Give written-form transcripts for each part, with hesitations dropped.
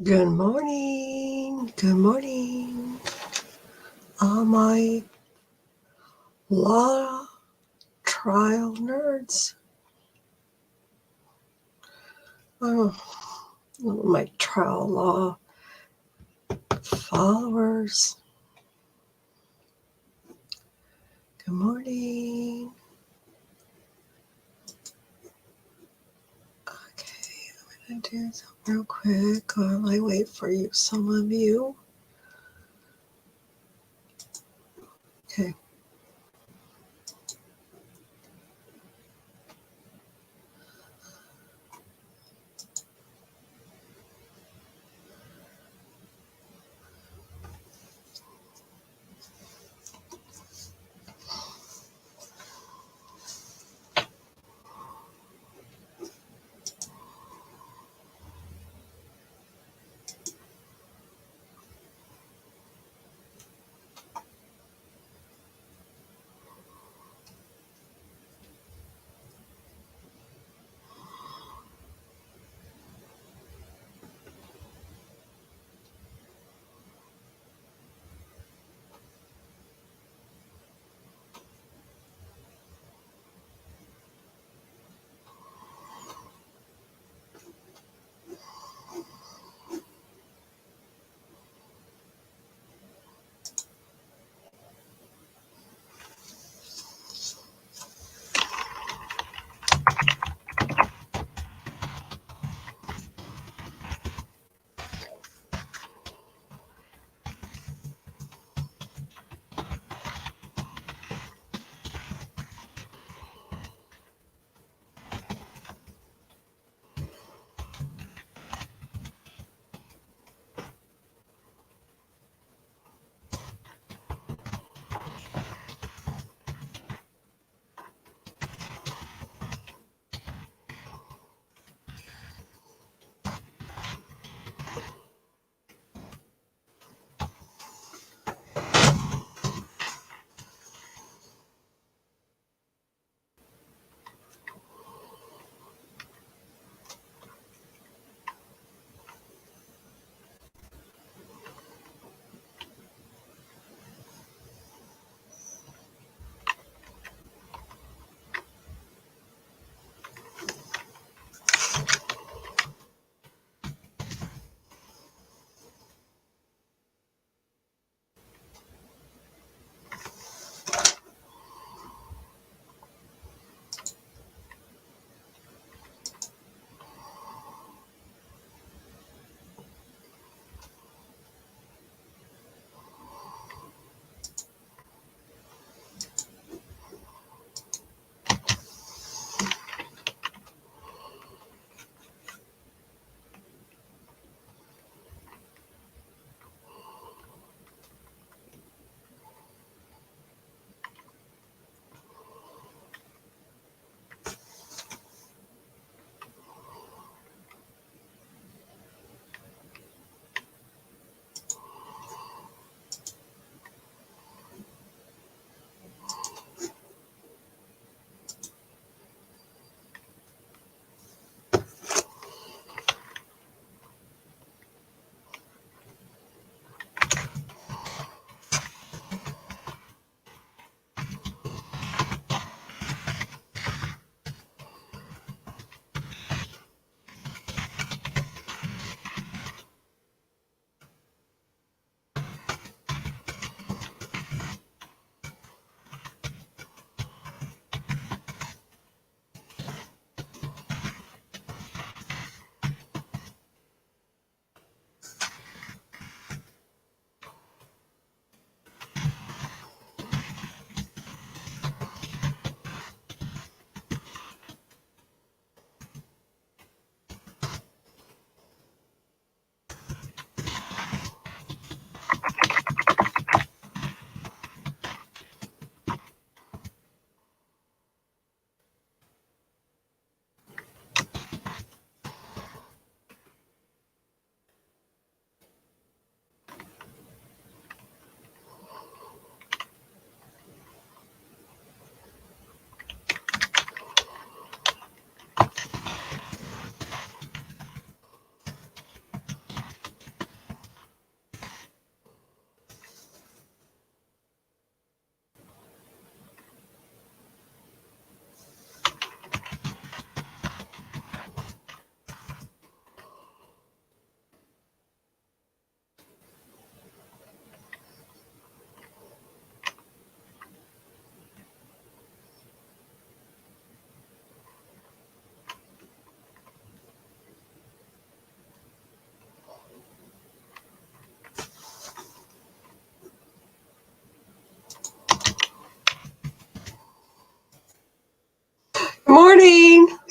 Good morning. Good morning. All my law trial nerds. Oh, all my trial law followers. Good morning. Okay, I'm going to do something real quick while I wait for you, some of you. Okay.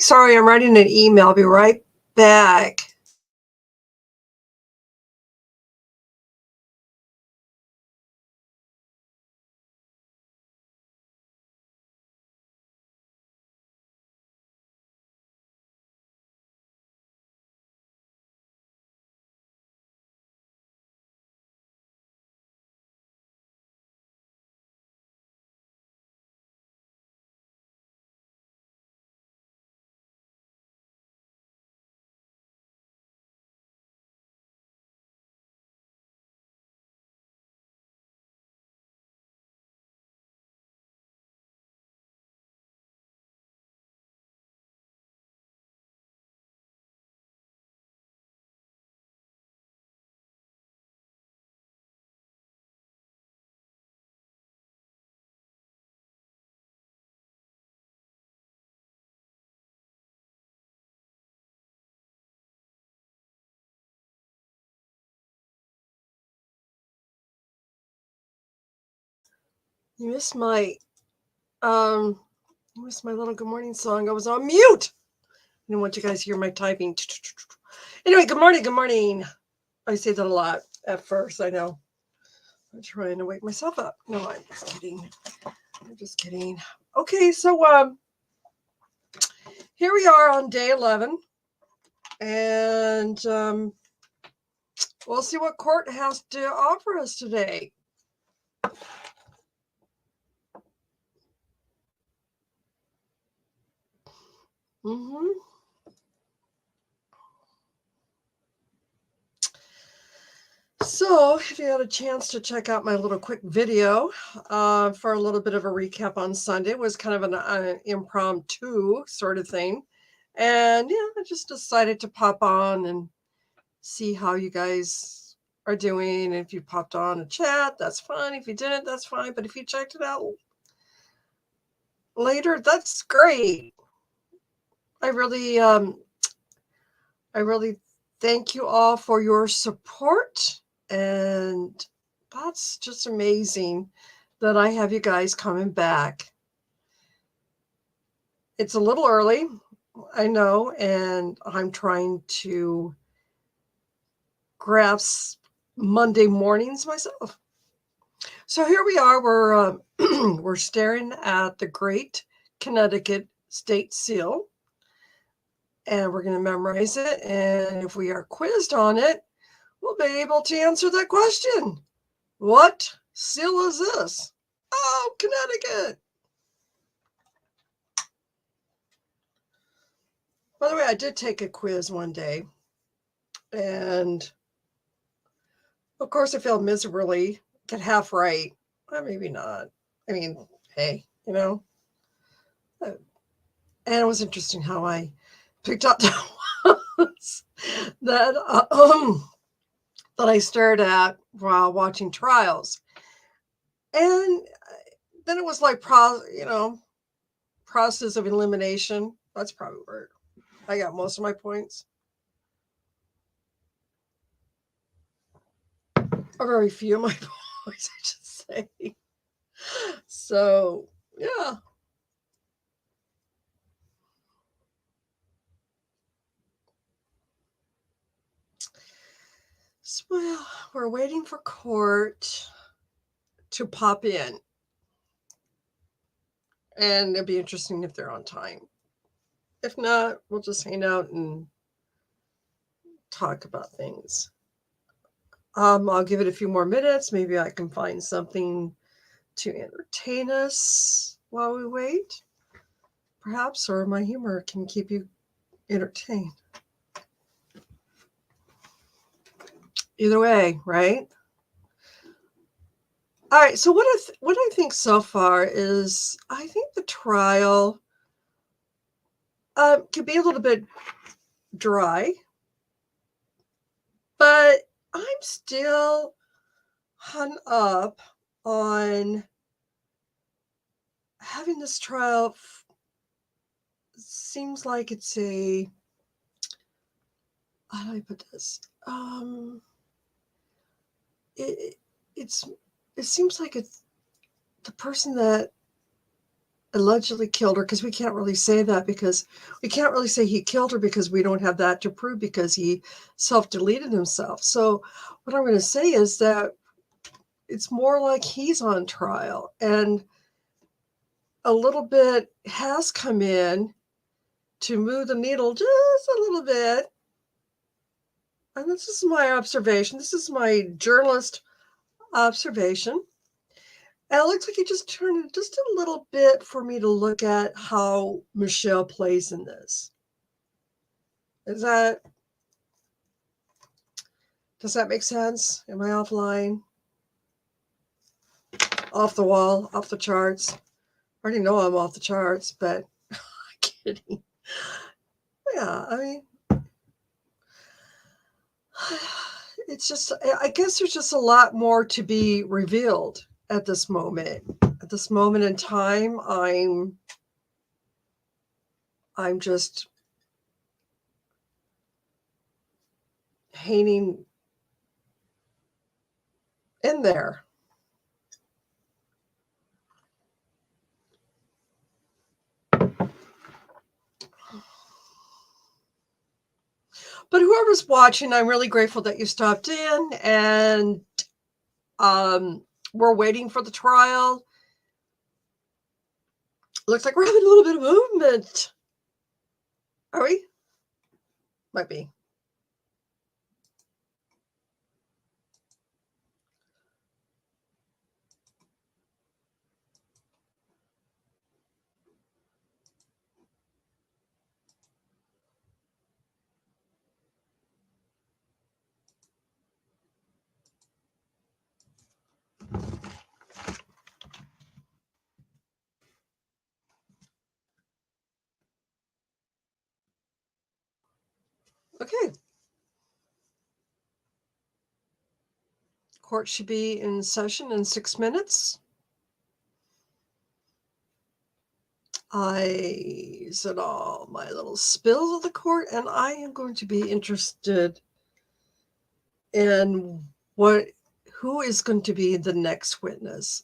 Sorry, I'm writing an email. I'll be right back. You missed my little good morning song. I was on mute. I didn't want you guys to hear my typing. Anyway, good morning, good morning. I say that a lot at first, I know. I'm trying to wake myself up. No, I'm just kidding. I'm just kidding. Okay, so here we are on day 11. And we'll see what court has to offer us today. So, if you had a chance to check out my little quick video for a little bit of a recap on Sunday, it was kind of an impromptu sort of thing. And yeah, I just decided to pop on and see how you guys are doing. If you popped on a chat, that's fine. If you didn't, that's fine. But if you checked it out later, that's great. I really thank you all for your support, and that's just amazing that I have you guys coming back. It's a little early, I know, and I'm trying to grasp Monday mornings myself. So here we are. We're staring at the Great Connecticut State Seal, and we're going to memorize it. And if we are quizzed on it, we'll be able to answer that question. What seal is this? Oh, Connecticut. By the way, I did take a quiz one day, and of course I failed miserably, got half right. Well, maybe not. I mean, hey, you know. And it was interesting how I picked up that that I stared at while watching trials. And then it was like process of elimination. That's probably where I got most of my points. Or very few of my points, I should say. So, yeah. So, well, we're waiting for court to pop in. And it'd be interesting if they're on time. If not, we'll just hang out and talk about things. I'll give it a few more minutes. Maybe I can find something to entertain us while we wait. Perhaps, or my humor can keep you entertained. Either way, right? All right. So what I think so far is I think the trial could be a little bit dry, but I'm still hung up on having this trial. Seems like it's a, how do I put this? It seems like it's the person that allegedly killed her, because we can't really say that, because we can't really say he killed her because we don't have that to prove, because he self-deleted himself. So what I'm going to say is that it's more like he's on trial, and a little bit has come in to move the needle just a little bit. And this is my observation. This is my journalist observation. And it looks like he just turned it just a little bit for me to look at how Michelle plays in this. Does that make sense? Am I offline? Off the wall? Off the charts? I already know I'm off the charts, but I'm kidding. Yeah, I mean, it's just, I guess there's just a lot more to be revealed at this moment. At this moment in time, I'm just hanging in there. But whoever's watching, I'm really grateful that you stopped in, and we're waiting for the trial. Looks like we're having a little bit of movement. Are we? Might be. Okay. Court should be in session in 6 minutes. I said all my little spills of the court, and I am going to be interested in who is going to be the next witness.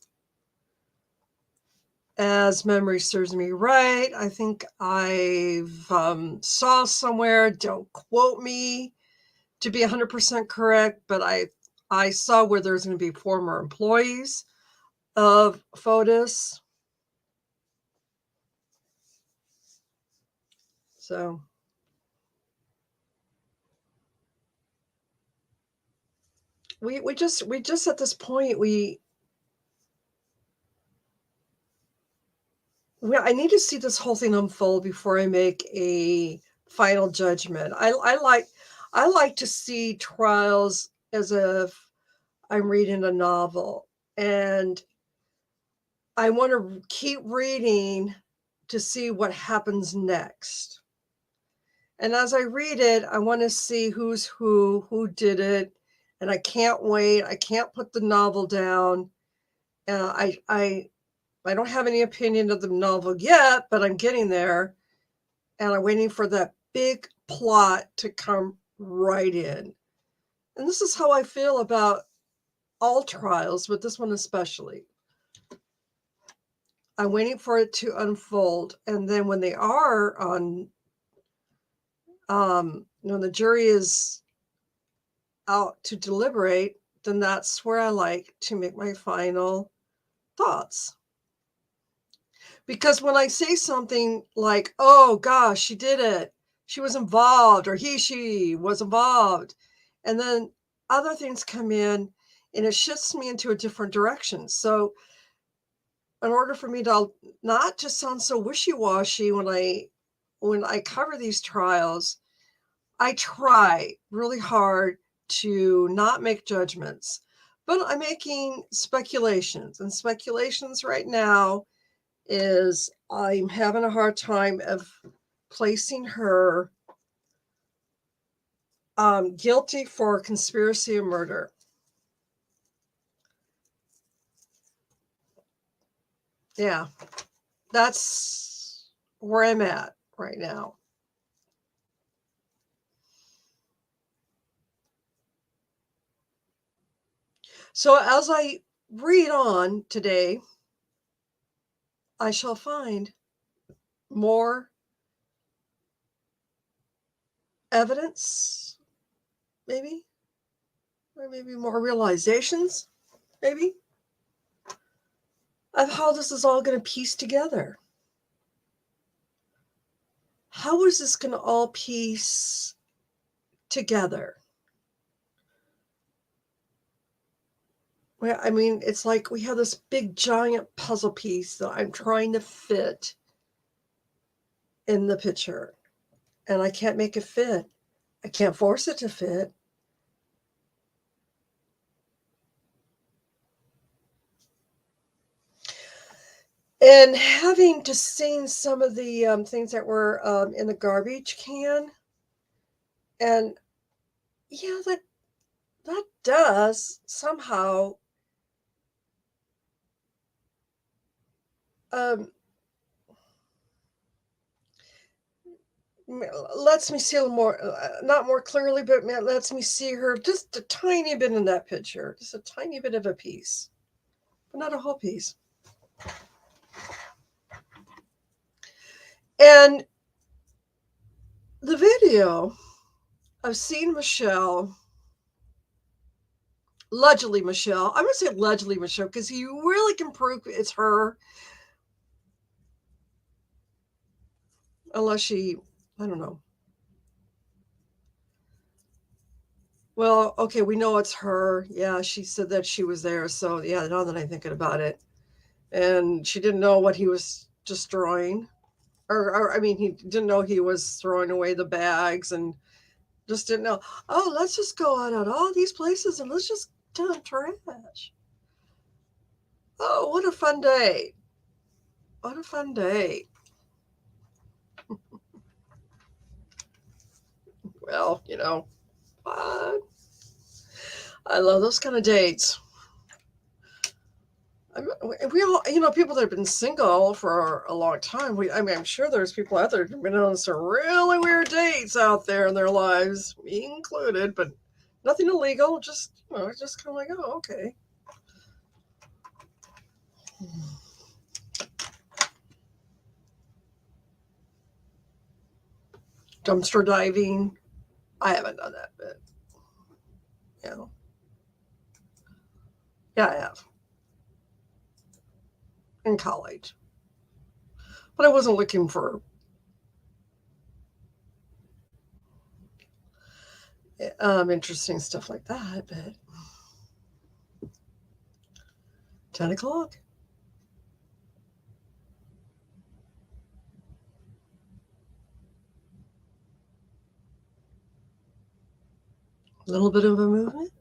As memory serves me right, I think I've saw somewhere, don't quote me to be 100% correct, but I saw where there's going to be former employees of Fotis. So we just at this point, I need to see this whole thing unfold before I make a final judgment. I like to see trials as if I'm reading a novel, and I want to keep reading to see what happens next. And as I read it, I want to see who's who did it, and I can't wait. I can't put the novel down. I don't have any opinion of the novel yet, but I'm getting there, and I'm waiting for that big plot to come right in. And this is how I feel about all trials, but this one especially. I'm waiting for it to unfold, and then when they are on, when the jury is out to deliberate, then that's where I like to make my final thoughts. Because when I say something like, oh gosh, she did it, she was involved, or she was involved, and then other things come in and it shifts me into a different direction. So in order for me to not just sound so wishy-washy when I cover these trials, I try really hard to not make judgments, but I'm making speculations, and speculations right now is I'm having a hard time of placing her guilty for conspiracy of murder. Yeah, that's where I'm at right now. So as I read on today, I shall find more evidence, maybe, or maybe more realizations, maybe, of how this is all going to piece together. How is this going to all piece together? Well, I mean, it's like we have this big giant puzzle piece that I'm trying to fit in the picture, and I can't make it fit. I can't force it to fit. And having to seen some of the things that were in the garbage can, and yeah, that does somehow um, lets me see a little more, not more clearly, but lets me see her just a tiny bit in that picture, just a tiny bit of a piece, but not a whole piece. And the video of seeing Michelle, allegedly Michelle, I'm going to say allegedly Michelle because you really can prove it's her, unless she, I don't know. Well, okay, we know it's her. Yeah, she said that she was there. So, yeah, now that I'm thinking about it. And she didn't know what he was destroying. Or I mean, he didn't know he was throwing away the bags and just didn't know. Oh, let's just go out at all these places and let's just dump trash. Oh, what a fun day. What a fun day. Well, what? I love those kind of dates. We all, people that have been single for a long time. I mean, I'm sure there's people out there who've been on some really weird dates out there in their lives, me included, but nothing illegal. Just, just kind of like, oh, okay. Dumpster diving. I haven't done that, but yeah, yeah, I have in college, but I wasn't looking for interesting stuff like that. But 10 o'clock. A little bit of a movement.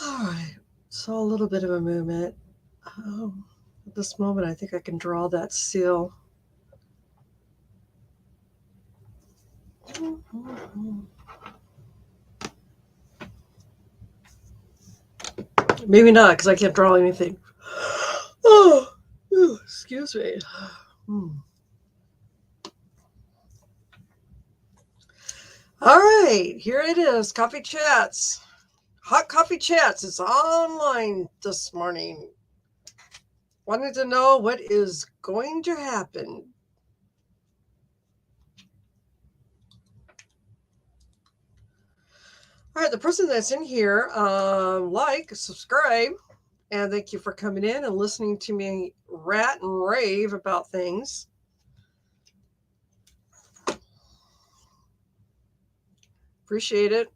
All right. So a little bit of a movement. Oh, at this moment, I think I can draw that seal. Maybe not, because I can't draw anything. Oh, excuse me. All right, here it is. Coffee chats. Hot coffee chats. It's online this morning. Wanted to know what is going to happen. All right, the person that's in here, subscribe, and thank you for coming in and listening to me rat and rave about things. Appreciate it.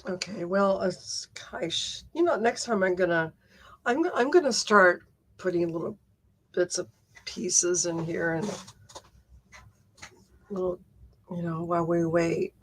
Okay, well, gosh, next time I'm gonna start putting little bits of pieces in here and little, while we wait.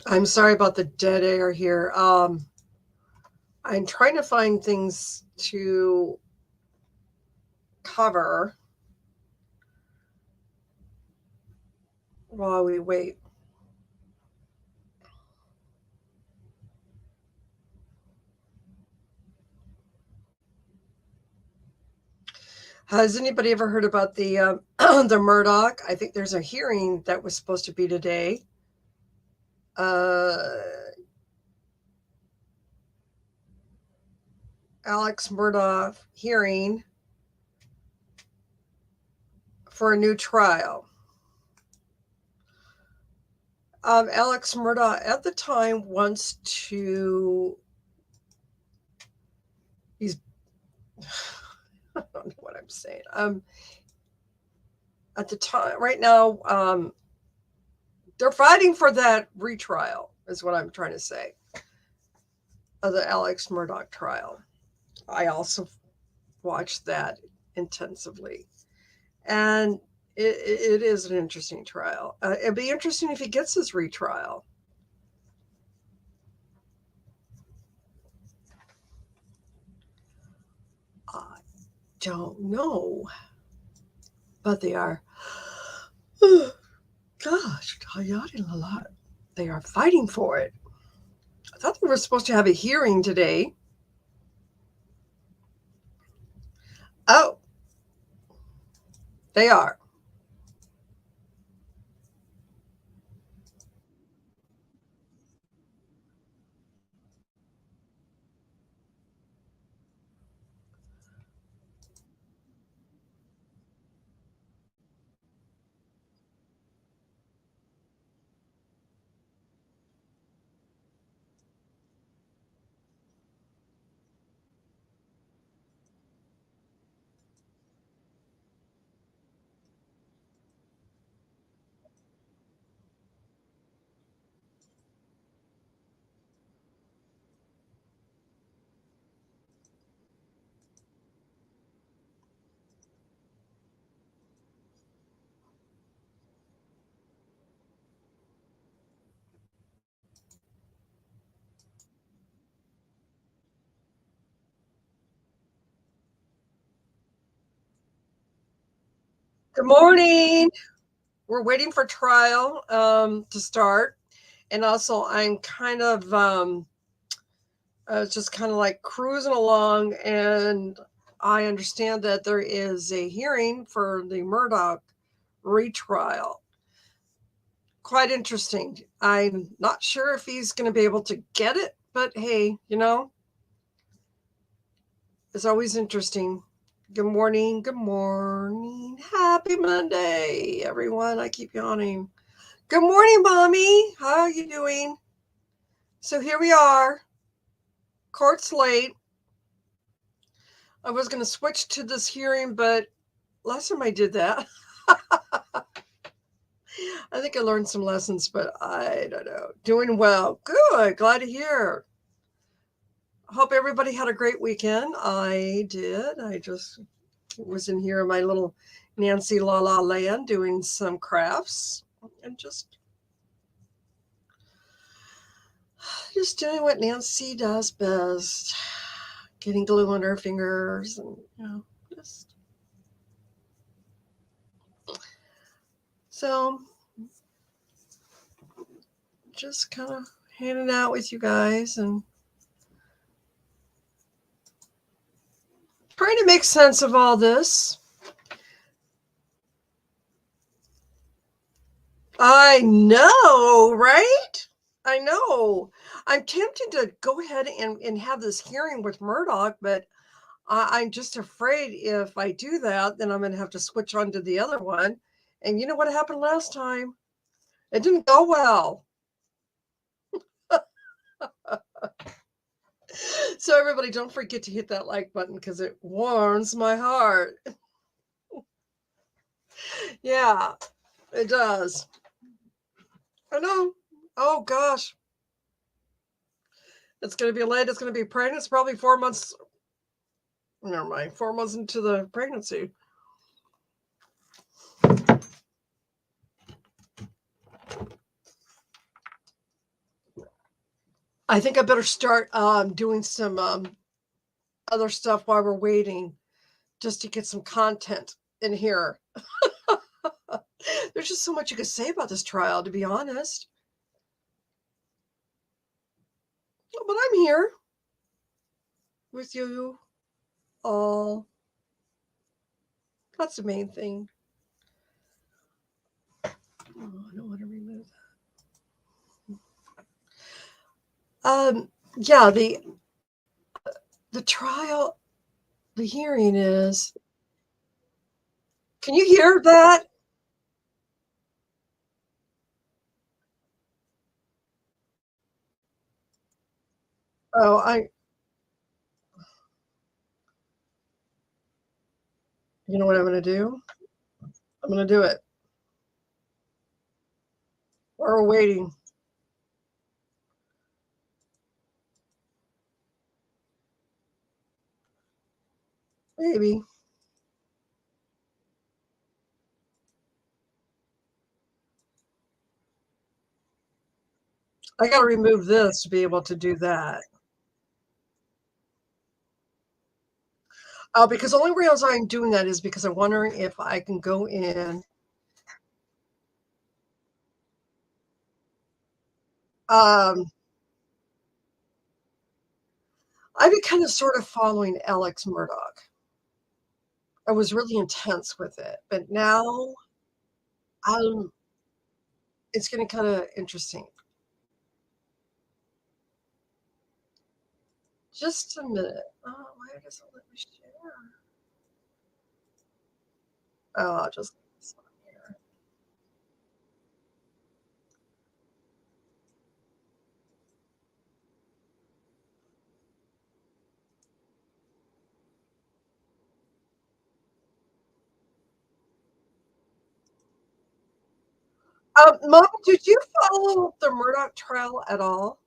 I'm sorry about the dead air here. I'm trying to find things to cover while we wait. Has anybody ever heard about the the Murdoch? I think there's a hearing that was supposed to be today. Alex Murdoch hearing for a new trial. Alex Murdoch at the time wants to. He's. I don't know what I'm saying. At the time, right now, they're fighting for that retrial, is what I'm trying to say, of the Alex Murdoch trial. I also watched that intensively. And it is an interesting trial. It'd be interesting if he gets his retrial. I don't know. But they are, gosh, yawning a lot. They are fighting for it. I thought they were supposed to have a hearing today. Oh, they are. Good morning. We're waiting for trial to start. And also, I'm kind of just kind of like cruising along, and I understand that there is a hearing for the Murdoch retrial. Quite interesting. I'm not sure if he's going to be able to get it, but hey, it's always interesting. Good morning. Good morning. Happy Monday, everyone. I keep yawning. Good morning, Mommy. How are you doing? So here we are. Court's late. I was going to switch to this hearing, but last time I did that, I think I learned some lessons, but I don't know. Doing well. Good. Glad to hear. Hope everybody had a great weekend. I did. I just was in here in my little Nancy La La land doing some crafts and just doing what Nancy does best. Getting glue on her fingers and, so just kind of hanging out with you guys and trying to make sense of all this. I know, right? I know. I'm tempted to go ahead and have this hearing with Murdoch, but I'm just afraid if I do that, then I'm going to have to switch on to the other one. And you know what happened last time? It didn't go well. So everybody, don't forget to hit that like button because it warms my heart. Yeah, it does. I know. Oh gosh. It's going to be late. It's going to be pregnant. It's probably 4 months. Never mind. 4 months into the pregnancy. I think I better start doing some other stuff while we're waiting just to get some content in here. There's just so much you could say about this trial, to be honest. But I'm here with you all. That's the main thing. Oh, I don't want to remove that. Yeah, the trial, the hearing is. Can you hear that? Oh, you know what I'm going to do? I'm going to do it. We're waiting. Maybe. I got to remove this to be able to do that. Because the only reason I'm doing that is because I'm wondering if I can go in. Um, I've been kind of sort of following Alex Murdoch. I was really intense with it, but now I'm. It's getting kind of interesting. Just a minute. Oh, why does it let me share? Oh, I'll just leave this on here. Mom, did you follow the Murdoch trial at all?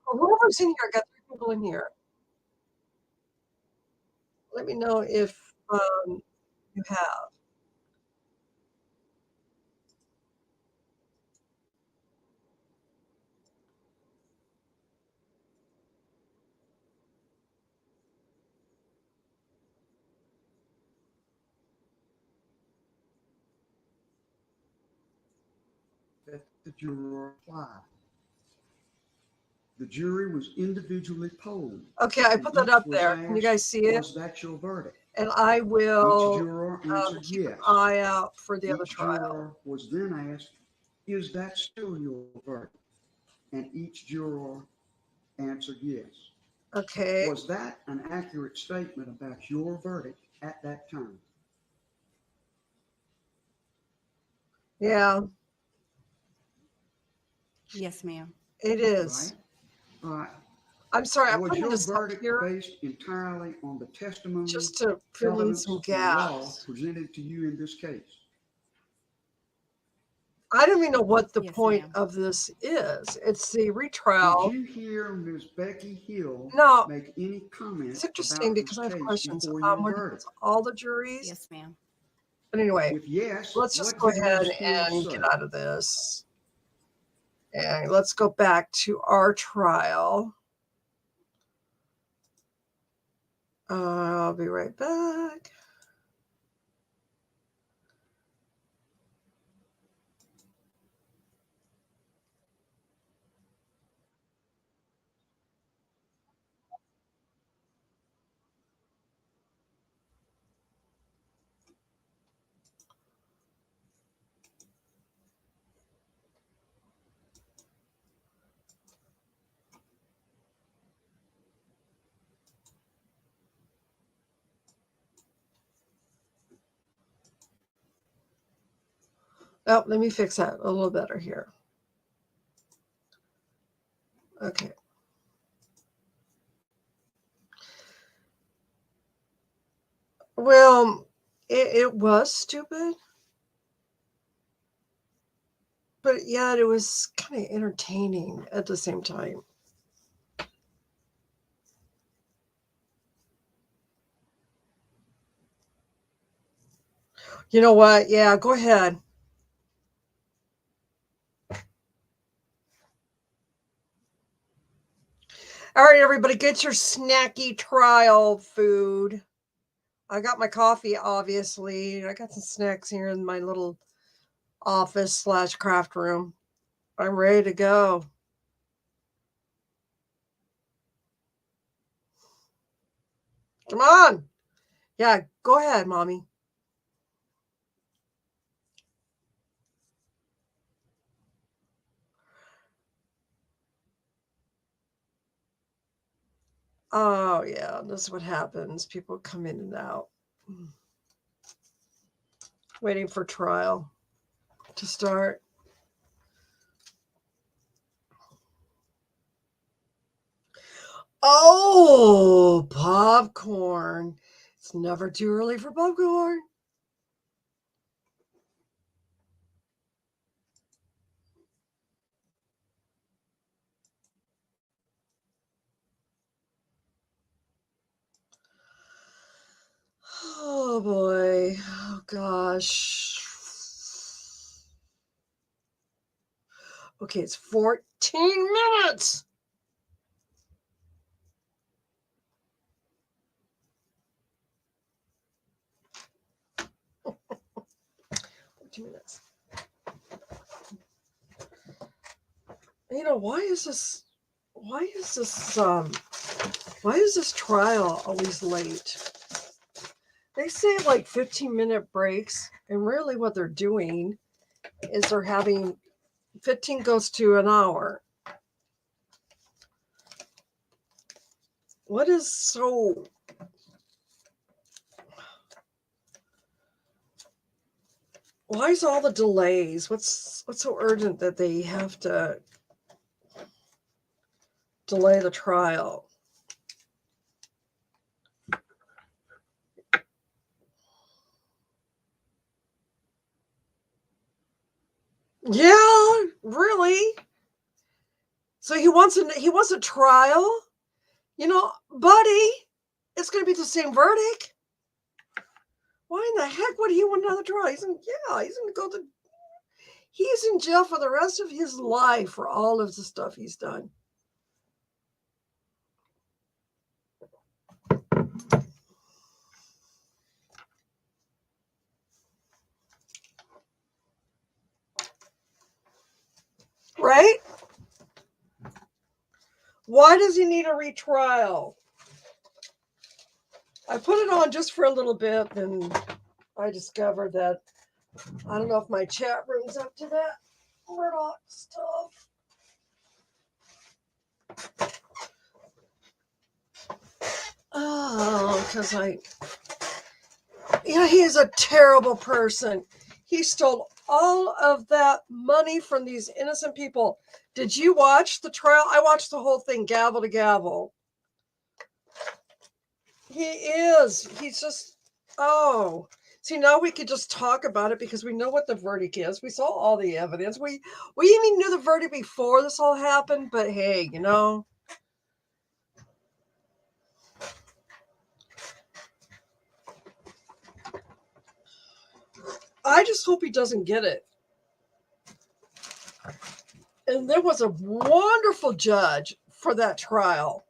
Or whoever's in here, I got 3 people in here. Let me know if you have. That the juror applied. The jury was individually polled, Okay, I and put that each up was there. Can you asked, guys see it? was that your verdict? And I Each will juror answered keep an yes. eye out for the other Each trial. juror was then asked, is that still your verdict? And each juror answered yes. Okay. Was that an accurate statement about your verdict at that time? Yeah, Yes, ma'am. it Right? is. All right. I'm sorry, I'm Was putting your this up verdict here based entirely on the testimony, just to fill in some evidence, or law gaps. presented to you in this case? I don't even know what the Yes, point ma'am. of this is. It's the Did retrial. you hear Ms. Becky Hill No, make any comment it's interesting about this because I have case questions. before your Were these verdict? all the juries? Yes, ma'am. But anyway, If yes, let's just what go did ahead Ms. Hill and get say? out of this. And let's go back to our trial. I'll be right back. Oh, let me fix that a little better here. Okay. Well, it was stupid, but yet it was kind of entertaining at the same time. You know what? Yeah, go ahead. All right, everybody, get your snacky trial food. I got my coffee, obviously. I got some snacks here in my little office slash craft room. I'm ready to go. Come on. Yeah, go ahead, mommy. Oh, yeah, this is what happens. People come in and out. Waiting for trial to start. Oh, popcorn. It's never too early for popcorn. Oh, boy. Oh, gosh. Okay, it's 14 minutes. You know, why is this trial always late? They say like 15-minute breaks, and really what they're doing is they're having 15 goes to an hour. What is so why is all the delays? What's so urgent that they have to delay the trial? Yeah, really? So he wants a trial? You know, buddy, it's going to be the same verdict. Why in the heck would he want another trial? He's going to go to he's in jail for the rest of his life for all of the stuff he's done. Right? Why does he need a retrial? I put it on just for a little bit, and I discovered that I don't know if my chat room's up to that Murdoch stuff. Oh, because he is a terrible person. He stole all of that money from these innocent people. Did you watch the trial? I watched the whole thing, gavel to gavel. He is. He's just, oh. See, now we could just talk about it because we know what the verdict is. We saw all the evidence. We even knew the verdict before this all happened, but hey, I just hope he doesn't get it. And there was a wonderful judge for that trial.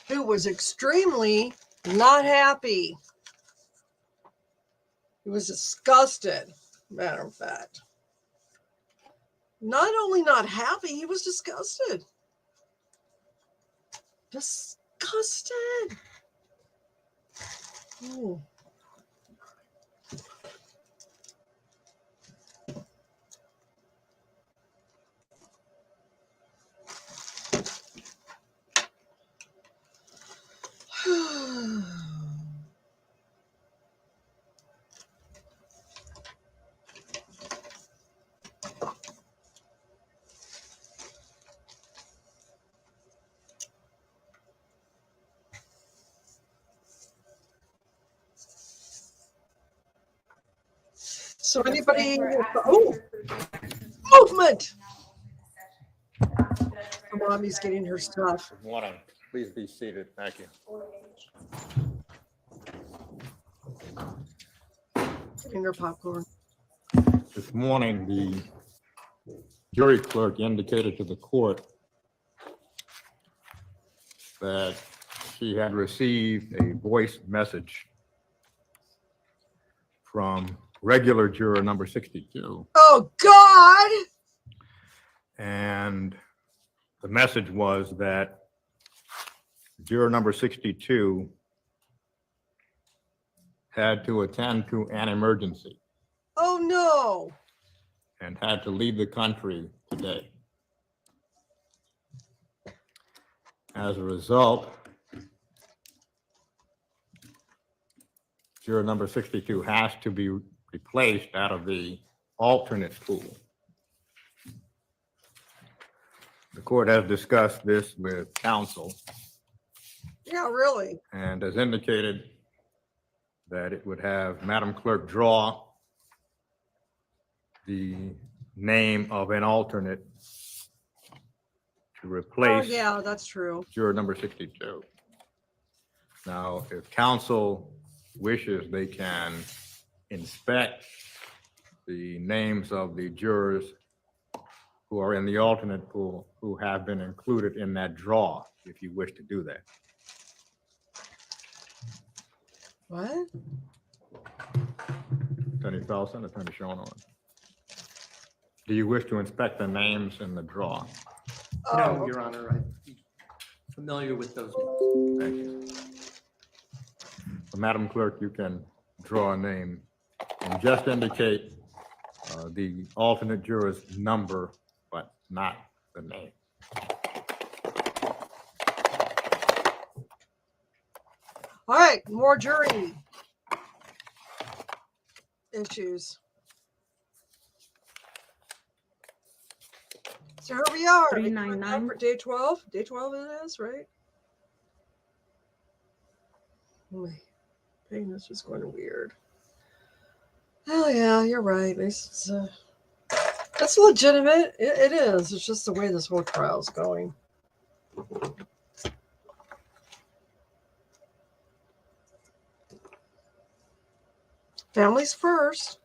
Who was extremely not happy. He was disgusted, matter of fact. Not only not happy, he was disgusted. Disgusted. Ooh. So anybody, oh, movement. Mommy's getting her stuff. Good morning. Please be seated. Thank you. Getting her popcorn. This morning, the jury clerk indicated to the court that she had received a voice message from regular juror number 62. Oh, God. And the message was that juror number 62 had to attend to an emergency Oh, no. and had to leave the country today. As a result, juror number 62 has to be replaced out of the alternate pool. The court has discussed this with counsel Yeah, really. and has indicated that it would have Madam Clerk draw the name of an alternate to Oh, replace yeah, that's true. juror number 62. Now, if counsel wishes, they can inspect the names of the jurors who are in the alternate pool who have been included in that draw, if you wish to do that. What? Attorney Felsen, Attorney Schoenhorn. Do you wish to inspect the names in the draw? No, Oh, Your Honor, I'm familiar with those. Thank you. Madam Clerk, you can draw a name and just indicate the alternate juror's number, but not the name. all right. More jury issues. So here we are. 399. For day 12. Day 12 it is, right? Oh, my pain is just going weird. Oh, yeah, you're right. It's legitimate. It is. It's just the way this whole trial's going. Families first.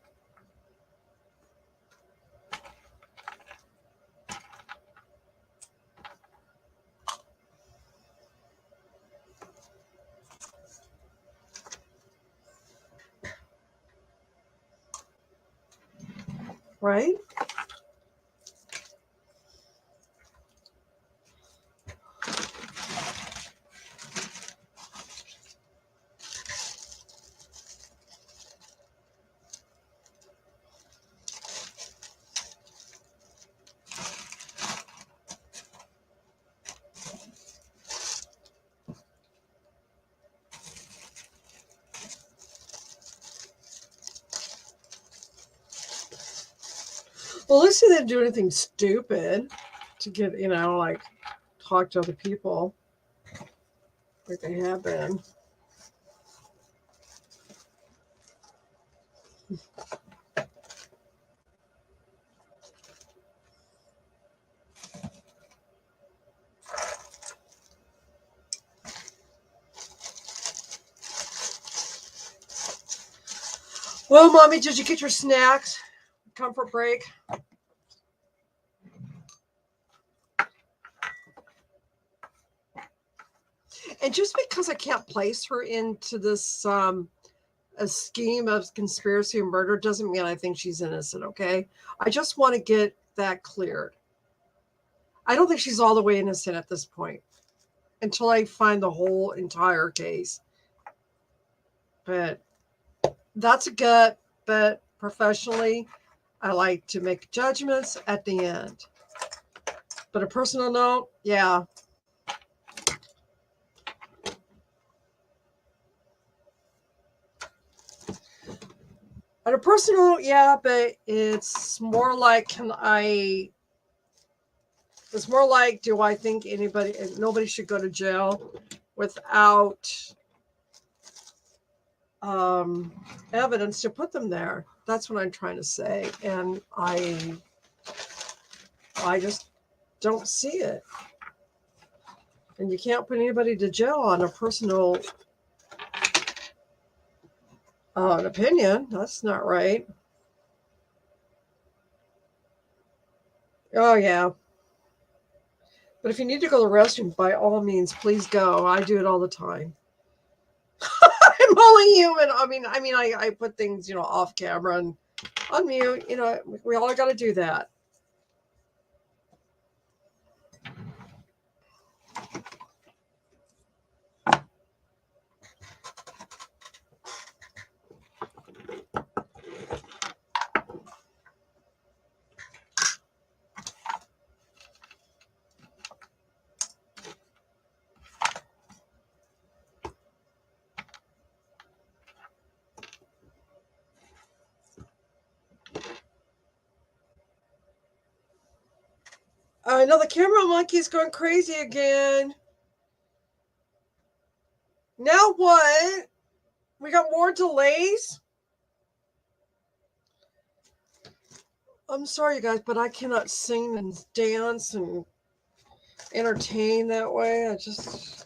Right? Well, at least they didn't do anything stupid to get, like talk to other people like they have been. Well, Mommy, did you get your snacks? Comfort break? And just because I can't place her into this a scheme of conspiracy and murder doesn't mean I think she's innocent, okay? I just want to get that cleared. I don't think she's all the way innocent at this point until I find the whole entire case. But that's a gut, but professionally, I like to make judgments at the end. But a personal note, yeah. On a personal note, yeah, but it's more like, it's more like, do I think nobody should go to jail without evidence to put them there. That's what I'm trying to say. And I just don't see it. And you can't put anybody to jail on a personal an opinion. That's not right. Oh, yeah. But if you need to go to the restroom, by all means, please go. I do it all the time. I'm only human. I put things, off camera and on mute. We all got to do that. I know the camera monkey's going crazy again. Now what? We got more delays? I'm sorry, you guys, but I cannot sing and dance and entertain that way. I just...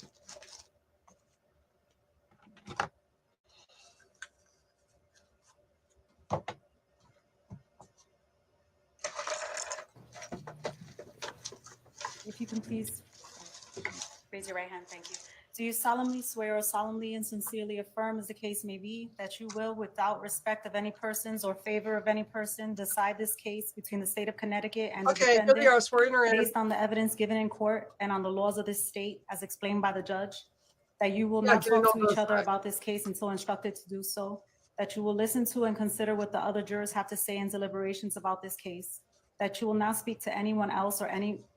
If you can please raise your right hand, thank you. Do you solemnly swear or solemnly and sincerely affirm, as the case may be, that you will, without respect of any persons or favor of any person, decide this case between the state of Connecticut and the Okay, here they defendant are, swearing her in. based on the evidence given in court and on the laws of this state as explained by the judge, that you will Yeah, not getting talk on to each both other sides. about this case until instructed to do so, that you will listen to and consider what the other jurors have to say in deliberations about this case, that you will not speak to anyone else or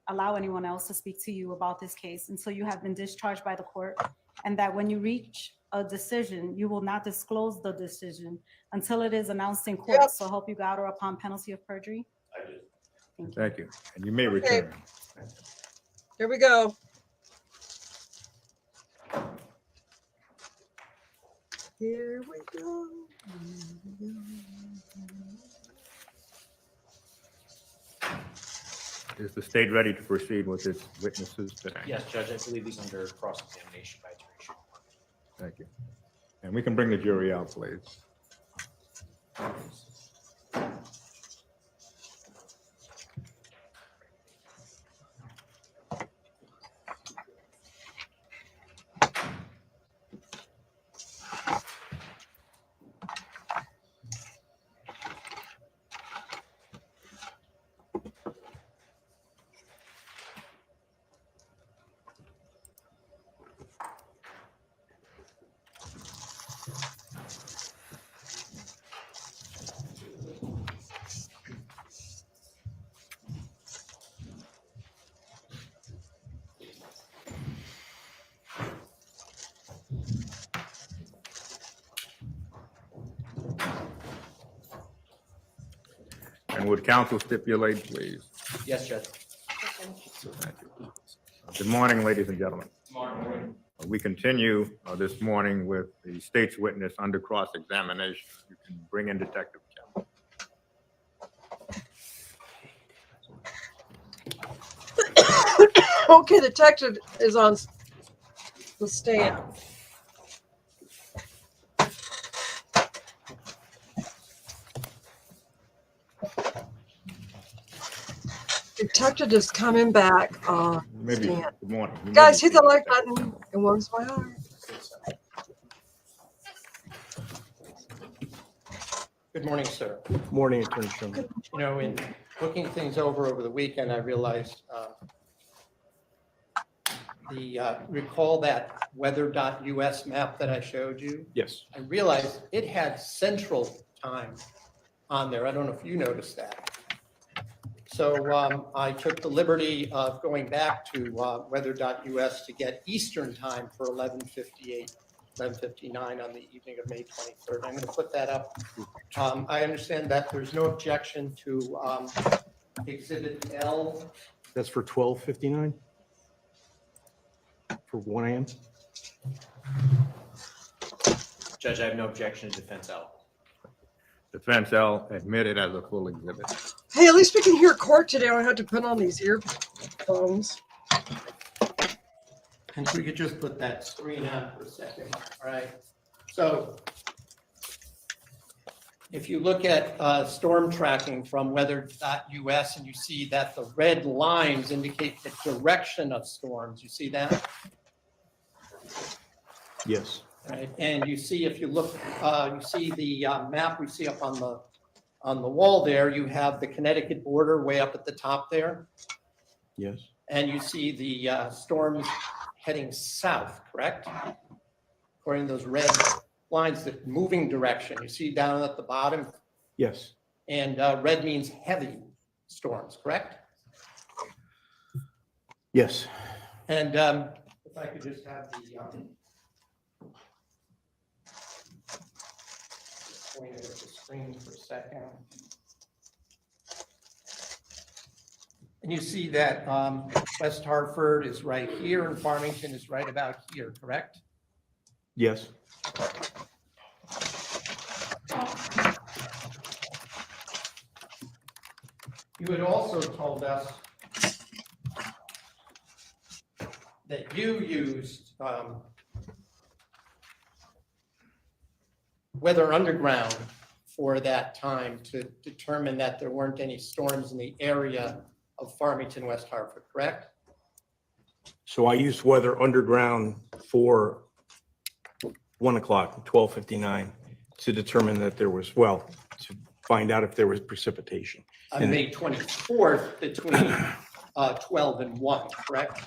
allow anyone else to speak to you about this case until you have been discharged by the court, and that when you reach a decision, you will not disclose the decision until it is announced in court. Yep. So help you God or upon penalty of perjury? I do. Thank you. Thank you. And you may Okay. return. Here we go. Here we go. Is the state ready to proceed with its witnesses today? Yes, Judge, I believe he's under cross-examination by Attorney Schumer. Thank you. And we can bring the jury out, please. And would counsel stipulate, please? Yes, Judge. Thank you. Good morning, ladies and gentlemen. Morning. We continue this morning with the state's witness under cross-examination. You can bring in Detective Kim. Okay, the detective is on the stand. Detective is coming back on Maybe, stand. good morning. You may Guys, be hit the like seated. button. It warms my heart. Good morning, sir. Morning, Attorney Schumer. You know, in looking things over the weekend, I realized recall that weather.us map that I showed you? Yes. I realized it had Central Time on there. I don't know if you noticed that. So I took the liberty of going back to weather.us to get Eastern Time for 11:59 on the evening of May 23rd. I'm going to put that up. I understand that there's no objection to Exhibit L. That's for 12:59? For 1 a.m.? Judge, I have no objection to defense L. Defense L admitted as a full exhibit. Hey, at least we can hear court today. I don't have to put on these earphones. And if we could just put that screen on for a second, all right? So if you look at storm tracking from weather.us and you see that the red lines indicate the direction of storms, you see that? Yes. Right, and you see, if you look, you see the map we see up on the wall there, you have the Connecticut border way up at the top there. Yes. And you see the storms heading south, correct? According to those red lines, the moving direction, you see down at the bottom, Yes. and red means heavy storms, correct? Yes. And if I could just have the point it at the screen for a second. And you see that West Hartford is right here and Farmington is right about here, correct? Yes. You had also told us that you used Weather Underground for that time to determine that there weren't any storms in the area of Farmington, West Hartford, correct? So I used Weather Underground for 1 o'clock, 12:59, to determine that there was, well, to find out if there was precipitation. On May 24th between 12 and 1, correct?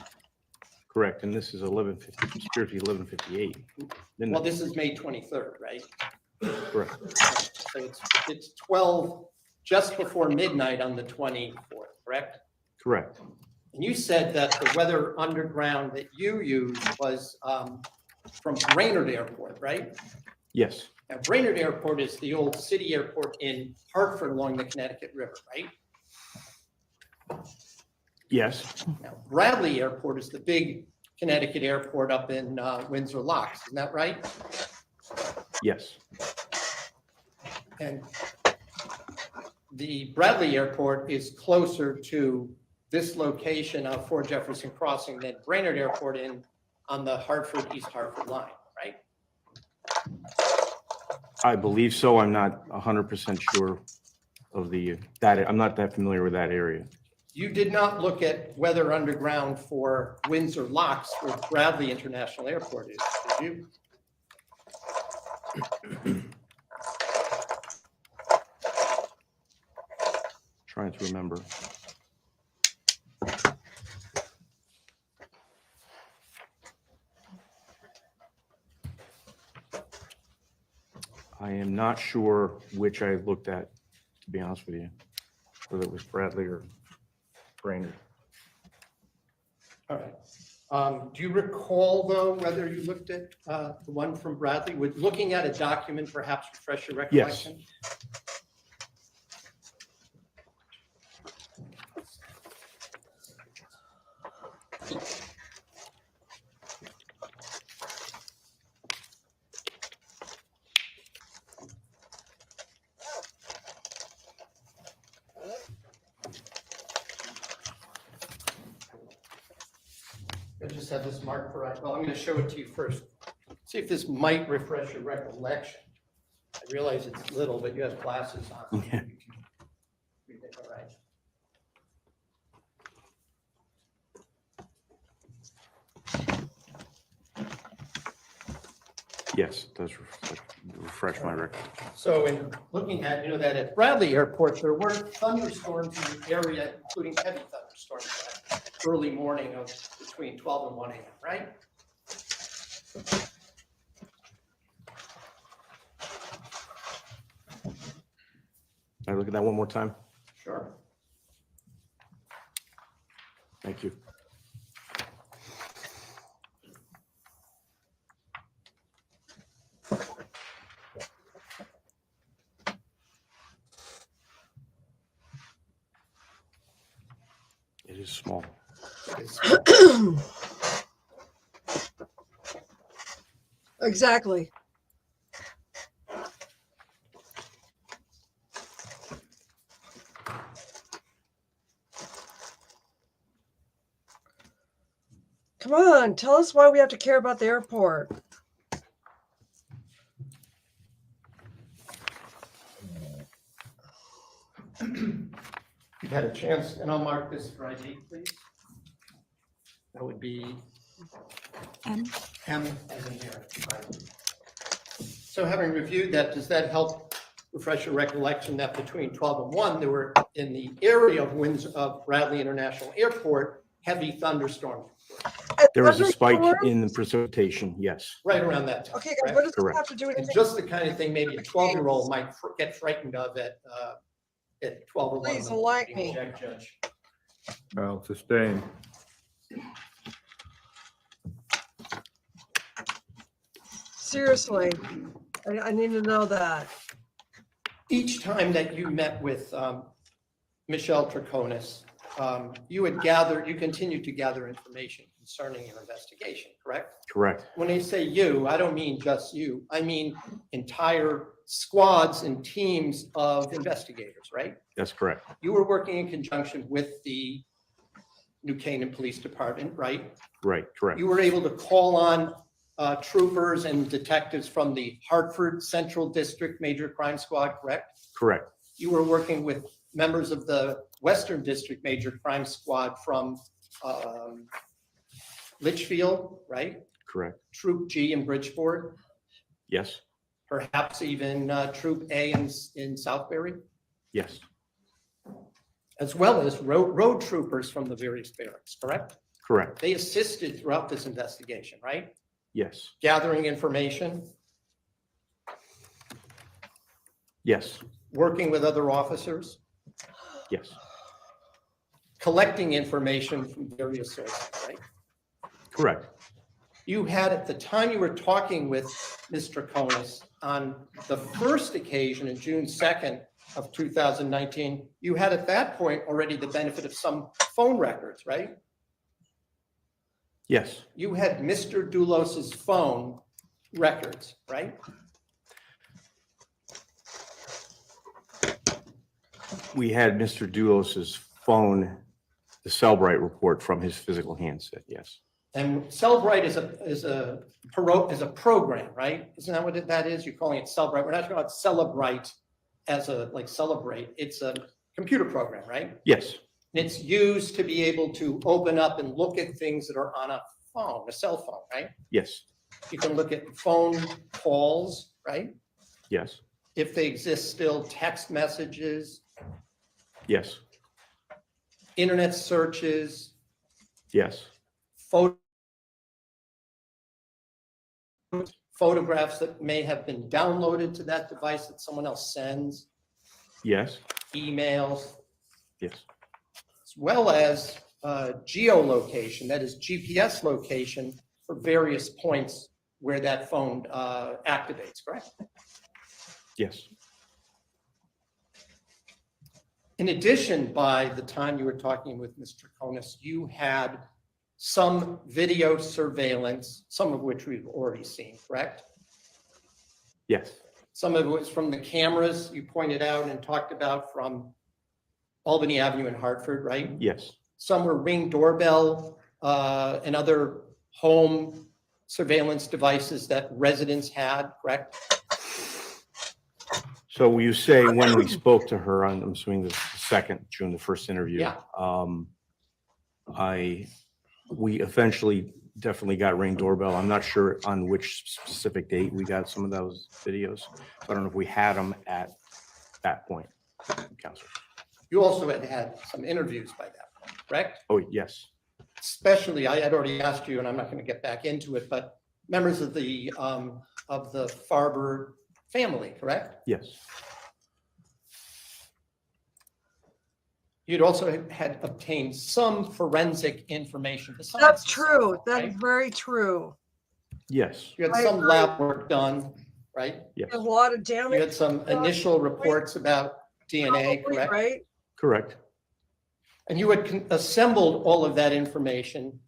Correct. And this is 11:50, appears to be 11:58. Well, this is May 23rd, right? Correct. So it's 12, just before midnight on the 24th, correct? Correct. And you said that the Weather Underground that you used was from Brainerd Airport, right? Yes. Now, Brainerd Airport is the old city airport in Hartford along the Connecticut River, right? Yes. Now, Bradley Airport is the big Connecticut airport up in Windsor Locks, isn't that right? Yes. And the Bradley Airport is closer to this location of Fort Jefferson Crossing than Brainerd Airport on the Hartford, East Hartford line, right? I believe so. I'm not 100% sure of that. I'm not that familiar with that area. You did not look at Weather Underground for Windsor Locks, where Bradley International Airport is, did you? Trying to remember. I am not sure which I looked at, to be honest with you, whether it was Bradley or Brainerd. All right. Do you recall, though, whether you looked at the one from Bradley? Would looking at a document perhaps refresh your recollection? I just have this marked for, well, I'm going to show it to you first. See if this might refresh your recollection. I realize it's little, but you have glasses on. Yeah. Read it, all right. Yes, it does refresh my record. So in looking at, that at Bradley Airport, there were thunderstorms in the area, including heavy thunderstorms that early morning of between 12 and 1 a.m., right? Can I look at that one more time? Sure. Thank you. It is small. Exactly. Come on, tell us why we have to care about the airport. You've had a chance, and I'll mark this for ID, please. That would be M. M as in here. Right. So having reviewed that, does that help refresh your recollection that between 12 and 1, there were in the area of winds of Bradley International Airport, heavy thunderstorms There was a spike Thunderstorm? in the precipitation, yes. right around that time? Okay, guys, correct? what does this Correct. have to do with It's anything? just the kind of thing maybe a 12-year-old might get frightened of at 12 or 1. Please enlighten me. Object, Judge. Well, sustained. Seriously, I need to know that. Each time that you met with Michelle Troconis, you continued to gather information concerning your investigation, correct? Correct. When I say you, I don't mean just you. I mean entire squads and teams of investigators, right? That's correct. You were working in conjunction with the New Canaan Police Department, right? Right, correct. You were able to call on troopers and detectives from the Hartford Central District Major Crime Squad, correct? Correct. You were working with members of the Western District Major Crime Squad from Litchfield, right? Correct. Troop G in Bridgeport, Yes. perhaps even Troop A in Southbury, Yes. as well as road troopers from the various barracks, correct? Correct. They assisted throughout this investigation, right? Yes. Gathering information, Yes. working with other officers, Yes. collecting information from various sources, right? Correct. You had, at the time you were talking with Ms. Troconis on the first occasion in June 2nd of 2019, you had at that point already the benefit of some phone records, right? Yes. You had Mr. Dulos's phone records, right? We had Mr. Dulos's phone, the Cellbrite report from his physical handset, yes. And Cellbrite is a program, right? Isn't that what that is? You're calling it Cellbrite. We're not talking about Celebrite as like celebrate. It's a computer program, right? Yes. And it's used to be able to open up and look at things that are on a phone, a cell phone, right? Yes. You can look at phone calls, right? Yes. If they exist still, text messages, Yes. internet searches, Yes. photographs that may have been downloaded to that device that someone else sends, Yes. emails, Yes. as well as geolocation, that is GPS location for various points where that phone activates, correct? Yes. In addition, by the time you were talking with Mr. Troconis, you had some video surveillance, some of which we've already seen, correct? Yes. Some of it was from the cameras you pointed out and talked about from Albany Avenue in Hartford, right? Yes. Some were Ring doorbell and other home surveillance devices that residents had, correct? So you say when we spoke to her on, I'm assuming the second, June, the first interview. Yeah. We eventually definitely got Ring doorbell. I'm not sure on which specific date we got some of those videos. I don't know if we had them at that point, Counselor. You also had some interviews by that point, correct? Oh, yes. Especially, I had already asked you, and I'm not going to get back into it, but members of the Farber family, correct? Yes. You'd also had obtained some forensic information. besides That's the true. cell phone, That's right? very true. Yes. You had I some agree. lab work done, right? Yes. There's a lot of You damage. had some initial reports about DNA, Probably, correct? right? Correct. And you had assembled all of that information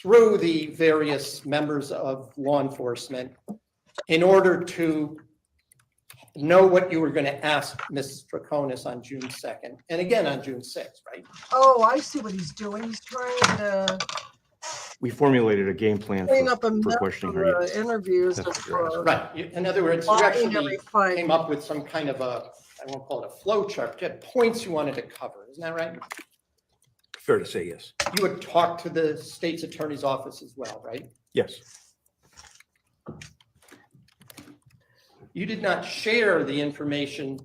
through the various members of law enforcement in order to know what you were going to ask Ms. Troconis on June 2nd, and again on June 6th, right? Oh, I see what he's doing. He's trying to We formulated a game plan Clean up a for mess questioning for her. Yes. the interviews That's and what you're for Right. In other words, you lying actually every 5 came up with some kind of a, I won't call it a flow chart, you had points you wanted to cover. Isn't that right? Fair to say yes. You had talked to the state's attorney's office as well, right? Yes. You did not share the information.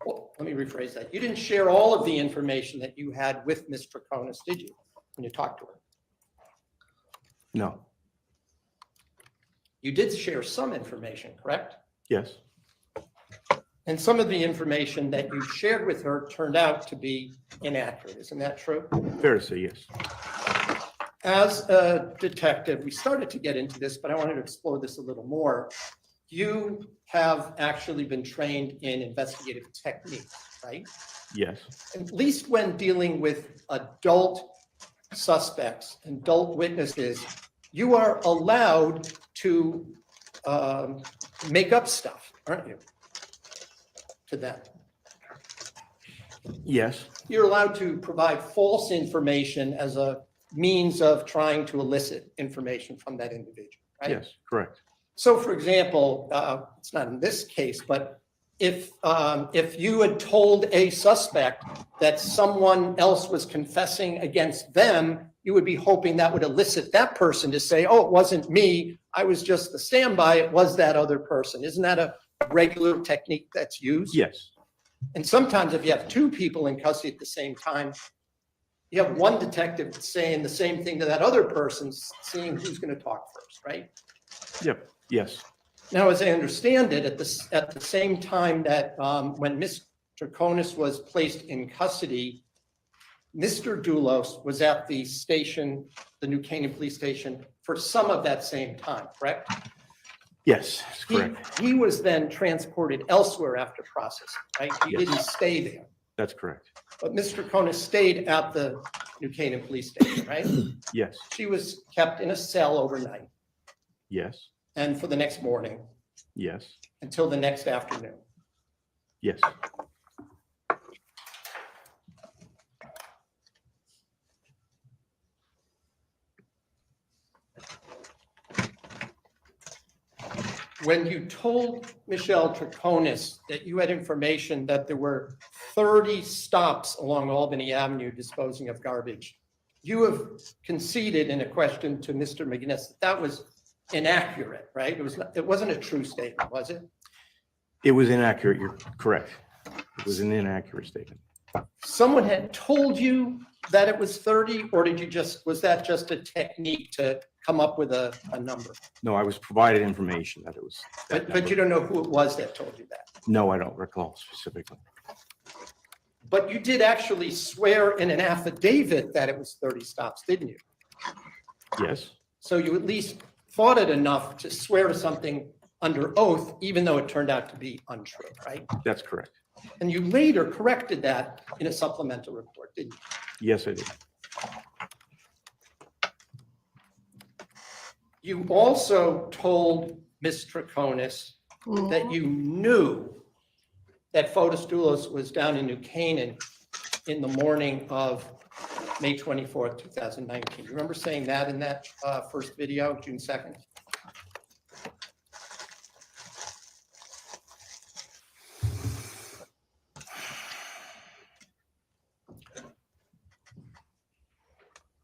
Well, let me rephrase that. You didn't share all of the information that you had with Ms. Troconis, did you, when you talked to her? No. You did share some information, correct? Yes. And some of the information that you shared with her turned out to be inaccurate. Isn't that true? Fair to say yes. As a detective, we started to get into this, but I wanted to explore this a little more. You have actually been trained in investigative techniques, right? Yes. At least when dealing with adult suspects, adult witnesses, you are allowed to make up stuff, aren't you? To them. Yes. You're allowed to provide false information as a means of trying to elicit information from that individual, right? Yes. Correct. So for example, it's not in this case, but if you had told a suspect that someone else was confessing against them, you would be hoping that would elicit that person to say, oh, it wasn't me, I was just the standby, it was that other person. Isn't that a regular technique that's used? Yes. And sometimes if you have two people in custody at the same time, you have one detective saying the same thing to that other person, seeing who's going to talk first, right? Yep. Yes. Now, as I understand it, at the same time that when Ms. Troconis was placed in custody, Mr. Dulos was at the station, the New Canaan Police Station, for some of that same time, correct? Yes. That's correct. He was then transported elsewhere after processing, right? He Yes. didn't stay there. That's correct. But Ms. Troconis stayed at the New Canaan Police Station, right? Yes. She was kept in a cell overnight Yes. and for the next morning Yes. until the next afternoon. Yes. When you told Michelle Troconis that you had information that there were 30 stops along Albany Avenue disposing of garbage, you have conceded in a question to Mr. McGinnis that that was inaccurate, right? It wasn't a true statement, was it? It was inaccurate. You're correct. It was an inaccurate statement. Someone had told you that it was 30, or was that just a technique to come up with a number? No, I was provided information that it was. that But number. you don't know who it was that told you that. No, I don't recall specifically. But you did actually swear in an affidavit that it was 30 stops, didn't you? Yes. So you at least thought it enough to swear to something under oath, even though it turned out to be untrue, right? That's correct. And you later corrected that in a supplemental report, didn't you? Yes, I did. You also told Ms. Troconis that you knew that Fotis Dulos was down in New Canaan in the morning of May 24th, 2019. You remember saying that in that first video, June 2nd?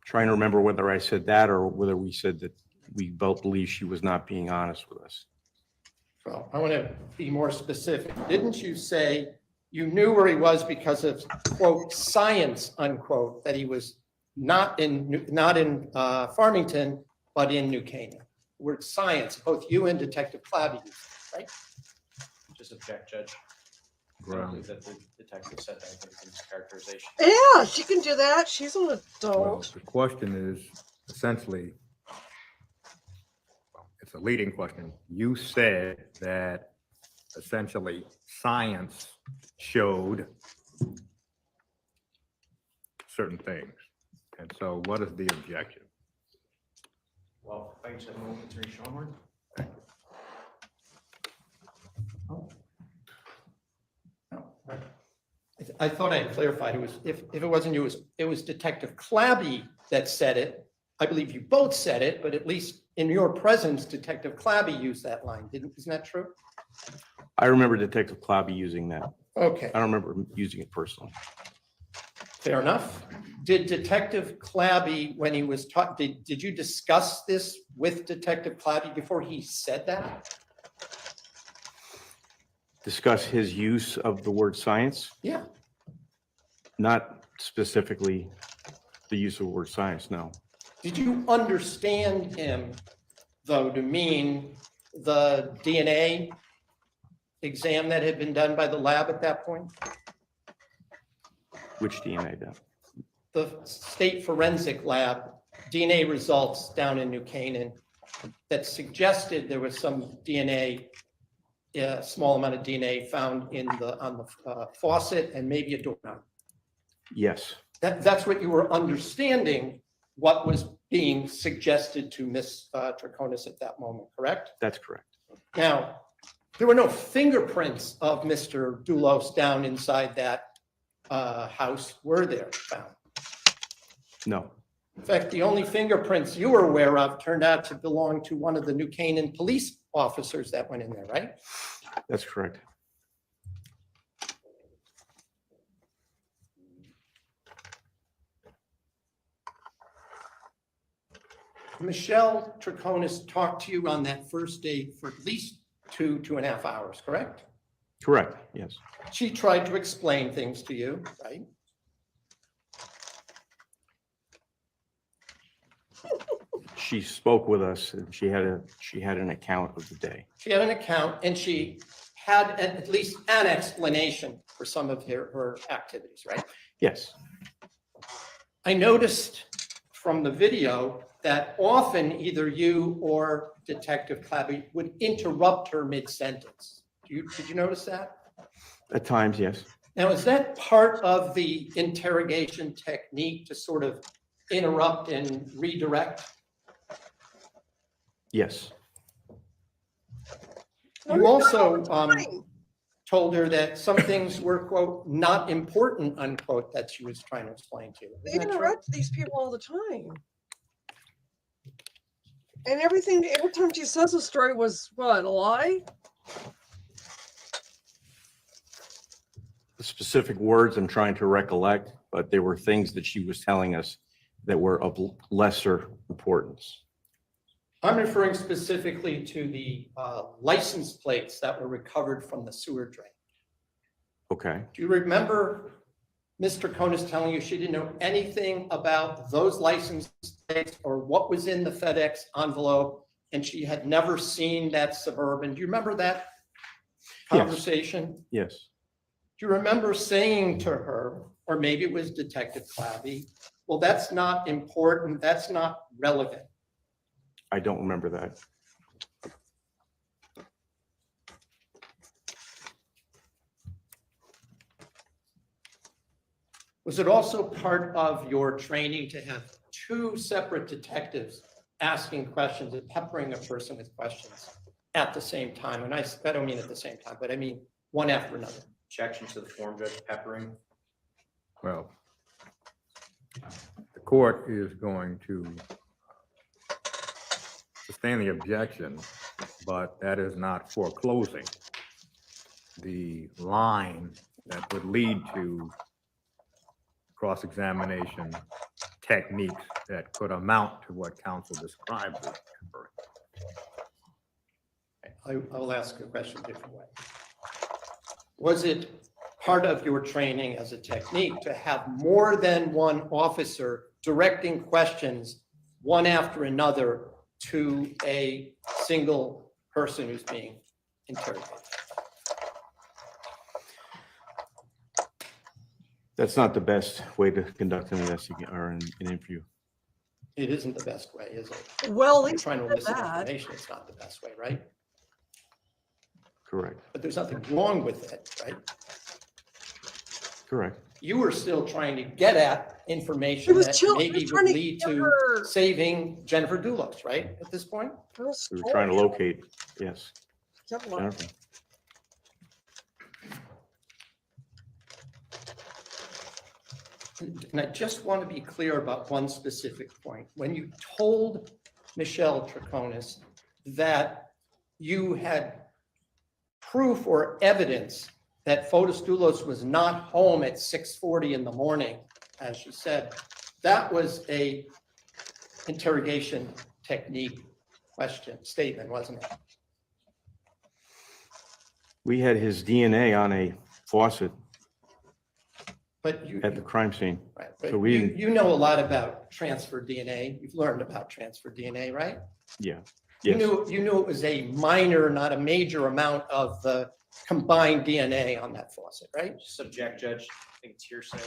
Trying to remember whether I said that or whether we said that we both believe she was not being honest with us. Well, I want to be more specific. Didn't you say you knew where he was because of, quote, science, unquote, that he was not in Farmington, but in New Canaan? The word science, both you and Detective Clabby used, right? Just object, Judge. I don't believe that the detective said that. I think it's a mischaracterization. Yeah, she can do that. She's an Well, adult. the question is essentially, well, it's a leading question. You said that essentially science showed certain things. And so what is the objection? Well, if I can just have a moment, Attorney Schomburg. I thought I had clarified. It was, if it wasn't you, it was Detective Clabby that said it, I believe you both said it, but at least in your presence, Detective Clabby used that line. Isn't that true? I remember Detective Clabby using that. Okay, I don't remember using it personally. fair enough. Did Detective Clabby, when he was taught, did you discuss this with Detective Clabby before he said that? Discuss his use of the word science, Yeah. not specifically the use of the word science, no. Did you understand him, though, to mean the DNA exam that had been done by the lab at that point? Which DNA then? The state forensic lab DNA results down in New Canaan that suggested there was some DNA, a small amount of DNA found on the faucet and maybe a doorknob. Yes, That's what you were understanding, what was being suggested to Miss Troconis at that moment, correct? that's correct. Now, there were no fingerprints of Mr. Dulos down inside that house, were there, found? No, In fact, the only fingerprints you were aware of turned out to belong to one of the New Canaan police officers that went in there, right? that's correct. Michelle Troconis talked to you on that first day for at least 2.5 hours, correct? Correct, yes. She tried to explain things to you, right? She spoke with us and she had an account of the day. She had an account and she had at least an explanation for some of her activities, right? Yes, I noticed from the video that often either you or Detective Clabby would interrupt her mid-sentence. Did you notice that? at times, yes. Now, is that part of the interrogation technique to sort of interrupt and redirect? Yes, You also told her that some things were, quote, not important, unquote, that she was trying to explain to you. They Isn't that true? interrupt these people all the time. And every time she says a story was what, a lie? the specific words I'm trying to recollect, but there were things that she was telling us that were of lesser importance. I'm referring specifically to the license plates that were recovered from the sewer drain. Okay, Do you remember Mr. Troconis telling you she didn't know anything about those license plates or what was in the FedEx envelope, and she had never seen that Suburban? Do you remember that Yes. conversation? yes. Do you remember saying to her, or maybe it was Detective Clabby, well, that's not important, that's not relevant? I don't remember that. Was it also part of your training to have two separate detectives asking questions and peppering a person with questions at the same time? And I don't mean at the same time, but I mean one after another. Objection to the form, Judge Peppering. Well, the court is going to sustain the objection, but that is not foreclosing the line that would lead to cross-examination techniques that could amount to what counsel described as peppering. I will ask a question a different way. Was it part of your training as a technique to have more than one officer directing questions one after another to a single person who's being interrogated? That's not the best way to conduct an investigation or an interview. It isn't the best way, is it? Well, at You're least trying to said elicit that. information, it's not the best way, right? Correct, But there's nothing wrong with it, right? correct. You were still trying to get at He information was that chill- he maybe was trying would to lead give to her- saving Jennifer Dulos, right, at this point? We were trying to locate, yes, Jennifer. And I just want to be clear about one specific point. When you told Michelle Troconis that you had proof or evidence that Fotis Dulos was not home at 6:40 in the morning, as she said, that was a interrogation technique statement, wasn't it? We had his DNA on a faucet But you, at the crime scene. right, but so we you, didn't- you know a lot about transfer DNA. You've learned about transfer DNA, right? Yeah. You Yes. knew it was a minor, not a major amount of the combined DNA on that faucet, right? Just object, Judge. I think it's hearsay.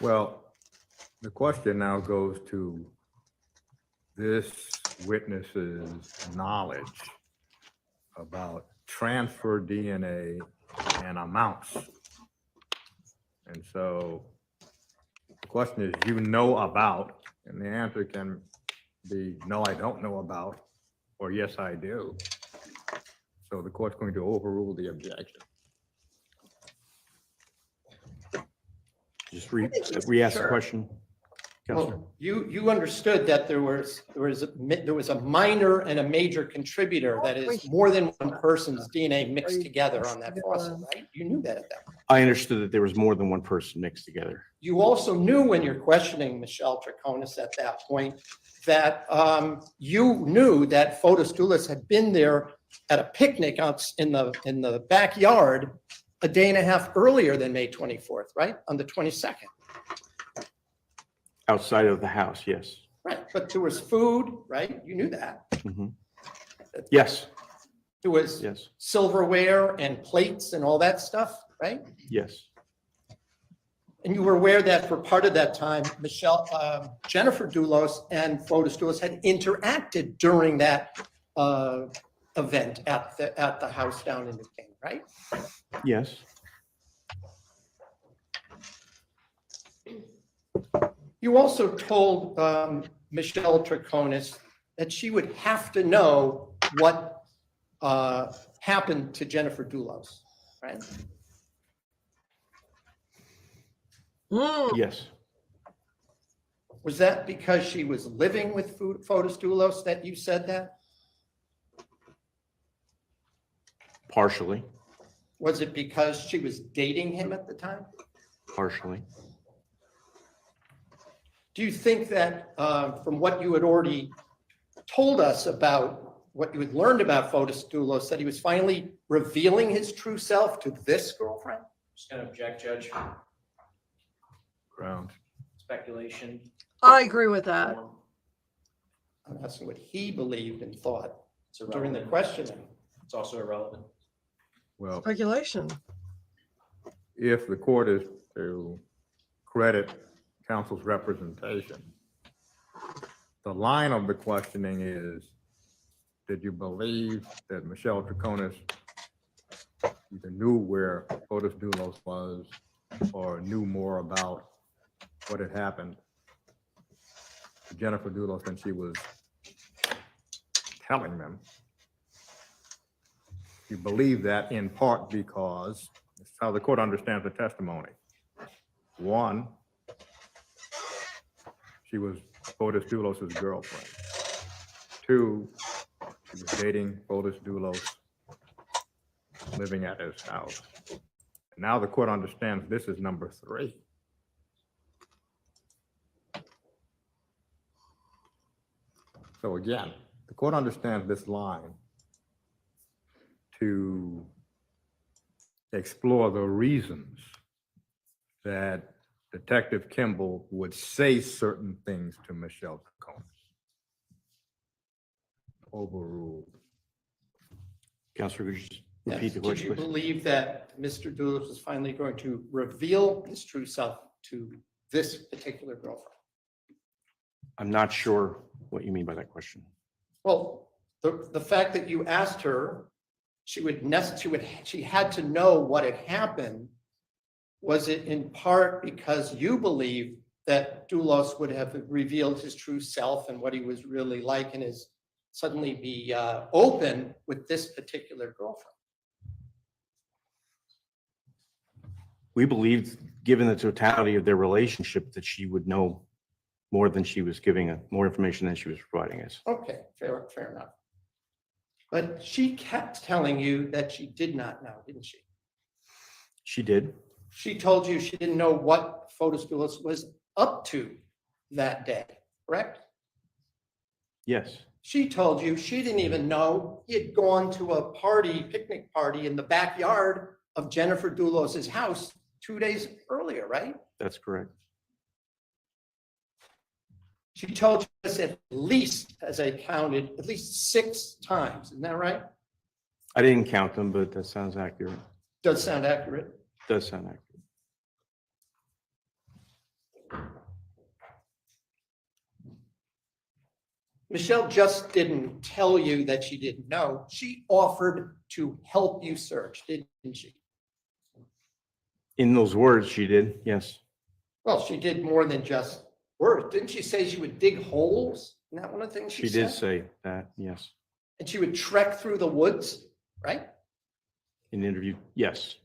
Well, the question now goes to this witness's knowledge about transfer DNA and amounts. And so the question is, you know about, and the answer can be, no, I don't know about, or yes, I do. So the court's going to overrule the objection. Just re-ask the Sure. question. Counselor. Well, you understood that there was a minor and a major contributor, that is more than one person's DNA mixed together on that faucet, right? You knew that at that point. I understood that there was more than one person mixed together. You also knew when you're questioning Michelle Troconis at that point, that you knew that Fotis Dulos had been there at a picnic out in the backyard a day and a half earlier than May 24th, right? On the 22nd. Outside of the house, yes. Right, but there was food, right? You knew that. Mhm. Yes, There was yes, silverware and plates and all that stuff, right? yes. And you were aware that for part of that time, Jennifer Dulos and Fotis Dulos had interacted during that event at the house down in New Canaan, right? Yes. You also told Michelle Troconis that she would have to know what happened to Jennifer Dulos, right? Yes. Was that because she was living with Fotis Dulos that you said that? Partially, Was it because she was dating him at the time? partially. Do you think that from what you had already told us about what you had learned about Fotis Dulos, that he was finally revealing his true self to this girlfriend? Just gonna object, Judge. Grounds. Speculation. I agree with that. form. I'm asking what he believed and thought It's during the irrelevant. questioning. It's also irrelevant. Well, Speculation. if the court is to credit counsel's representation, the line of the questioning is, did you believe that Michelle Troconis either knew where Fotis Dulos was or knew more about what had happened to Jennifer Dulos than she was telling them? You believe that in part because it's how the court understands the testimony. One, she was Fotis Dulos' girlfriend. Two, she was dating Fotis Dulos, living at his house. Now the court understands this is number three. So again, the court understands this line to explore the reasons that Detective Kimball would say certain things to Michelle Troconis. Overruled. Counselor, could you just Yes. repeat the Did question, you please? believe that Mr. Dulos was finally going to reveal his true self to this particular girlfriend? I'm not sure what you mean by that question. Well, the fact that you asked her, she had to know what had happened. Was it in part because you believe that Dulos would have revealed his true self and what he was really like and suddenly be open with this particular girlfriend? We believed given the totality of their relationship, that she would know more than she was giving, more information than she was providing us. Okay, fair enough. But she kept telling you that she did not know, didn't she? She did. She told you she didn't know what Fotis Dulos was up to that day, correct? Yes. She told you she didn't even know he had gone to a picnic party in the backyard of Jennifer Dulos's house 2 days earlier, right? That's correct. She told you this at least, as I counted, at least 6 times. Isn't that right? I didn't count them, but that sounds accurate. Does sound accurate. Does sound accurate. Michelle just didn't tell you that she didn't know. She offered to help you search, didn't she? In those words, she did. Yes. Well, she did more than just words. Didn't she say she would dig holes? Isn't that one of the things She said? did say that. Yes. And she would trek through the woods, right? In the interview. Yes.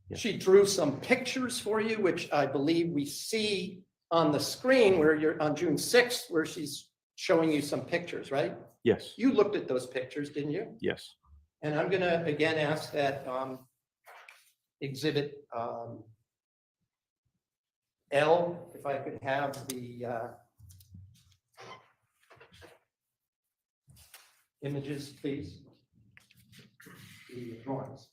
Yes. She drew some pictures for you, which I believe we see on the screen where you're on June 6th, where she's showing you some pictures, right? Yes. You looked at those pictures, didn't you? Yes. And I'm gonna again ask that exhibit L, if I could have the images, please. The drawings.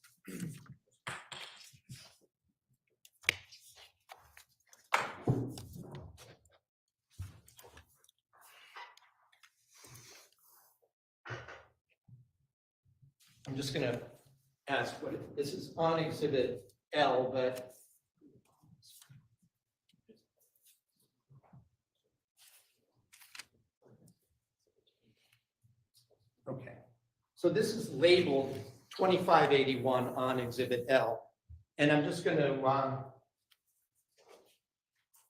I'm just gonna ask this is on exhibit L, but okay. So this is labeled 2581 on exhibit L. And I'm just gonna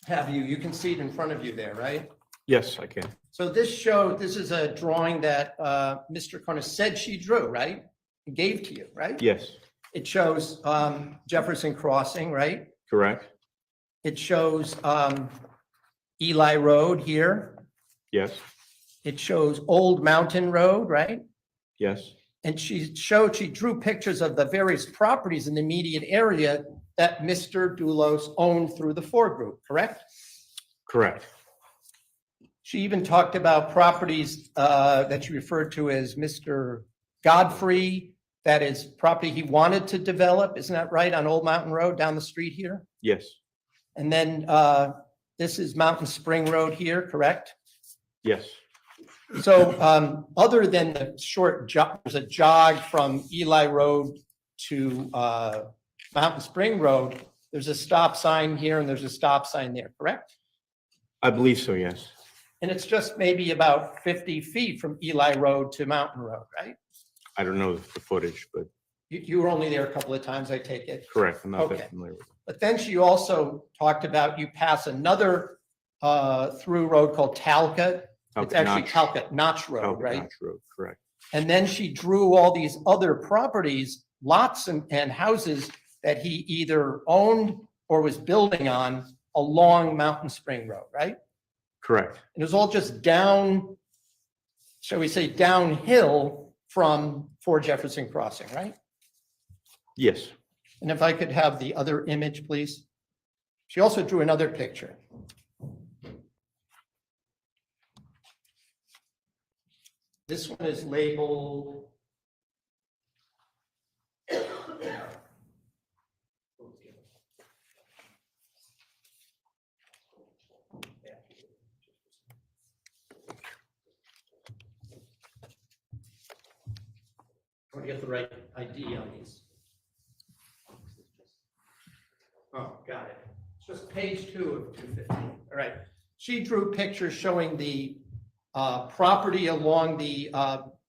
have you can see it in front of you there, right? Yes, I can. So this is a drawing that Mr. Troconis said she drew, right? He gave to you, right? Yes. It shows Jefferson Crossing, right? Correct. It shows Eli Road here. Yes. It shows Old Mountain Road, right? Yes. And she drew pictures of the various properties in the immediate area that Mr. Dulos owned through the foregroup, correct? Correct. She even talked about properties that she referred to as Mr. Godfrey, that is property he wanted to develop, isn't that right, on Old Mountain Road down the street here? Yes. And then this is Mountain Spring Road here, correct? Yes. So other than the short jog, there's a jog from Eli Road to Mountain Spring Road, there's a stop sign here and there's a stop sign there, correct? I believe so. Yes. And it's just maybe about 50 feet from Eli Road to Mountain Road, right? I don't know the footage, but You were only there a couple of times, I take it. correct. I'm not Okay. that familiar with it. But then she also talked about you pass another through road called Talcott. It's actually Talcott Notch Road, Talcott right? Notch Road, correct. And then she drew all these other properties, lots and houses that he either owned or was building on along Mountain Spring Road, right? Correct. And it was all just down, shall we say, downhill from Fort Jefferson Crossing, right? Yes. And if I could have the other image, please. She also drew another picture. This one is labeled. I want to get the right ID on these. Oh, got it. It's just page 2 of 250. All right. She drew pictures showing the property along the,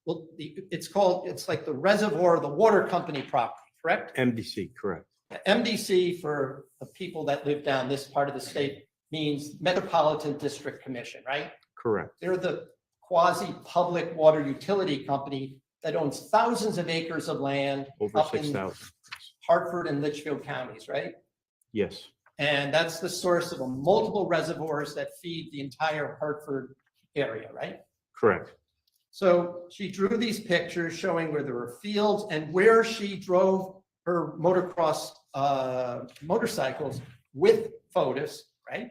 it's like the reservoir, the water company property, correct? MDC, correct. MDC, for the people that live down this part of the state, means Metropolitan District Commission, right? Correct. They're the quasi-public water utility company that owns thousands of acres of land Over up in 6,000. Hartford and Litchfield counties, right? Yes. And that's the source of multiple reservoirs that feed the entire Hartford area, right? Correct. So she drew these pictures showing where there were fields and where she drove her motocross motorcycles with Fotis, right?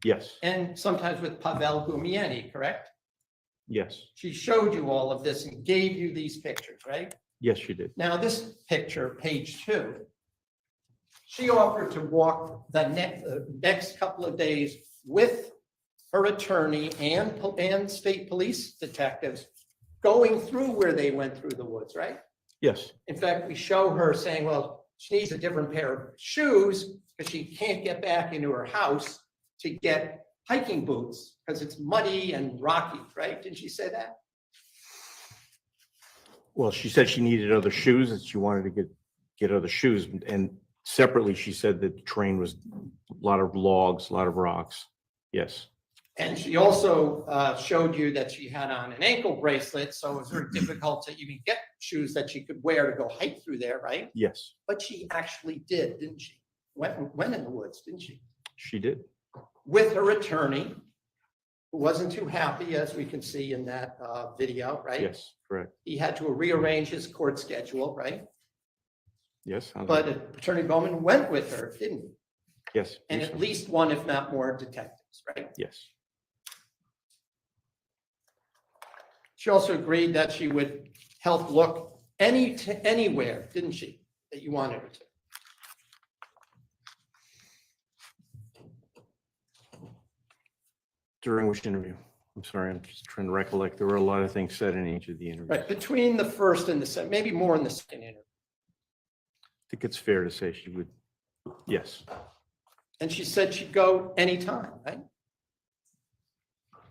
Yes, And sometimes with Pavel Gumieni, correct? yes, She showed you all of this and gave you these pictures, right? yes, you did. Now, this picture, page 2, she offered to walk the next couple of days with her attorney and state police detectives going through where they went through the woods, right? Yes, In fact, we show her saying, well, she needs a different pair of shoes because she can't get back into her house to get hiking boots because it's muddy and rocky, right? Didn't she say that? well, she said she needed other shoes, and she wanted to get other shoes, and separately, she said that the terrain was a lot of logs, a lot of rocks. Yes, And she also showed you that she had on an ankle bracelet, so it was very difficult to even get shoes that she could wear to go hike through there, right? yes, But she actually did, didn't she? Went in the woods, didn't she? she did. With her attorney, who wasn't too happy, as we can see in that video, right? Yes, correct. He had to rearrange his court schedule, right? Yes. But Attorney Bowman went with her, didn't he? Yes. And at least one, if not more, detectives, right? Yes. She also agreed that she would help look anywhere, didn't she? That you wanted her to. During which interview? I'm sorry, I'm just trying to recollect. There were a lot of things said in each of the interviews. Right, between the first and the second, maybe more in the second interview. I think it's fair to say she would, yes, And she said she'd go anytime, right?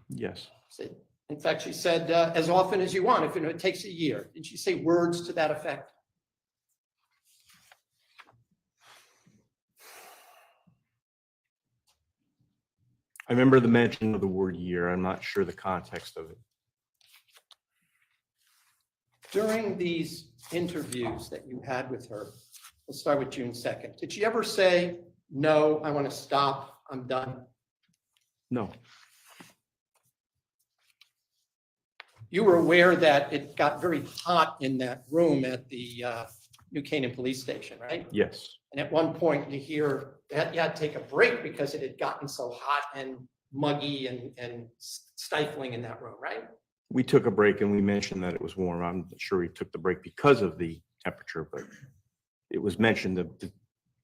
yes, In fact, she said, as often as you want, if it takes a year. Did she say words to that effect? I remember the mention of the word year. I'm not sure the context of it. During these interviews that you had with her, let's start with June 2nd. Did she ever say, no, I want to stop, I'm done? No, You were aware that it got very hot in that room at the New Canaan Police Station, right? yes, And at one point you hear that you had to take a break because it had gotten so hot and muggy and stifling in that room, right? we took a break and we mentioned that it was warm. I'm not sure we took the break because of the temperature, but it was mentioned, the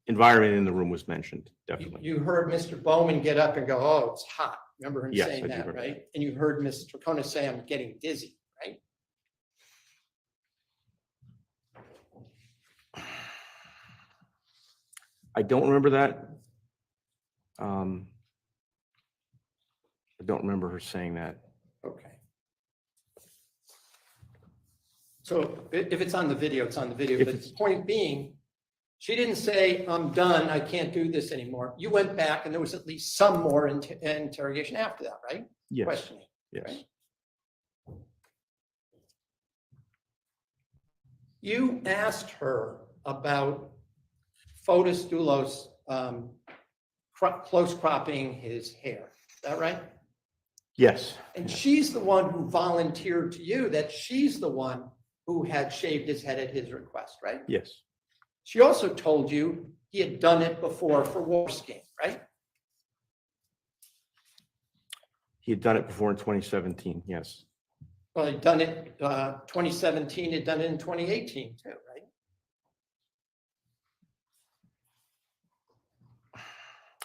environment in the room was mentioned, definitely. You heard Mr. Bowman get up and go, oh, it's hot. Remember him Yes, I saying do that, remember right? And you heard Mr. Troconis say, I'm getting dizzy, right? I don't remember that. I don't remember her saying that. Okay. So if it's on the video, it's on the video, If but it's- the point being, she didn't say, I'm done, I can't do this anymore. You went back and there was at least some more interrogation after that, right? Yes, Questioning. yes, right? You asked her about Fotis Dulos close cropping his hair. Is that right? yes, And she's the one who volunteered to you that she's the one who had shaved his head at his request, right? yes, She also told you he had done it before for Warskin, right? he had done it before in 2017, yes. Well, he'd done it 2017, he'd done it in 2018 too, right?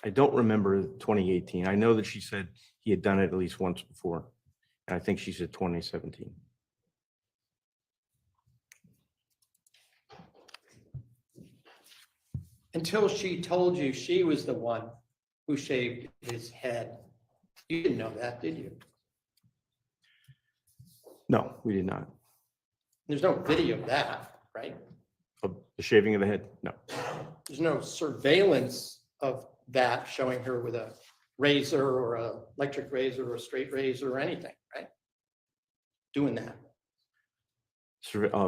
I don't remember 2018. I know that she said he had done it at least once before. And I think she said 2017. Until she told you she was the one who shaved his head. You didn't know that, did you? No, we did not. There's no video of that, right? Of the shaving of the head? No. There's no surveillance of that showing her with a razor or a electric razor or a straight razor or anything, right? Doing that.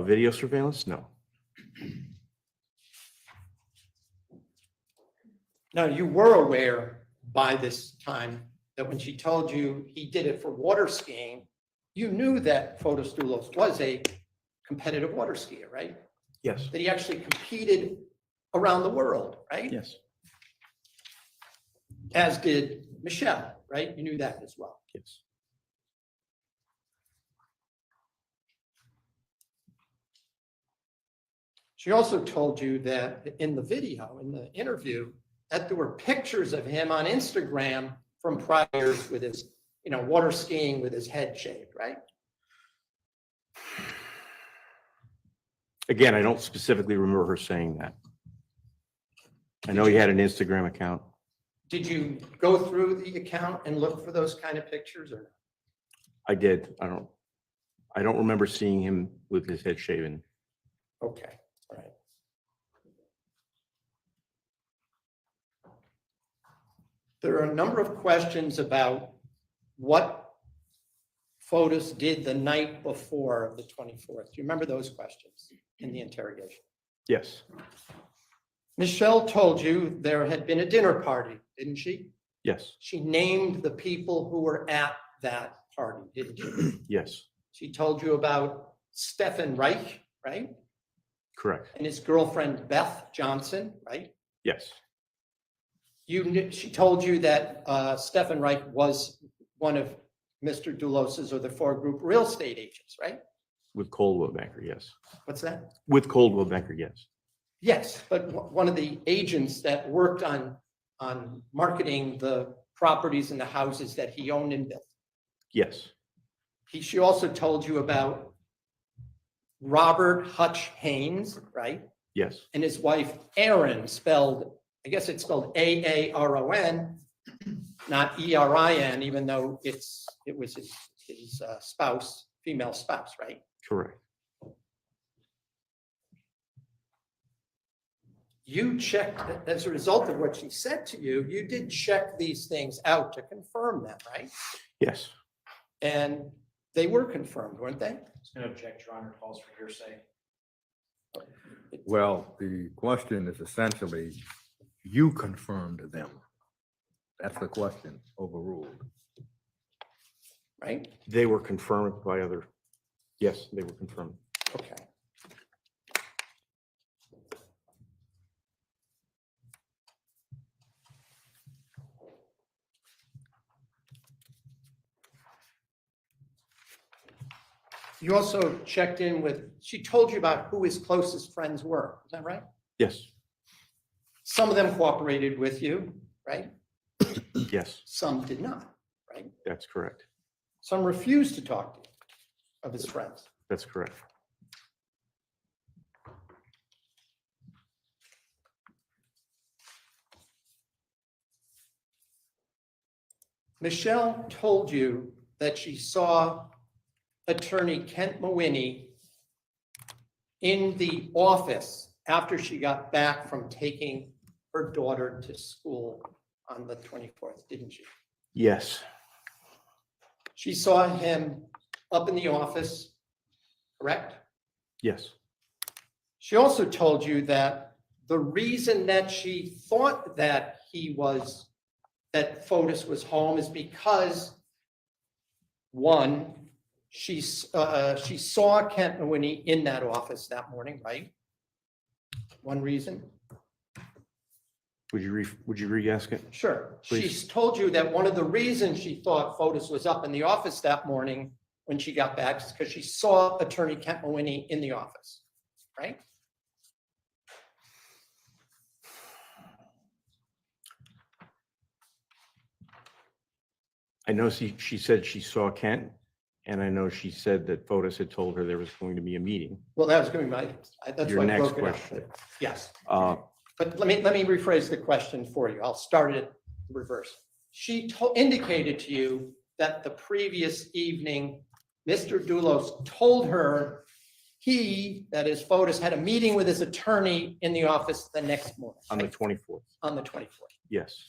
Video surveillance? No. Now, you were aware by this time that when she told you he did it for water skiing, you knew that Fotis Dulos was a competitive water skier, right? Yes. That he actually competed around the world, right? Yes. As did Michelle, right? You knew that as well. Yes. She also told you that in the video, in the interview, that there were pictures of him on Instagram from prior years with his, water skiing with his head shaved, right? Again, I don't specifically remember her saying that. I know he had an Instagram account. Did you go through the account and look for those kind of pictures or not? I did. I don't remember seeing him with his head shaven. Okay, all right. There are a number of questions about what Fotis did the night before the 24th. Do you remember those questions in the interrogation? Yes. Michelle told you there had been a dinner party, didn't she? Yes. She named the people who were at that party, didn't she? Yes. She told you about Stefan Reich, right? Correct. And his girlfriend, Beth Johnson, right? Yes. She told you that Stefan Reich was one of Mr. Dulos's or the Four Group real estate agents, right? With Coldwell Banker, yes. What's that? With Coldwell Banker, yes. Yes, but one of the agents that worked on marketing the properties and the houses that he owned and built. Yes. She also told you about Robert Hutch Haynes, right? Yes. And his wife, Erin, I guess it's spelled Aaron, not Erin, even though it was his spouse, female spouse, right? Correct. You checked, as a result of what she said to you, you did check these things out to confirm them, right? Yes. And they were confirmed, weren't they? I was going to object, Your Honor, calls for hearsay. Well, the question is essentially, you confirmed them. That's the question, overruled. Right? They were confirmed by other, yes, they were confirmed. Okay. You also checked in with, she told you about who his closest friends were. Is that right? Yes. Some of them cooperated with you, right? Yes, Some did not, right? that's correct. Some refused to talk to you of his friends. That's correct. Michelle told you that she saw attorney Kent Mawhinney in the office after she got back from taking her daughter to school on the 24th, didn't she? Yes. She saw him up in the office, correct? Yes. She also told you that the reason that she thought that that Fotis was home is because, one, she saw Kent Mawhinney in that office that morning, right? One reason. Would you re-ask it? Sure. Please. She told you that one of the reasons she thought Fotis was up in the office that morning when she got back is because she saw attorney Kent Mawhinney in the office, right? I know she said she saw Kent, and I know she said that Fotis had told her there was going to be a meeting. Well, that was going to be that's Your why I next broke it up. question. Yes. Uh, But let me rephrase the question for you. I'll start it in reverse. She indicated to you that the previous evening, Mr. Dulos told her that is Fotis, had a meeting with his attorney in the office the next morning. on the right? 24th. On the 24th. Yes.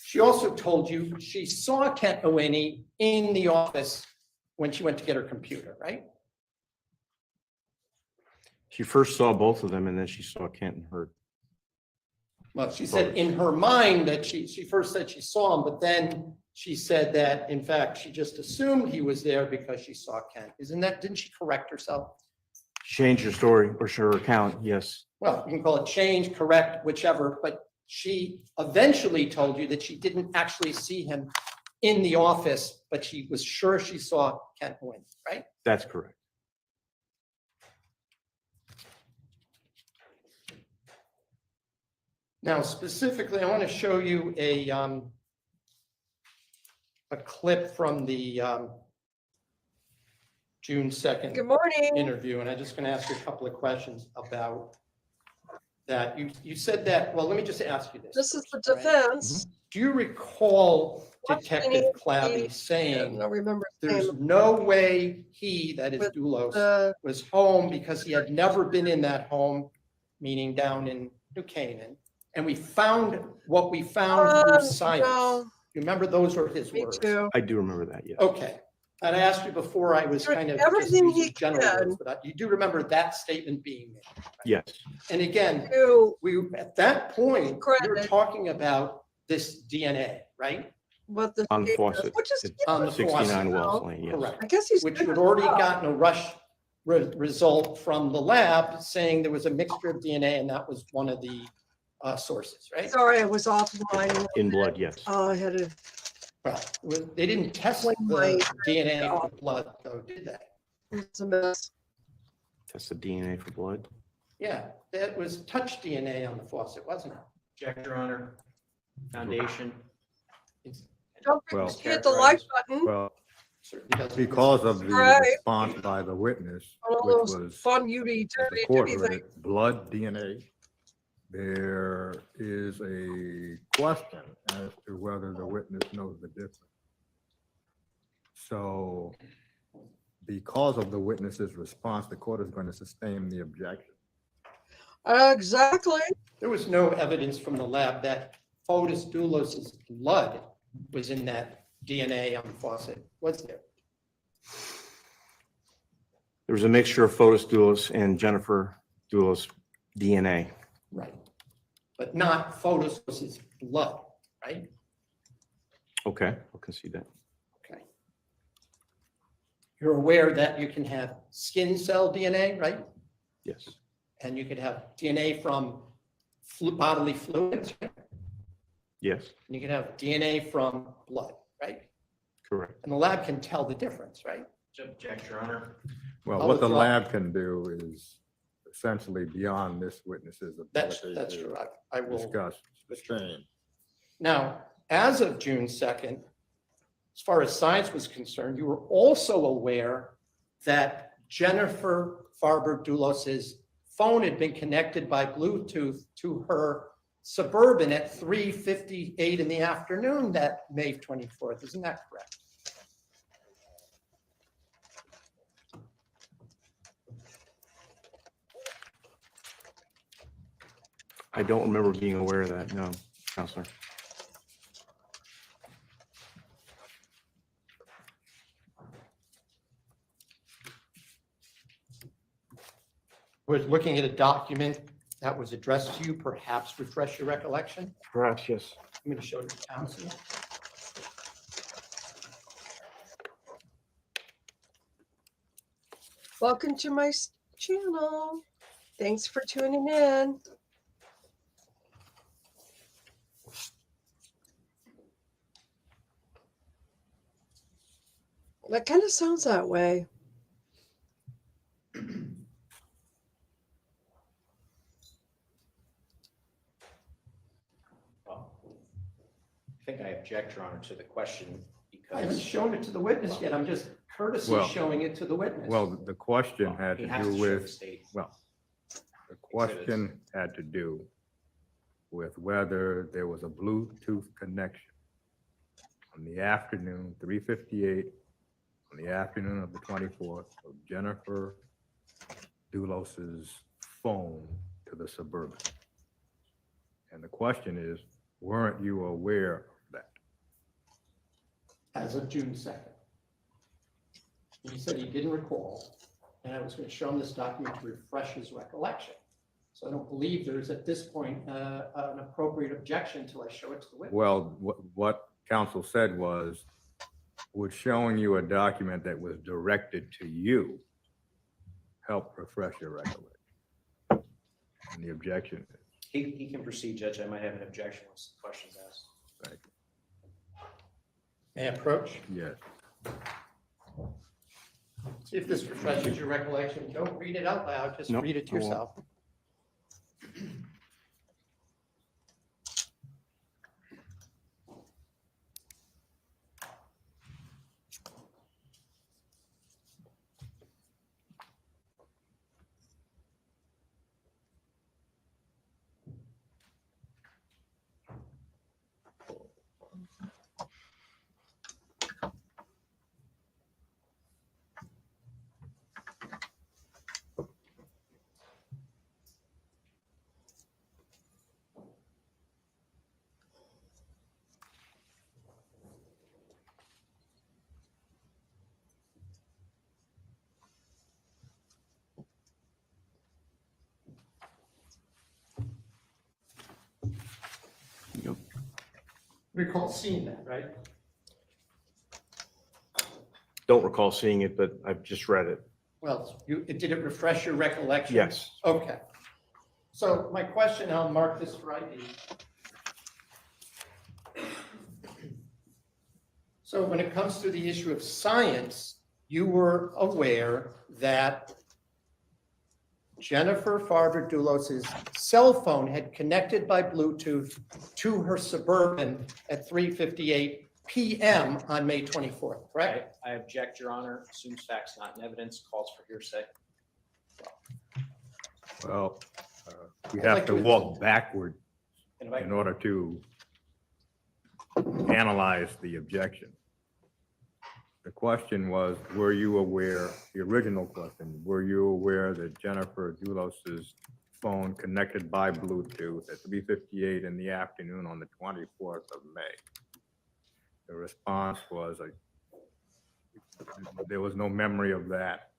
She also told you she saw Kent Mawhinney in the office when she went to get her computer, right? She first saw both of them, and then she saw Kent and Hurd. Well, she said in her mind that she first said she saw him, but then she said that, in fact, she just assumed he was there because she saw Ken. Didn't she correct herself? Change your story or her account, yes. Well, you can call it change, correct, whichever, but she eventually told you that she didn't actually see him in the office, but she was sure she saw Ken Nguyen, right? That's correct. Now, specifically, I want to show you a clip from the June 2nd Good morning. interview, and I'm just going to ask you a couple of questions about that. You said that, well, let me just ask you this. This is the first, all right? defense. Do you recall What Detective any- Clabby I saying don't remember his there's name. no way he, that is With Dulos, The, was home because he had never been in that home, meaning down in New Canaan, and we found what we found through science. no, You remember those were his me words? too. I do remember that, yes. Okay. And I asked you before, I was Doing kind of just everything he using general can. words, but you do remember that statement being made. Yes, And again, To at that point, you were Credit. talking about this DNA, right? what the on the state does, faucet. which is It's On the faucet. 69 Wells Lane, yes. Correct. I guess he's Which good you had at already that. gotten a rush result from the lab saying there was a mixture of DNA and that was one of the sources, right? Sorry, I was offline. In blood, yes. I had to. Well, they didn't test When my- the DNA for blood, though, did they? It's a mess. Test the DNA for blood. Yeah, that was touch DNA on the faucet, wasn't it? Object, Your Honor. Foundation. Don't Well- forget to hit the like button. Well, Certainly doesn't- because of the Right. response by the witness, All which those was, fun UD as the dirty court things. heard it, blood DNA, there is a question as to whether the witness knows the difference. So because of the witness's response, the court is going to sustain the objection. Exactly. There was no evidence from the lab that Fotis Dulos's blood was in that DNA on the faucet, was there? There was a mixture of Fotis Dulos and Jennifer Dulos DNA. Right. But not Fotis's blood, right? Okay, I can see that. Okay. You're aware that you can have skin cell DNA, right? Yes, And you could have DNA from bodily fluids, right? yes, And you can have DNA from blood, right? correct. And the lab can tell the difference, right? Object, Your Honor. Well, I'll what the withdraw. lab can do is essentially beyond this witness's That's ability true. to I will. discuss, sustain. Now, as of June 2nd, as far as science was concerned, you were also aware that Jennifer Farber Dulos's phone had been connected by Bluetooth to her Suburban at 3:58 in the afternoon that May 24th. Isn't that correct? I don't remember being aware of that, no, Counselor. Was looking at a document that was addressed to you, perhaps refresh your recollection? Perhaps, yes. I'm going to show it to council. Welcome to my channel. Thanks for tuning in. That kind of sounds that way. Well, I think I object, Your Honor, to the question I haven't because shown it to the witness yet. I'm just courtesy Well- showing it to the witness. Well, the question had he to has do to show the with, state. well, the question had to do with whether there was a Bluetooth connection on the afternoon, 3:58, on the afternoon of the 24th, of Jennifer Dulos's phone to the Suburban. And the question is, weren't you aware of that? As of June 2nd. He said he didn't recall, and I was going to show him this document to refresh his recollection. So I don't believe there's at this point an appropriate objection until I show it to the witness. Well, what counsel said was, would showing you a document that was directed to you help refresh your recollection? And the objection is, He can proceed, Judge. I might have an objection once the question's asked. thank May I approach? you. Yes. See if this refreshes your recollection. Don't read it out loud, just Nope, read it to I won't. yourself. Yep. Recall seeing that, right? Don't recall seeing it, but I've just read it. Well, did it refresh your recollection? Yes. Okay. So my question, I'll mark this for ID. So when it comes to the issue of science, you were aware that Jennifer Farber Dulos's cell phone had connected by Bluetooth to her Suburban at 3:58 PM on May 24th, correct? I object, Your Honor. Assumes facts not in evidence, calls for hearsay. Well, we I'd have like to to- walk backward And if I in order to analyze the objection. The question was, were you aware, the original question, were you aware that Jennifer Dulos's phone connected by Bluetooth at 3:58 in the afternoon on the 24th of May? The response was, there was no memory of that.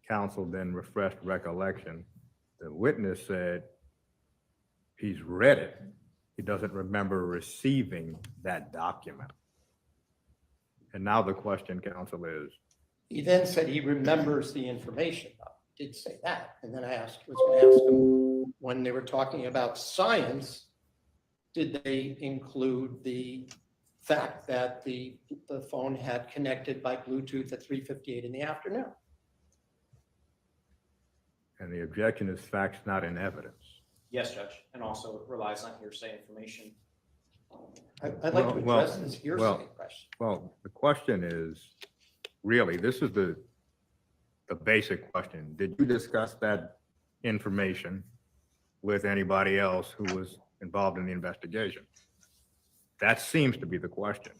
Counsel then refreshed recollection. The witness said he's read it. He doesn't remember receiving that document. And now the question, counsel, is, He then said he remembers the information. Did say that. And then I was going to ask him, when they were talking about science, did they include the fact that the phone had connected by Bluetooth at 3:58 in the afternoon? and the objection is facts not in evidence. Yes, Judge, and also it relies on hearsay information. I'd like to Well, address this hearsay well, question. Well, the question is, really, this is the basic question. Did you discuss that information with anybody else who was involved in the investigation? That seems to be the question.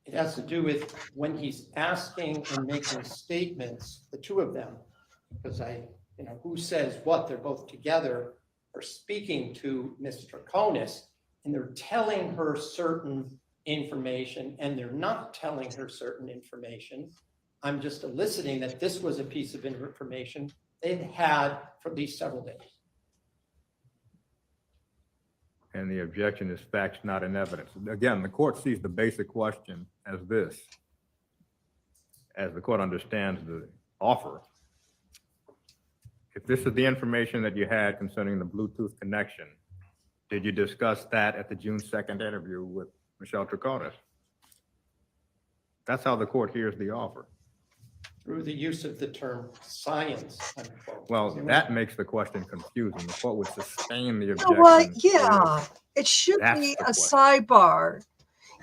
It has to do with when he's asking and making statements, the two of them, because who says what, they're both together, are speaking to Ms. Troconis, and they're telling her certain information, and they're not telling her certain information. I'm just eliciting that this was a piece of information they've had for at least several days. And the objection is facts not in evidence. Again, the court sees the basic question as this. As the court understands the offer, if this is the information that you had concerning the Bluetooth connection, did you discuss that at the June 2nd interview with Michelle Troconis? That's how the court hears the offer. Through the use of the term science, unquote. Well, that makes the question confusing. The court would sustain the You objection. know what? Yeah, it should That's be the a question. sidebar.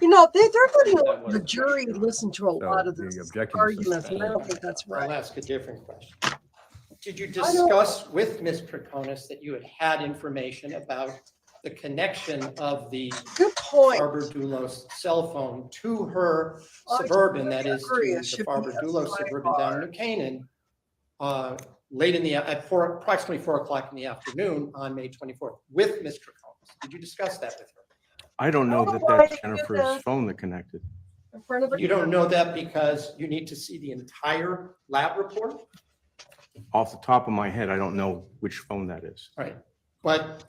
They're letting That was the the jury question. listen to a lot of the this objection is arguments, and I don't sustained. think that's I'll right. ask a different question. Did you I don't- discuss with Ms. Troconis that you had information about the connection of the Good point. Farber Dulos cell phone to her I Suburban, that totally is to agree. It the should be Farber a Dulos Suburban down in New Canaan, approximately 4:00 in the afternoon on May 24th with Ms. Troconis. Did you discuss that with her? I don't know Oh, that why that's did Jennifer's that? phone that connected. In front of You don't know that because you need to see the entire lab report? Off the top of my head, I don't know which phone that is. Right, but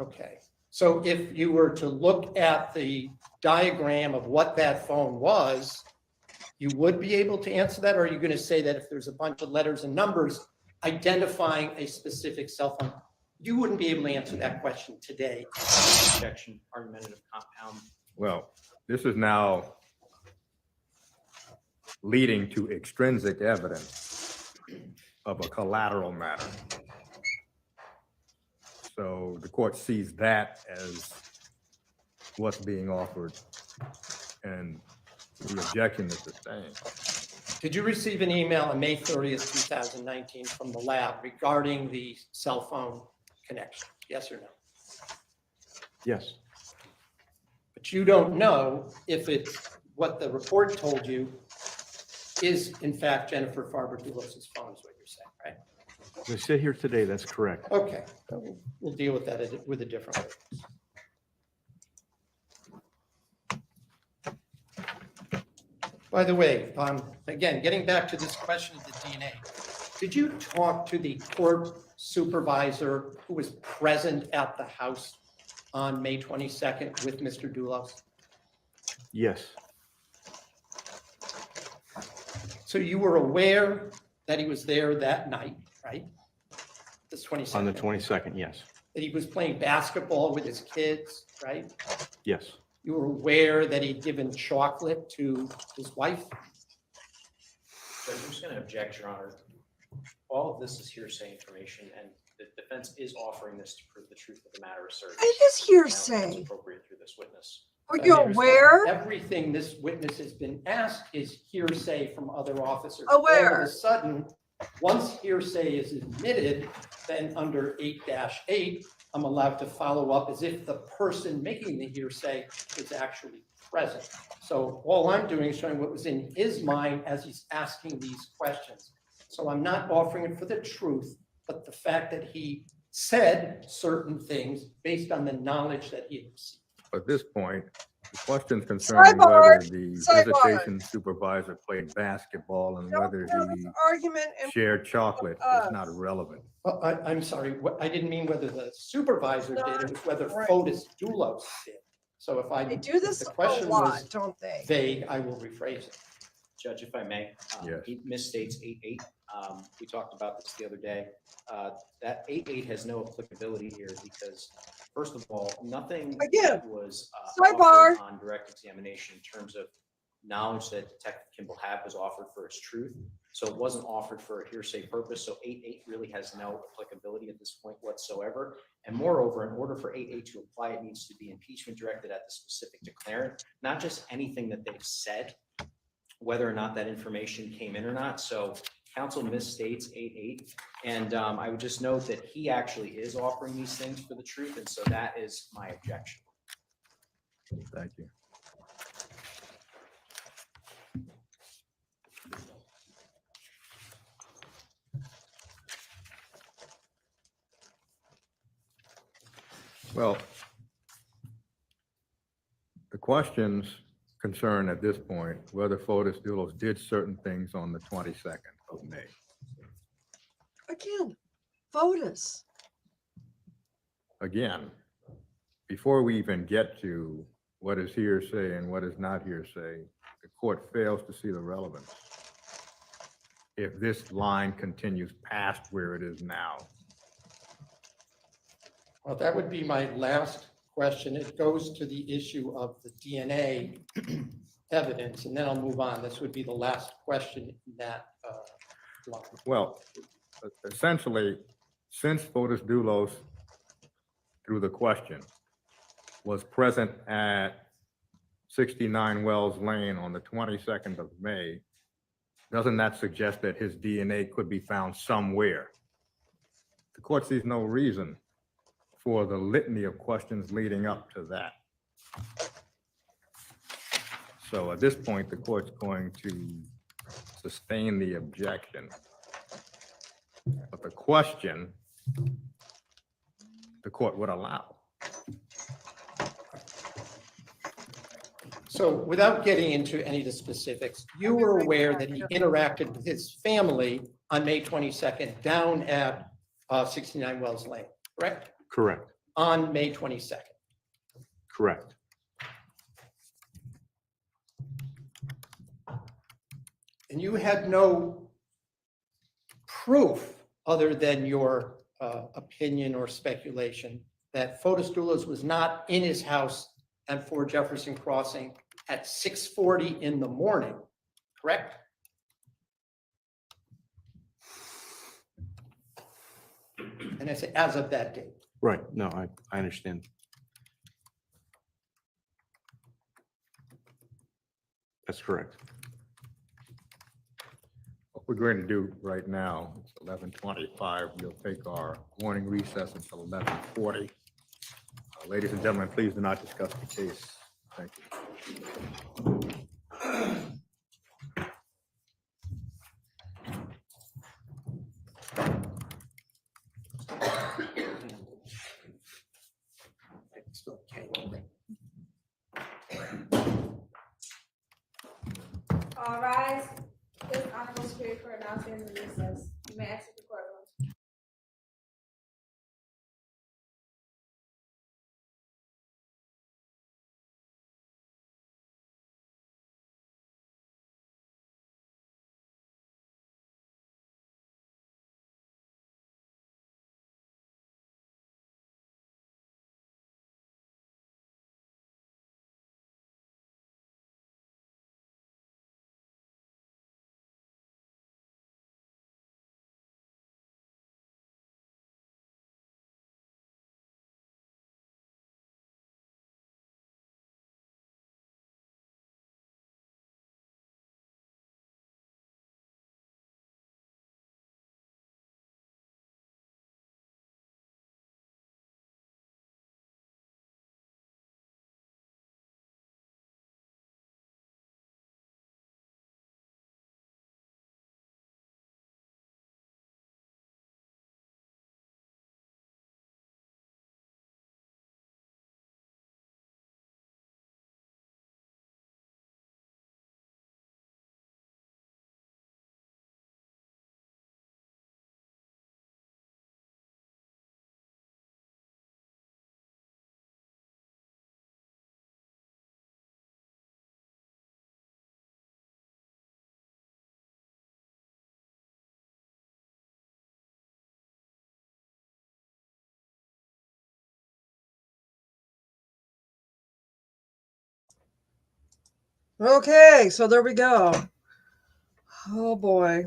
okay, so if you were to look at the diagram of what that phone was, you would be able to answer that, or are you going to say that if there's a bunch of letters and numbers identifying a specific cell phone, you wouldn't be able to answer that question today? Objection, argumentative compound. Well, this is now leading to extrinsic evidence of a collateral matter. So the court sees that as what's being offered, and the objection is sustained. Did you receive an email on May 30th, 2019 from the lab regarding the cell phone connection? Yes or no? Yes, But you don't know if it's what the report told you is in fact Jennifer Farber Dulos' phone is what you're saying, right? as I sit here today, that's correct. Okay, so we'll deal with that with a different witness. By the way, again, getting back to this question of the DNA, did you talk to the court supervisor who was present at the house on May 22nd with Mr. Dulos? Yes, So you were aware that he was there that night, right? This 22nd. on the 22nd, yes, That he was playing basketball with his kids, right? yes, You were aware that he'd given chocolate to his wife? So I'm just going to object, Your Honor. All of this is hearsay information, and the defense is offering this to prove the truth of the matter asserted. It is I don't think hearsay. It's appropriate through this witness. Are Let you me respond. aware? Everything this witness has been asked is hearsay from other officers. Aware. All of a sudden, once hearsay is admitted, then under 8-8, I'm allowed to follow up as if the person making the hearsay is actually present. So all I'm doing is showing what was in his mind as he's asking these questions. So I'm not offering it for the truth, but the fact that he said certain things based on the knowledge that he had received. At this point, the questions concerning Sidebar, whether the sidebar. visitation supervisor played basketball and whether Don't have he this argument and shared chocolate is not relevant. Well, I'm sorry, I didn't mean whether the supervisor did, it was whether Right. Fotis Dulos did. So if they do this the a question lot, was don't they? vague, I will rephrase it. Judge, if I may, Yes. he misstates 8-8. We talked about this the other day. That 8-8 has no applicability here because, first of all, nothing Again, was sidebar. offered on direct examination in terms of knowledge that Detective Kimball had was offered for its truth. So it wasn't offered for a hearsay purpose. So 8-8 really has no applicability at this point whatsoever. And moreover, in order for 8-8 to apply, it needs to be impeachment directed at the specific declarant, not just anything that they've said, whether or not that information came in or not. So counsel misstates 8-8. And I would just note that he actually is offering these things for the truth. And so that is my objection. Thank you. Well, the questions concern at this point whether Fotis Dulos did certain things on the 22nd of May. Again, Fotis. Again, before we even get to what is hearsay and what is not hearsay, the court fails to see the relevance. If this line continues past where it is now. Well, that would be my last question. It goes to the issue of the DNA evidence, and then I'll move on. This would be the last question in that line. Well, essentially, since Fotis Dulos, through the question, was present at 69 Wells Lane on the 22nd of May, doesn't that suggest that his DNA could be found somewhere? The court sees no reason for the litany of questions leading up to that. So at this point, the court's going to sustain the objection. But the question, the court would allow. So without getting into any of the specifics, you were aware that he interacted with his family on May 22nd down at 69 Wells Lane, correct? Correct, On May 22nd. correct. And you had no proof other than your opinion or speculation that Fotis Dulos was not in his house at 4 Jefferson Crossing at 6:40 in the morning, correct? And I say as of that date. Right, no, I understand. That's correct. What we're going to do right now, it's 11:25. We'll take our morning recess until 11:40. Ladies and gentlemen, please do not discuss the case. Thank you. Still can't. All rise. This honorable spirit for announcing the recess. You may exit the courtroom. Okay, so there we go. Oh boy.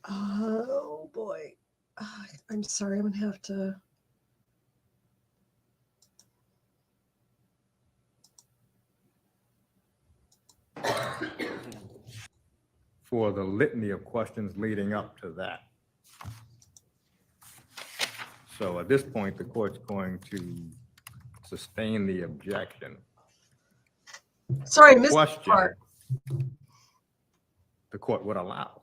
Oh boy. I'm sorry, I'm gonna have to. For the litany of questions leading up to that. So at this point, the court's going to sustain the objection. Sorry, I missed the Question part. the court would allow.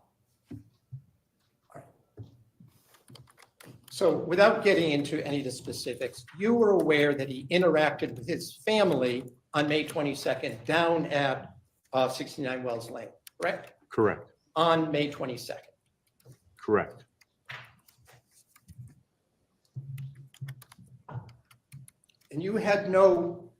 So without getting into any of the specifics, you were aware that he interacted with his family on May 22nd down at 69 Wells Lane, correct? Correct, On May 22nd. correct. And you had no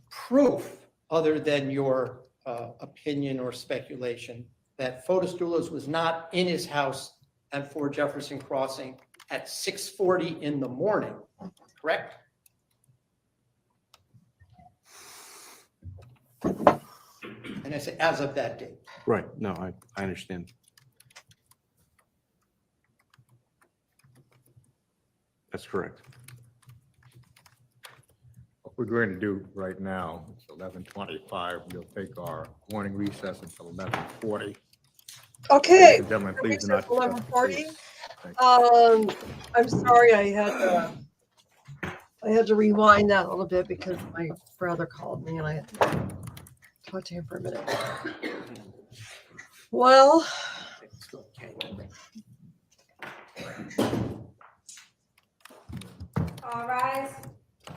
proof other than your opinion or speculation that Fotis Dulos was not in his house at 4 Jefferson Crossing at 6:40 in the morning, correct? And I say as of that date. Right, no, I understand. That's correct. What we're going to do right now, it's 11:25. We'll take our morning recess until 11:40. Okay. Ladies and gentlemen, please do not discuss the 11:40. case. Thank you. I'm sorry I had to rewind that a little bit because my brother called me and I had to talk to him for a minute. Well, All rise.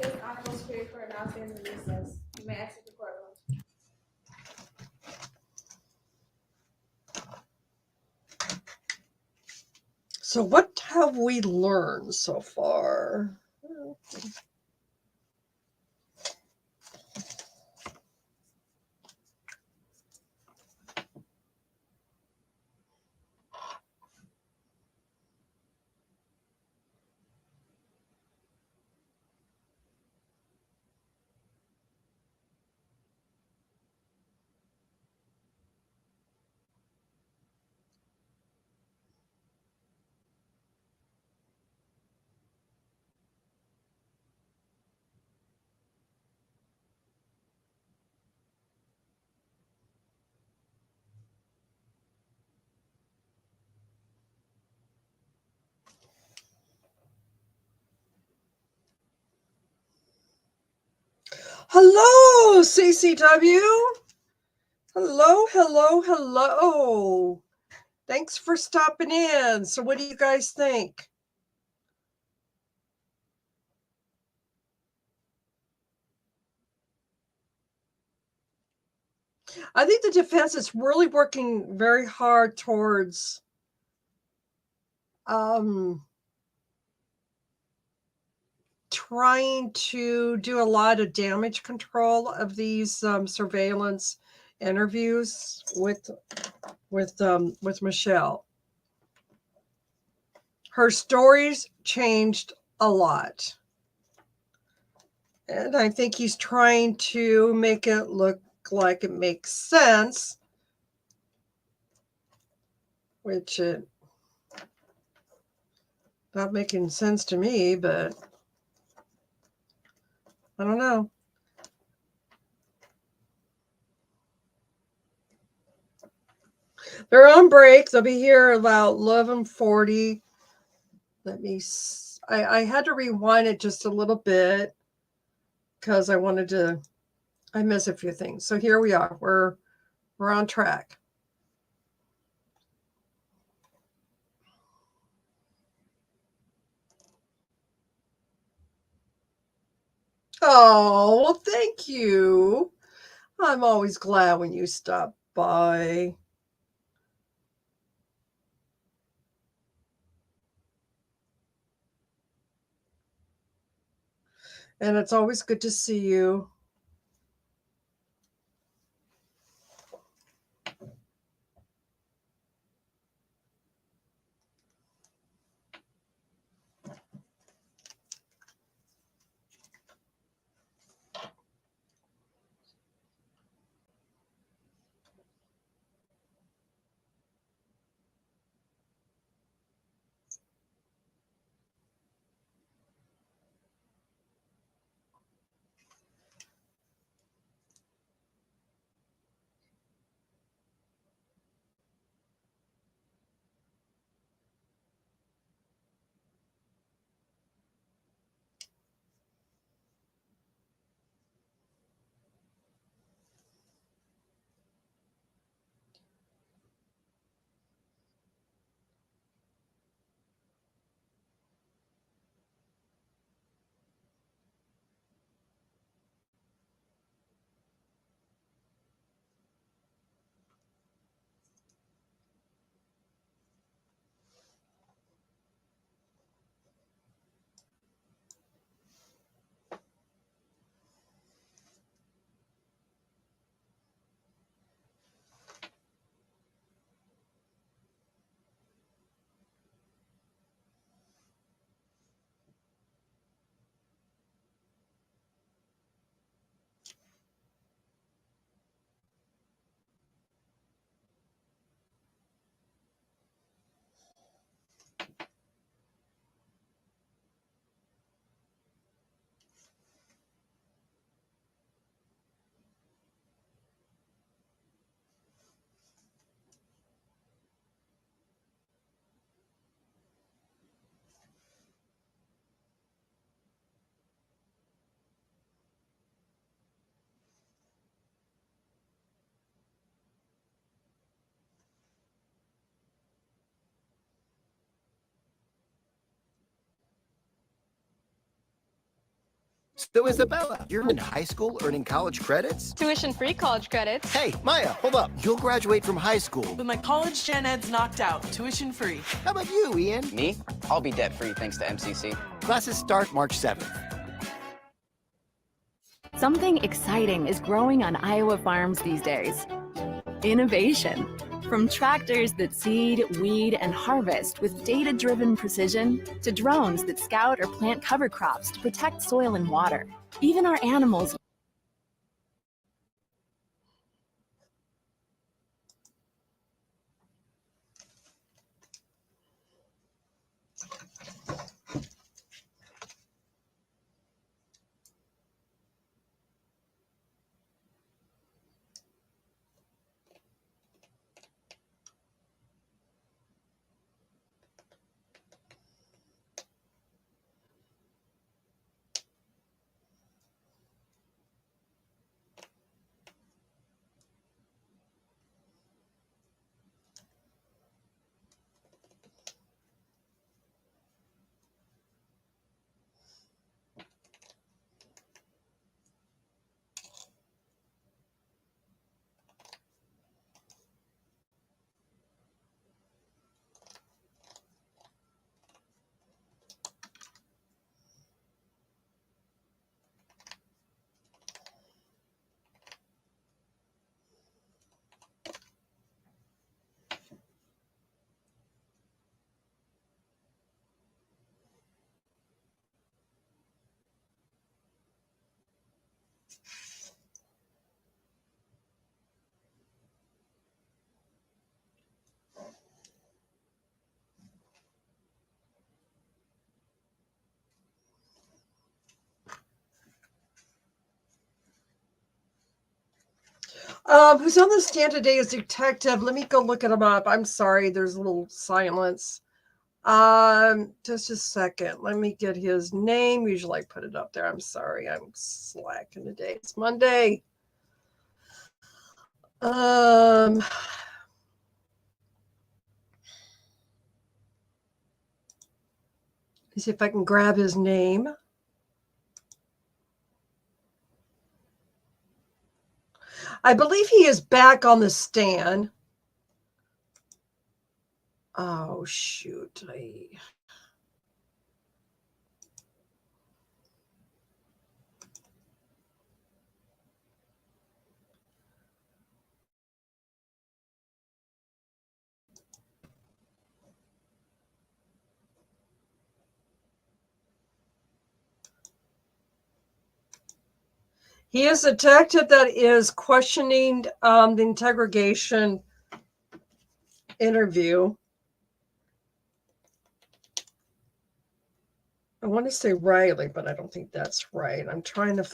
This honorable Superior Court now stands in recess. You may exit the courtroom. so what have we learned so far? Hello, CCW. Hello, hello, hello. Thanks for stopping in. So what do you guys think? I think the defense is really working very hard towards trying to do a lot of damage control of these surveillance interviews with Michelle. Her stories changed a lot. And I think he's trying to make it look like it makes sense, which it not making sense to me, but I don't know. They're on break. They'll be here about 11:40. I had to rewind it just a little bit because I missed a few things. So here we are. We're on track. Oh, well, thank you. I'm always glad when you stop by. And it's always good to see you. So Isabella, you're in high school earning college credits? Tuition-free college credits. Hey, Maya, hold up. You'll graduate from high school. But my college gen ed's knocked out, tuition free. How about you, Ian? Me? I'll be debt-free thanks to MCC. Classes start March 7th. Something exciting is growing on Iowa farms these days. Innovation. From tractors that seed, weed, and harvest with data-driven precision, to drones that scout or plant cover crops to protect soil and water. Even our animals. Who's on the stand today is Detective. Let me go look him up. I'm sorry, there's a little silence. Just a second. Let me get his name. Usually I put it up there. I'm sorry, I'm slacking today. It's Monday. Let me see if I can grab his name. I believe he is back on the stand. Oh, shoot. He is a detective that is questioning the interrogation interview. I want to say Riley, but I don't think that's right. I'm trying to...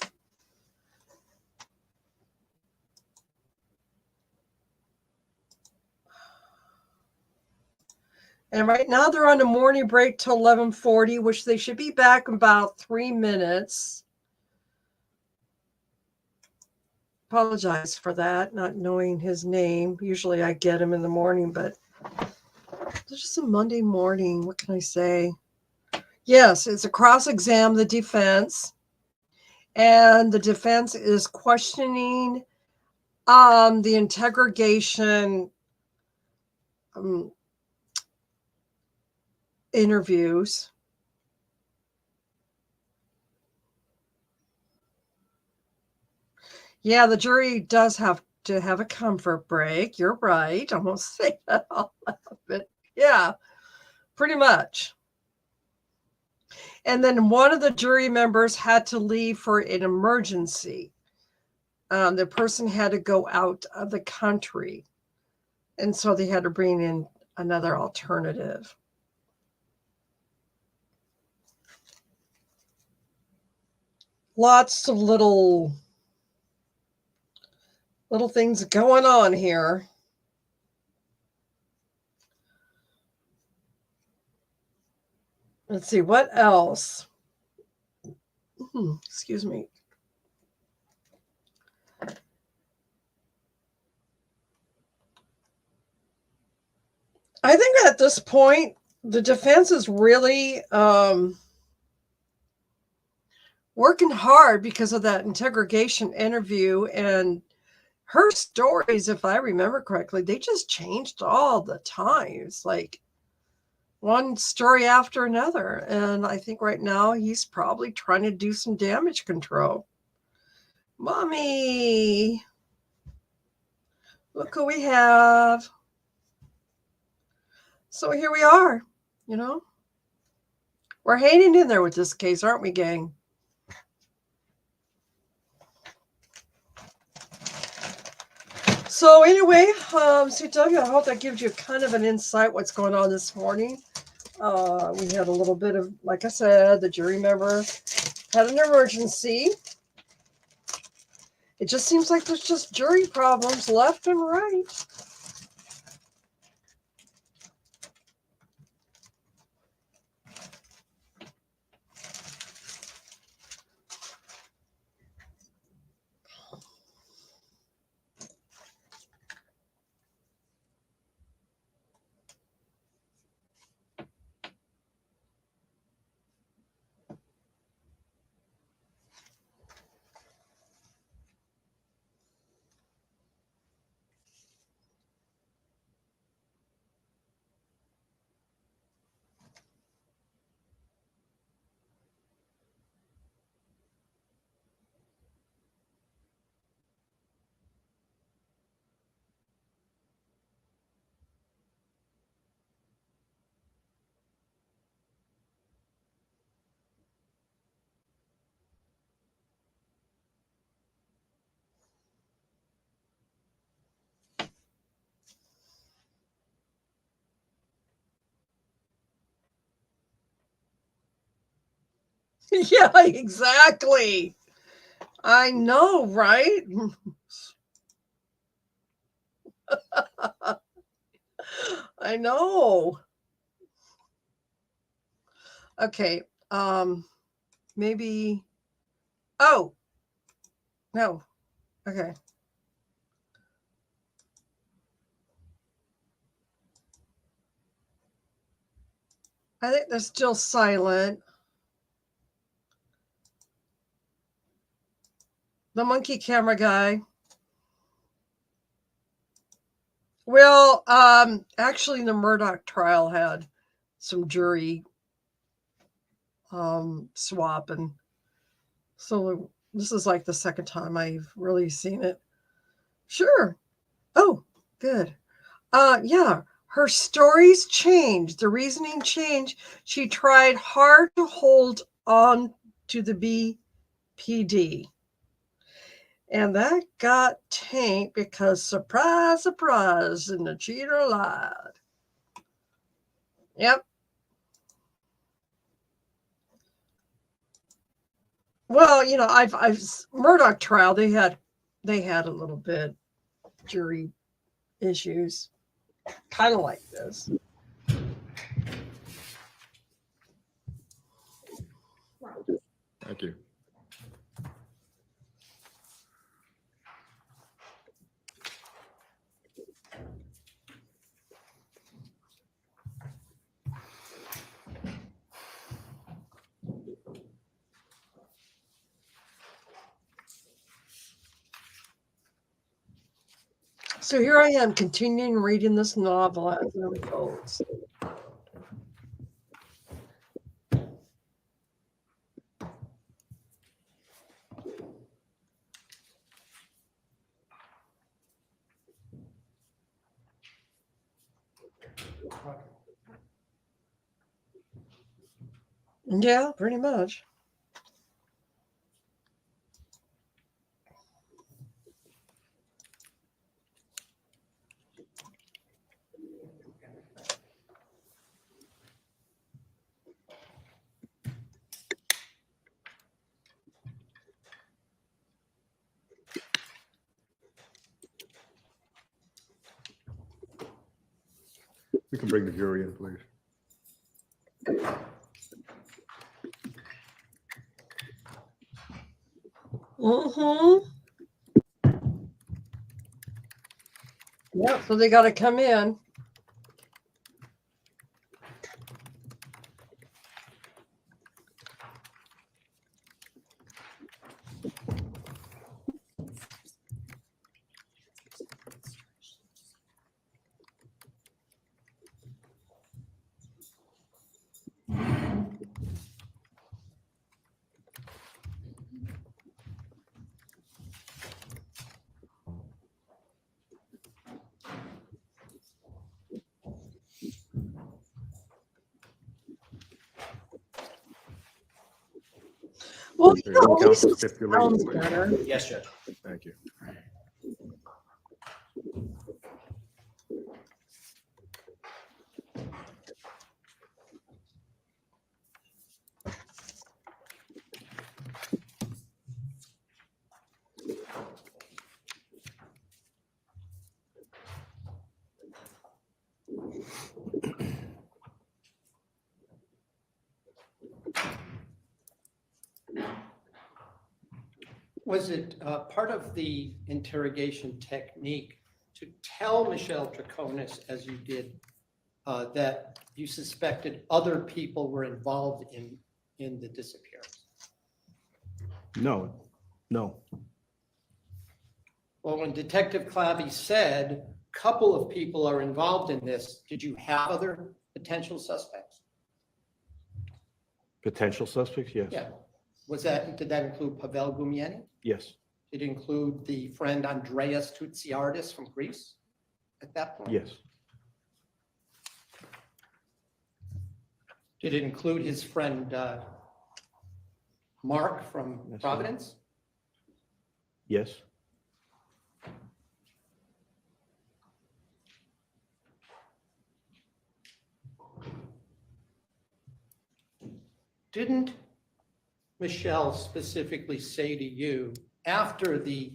And right now they're on a morning break till 11:40, which they should be back in about 3 minutes. Apologize for that, not knowing his name. Usually I get him in the morning, but it's just a Monday morning. What can I say? Yes, it's a cross-exam, the defense. And the defense is questioning the interrogation interviews. Yeah, the jury does have to have a comfort break. You're right. I won't say that all loud, but yeah, pretty much. And then one of the jury members had to leave for an emergency. The person had to go out of the country. And so they had to bring in another alternative. Lots of little things going on here. Let's see, what else? Excuse me. I think at this point, the defense is really working hard because of that interrogation interview, and her stories, if I remember correctly, they just changed all the time. It's like one story after another. And I think right now he's probably trying to do some damage control. Mommy, look who we have. So here we are, you know. We're hanging in there with this case, aren't we, gang? So anyway, Doug, I hope that gives you kind of an insight what's going on this morning. We had a little bit of, like I said, the jury member had an emergency. It just seems like there's just jury problems left and right. Yeah, exactly. I know, right? I know. Okay. Maybe. Oh, no. Okay. I think they're still silent. The monkey camera guy. Well, actually, the Murdoch trial had some jury swap, and so this is like the second time I've really seen it. Sure. Oh, good. Yeah, her stories changed. The reasoning changed. She tried hard to hold on to the BPD. And that got tanked because surprise, surprise, and the cheater lied. Yep. Well, you know, I've Murdoch trial, they had a little bit jury issues, kind of like this. Thank you. So here I am continuing reading this novel as it unfolds. Yeah, pretty much. We can bring the jury in, please. Mm-hmm. Yeah, so they got to come in. Well, So you you know, count at least the it stipulation. sounds better. Yes, Judge. Thank you. Was it part of the interrogation technique to tell Michelle Troconis, as you did, that you suspected other people were involved in the disappearance? No, no. Well, when Detective Clabby said a couple of people are involved in this, did you have other potential suspects? Potential suspects, yes. Yeah. Did that include Pavel Gumieni? Yes, Did it include the friend Andreas Toutsiardis from Greece at that point? yes, Did it include his friend Mark from Yes, sir. Providence? yes. Didn't Michelle specifically say to you after the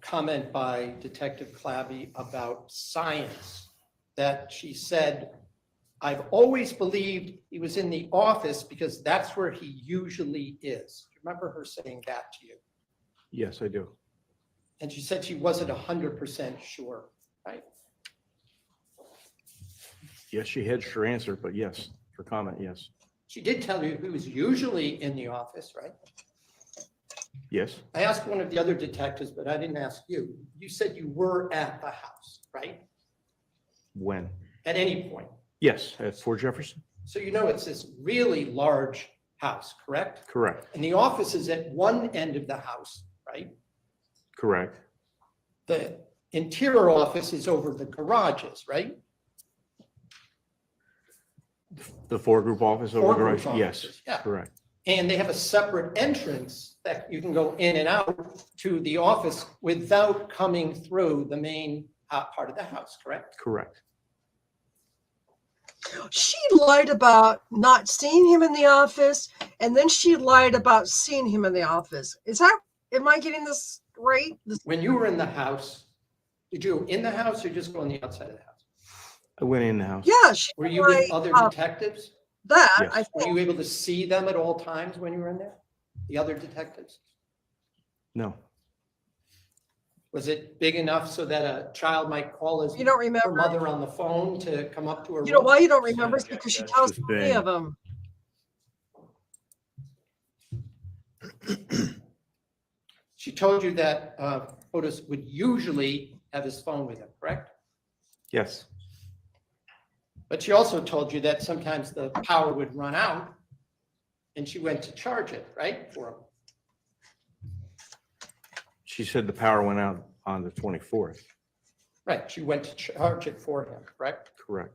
comment by Detective Clabby about science that she said, I've always believed he was in the office because that's where he usually is? Do you remember her saying that to you? Yes, I do. And she said she wasn't 100% sure, right? Yes, she hedged her answer, but yes, her comment, yes. She did tell you he was usually in the office, right? Yes, I asked one of the other detectives, but I didn't ask you. You said you were at the house, right? when? At any point. Yes, at Fort Jefferson? So you know it's this really large house, correct? Correct, And the office is at one end of the house, right? correct, The interior office is over the garages, right? the four-group office over Four-group garage? Yes, offices, yeah. correct, And they have a separate entrance that you can go in and out to the office without coming through the main part of the house, correct? correct. She lied about not seeing him in the office, and then she lied about seeing him in the office. Am I getting this right? When you were in the house, did you go in the house or just go on the outside of the house? I went in the house. Yeah, she Were you lied with other about detectives? that. Yes. I Were think. you able to see them at all times when you were in there? The other detectives? No, Was it big enough so that a child might call his You don't her remember. mother on the phone to come up to her You know room? why you don't remember? It's because she tells Just three being- of them. She told you that Otis would usually have his phone with him, correct? yes, But she also told you that sometimes the power would run out and she went to charge it, right, for him? she said the power went out on the 24th, Right, she went to charge it for him, correct? correct.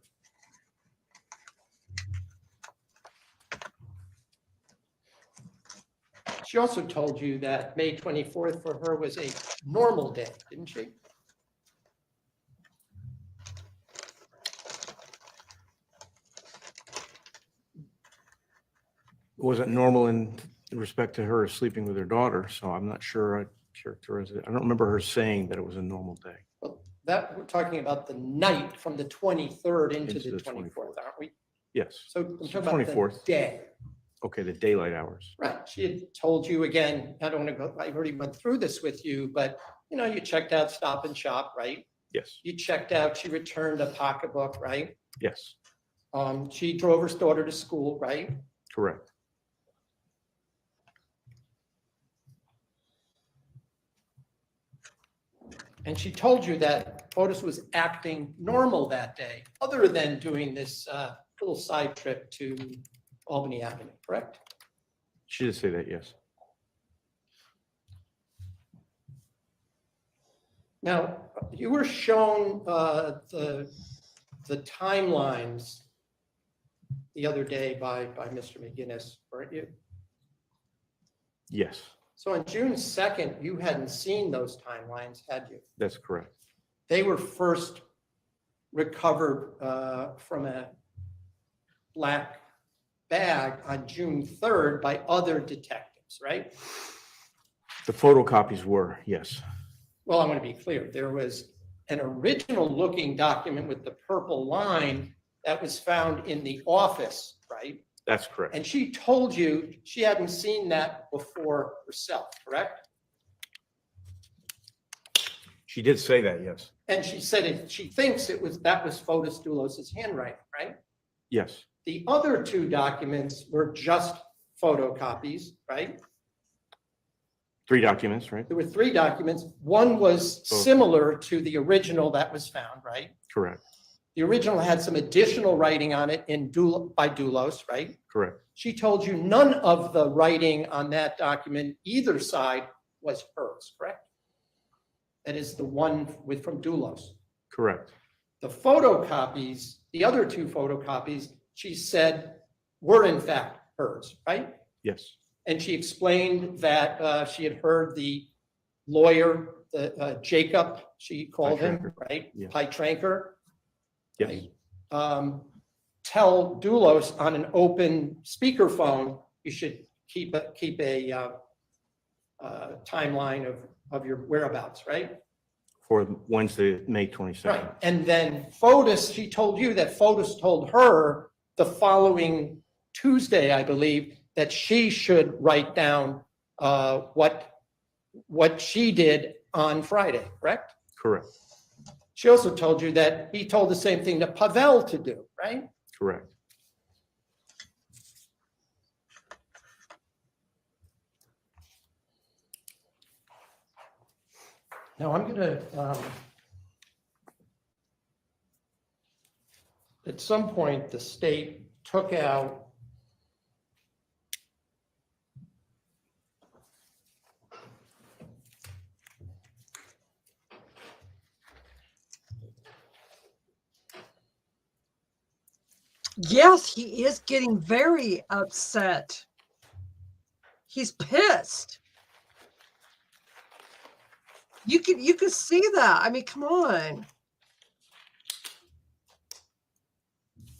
She also told you that May 24th for her was a normal day, didn't she? Wasn't normal in respect to her sleeping with her daughter, so I'm not sure I characterize it. I don't remember her saying that it was a normal day. Well, that, we're talking about the night from the 23rd into Into the the 24th, 24th. aren't we? Yes, So I'm talking about the 24th. day. okay, the daylight hours. Right, she had told you again, I don't want to go, I already went through this with you, but you checked out Stop and Shop, right? Yes, You checked out, she returned a pocketbook, right? yes, She drove her daughter to school, right? correct. And she told you that Otis was acting normal that day, other than doing this little side trip to Albany Avenue, correct? She did say that, yes. Now, you were shown the timelines the other day by Mr. McGinnis, weren't you? Yes, So on June 2nd, you hadn't seen those timelines, had you? that's correct. They were first recovered from a black bag on June 3rd by other detectives, right? The photocopies were, yes, Well, I want to be clear. There was an original looking document with the purple line that was found in the office, right? that's correct. And she told you she hadn't seen that before herself, correct? She did say that, yes. And she said she thinks that was Fotis Dulos' handwriting, right? Yes, The other two documents were just photocopies, right? 3 documents, right? There were 3 documents. One was similar to the original that was found, right? Correct, The original had some additional writing on it by Dulos, right? correct, She told you none of the writing on that document, either side, was hers, correct? That is the one from Dulos. correct. The photocopies, the other 2 photocopies, she said were in fact hers, right? Yes, And she explained that she had heard the lawyer, Jacob, she called him, Pietranker. right? Yeah. Pietranker, yes, tell Dulos on an open speakerphone, you should keep a timeline of your whereabouts, right? for Wednesday, May 22nd. Right. And then Fotis, she told you that Fotis told her the following Tuesday, I believe, that she should write down what she did on Friday, correct? Correct, She also told you that he told the same thing to Pavel to do, right? correct. Now I'm gonna, at some point, the state took out Yes, he is getting very upset. He's pissed. You could see that. I mean, come on.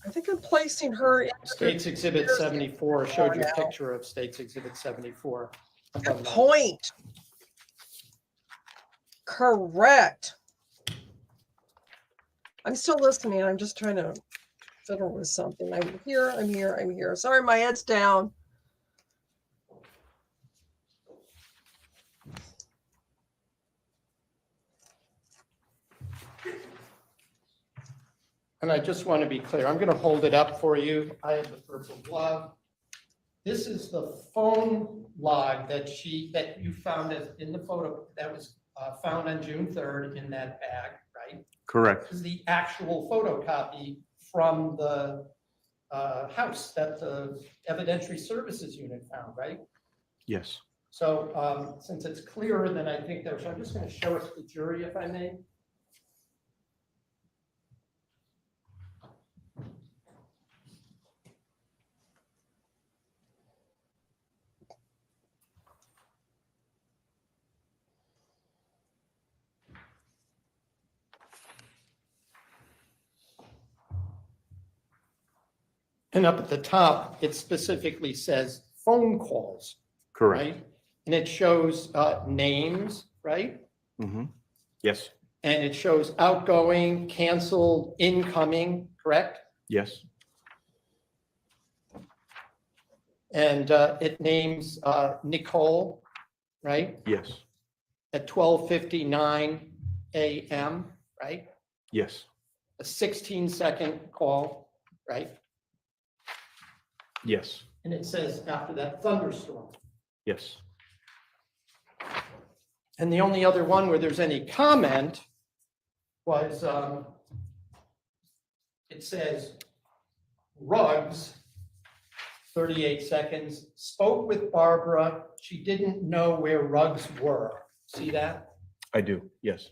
I think I'm placing her in States Exhibit 74. I showed you a picture of States Exhibit 74. good point. Correct. I'm still listening. I'm just trying to fiddle with something. I'm here, I'm here, I'm here. Sorry, my head's down. And I just want to be clear, I'm going to hold it up for you. I have the purple glove. This is the phone log that you found in the photo that was found on June 3rd in that bag, right? Correct, This is the actual photocopy from the house that the evidentiary services unit found, right? yes, So since it's clearer than I think that, I'm just going to show it to the jury if I may. And up at the top, it specifically says phone calls, correct. right? And it shows names, right? Mm-hmm. Yes, And it shows outgoing, canceled, incoming, correct? yes, And it names Nicole, right? yes, At 12:59 a.m., right? yes, A 16-second call, right? yes, And it says after that thunderstorm. yes, And the only other one where there's any comment was, it says Ruggs, 38 seconds, spoke with Barbara. She didn't know where Ruggs were. See that? I do, yes.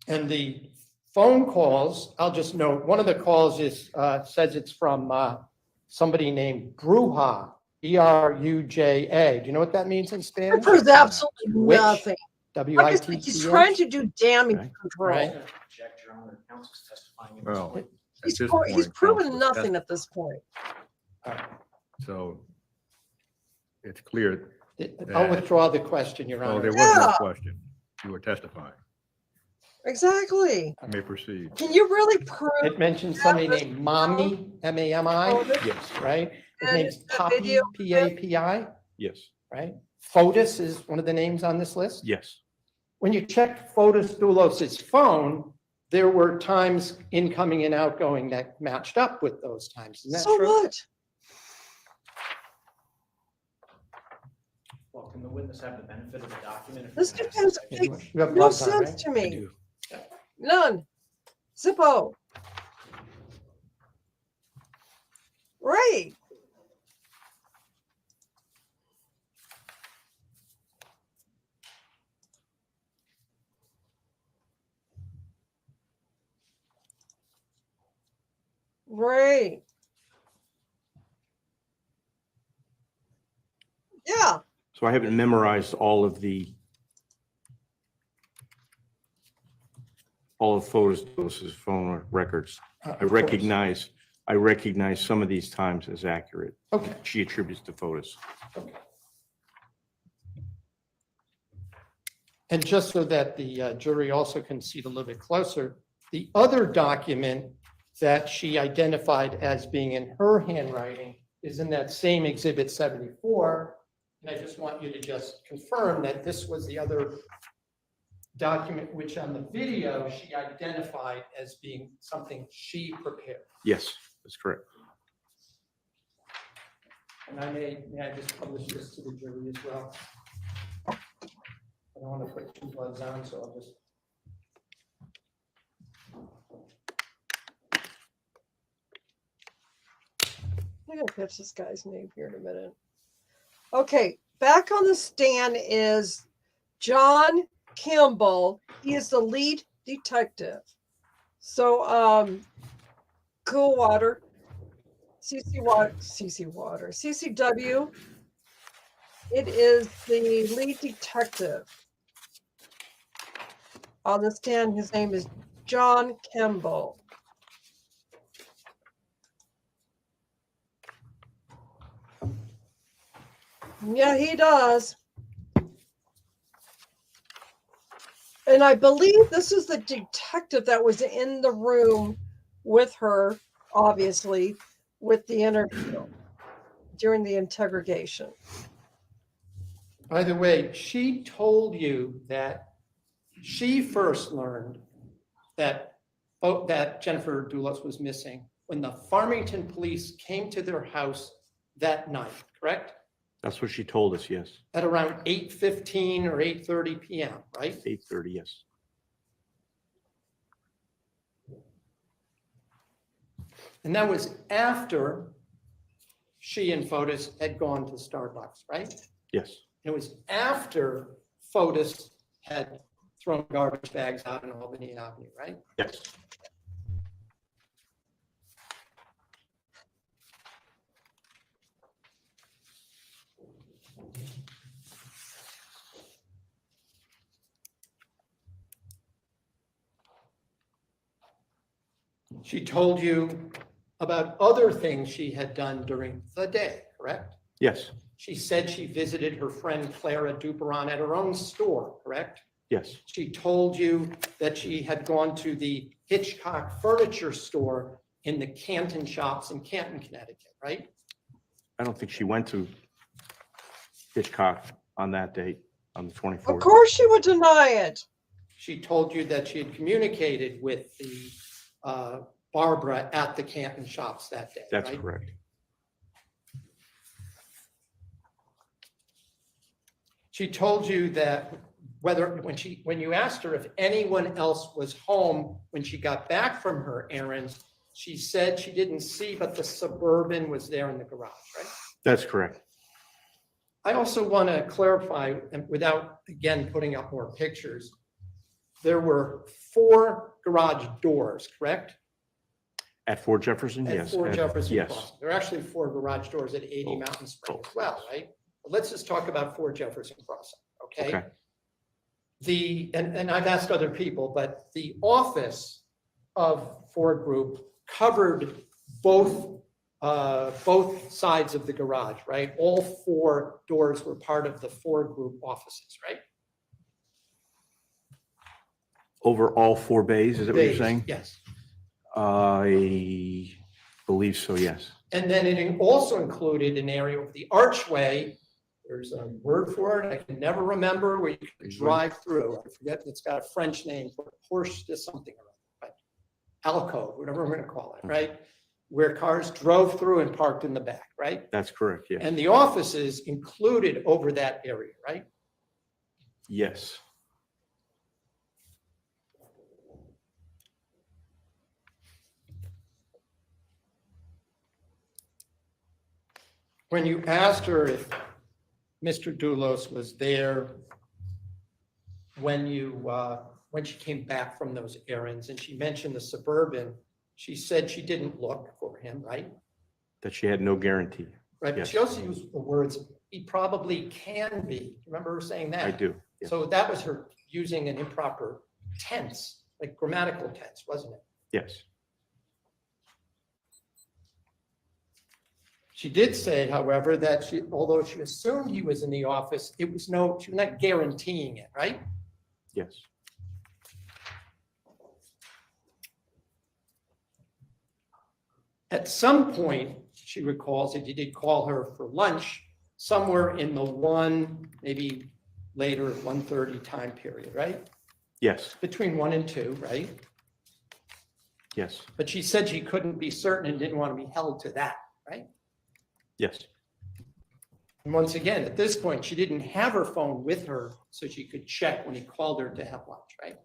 And the phone calls, I'll just note, one of the calls is, says it's from somebody named Bruja, Eruja. Do you know what that means in It Spanish? proves absolutely Witch, nothing. Like I said, he's W-I-T-C-H. trying to do damage Right. control. Right. Object, Your Honor, counsel's testifying in this Well, point. at He's, this he's point, proven counsel is nothing at this point. So it's clear, I'll withdraw the question, Your well, Honor. there was no Yeah. question. You were testifying. Exactly. You may proceed. Can you really prove It mentioned somebody named Mommy, M-A-M-I, Yes, right? His And name's the Papi, video- P-A-P-I, yes, right? Fotis is one of the names on this list. yes. When you checked Fotis Dulos' phone, there were times incoming and outgoing that matched up with those times. Isn't that So true? what? Well, can the witness have the benefit of the document? if This we're gonna depends. have You this- Makes you have no gloves on, sense right? to I me. do. None. Zippo. Right. Right. Yeah. So I haven't memorized all of Fotis Dulos' phone records. Of I course. recognize some of these times as accurate. Okay. She attributes to Fotis. And just so that the jury also can see it a little bit closer, the other document that she identified as being in her handwriting is in that same Exhibit 74. And I just want you to just confirm that this was the other document, which on the video, she identified as being something she prepared. Yes, that's correct. And may I just publish this to the jury as well? I don't want to put two gloves on, so I'll just. I'm gonna catch this guy's name here in a minute. Okay, back on the stand is John Kimball. He is the lead detective. So, Cool Water, CCW. It is the lead detective. On the stand, his name is John Kimball. Yeah, he does. And I believe this is the detective that was in the room with her, obviously, with the interview during the interrogation. By the way, she told you that she first learned that, that Jennifer Dulos was missing when the Farmington police came to their house that night, correct? That's what she told us, yes. At around 8:15 or 8:30 p.m., right? 8:30, yes. And that was after she and Fotis had gone to Starbucks, right? Yes, It was after Fotis had thrown garbage bags out in Albany Avenue, right? yes. She told you about other things she had done during the day, correct? Yes, She said she visited her friend Clara Duperon at her own store, correct? yes, She told you that she had gone to the Hitchcock Furniture Store in the Canton Shops in Canton, Connecticut, right? I don't think she went to Hitchcock on that date, on the 24th. Of course she would deny it. She told you that she had communicated with the Barbara at the Canton Shops that day, That's right? correct. She told you that when you asked her if anyone else was home when she got back from her errands, she said she didn't see, but the Suburban was there in the garage, right? That's correct. I also want to clarify, and without, again, putting up more pictures, there were 4 garage doors, correct? At 4 Jefferson, At yes. 4 Jefferson Yes. Crossing. There are actually 4 garage doors at 80 Both. Mountain Spring Both. as well, right? But let's just talk about 4 Jefferson Crossing, okay? Okay. And I've asked other people, but the office of Ford Group covered both sides of the garage, right? All 4 doors were part of the Ford Group offices, right? Over all 4 bays, is that what you're Bays, saying? yes. I believe so, yes. And then it also included an area of the archway. There's a word for it, I can never remember, where you can drive through. I forget, it's got a French name for Porsche, just something or other, but alcove, whatever we're gonna call it, right? Where cars drove through and parked in the back, right? That's correct, yes. And the offices included over that area, right? Yes. When you asked her if Mr. Dulos was there when she came back from those errands, and she mentioned the Suburban, she said she didn't look for him, right? That she had no guarantee. Right, but Yes. she also used the words, he probably can be. Remember her saying that? I do. Yes. So that was her using an improper tense, like grammatical tense, wasn't it? Yes. She did say, however, that although she assumed he was in the office, she was not guaranteeing it, right? Yes. At some point, she recalls that you did call her for lunch somewhere in the 1, maybe later, 1:30 time period, right? Yes. Between 1 and 2, right? Yes. But she said she couldn't be certain and didn't want to be held to that, right? Yes. And once again, at this point, she didn't have her phone with her so she could check when he called her to have lunch, right?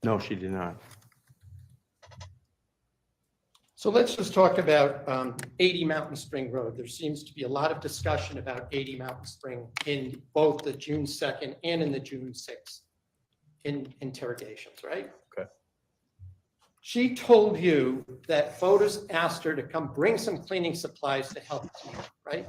No, she did not. So let's just talk about 80 Mountain Spring Road. There seems to be a lot of discussion about 80 Mountain Spring in both the June 2nd and in the June 6th interrogations, right? Okay. She told you that Fotis asked her to come bring some cleaning supplies to help clean, right?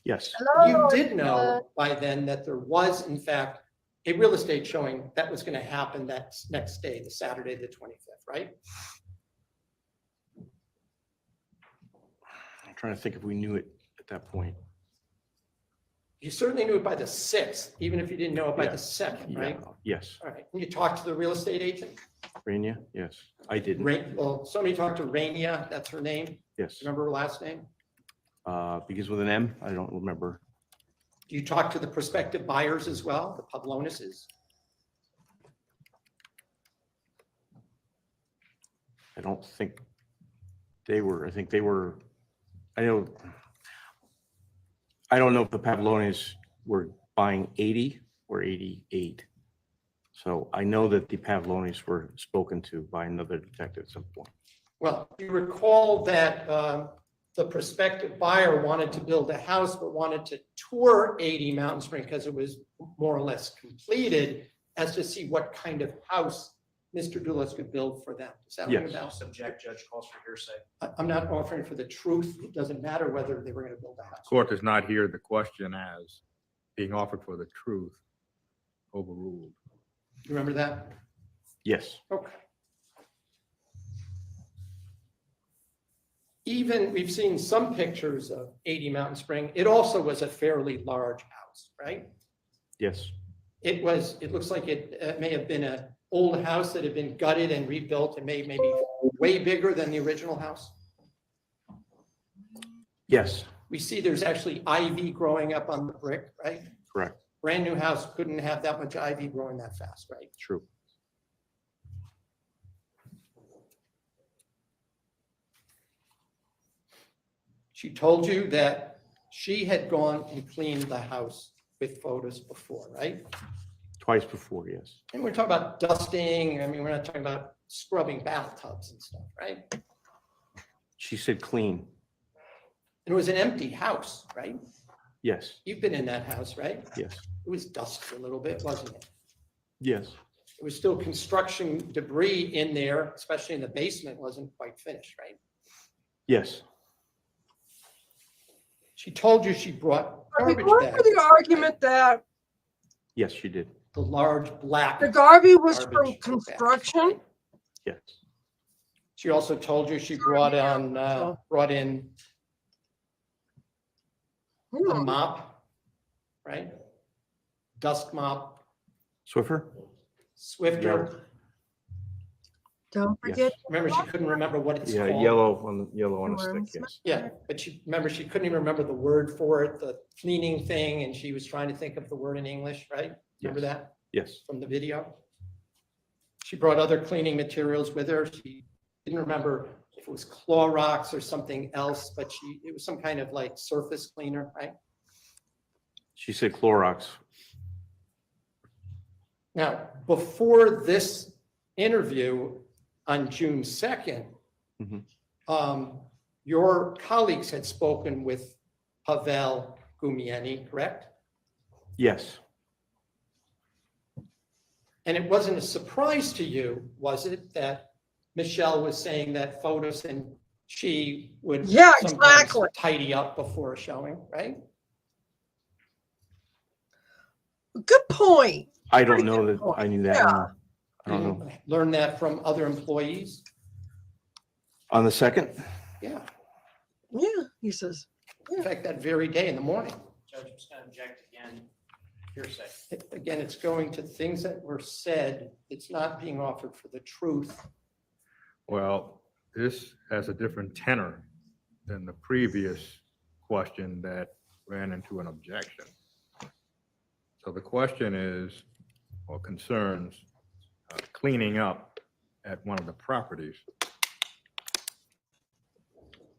Yes. You did know by then that there was, in fact, a real estate showing that was going to happen that next day, the Saturday, the 25th, right? I'm trying to think if we knew it at that point. You certainly knew it by the 6th, even if you didn't know it by Yeah. the 2nd, right? Yeah. Yes. All right. And you talked to the real estate agent? Rania? Yes. I didn't. Well, somebody talked to Rania, that's her name. Yes. Remember her last name? Begins with an M. I don't remember. Do you talk to the prospective buyers as well, the Pavlonis's? I don't think they were. I think they were. I don't know if the Pavlonis were buying 80 or 88. So I know that the Pavlonis were spoken to by another detective at some point. Well, you recall that the prospective buyer wanted to build a house, but wanted to tour 80 Mountain Spring because it was more or less completed, as to see what kind of house Mr. Dulos could build for them. Does that ring a Yes. bell? Subject, judge calls for hearsay. I'm not offering for the truth. It doesn't matter whether they were going to build a house. Court does not hear the question as being offered for the truth overruled. You remember that? Yes. Okay. Even, we've seen some pictures of 80 Mountain Spring. It also was a fairly large house, right? Yes. It looks like it may have been an old house that had been gutted and rebuilt and maybe way bigger than the original house. Yes. We see there's actually ivy growing up on the brick, right? Correct. Brand new house couldn't have that much ivy growing that fast, right? True. She told you that she had gone and cleaned the house with Fotis before, right? Twice before, yes. And we're talking about dusting. I mean, we're not talking about scrubbing bathtubs and stuff, right? And She said clean. it was an empty house, right? Yes. You've been in that house, right? Yes. It was dusty a little bit, wasn't it? Yes. there was still construction debris in there, especially in the basement, wasn't quite finished, right? Yes, She told you she brought Are we garbage going bags. for the argument that yes, she did. The large black. the garbage was from garbage bags, construction? right? Yes, She also told you she brought in a Hmm. mop, right? Dust mop, Swiffer? Swifter. Don't Yes. forget. Remember, she couldn't remember what it's Yeah, called. yellow on a stick, Worms. yes. Yeah, but remember, she couldn't even remember the word for it, the cleaning thing, and she was trying to think of the word in English, right? Remember Yes. that Yes, from the video? She brought other cleaning materials with her. She didn't remember if it was Clorox or something else, but it was some kind of like surface cleaner, right? she said Clorox. Now, before this interview on June 2nd, Mhm. your colleagues had spoken with Pavel Gumieni, correct? Yes, And it wasn't a surprise to you, was it, that Michelle was saying that Fotis and she would Yeah, sometimes exactly. tidy up before a showing, right? Good point. I don't know that I knew that. Yeah. no. I don't know. Learn that from other employees? On the second? Yeah, Yeah, he says. in fact, that very day in the morning. Judge, I'm just going to object again. Hearsay. Again, it's going to things that were said. It's not being offered for the truth. Well, this has a different tenor than the previous question that ran into an objection. So the question is, or concerns, cleaning up at one of the properties.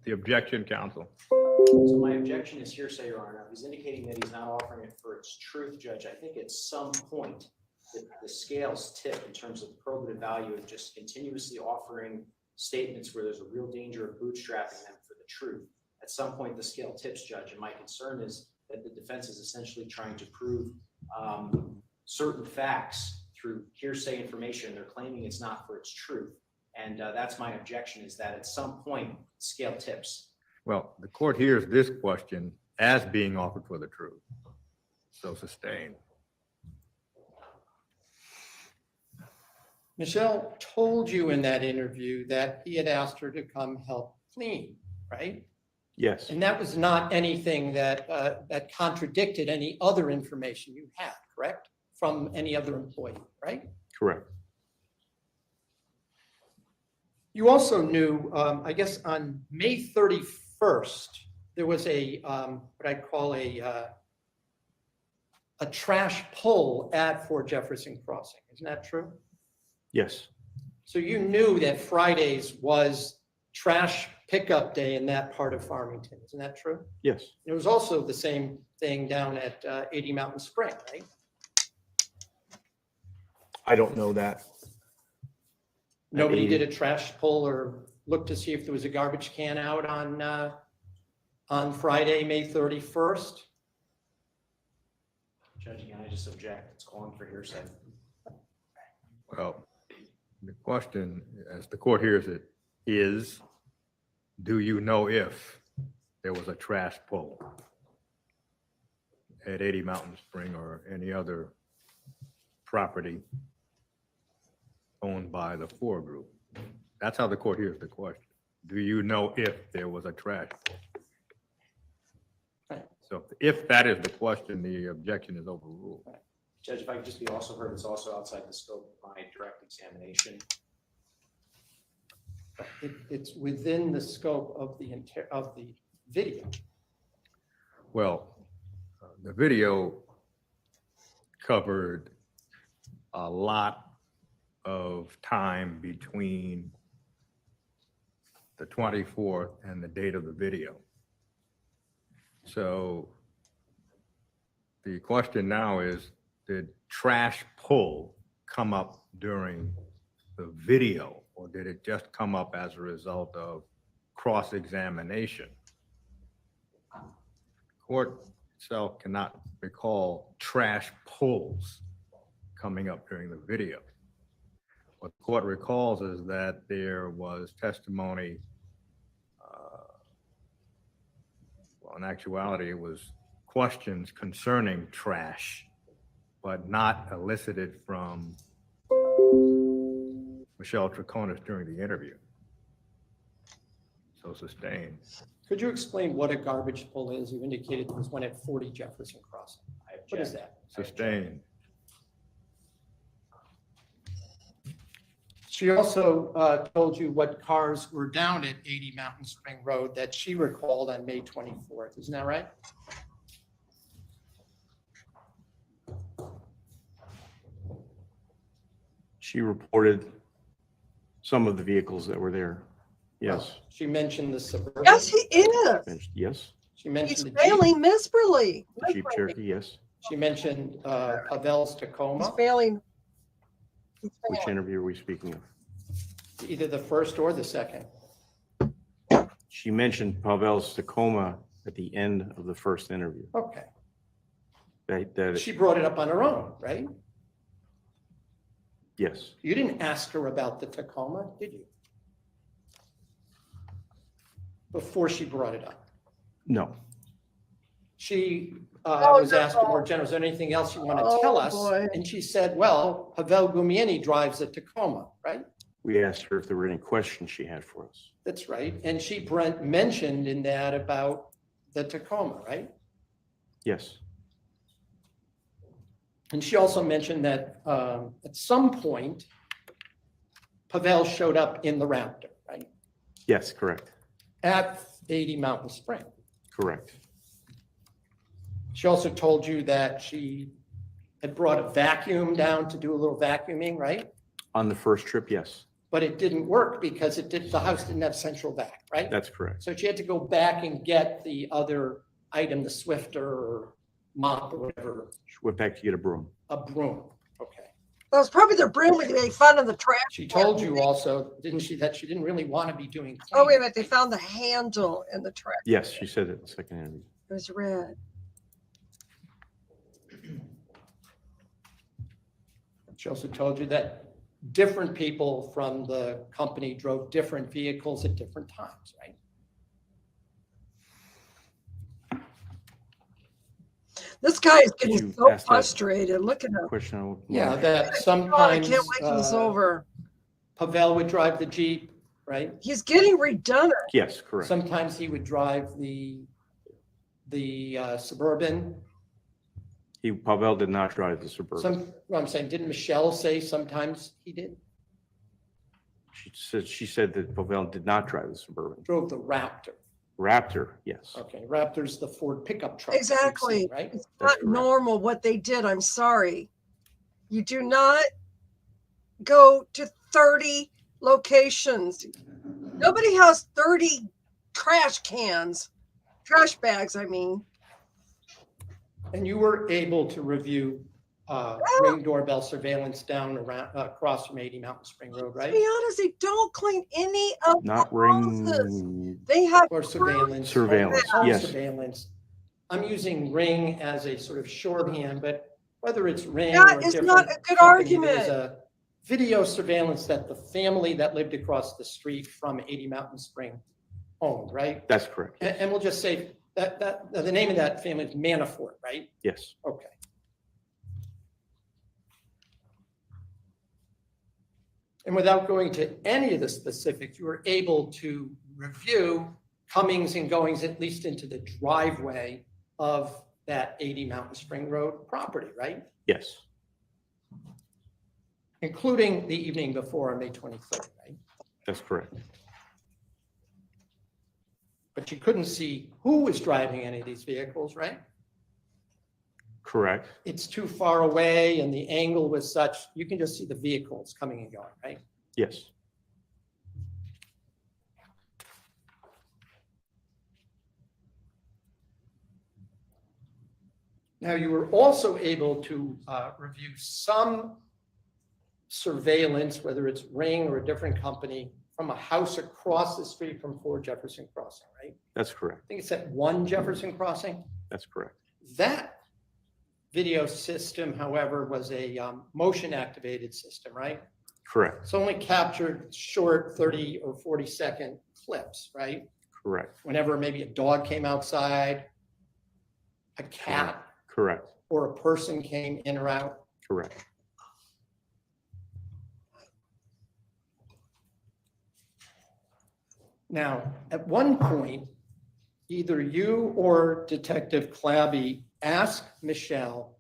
The objection, counsel. So my objection is hearsay, Your Honor. He's indicating that he's not offering it for its truth, Judge. I think at some point the scales tip in terms of the probative value of just continuously offering statements where there's a real danger of bootstrapping them for the truth. At some point the scale tips, Judge, and my concern is that the defense is essentially trying to prove certain facts through hearsay information. They're claiming it's not for its truth. And that's my objection, is that at some point scale tips. Well, the court hears this question as being offered for the truth. So sustained. Michelle told you in that interview that he had asked her to come help clean, right? Yes, And that was not anything that that contradicted any other information you had, correct? From any other employee, right? correct. You also knew, I guess on May 31st, there was a, what I'd call a trash pull at Fort Jefferson Crossing. Isn't that true? Yes, So you knew that Fridays was trash pickup day in that part of Farmington. Isn't that true? yes. It was also the same thing down at 80 Mountain Spring, right? I don't know that. Nobody 80. did a trash pull or looked to see if there was a garbage can out on Friday, May 31st? Judge, again, I just object. It's calling for hearsay. Well, the question, as the court hears it, is, do you know if there was a trash pull at 80 Mountain Spring or any other property owned by the Ford Group? That's how the court hears the question. Do you know if there was a trash pull? Right. So if that is the question, the objection is overruled. Judge, if I could just be also heard, it's also outside the scope of my direct examination. It's within the scope of the video. Well, the video covered a lot of time between the 24th and the date of the video. So the question now is, did trash pull come up during the video, or did it just come up as a result of cross-examination? Court itself cannot recall trash pulls coming up during the video. what the court recalls is that there was testimony, well, in actuality, it was questions concerning trash, but not elicited from Michelle Troconis during the interview. So sustained. Could you explain what a garbage pull is? You indicated there was one at 40 Jefferson Crossing. What is that? Sustained. She also told you what cars were down at 80 Mountain Spring Road that she recalled on May 24th. Isn't that right? She reported some of the vehicles that were there. Yes. She mentioned the Suburban. Yes, he is. Yes. She mentioned He's the Jeep. failing miserably. Jeep Cherokee, yes. She mentioned Pavel's He's Tacoma, failing. He's Which failing. interview are we speaking of? either the first or the second. She mentioned Pavel's Tacoma at the end of the first interview. Okay. That, She brought it up on her own, right? yes. You didn't ask her about the Tacoma, did you? Before she brought it up. No. She Oh, was no. asked more general, is there anything else you want to Oh, tell us? boy. And she said, well, Pavel Gumieni drives a Tacoma, right? We asked her if there were any questions she had for us. That's right. And she mentioned in that about the Tacoma, right? Yes. And she also mentioned that at some point, Pavel showed up in the Raptor, right? Yes, correct. At 80 Mountain Spring. Correct. She also told you that she had brought a vacuum down to do a little vacuuming, right? On the first trip, yes. But it didn't work because the house didn't have central vac, right? That's correct. So she had to go back and get the other item, the Swifter or mop or whatever, She went back to get a broom. a broom. Okay. That was probably their broom when they made fun of the trash. She told you also, didn't she, that she didn't really want to be doing Oh, wait a cleaning. minute. They found the handle in the trash. Yes, she said it in the second interview. It was red. She also told you that different people from the company drove different vehicles at different times, right? This guy is getting You so asked that frustrated. Look at him. Question I will- Yeah, that God, I sometimes can't wait till it's over. Pavel would drive the Jeep, right? He's getting redundant. Yes, correct. Sometimes he would drive the Suburban. Pavel did not drive the Suburban. I'm saying, didn't Michelle say sometimes he did? She said that Pavel did not drive the Suburban. Drove the Raptor. Raptor, yes. Okay, Raptor's the Ford pickup truck. that we've Exactly. seen, Right? It's That's not correct. normal what they did. I'm sorry. You do not go to 30 locations. Nobody has 30 trash bags, I mean. And you were able to review Ring doorbell surveillance down around, across from 80 Mountain Spring Road, To right? be honest, they don't clean any of Not the houses. Ring. They have Or surveillance. Surveillance, home yes. Surveillance. I'm using Ring as a sort of shorthand, but whether it's Ring That or is different not a good company, there's argument. a video surveillance that the family that lived across the street from 80 Mountain Spring owned, right? That's correct. And we'll just say that the name of that family is Manafort, right? Yes. Okay. And without going to any of the specifics, you were able to review comings and goings, at least into the driveway of that 80 Mountain Spring Road property, right? Yes. Including the evening before on May 23rd, right? That's correct. But you couldn't see who was driving any of these vehicles, right? Correct. It's too far away and the angle was such, you can just see the vehicles coming and going, right? Yes. Now, you were also able to review some surveillance, whether it's Ring or a different company, from a house across the street from 4 Jefferson Crossing, right? That's correct. I think it's at 1 Jefferson Crossing. That's correct. That video system, however, was a motion activated system, right? Correct, It's only captured short 30 or 40-second clips, right? correct, Whenever maybe a dog came outside, a cat, correct, or a person came in or out. correct. Now, at one point, either you or Detective Clabby asked Michelle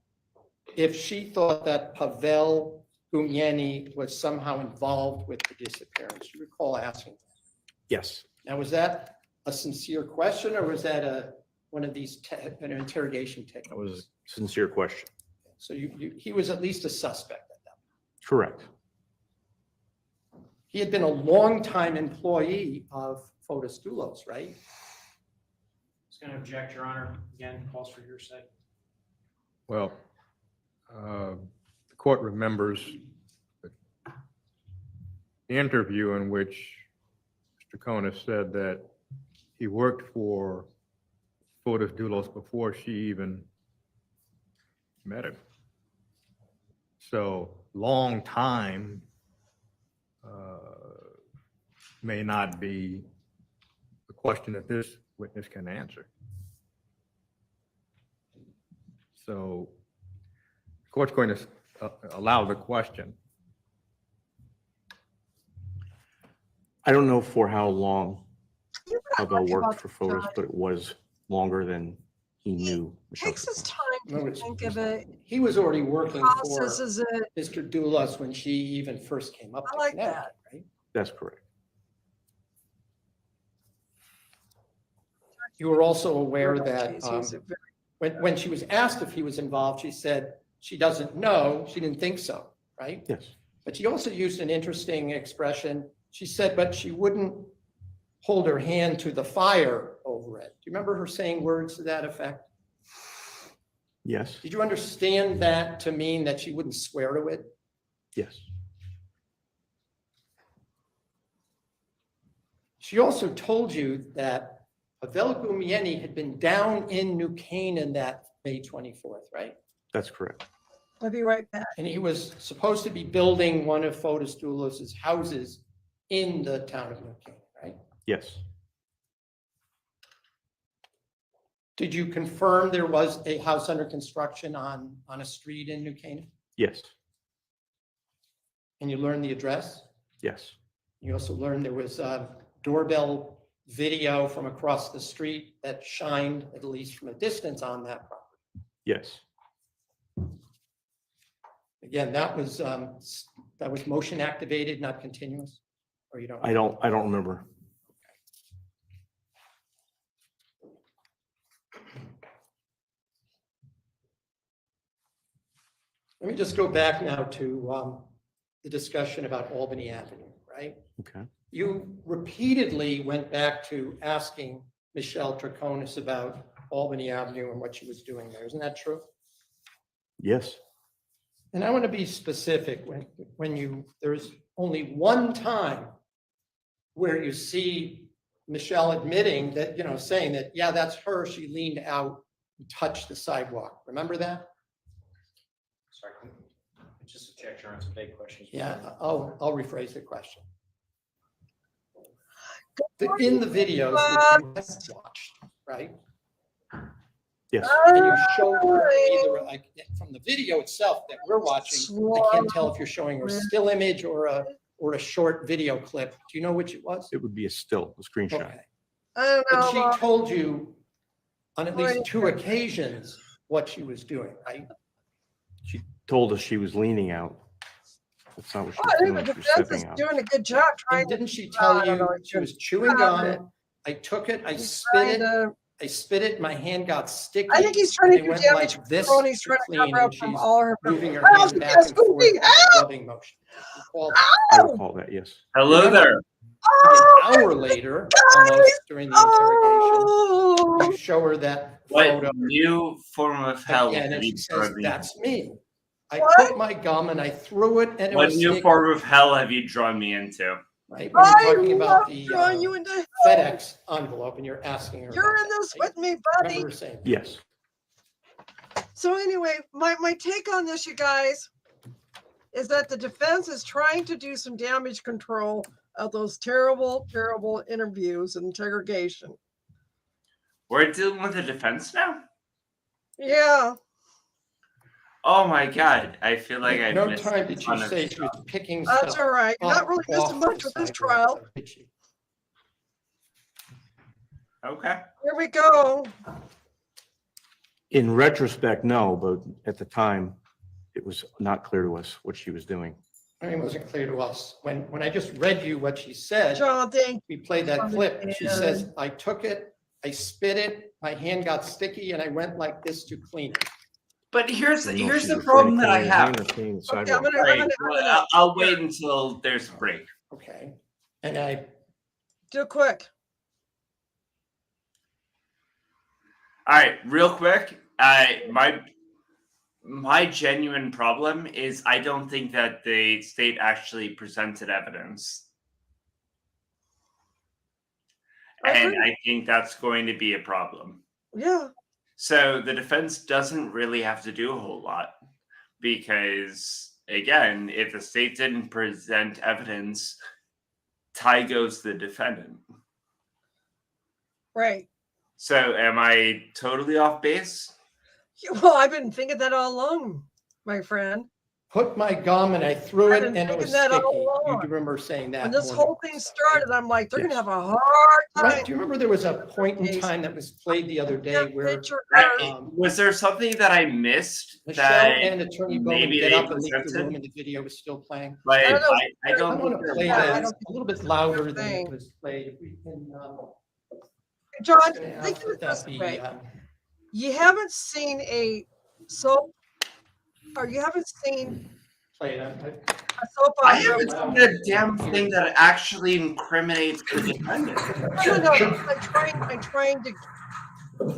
if she thought that Pavel Gumieni was somehow involved with the disappearance. You recall asking that? Yes, Now, was that a sincere question, or was that one of these an interrogation techniques? that was a sincere question. So he was at least a suspect at that. Correct. He had been a longtime employee of Fotis Dulos, right? Just going to object, Your Honor. Again, calls for hearsay. Well, the court remembers the interview in which Mr. Troconis said that he worked for Fotis Dulos before she even met him. So long time may not be a question that this witness can answer. So the court's going to allow the question. I don't know for how long You're not Pavel lucky worked about for this Fotis, guy. but it was longer than he knew. Michelle Takes his Troconis. time No, to it's- think of it, He was already working for processes it. Mr. Dulos when she even first came up I to like Connecticut, right? That's correct. You were also aware that Jeez, he's a very- when she was asked if he was involved, she said she doesn't know, she didn't think so, right? Yes, But she also used an interesting expression. She said, but she wouldn't hold her hand to the fire over it. Do you remember her saying words to that effect? yes, Did you understand that to mean that she wouldn't swear to it? yes, She also told you that Pavel Gumieni had been down in New Canaan that May 24th, right? that's correct. I'll be right back. And he was supposed to be building one of Fotis Dulos' houses in the town of New Canaan, right? Yes, Did you confirm there was a house under construction on a street in New Canaan? yes, And you learned the address? yes, You also learned there was a doorbell video from across the street that shined, at least from a distance, on that property. yes. Again, that was motion activated, not continuous, or you don't? I don't remember. Let me just go back now to the discussion about Albany Avenue, right? Okay. You repeatedly went back to asking Michelle Troconis about Albany Avenue and what she was doing there. Isn't that true? Yes, And I want to be specific when there's only one time where you see Michelle admitting that, saying that, yeah, that's her. She leaned out and touched the sidewalk. Remember that? Sorry, just object, Your Honor. Some vague questions. Yeah, I'll rephrase the question. In the videos that you have watched, right? yes, And you showed her either like from the video itself that we're watching. I can't tell if you're showing her a still image or a short video clip. Do you know which it was? it would be a screenshot. Okay. I don't But know. she told you on at least 2 occasions what she was doing, right? She told us she was leaning out. That's not what she Oh, was I think doing. the She was defense is stepping out. doing a good job trying And to. didn't she tell I don't know, you she was chewing gum? I took it, I spit it, my hand got sticky. I think he's trying to and it do went damage like this control. He's to trying to clean, cover up and from she's all her. moving her Oh, hand she back gets and forth moving. with a rubbing motion. Recall I recall that, yes. Hello there. an Oh, hour later, almost during the interrogation, oh. you show her that What photo new form of hell again, have and you she says, drawn me? "That's me." I What? took my gum and I threw it, and it What was new sticking, form of hell have you drawn me into? right? When I you're talking about love the drawing you into hell. FedEx envelope, and you're asking her. You're about in that, this right? with me, buddy. Remember her saying, Yes, So anyway, my take on this, you guys, is that the defense is trying to do some damage control of those terrible, terrible interviews and interrogation. We're dealing with the defense now? Yeah. Oh my god, I feel like I No missed time a did ton you of say she stuff. was picking That's stuff all right. You're not up really off missing much the with this sidewalk, trial. did she? Okay. Here we go. In retrospect, no, but at the time, it was not clear to us what she was doing. I mean, it wasn't clear to us. When I just read you what she said, John, thank we played that clip. She Yeah. says, I took it, I spit it, my hand got sticky, and I went like this to clean it. But here's I don't know if here's she the was problem that I pointing her hand have. or pointing the Okay, I'm sidewalk. gonna, All I'm right, gonna, I'm well, gonna I'll wait until there's a break. Okay. And I, do it quick. All right, real quick. My genuine problem is I don't think that the state actually presented evidence. And I think that's going to be a problem. Yeah. So the defense doesn't really have to do a whole lot because, again, if the state didn't present evidence, tie goes the defendant. Right. So am I totally off base? Well, I've been thinking that all along, my friend. put my gum and I threw I've it been and it was thinking that sticky. all You along. do remember saying that. When this more whole than thing once. started, I'm like, they're Yes. gonna have a hard Right, time. do you remember there was a point in time that was played the other day where Picture Was there something that I missed Michelle that and Attorney Bowman maybe get they up and leave the presented? room and the video was still playing? Like, I don't know. I don't I think want to there play Yeah, I that was. don't a little bit louder than thing. it was played. If we can, John, just gonna think ask of it that this that be, way. You haven't seen a soap, or you haven't seen played. a soap I opera. haven't seen a damn thing that actually incriminates the defendant. No, I'm trying to.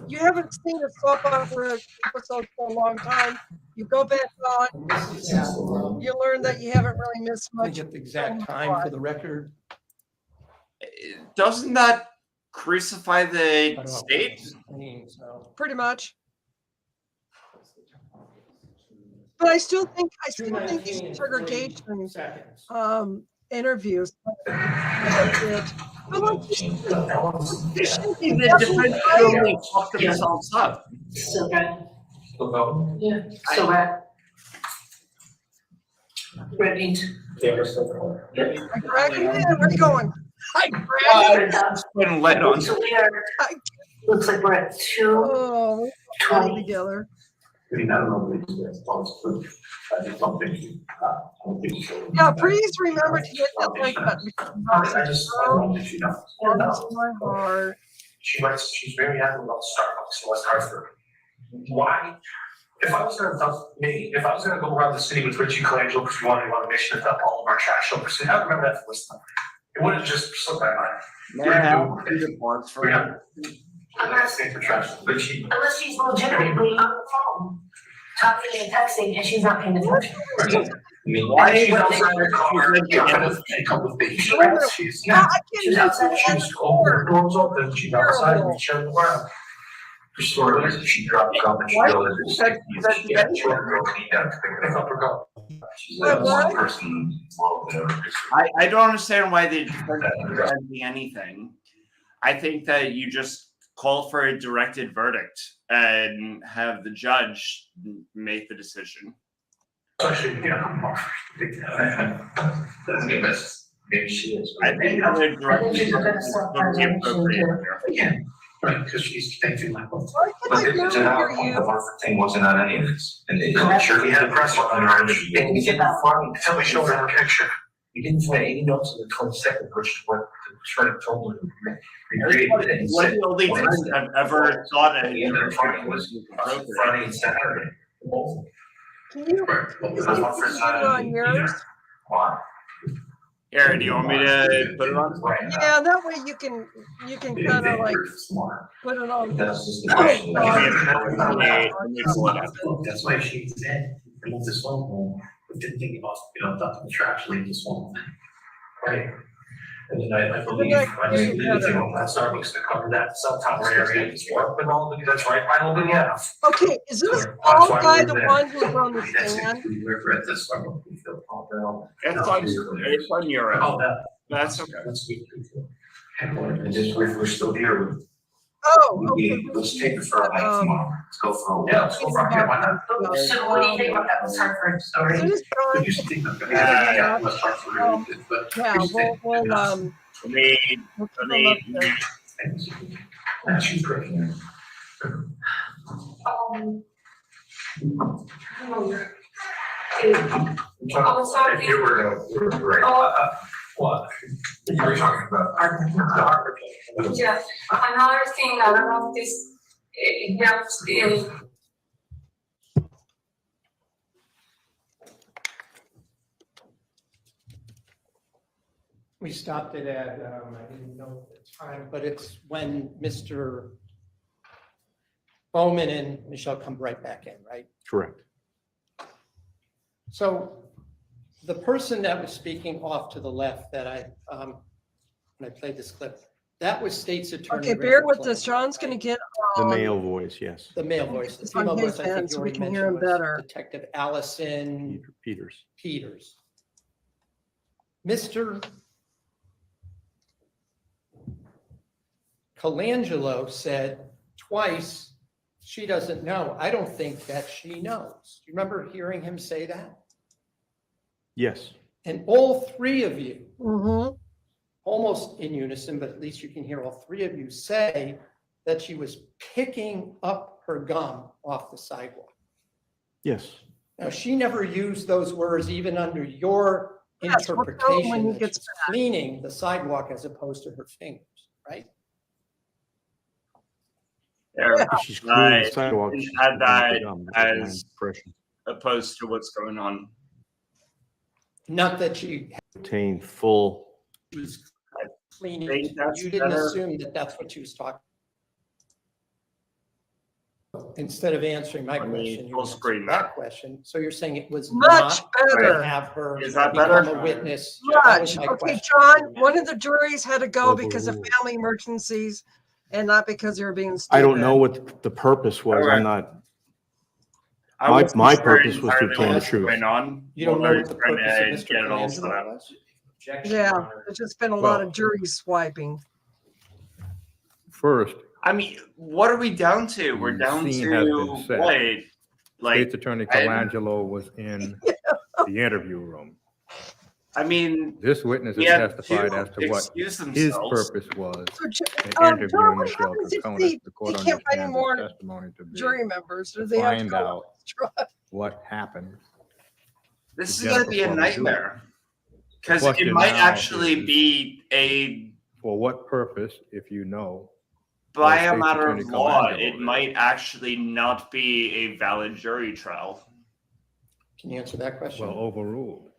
You haven't seen a soap opera episode for a long time. You go back on, you learn that you haven't really missed Let me much. get the exact time for the record. Doesn't that crucify I the don't know. state? So. Pretty much. But I still think these 2:19 and interrogation 40 seconds. interviews. The defense totally fucked themselves up. So bad. Yeah, so bad. Ready. Greg, where are you going? Hi, Greg. Putting lead on. So we are, looks like we're at 2:20. Oh, we're together. Yeah, please remember to hit that like button. My heart. She writes, she's very adamant about Starbucks in West Hartford. Why? If I was gonna go around the city with Richie Colangelo because we wanted to go on a mission to dump all of our trash over the city, I remember that for this time. It would have just slipped my mind. For trash, Richie. Unless she's legitimately on the phone, talking and texting, and she's not paying attention. Why she's outside her car, she come with baby shirts, she's outside, she's open, the doors open, she's outside, we shut the door. The story is that she dropped the gum and she yelled at the safety. She had to go clean up, pick up her gum. She's a one person. I don't understand why they didn't do anything. I think that you just call for a directed verdict and have the judge make the decision. Actually, doesn't get missed. Maybe she is. I think that a directed verdict would be appropriate here. Right, because she's thinking like, well, but it's an outcome. The Hartford thing wasn't on any of this. And they sure we had a press on her. Until we showed her a picture. We didn't find any notes on the 22nd, which is what the sheriff told her to recreate it. And What the only time I've ever thought of the other part was Friday and Saturday. Can you put it on yours? Why? Aaron, do you want me to put it on? Yeah, that way you can kind of like put it on. That's just the Okay, question. let me pull it up. That's why she said, I love this one, but didn't think about, dumping the trash, leave this one. Right. And then I believe, I just did it on that Starbucks to cover that cell tower area, it's and all, that's right, by Logan, Okay, is this all guy the one who's on the stand? We were at this level, we feel It's on your Oh, end. that. That's okay. That's good. And just, we're still here. Oh, Let's take it for a hike tomorrow. Let's go for, yeah, let's go for a hike. Why not? So what do you think about that West Hartford story? So just Did you think I'm gonna get West Hartford? But yeah, here's the thing. we'll Let me. She's great. If you were great. What? You were talking about. Yeah, another thing, I don't know if this helps if We stopped it at, I didn't know the time, but it's when Mr. Bowman and Michelle come right back in, right? Correct. So the person that was speaking off to the left that when I played this clip, that was State's Attorney. Okay, bear Rachel with us. Clement, John's gonna right? get The male voice, yes. The male voice. The It's on female his voice, I think end, you so we already can hear him mentioned, was better. Detective Allison Peters. Peters. Mr. Colangelo said twice, she doesn't know. I don't think that she knows. Do you remember hearing him say that? Yes. And all three of you, Mm-hmm. almost in unison, but at least you can hear all three of you say that she was picking up her gum off the sidewalk. Yes. Now, she never used those words even under your Yes, we'll tell him when interpretation he that gets she's cleaning the sidewalk as opposed to her fingers, right? Yeah. She's cleaning the sidewalk. Add she's that picking up the gum. That's my as impression. opposed to what's going on. Not that she Obtain full. was cleaning. think that's You didn't better. assume that that's what she was talking. Instead of answering my Let me question, you full answered screen that question. So you're saying it was Much not better. to have her Is that become better? a witness. That was Much. my Okay, question. John, one of the juries had to go because of Overruled. family emergencies and not because they were being stupid. I don't know what the purpose was. Okay. I'm not. I My- wasn't my sure purpose was to entirely obtain the what's truth. going on. You don't know While what the they're purpose of trying to Mr. get it all set Colangelo up. was? Objection, Yeah, Your Honor. there's just been a lot Well- of jury swiping. First, I mean, what are we down to? We're The down scene has to been set. what? Like, State's Attorney Colangelo was in the interview room. I mean, This witness we has had testified to as to what excuse his themselves. purpose was So, in John, interviewing what Michelle happens if Troconis. they The court can't find any understands more his testimony to be jury members? Do to they have to find go out on what happened. This is Jennifer going to be a Farber Dulos. nightmare because it question might now actually is- be a, For what purpose, if you know? by Well, a State's matter of Attorney law, Colangelo it is. might actually not be a valid jury trial. Can you answer that question? Well, overruled.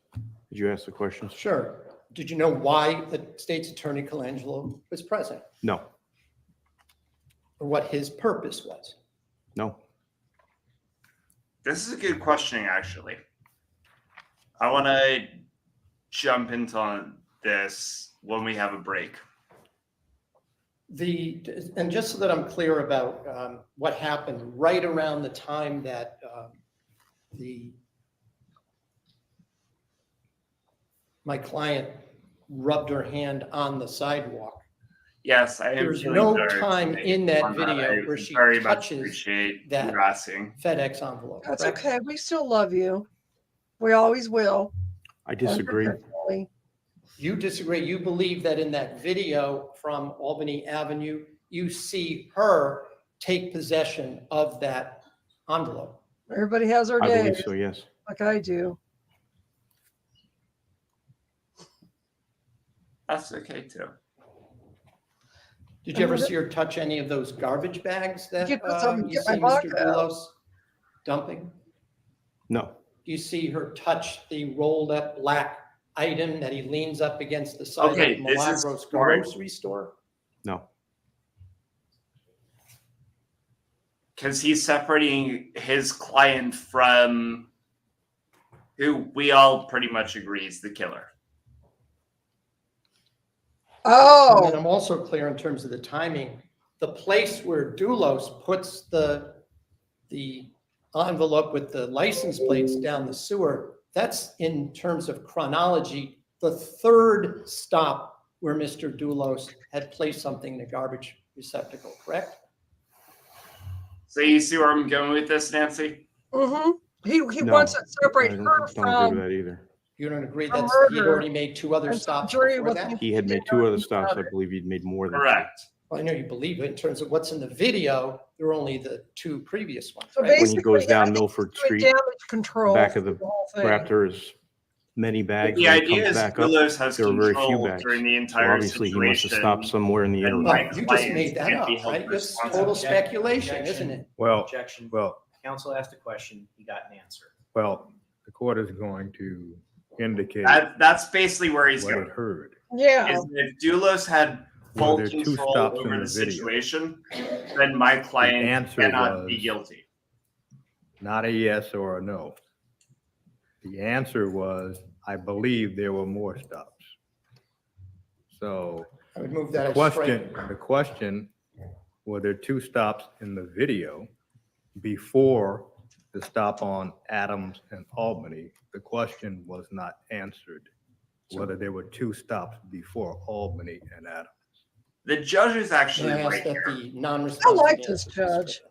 Did you ask the questions? Sure. Did you know why the State's Attorney Colangelo was present No. or what his purpose was? No. This is a good question, actually. I want to jump into this when we have a break. And just so that I'm clear about what happened right around the time that my client rubbed her hand on the Yes, I am. There's feeling no better time today in that on video I where she very much touches appreciate that you asking. FedEx envelope. That's correct? okay. We still love you. We always will. I disagree. Unfortunately. You disagree. You believe that in that video from Albany Avenue, you see her take possession of that envelope. Everybody has their I believe days, so, yes. like I do. That's okay too. Did you ever see her touch any of those garbage bags that Get this up and you get my see Mr. vodka out. Dulos dumping? No. You see her touch the rolled up black item that he leans up against the side Okay, of this is Milagros smart. grocery store? No. Because he's separating his client from who we all pretty much agree is the killer. Oh, And I'm also clear in terms of the timing. The place where Dulos puts the envelope with the license plates down the sewer, that's in terms of chronology, the third stop where Mr. Dulos had placed something in a garbage receptacle, correct? So you see where I'm going with this, Nancy? Mm-hmm. He No, wants to separate I don't her agree with from that either. You don't agree a that he'd murder. already made two other And so the stops jury before wasn't that? He had did made not two other know stops. about I it. believe he'd made more than two. Correct. Well, I know you believe it in terms of what's in the video. There were only the two previous ones, So right? When he basically, goes I down think Milford he's doing Street, damage control. back of the for whole thing. Raptors, many bags. The When he idea comes is back up, Dulos has there were very few control bags. during the So entire obviously, he must have situation. stopped somewhere in the And area. my Well, you just clients made that can't be up, held right? It's responsible. total speculation, isn't it? Well, Objection. well, Counsel asked a question, he got an answer. well, the court is going to indicate That's basically where he's what going. it heard. Yeah. Is if Dulos had full Were there two control stops in over the the video? situation, then my client answer cannot be was- guilty. Not a yes or a no. The answer was, I believe there were more stops. So I would move the that as question, strike. the question, were there two stops in the video before the stop on Adams and Albany? The question was not answered, whether there were two stops before Albany and Adams. The judge is actually May I ask right that here. the non-responsive I like this answers be judge. stricken?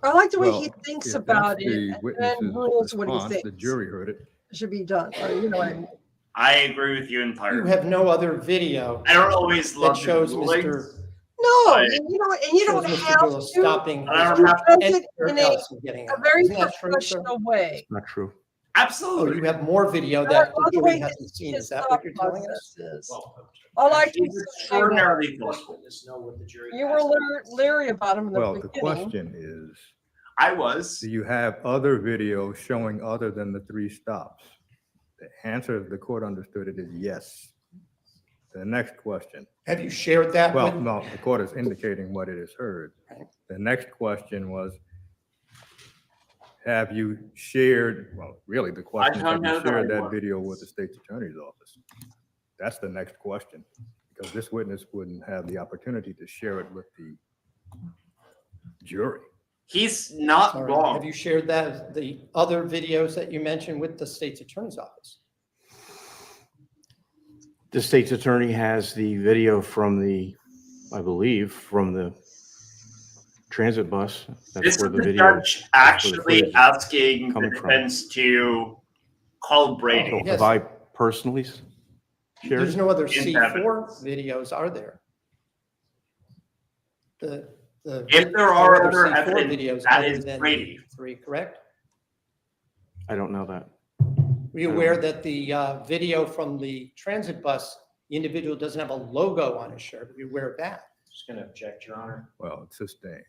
I like the way he Well, thinks if about that's it the and then witness's rules what he response, thinks the jury heard it. should be done. Or, you know what I mean? I agree with you You entirely. have no other video I don't always that love the shows rulings. Mr. No, Right. and you don't shows Mr. have Dulos to. stopping I don't his have to. anywhere In a- else from getting A out. very Isn't that true, sir? professional way. Not true. Oh, Absolutely. you have more video I that the love the jury way hasn't seen. his Is that thought what you're telling us? process is. Well, I like to He's say extraordinarily let thoughtful. witness know what the jury you has. were leery about him in the Well, the beginning. question is, I was. do you have other videos showing other than the three stops? The answer, if the court understood it, is yes. The next question, Have you shared that well, with? no, the court is indicating what it has heard. The next question was, have you shared, well, really, the question is, don't have know you that shared I that would. video with the state's attorney's office? That's the next question, because this witness wouldn't have the opportunity to share it with the jury. He's not Sorry, wrong. have you shared that, the other videos that you mentioned with the state's attorney's office? The state's attorney has the video from the, I believe, from the transit bus. That's This where is the the video. judge that's where the actually footage is asking the coming from. defense to call Brady. So Yes. have I personally shared There's it? no other In C4 videos, are there? The If there are no other C4 evidence, videos that other is than Brady. the three, correct? I don't know that. Were you aware that the video from the transit bus, the individual doesn't have a logo on his shirt? Were you aware of that? Just gonna object, Your Honor. Well, it's sustained.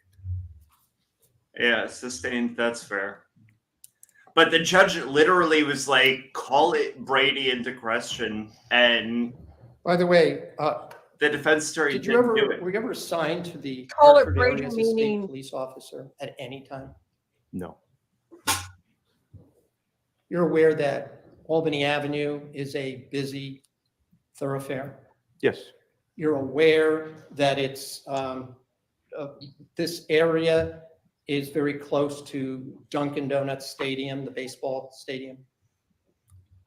Yeah, sustained. That's fair. But the judge literally was like, call it Brady into question. And By the way, the defense attorney did you didn't ever, do it. were you ever assigned to the Call it Hartford Brady area as a state meaning- police officer at any time? No. You're aware that Albany Avenue is a busy thoroughfare? Yes. You're aware that it's, this area is very close to Dunkin' Donuts Stadium, the baseball stadium?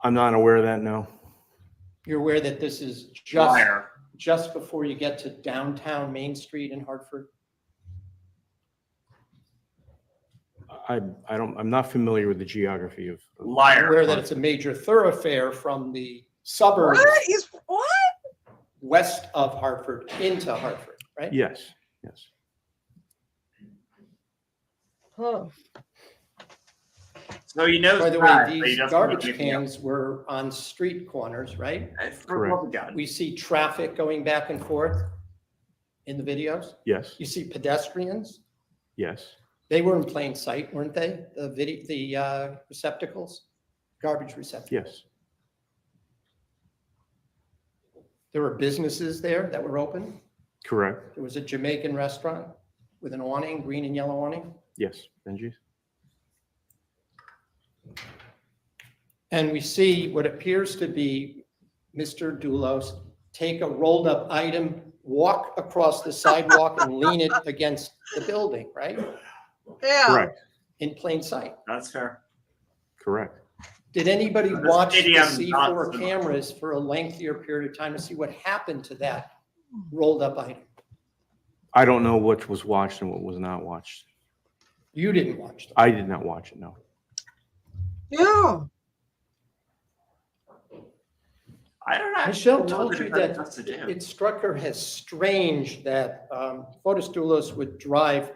I'm not aware of that, no. You're aware that this is Liar. just before you get to downtown Main Street in Hartford? I'm not familiar with the geography of. You're Liar. aware that it's a major thoroughfare from the suburbs What is what? west of Hartford into Hartford, right? Yes, yes. Huh. So he knows By the that, way, but he these doesn't garbage want to give cans were on street corners, right? you- For the Correct. love of God. We see traffic going back and forth in the videos. Yes, You see pedestrians. yes. They were in plain sight, weren't they? The receptacles, garbage receptacles. Yes, There were businesses there that were open. correct. There was a Jamaican restaurant with an awning, green and yellow awning. Yes, Benji. And we see what appears to be Mr. Dulos take a rolled up item, walk across the sidewalk and lean it against the building, right? Yeah. Correct, In plain sight. That's fair. correct. Did anybody The watch the stadium, not C4 so much. cameras for a lengthier period of time to see what happened to that rolled up item? I don't know what was watched and what was not watched. You didn't watch them. I did not watch it, no. Yeah. I don't know. Michelle told you that it struck her as strange that Fotis Dulos would drive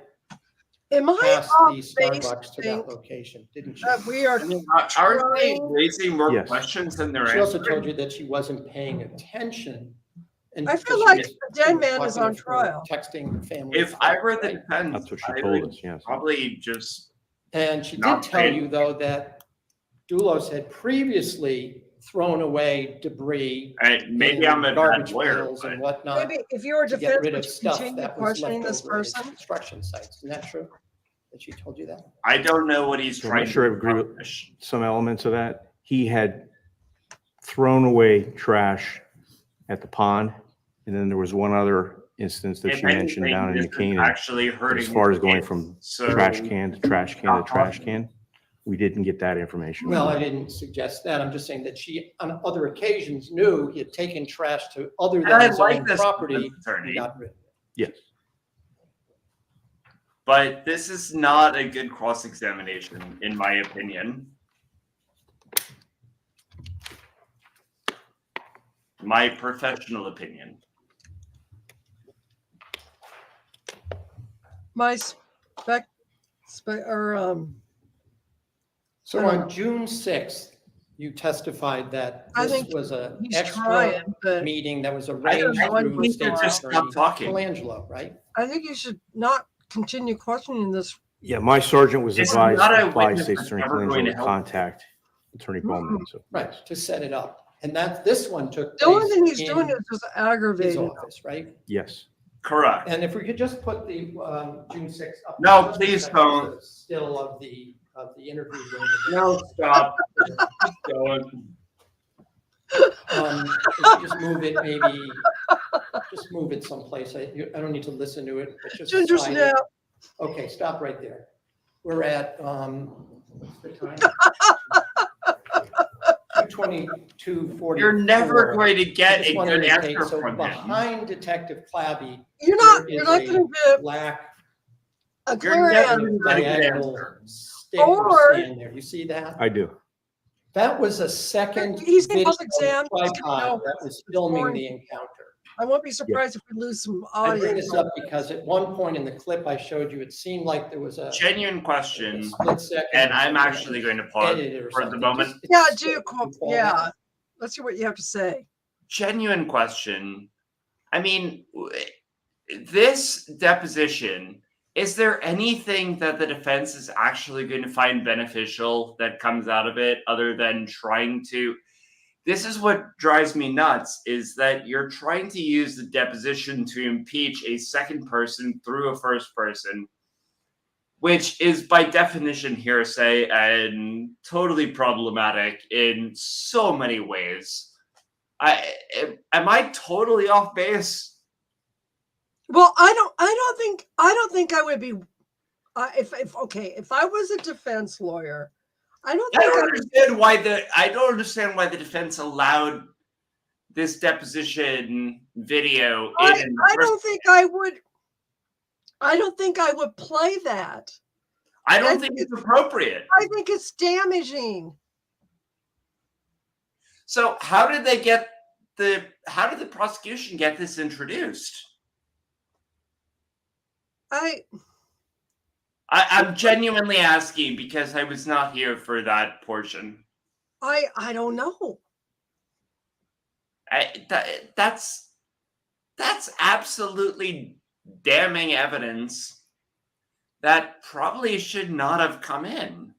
Am I past off the base Starbucks to think that location, didn't she? that we are I mean, aren't they trying? raising more Yes. questions than they're She also answering? told you that she wasn't paying attention. And I feel because she like was- the dead she was man is talking on to her, trial. Texting the family. If I were the defense, That's what she I told would us, yes. probably just And she did Not tell paid. you, though, that Dulos had previously thrown away debris. maybe in I'm a bad garbage lawyer, pails and but whatnot. Maybe if you were to get defense, rid would of you stuff continue that was questioning left this over at person? construction sites. Isn't that true? That she told you that? I don't know what he's So I'm trying not sure I to agree with accomplish. some elements of that. He had thrown away trash at the pond. And then there was one other instance that If she mentioned anything, down in this is McCain. actually hurting As far the as going kids. from So trash can to trash can to not trash possible. can, we didn't get that information. Well, I didn't suggest that. I'm just saying that she, on other occasions, knew he had taken trash to other And than I his like own this property. attorney. And got rid of it. Yes. But this is not a good cross-examination, in my opinion. My professional opinion. My So on June 6th, you testified that I this think was an he's extra trying, but meeting that was I don't arranged know when through we State can just Attorney stop talking. Colangelo, right? I think you should not continue questioning this. Yeah, my sergeant was It's advised not a by witness State that's Attorney never going Colangelo to to help. contact Attorney Bowman. So Right, to set it up. And that, this one took The only place thing he's in doing is just his aggravating. office, right? yes. Correct. And if we could just put the June 6th up. No, just a please second, don't. the Still of the interview. No, stop. Keep going. If you just move it, maybe, just move it someplace. I don't need to listen to it, but just Ginger slide it. snap. Okay, stop right there. We're at, what's the time? 2:22:44. You're never going to I get just a wanted good to take- answer so from him. behind Detective Clabby. You're not there is going a to get black a You're clear never answer. going to get a good diagonal answer. stick or Or- stand there. You see that? I do. That was a second He's in video cross-exam. He's gonna tripod know that was it's filming boring. the encounter. I won't be surprised if we lose some I bring audience. this up because at one point in the clip I showed you, it seemed like there was a Genuine question, split second. and I'm actually going to pause edited or for the something. moment. Just- Yeah, it's- do. it's all Yeah. that. Let's hear what you have to say. Genuine question. I mean, this deposition, is there anything that the defense is actually going to find beneficial that comes out of it other than trying to? This is what drives me nuts, is that you're trying to use the deposition to impeach a second person through a first person, which is by definition hearsay and totally problematic in so many ways. Am I totally off base? Well, I don't think I would be. If I was a defense lawyer, I don't think I don't understand why the defense allowed this deposition video in. I don't think I would. I don't think I would play that. I don't think it's appropriate. I think it's damaging. So how did the prosecution get this introduced? I'm genuinely asking because I was not here for that portion. I don't know. That's absolutely damning evidence that probably should not have come in.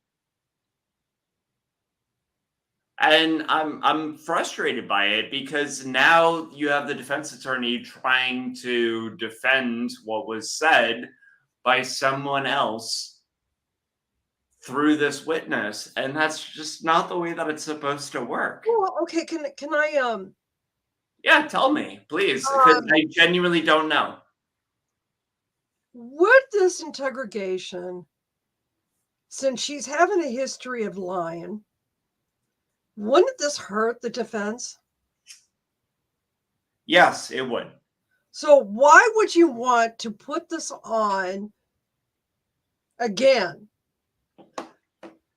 And I'm frustrated by it because now you have the defense attorney trying to defend what was said by someone else through this witness, and that's just not the way that it's supposed to work. Well, okay, can I Yeah, tell me, please, because I genuinely don't know. would this interrogation, since she's having a history of lying, Wouldn't this hurt the defense? Yes, it would. So why would you want to put this on again?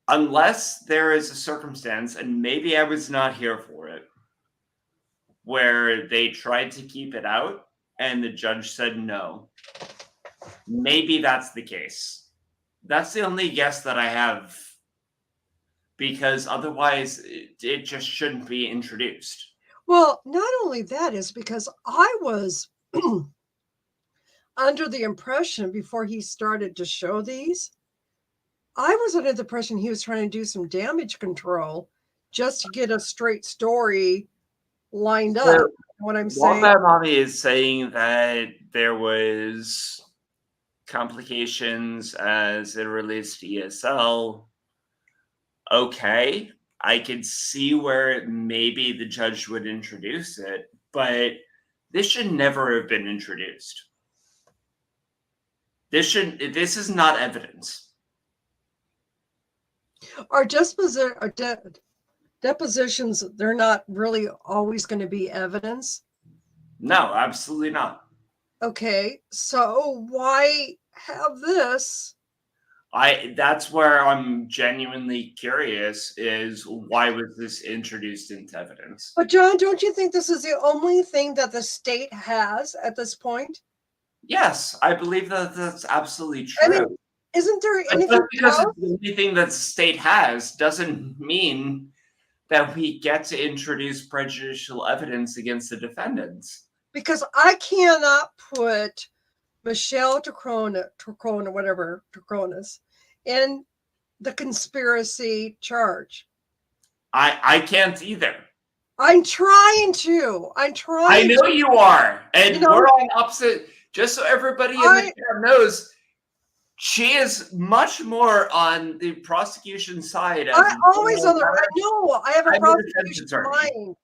Unless there is a circumstance, and maybe I was not here for it, where they tried to keep it out and the judge said no. Maybe that's the case. That's the only guess that I have, because otherwise it just shouldn't be introduced. Well, not only that is because I was under the impression before he started to show these, I was under the impression he was trying to do some damage control just to get a straight story lined up. So, what I'm saying? That mommy is saying that there was complications as it relates to ESL. Okay, I could see where maybe the judge would introduce it, but this should never have been introduced. This is not evidence. Our depositions, they're not really always going to be evidence. No, absolutely not. Okay, so why have this? That's where I'm genuinely curious, is why was this introduced into evidence? But John, don't you think this is the only thing that the state has at this point? Yes, I believe that that's absolutely true. I mean, isn't there anything Just because else? it's the only thing that the state has doesn't mean that we get to introduce prejudicial evidence against the defendants. Because I cannot put Michelle Troconis, in the conspiracy charge. I can't either. I'm trying to. I know you are. And we're on opposite. Just so everybody in the chat knows, she is much more on the prosecution side. I always on the. I know. I have a prosecution mind.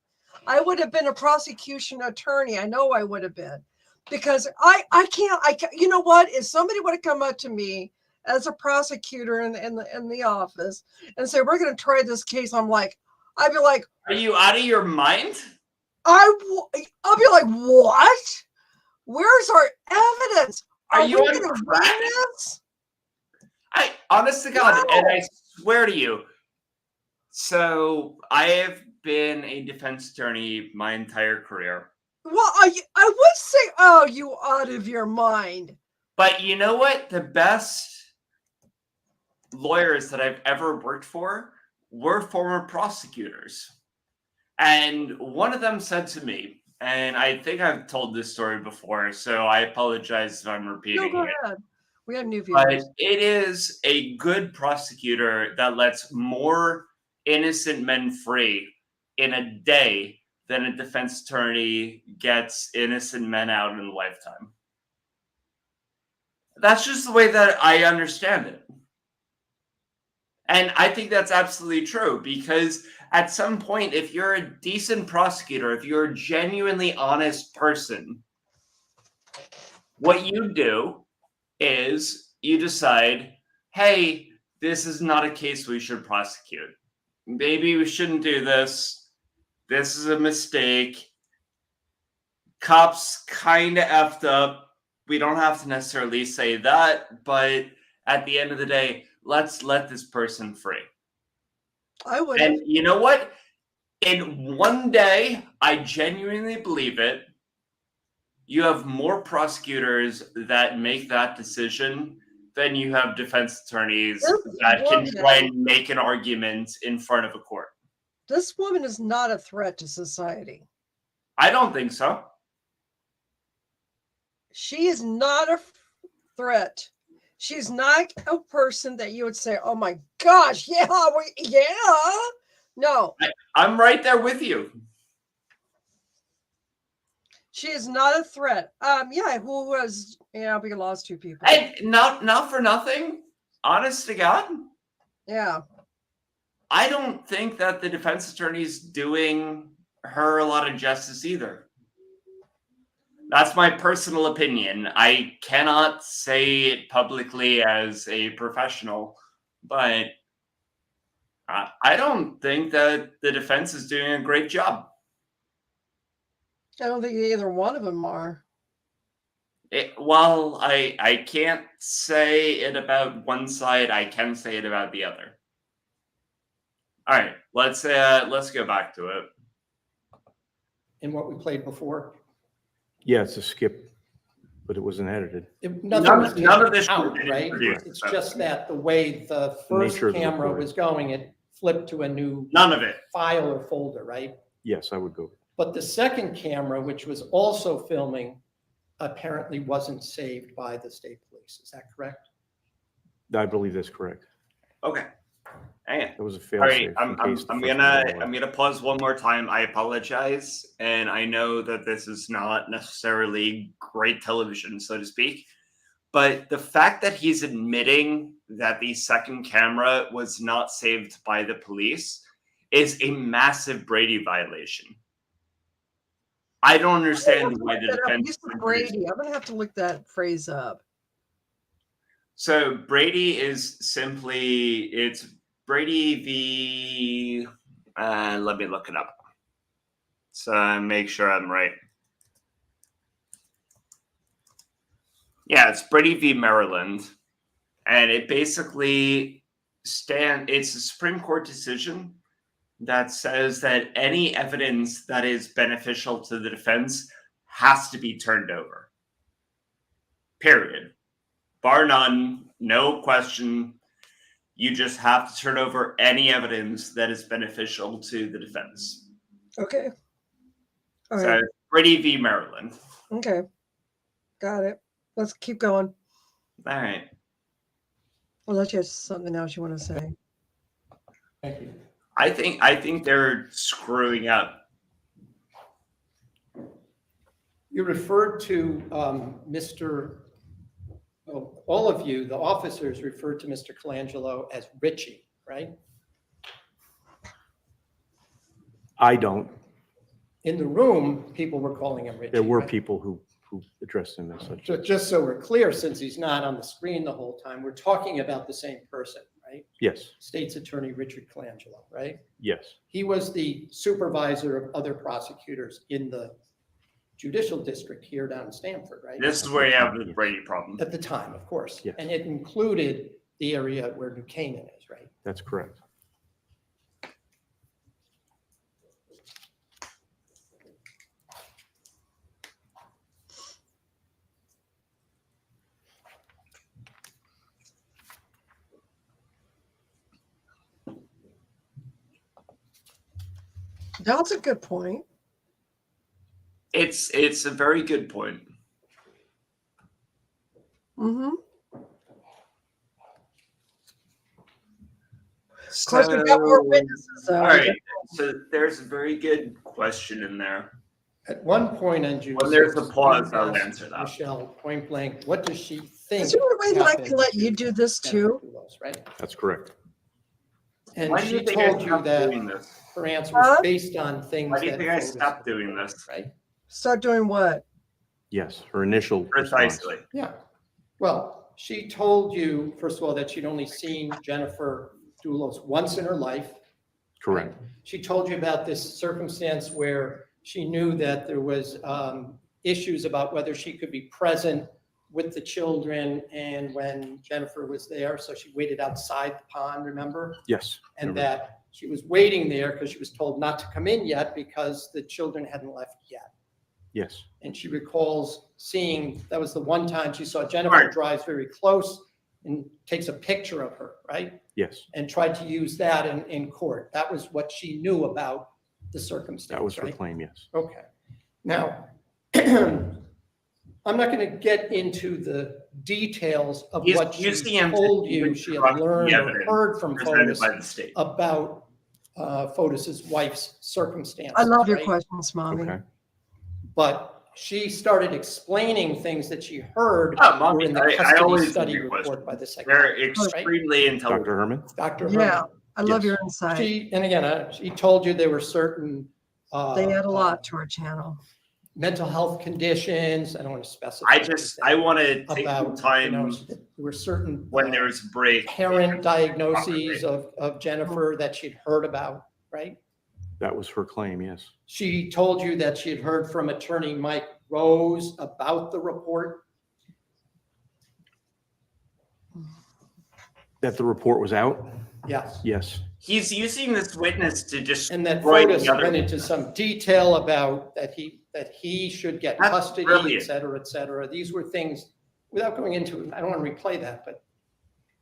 I would have been a prosecution attorney. I know I would have been, because I can't. You know what? If somebody would have come up to me as a prosecutor in the office and say, "We're going to try this case," I'd be like, "Are you out of your mind?" I'll be like, "What? Where's our evidence? Are you going to win this?" I, honest to God, and I swear to you. So I have been a defense attorney my entire career. Well, I would say, "Oh, you out of your mind." But you know what? The best lawyers that I've ever worked for were former prosecutors. And one of them said to me, and I think I've told this story before, so I apologize if I'm repeating it. No, go ahead. We have new viewers. But it is a good prosecutor that lets more innocent men free in a day than a defense attorney gets innocent men out in a lifetime. That's just the way that I understand it. And I think that's absolutely true, because at some point, if you're a decent prosecutor, if you're a genuinely honest person, what you do is you decide, hey, this is not a case we should prosecute. Maybe we shouldn't do this. This is a mistake. Cops kind of effed up. We don't have to necessarily say that, but at the end of the day, let's let this person free. I would. And you know what? In one day, I genuinely believe it. You have more prosecutors that make that decision than you have defense attorneys that can try and make an argument in front of a court. This woman is not a threat to society. I don't think so. She is not a threat. She's not a person that you would say, "Oh my gosh, yeah, yeah." No. I'm right there with you. She is not a threat. Yeah, who was, we lost two people. And not for nothing, honest to God. Yeah. I don't think that the defense attorney's doing her a lot of justice either. That's my personal opinion. I cannot say it publicly as a professional, but I don't think that the defense is doing a great job. I don't think either one of them are. Well, I can't say it about one side. I can say it about the other. All right, let's go back to it. In what we played before. Yeah, it's a skip, but it wasn't edited. None of this out, right? It's just that the way the first nature of the camera recording. was going, it flipped to a new None of it. file or folder, right? Yes, I would go. But the second camera, which was also filming, apparently wasn't saved by the state police. Is that correct? I believe that's correct. Okay. Hang on. It was a All right, fail-safe. I'm gonna pause one more time. I apologize, and I know that this is not necessarily great television, so to speak, but the fact that he's admitting that the second camera was not saved by the police is a massive Brady violation. I don't understand why the defense. Brady. I'm gonna have to look that phrase up. So Brady is simply it's Brady v. Let me look it up. So make sure I'm right. Yeah, it's Brady v. Maryland, and it basically it's a Supreme Court decision that says that any evidence that is beneficial to the defense has to be turned over. Period. Bar none, no question. You just have to turn over any evidence that is beneficial to the defense. Okay. All So right. Brady v. Maryland. Okay. Got it. Let's keep going. All right. Unless you have something else you want to say. Thank you. I think they're screwing up. You referred to all of you, the officers referred to Mr. Colangelo as Richie, right? I don't. In the room, people were calling him Richie. There were right? people who addressed him as such. Just so we're clear, since he's not on the screen the whole time, we're talking about the same person, right? Yes, State's Attorney Richard Colangelo, right? yes, He was the supervisor of other prosecutors in the judicial district here down in Stamford, right? This is where you have the Brady problem. At the time, of course. Yes. And it included the area where New Canaan is, right? that's correct. That's a good point. It's a very good point. Mm-hmm. Of course, we've got more witnesses, though. All right. So there's a very good question in there. At one point on June When there's a 6th, pause, you I'll asked answer that. Michelle point blank, what does she think? Is there a way that I happened can let you to do this too? Jennifer Dulos, right? That's correct. And Why do you she think I told you stopped that doing this? her answer was Huh? based on things Why do you that think I Fotis stopped had doing reported, this? right? Start doing what? Yes, her initial response. Precisely. Yeah. Well, she told you, first of all, that she'd only seen Jennifer Dulos once in her life. Correct. She told you about this circumstance where she knew that there was issues about whether she could be present with the children and when Jennifer was there. So she waited outside the pond, remember? Yes. And remember. that she was waiting there because she was told not to come in yet because the children hadn't left yet. Yes, And she recalls seeing, that was the one time she saw Jennifer Right. drives very close and takes a picture of her, right? yes, And tried to use that in court. That was what she knew about the circumstance, that was her right? claim, yes. Okay. Now, I'm not going to get into the details of Use- what she use the emphasis told you to she had construct the learned or evidence heard from presented Fotis by the state. about Fotis's wife's circumstances. I love your right? questions, Mommy. Okay. But she started explaining things that she heard Oh, Mommy, were in the I custody always study love your report questions. by the They're psychiatrist, right? extremely intelligent. Dr. Herman? Dr. Yeah, Herman. I love Yes. your insight. And again, she told you there were certain. They add a lot to our channel. mental health conditions. I don't want to specify. I want to take about, some time there were certain when there's break. parent diagnoses of Jennifer that she'd heard about, right? That was her claim, yes. She told you that she had heard from attorney Mike Rose about the report. That the report was out? Yes. Yes. He's using this witness to And destroy that Fotis the other. went into some detail about that he should get That's custody, brilliant. et cetera, et cetera. These were things, without going into it, I don't want to replay that, but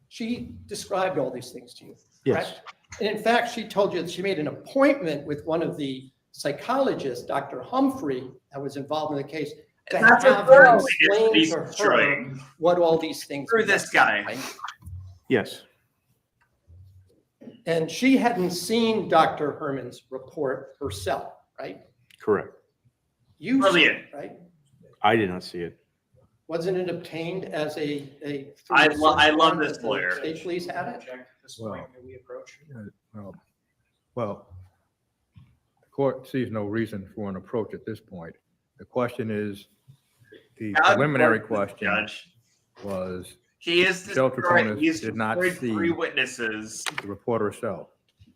she described all these things to you, Yes. correct? And in fact, she told you that she made an appointment with one of the psychologists, Dr. Humphrey, that was involved in the case, to And that's a have third him witness explain he's to her destroying. what all these things Through meant, this guy. right? Yes. And she hadn't seen Dr. Herman's report herself, right? Correct. You, Brilliant. right? I did not see it. Wasn't it obtained as a? I love through a this search warrant lawyer. that the State police had it? At this Well, point, may we approach? Well, the court sees no reason for an approach at this point. The question is, the God preliminary bless this question judge. was, He is Michelle destroying. Troconis He's did not destroyed see three witnesses, the report herself.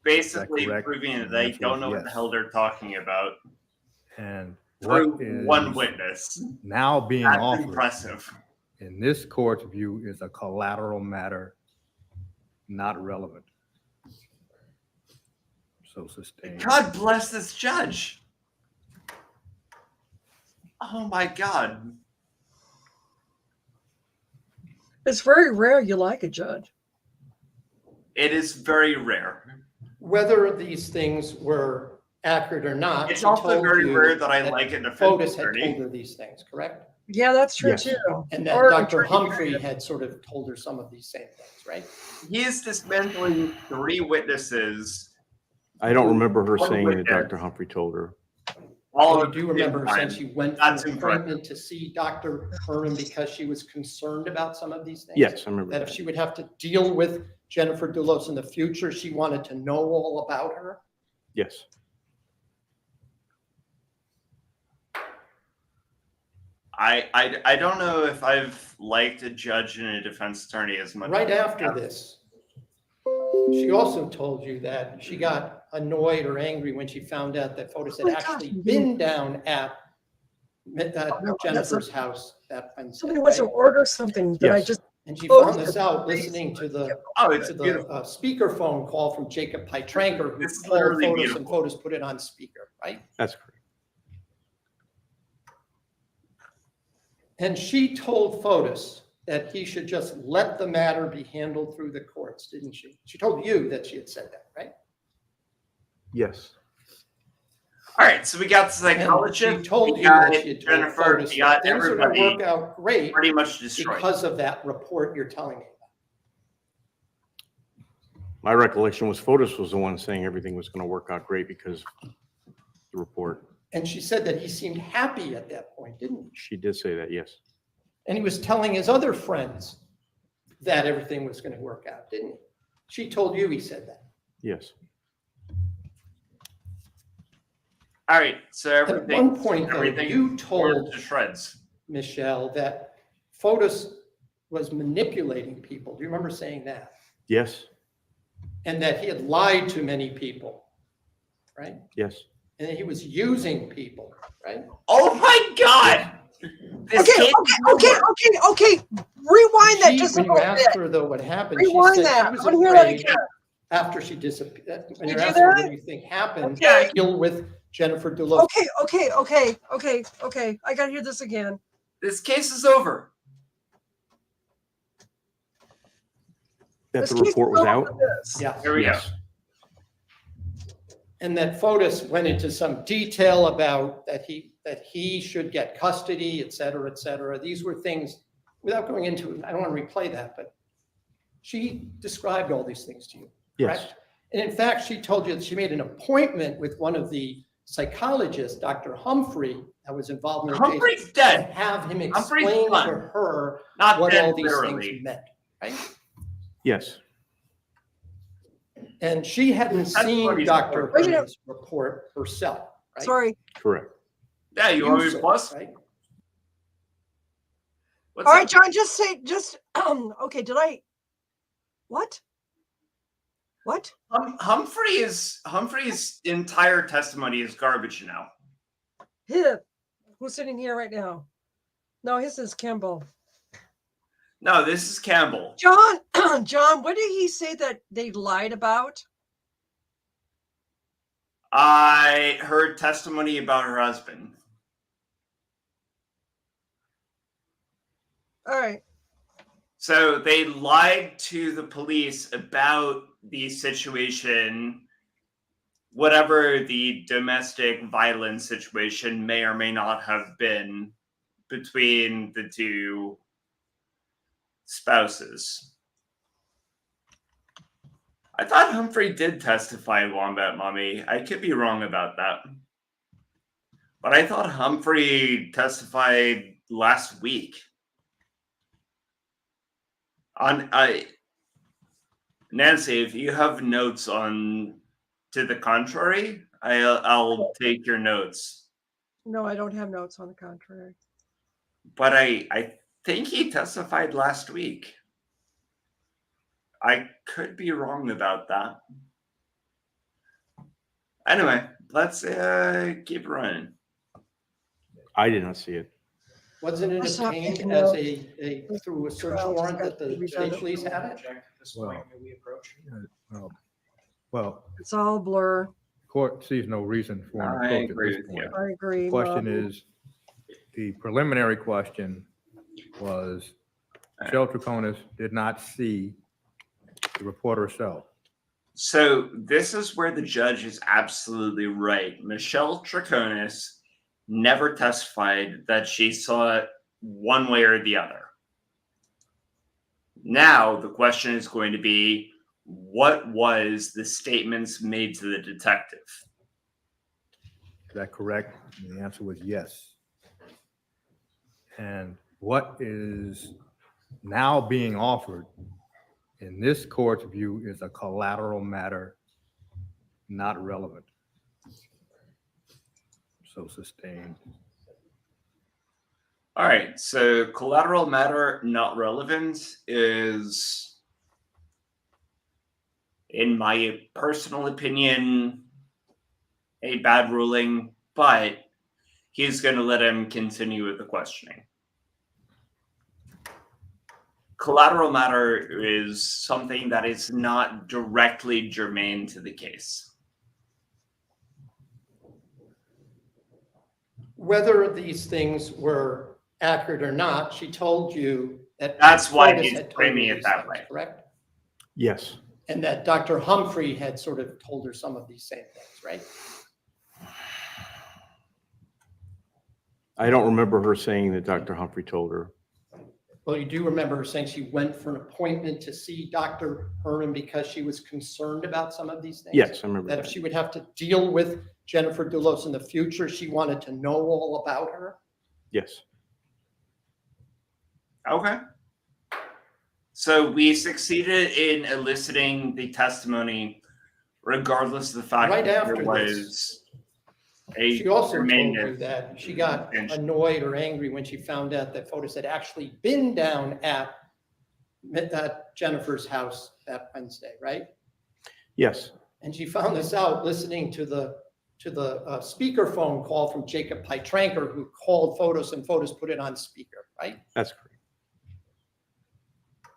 basically correct? proving that And they the answer don't is know what the yes. hell they're talking about And through what is one witness. now being That's offered, impressive. in this court's view, is a collateral matter, not relevant. So sustained. God bless this judge. Oh my God. It's very rare you like a judge. It is very rare. Whether these things were accurate or not. It's she also told very you rare that I like a defense Fotis had attorney. told her these things, correct? Yeah, that's true Yes. too. And that Or Dr. attorney Humphrey period. had sort of told her some of these same things, right? He is dismantling three witnesses. I don't remember her One saying that witness. Dr. Humphrey told her. All Well, at you do the same remember time. since you went for That's an impressive. appointment to see Dr. Herman because she was concerned about some of these things? Yes, I remember That if that. she would have to deal with Jennifer Dulos in the future, she wanted to know all about her? Yes. I don't know if I've liked a judge and a defense attorney as much. Right as I after have. this, she also told you that she got annoyed or angry when she found out that Fotis had Oh my gosh, actually you been down at no, Jennifer's house that Wednesday. Somebody wants to right? order something that I Yes. just And she Oh, found this out listening to the Oh, it's to the beautiful. speakerphone call from Jacob Pytranker, who It's called literally Fotis beautiful. and Fotis put it on speaker, right? That's correct. And she told Fotis that he should just let the matter be handled through the courts, didn't she? She told you that she had said that, right? Yes. All right, so we got the And psychologist, she told we you got that she had told Jennifer, Fotis we that got things are gonna everybody work out great pretty much destroyed. because of that report you're telling me about. My recollection was Fotis was the one saying everything was going to work out great because of the report. And she said that he seemed happy at that point, didn't he? She did say that, yes. And he was telling his other friends that everything was going to work out, didn't he? She told you he said that. Yes. All right, so At everything. one point, though, everything you torn told to shreds. Michelle that Fotis was manipulating people. Do you remember saying that? Yes. And that he had lied to many people, right? Yes. And that he was using people, right? Oh my God! This okay, kid- okay. Rewind that She, just a when you little asked bit. her though what happened, Rewind she said that. she was I want to hear that afraid again. after she disappeared. When You you do asked her what that? do you think happened, Okay. deal with Jennifer Dulos. Okay. I gotta hear this again. This case is over. That This the case report is was over out? for this. Yeah. Here we Yes. And that Fotis went into some detail about that he should get custody, et cetera, et cetera. These were things, without going into it, I don't want to replay that, but she described all these things to you, Yes. correct? And in fact, she told you that she made an appointment with one of the psychologists, Dr. Humphrey, that was involved in the Humphrey's case, to dead. have him Humphrey's explain to gone. her Not what dead, all these literally. things meant, right? Yes. And she hadn't That's what seen he's Dr. Wait a minute. Herman's report herself, right? Sorry. Correct. Yeah, you want me to Use it, plus? right? What's All up? right, John, just say, okay, did I, what? What? Humphrey's entire testimony is garbage now. Who's sitting here right now? No, his is Kimball. No, this is Campbell. John, John, what did he say that they lied about? I heard testimony about her husband. All right. So they lied to the police about the situation, whatever the domestic violence situation may or may not have been between the two spouses. I thought Humphrey did testify, Wombat Mommy. I could be wrong about that. But I thought Humphrey testified last week. Nancy, if you have notes on to the contrary, I'll take your notes. No, I don't have notes on the contrary. But I think he testified last week. I could be wrong about that. Anyway, let's keep running. I did not see it. Wasn't it Let's not obtained make as a through a search Well, warrant just that the got state redundant. police had it? Object at this Well, point, may we approach? Well, It's all a blur. court sees no reason for an I approach at agree this with you. point. I agree. The question Mom. is, the preliminary question was, Michelle Troconis did not see the report herself. So this is where the judge is absolutely right. Michelle Troconis never testified that she saw it one way or the other. Now the question is going to be, what was the statements made to the detective? Is that correct? And the answer was yes. And what is now being offered in this court's view is a collateral matter, not relevant. So sustained. All right, so collateral matter not relevant is, in my personal opinion, a bad ruling, but he's going to let him continue with the questioning. Collateral matter is something that is not directly germane to the case. Whether these things were accurate or not, she told you that. That's why Fotis he's had told framing you it these that things, way. correct? Yes. And that Dr. Humphrey had sort of told her some of these same things, right? I don't remember her saying that Dr. Humphrey told her. Well, you do remember her saying she went for an appointment to see Dr. Herman because she was concerned about some of these things? Yes, I remember That if she would have to deal with Jennifer Dulos in the future, she wanted to know all about her? Yes. Okay. So we succeeded in eliciting the testimony, regardless of the fact Right that there after was a She also told germane- you that she got annoyed or angry when she found out that Fotis had actually been down at Jennifer's house that Wednesday, right? Yes. And she found this out listening to the speakerphone call from Jacob Pytranker, who called Fotis and Fotis put it on speaker, right? That's correct.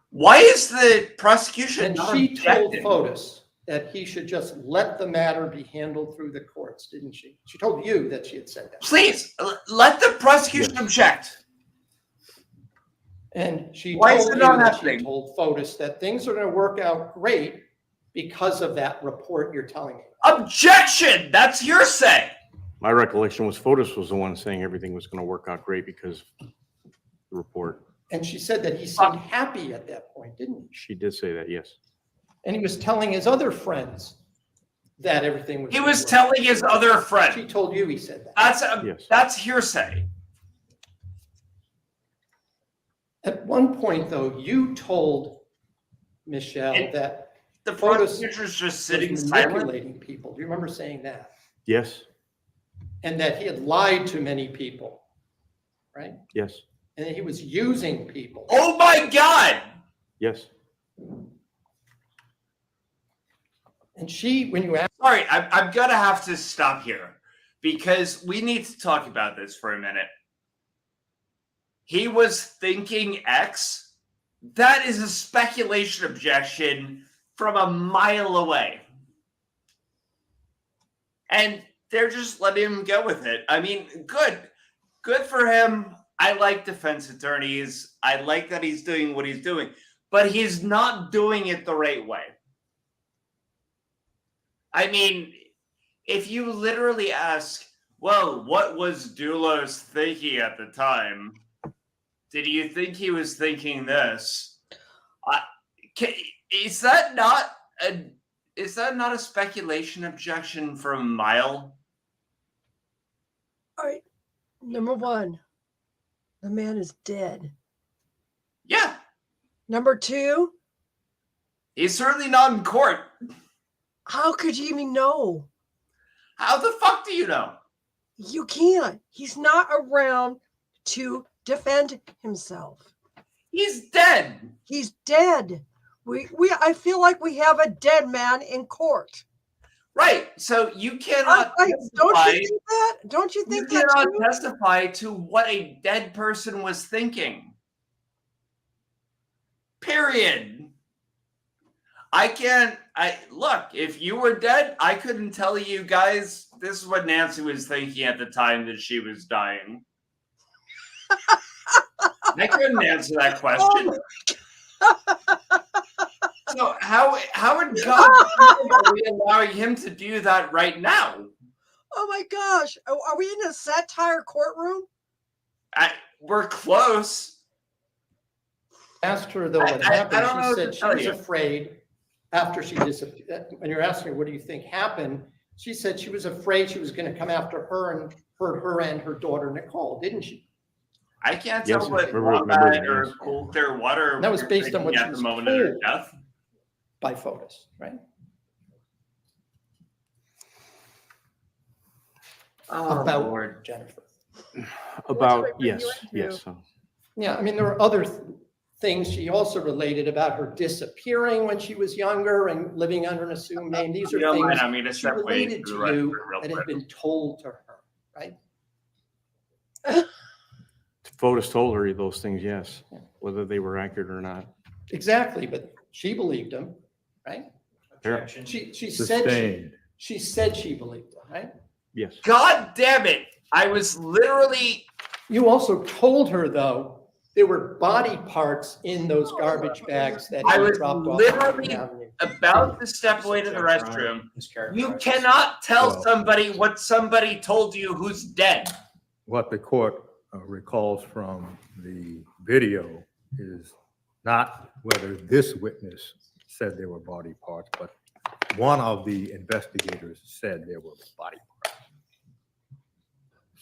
Why is the prosecution And not she told objecting? Fotis that he should just let the matter be handled through the courts, didn't she? She told you that she had said that. Please let the prosecution object. And she Why is told it you not that happening? she told Fotis that things are going to work out great because of that report you're telling me. Objection! That's hearsay. My recollection was Fotis was the one saying everything was going to work out great because of the report. And she said that he seemed happy at that point, didn't he? She did say that, yes. And he was telling his other friends that everything was. He gonna was work. telling his other friend. She told you he said that. That's hearsay. At one point, though, you told Michelle that the Fotis prosecutor's just was sitting silent. manipulating people. Do you remember saying that? Yes. and that he had lied to many people, right? Yes, And that he was using people. Oh my God! yes. And she, when you ask, Sorry, I'm gonna have to stop here because we need to talk about this for a minute. He was thinking X. That is a speculation objection from a mile away. And they're just letting him go with it. I mean, good for him. I like defense attorneys. I like that he's doing what he's doing, but he's not doing it the right way. I mean, if you literally ask, well, what was Dulos thinking at the time? Did you think he was thinking this? Is that not a speculation objection for a mile? All right. Number one, the man is dead. Yeah. Number two, he's certainly not in court. How could you even know? How the fuck do you know? You can't. He's not around to defend himself. He's dead. He's dead. I feel like we have a dead man in court. Right. So you cannot don't you think that? Don't you think you that cannot too? testify to what a dead person was thinking. Period. Look, if you were dead, I couldn't tell you guys this is what Nancy was thinking at the time that she was dying. I couldn't answer that question. So how in God's name are we allowing him to do that right now? Oh my gosh. Are we in a satire courtroom? We're close. Asked her though what happened. I don't know She what said to she tell was you. afraid after she disappeared. When you're asking her, what do you think happened? She said she was afraid she was going to come after her and hurt her and her daughter Nicole, didn't she? I can't Yes, tell what remember Wombat that, or yes. Cool Clear Water That was were based on what thinking she at was the moment of her told death. by Fotis, right? Oh, About Lord. Jennifer. About, yes, yes. Yeah, I mean, there were other things she also related about her disappearing when she was younger and living under an assumed name. These are You don't things mind, I mean, to she step away related to to the rest you of it real that had quick. been told to her, right? Fotis told her those things, yes, whether they were accurate or not. Exactly, but she believed him, right? Objection. She Sustained. said she believed him, right? Yes. God damn it. I was literally. You also told her, though, there were body parts in those garbage bags that I he was dropped off. literally about to step away to the restroom. You cannot tell Well- somebody what somebody told you who's dead. What the court recalls from the video is not whether this witness said there were body parts, but one of the investigators said there were body parts.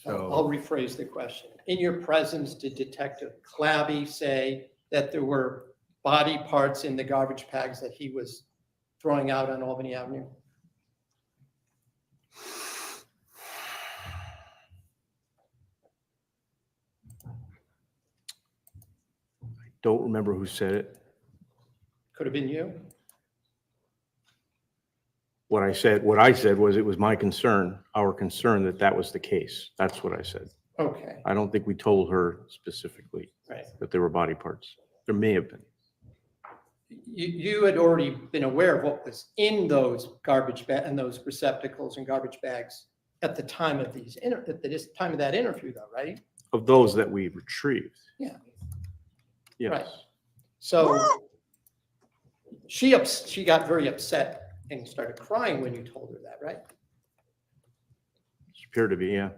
I'll So rephrase the question. In your presence, did Detective Clabby say that there were body parts in the garbage bags that he was throwing out on Albany Avenue? Don't remember who said it. Could have been you. What I said was it was my concern, our concern that that was the case. That's what I said. Okay, I don't think we told her specifically right. that there were body parts. There may have been. You had already been aware of what was in those garbage bag and those receptacles and garbage bags at the time of time of that interview, though, right? Of those that we retrieved. Yeah. Yes. Right. So she got very upset and started crying when you told her that, right? Appeared to be, yeah.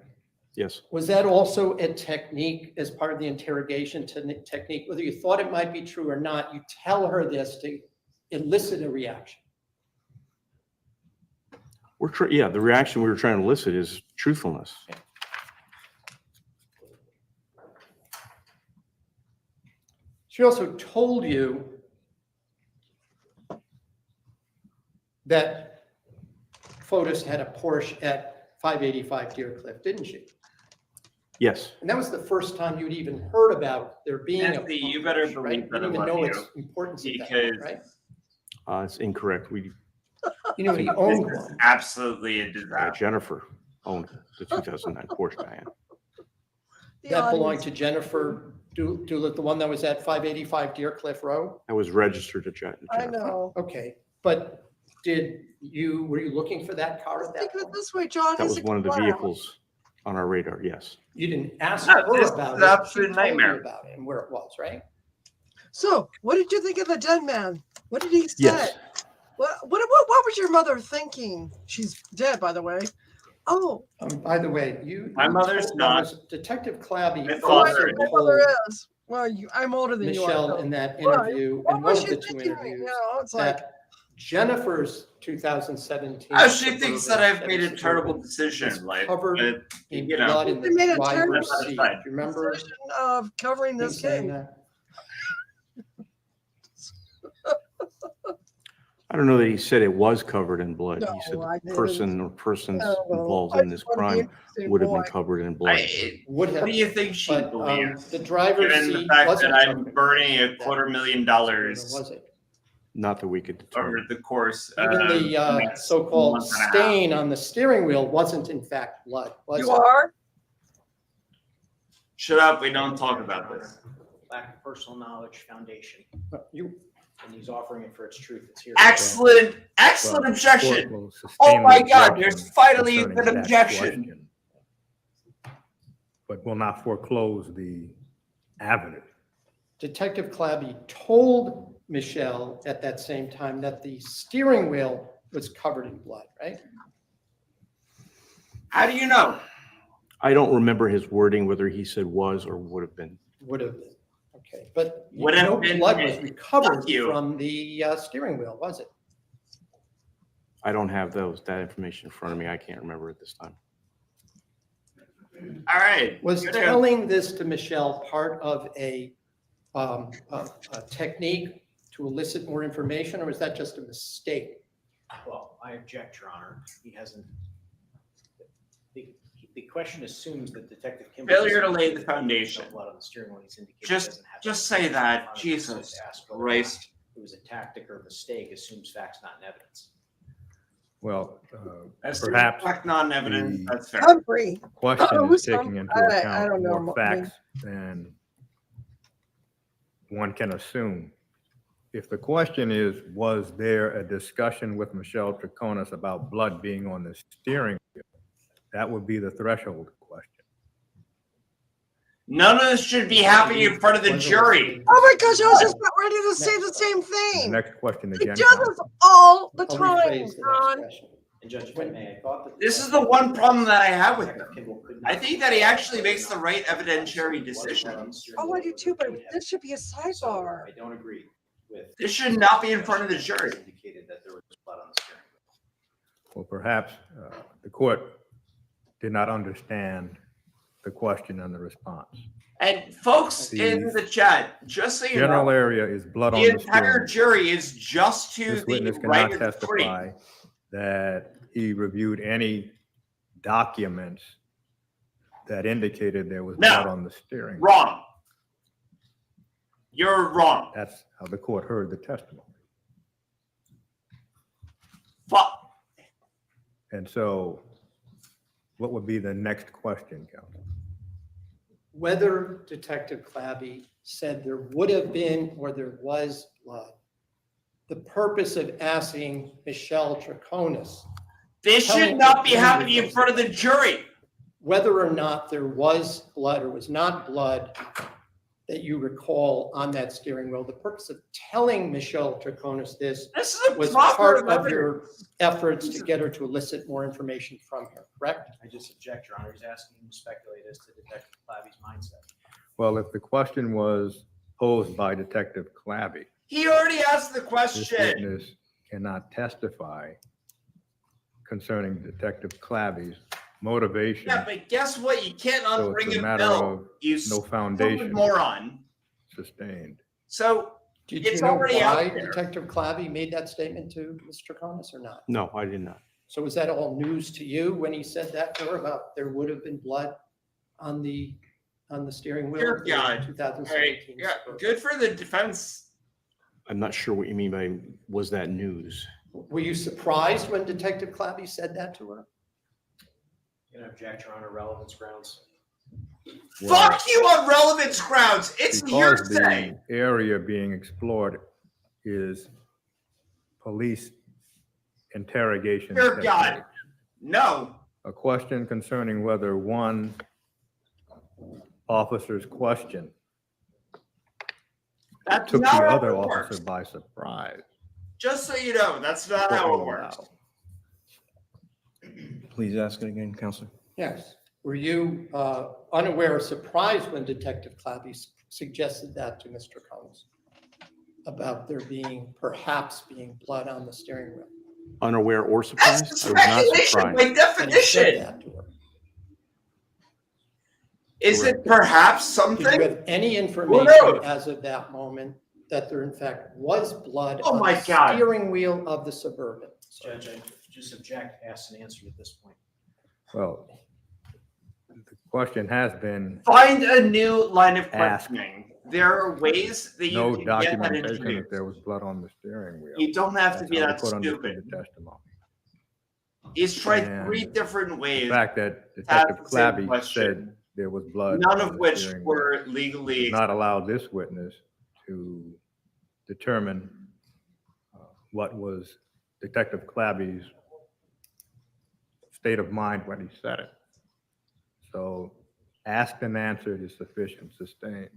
Yes. Was that also a technique as part of the interrogation technique, whether you thought it might be true or not, you tell her this to elicit a reaction? Yeah, the reaction we were trying to elicit is truthfulness. She also told you that Fotis had a Porsche at 585 Deer Cliff, didn't she? Yes, And that was the first time you'd even heard about there being a. Nancy, you better pump, believe right? that You it didn't even know was its you, importance at that because- point, right? it's incorrect. You know, he This owned is one. absolutely a disaster. Jennifer owned the 2009 Porsche Cayenne. The That belonged audience- to Jennifer Doolittle, the one that was at 585 Deer Cliff Road? That was registered to Jennifer. I know. Okay, but were you looking for that car at that Think of it point? this way, John. That he's was a one of the clown. vehicles on our radar, yes. You didn't ask No, her this about is it. an absolute She told you nightmare. about it and where it was, right? So, what did you think of the dead man? What did he say? Yes. What was your mother thinking? She's dead, by the way. Oh, By the way, My mother's not. Detective Clabby My oh, I father think my is. mother is. Well, I'm older than you are. Michelle so- in that Right. interview, What in one was of she the two thinking? interviews, You know, it's like, that Jennifer's 2017. Oh, she thinks that Suburban, I've made a 7 terrible Suburban, decision, was like, covered but, in you know. blood in They made the a terrible driver's seat. Do you remember decision of covering him this saying case. that? I don't know that he said it was covered in blood. He said No, I the didn't. person or persons Oh, well, involved I in just this wanna be crime interested, would have been boy. covered in blood. Would have. What do you think she But believes? the driver's Given the seat fact wasn't that covered I'm in burning blood. a $250,000 Was it? Not that we could over determine. the course Even of the next so-called month and a half. stain on the steering wheel wasn't in fact blood, was You it? are? Shut up, we don't talk about this. Lack of personal knowledge foundation, You, and he's offering it for its truth. It's here. Excellent objection. Oh my God, there's finally an objection. But will not foreclose the avenue. Detective Clabby told Michelle at that same time that the steering wheel was covered in blood, right? How do you know? I don't remember his wording, whether he said was or would have been. Would have been. Okay, but Would have no been- blood was recovered Fuck you. from the steering wheel, was it? I don't have that information in front of me. I can't remember at this time. All right. Was Good telling this to Michelle part of a technique to elicit more information, or was that just a mistake? Well, I object, Your Honor. He hasn't. The question assumes that Detective Kimball. Failure to lay the foundation. Blood on the steering wheel. He's indicated he doesn't have Just any say that. evidence. Jesus Just ask whether or not Christ. It was a tactic or a mistake, assumes facts, not in evidence. Well, As to perhaps reflect non-evidence, the that's fair. Humphrey. question Who's is taking into I account don't know. more facts than one can assume. If the question is, was there a discussion with Michelle Troconis about blood being on the steering wheel? That would be the threshold question. None of this should be happening in front of the jury. Oh my gosh, I was just about ready to say the same And the thing. next question He again. does this all the I'll time, rephrase the next John. question. And Judge, if I may, I thought that. This is the one problem that I have with Detective him. Kimball could not- I think that he actually makes the right evidentiary decisions. Oh, I do too, but this should be a sidebar. I don't agree with. This should not be in front of the jury. Indicated that there was blood on the steering wheel. Well, perhaps the court did not understand the question and the response. And folks in the chat, just so you General know, area is blood on the the steering entire wheel. jury is just to This the witness right cannot of the three. testify that he reviewed any documents that indicated there was No. blood on the steering. Wrong. You're wrong. That's how the court heard the testimony. Fuck. And so what would be the next question, counsel? Whether Detective Clabby said there would have been or there was blood. The purpose of asking Michelle Troconis. This should not be happening in front of the jury. Whether or not there was blood or was not blood that you recall on that steering wheel. The purpose of telling Michelle Troconis this This is a was proper part of evidence. your efforts to get her to elicit more information from her, correct? I just object, Your Honor. He's asking him to speculate as to Detective Clabby's mindset. Well, if the question was posed by Detective Clabby, He already asked the this question. witness cannot testify concerning Detective Clabby's motivation. Yeah, but guess what? You can't So unring it's a a matter bell. of You no stupid foundation moron. sustained. So Did it's you know already why out there. Detective Clabby made that statement to Ms. Troconis or not? No, I did not. So was that all news to you when he said that to her about there would have been blood on the steering wheel? Dear of the God. 2017 Yeah, Suburban? good for the defense. I'm not sure what you mean by, was that news? Were you surprised when Detective Clappy said that to her? Gonna object, Your Honor, relevance grounds. Well, Fuck you on relevance grounds. It's because hearsay. the area being explored is police interrogation Dear God. techniques. No. A question concerning whether one officer's question That's took not the how other it officer works. by surprise. Just so you know, that's not What how will it works. allow. Please ask it again, Counselor. Yes. Were you unaware or surprised when Detective Clappy suggested that to Mr. Combs about there perhaps being blood on the steering wheel? Unaware or surprised? That's I was not speculation surprised. by And he said definition. that to her. Is Correct. it perhaps Did something? you have any knows? information as of that moment that there in fact was blood Oh on my the God. steering wheel of the Suburban? Judge, I just object, asked and answered at this point. Well, the question has been Find a new line of Ask. questioning. There are ways that you no can get that documentation introduced. that there was blood on the steering wheel. You don't have to That's be how the that court understood stupid. the testimony. He's tried And 3 different The ways, fact that have Detective the same Clabby question, said there was blood. none on of the which steering wheel were legally. does not allow this witness to determine what was Detective Clabby's state of mind when he said it. So asked and answered is sufficient, sustained.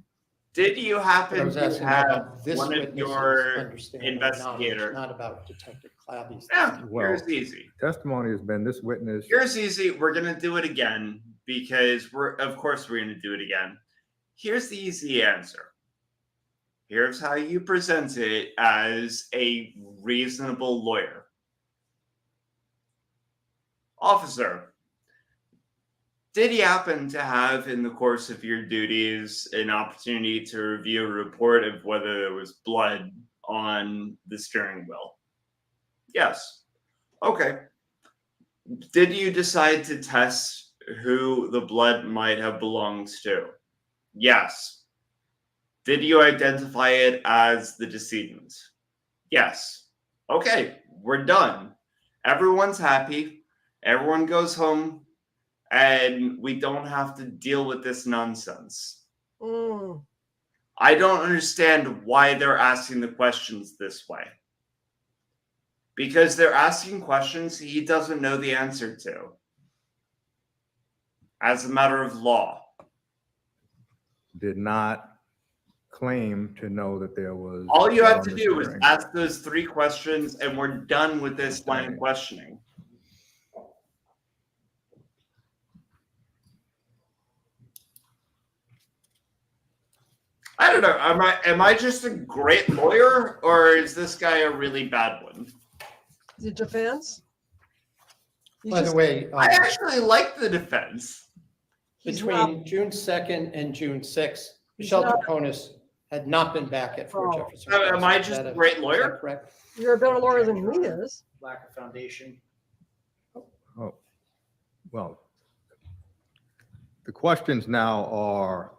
Did you But I happen was to asking have about this one of witness's your understanding of knowledge, investigator? not about Detective Clabby's. Yeah, Well, here's easy. testimony has been this witness. Here's easy. We're gonna do it again because of course we're gonna do it again. Here's the easy answer. Here's how you present it as a reasonable lawyer. Officer, did you happen to have in the course of your duties an opportunity to review a report of whether there was blood on the steering wheel? Yes. Okay. Did you decide to test who the blood might have belonged to? Yes. Did you identify it as the decedent? Yes. Okay, we're done. Everyone's happy. Everyone goes home, and we don't have to deal with this nonsense. Mm. I don't understand why they're asking the questions this way. Because they're asking questions he doesn't know the answer to. As a matter of law. Did not claim to know that there was. All you blood have on to the do is steering ask those 3 questions, and we're done with this line of questioning. I don't know. Am I just a great lawyer, or is this guy a really bad one? The defense? By the way, I actually like the defense. between June 2nd and June 6th, Michelle Troconis had not been back at Fort Jefferson. Am I Is just that a great is lawyer? that correct? You're a better lawyer than he is. Lack of foundation. Oh, well, the questions now are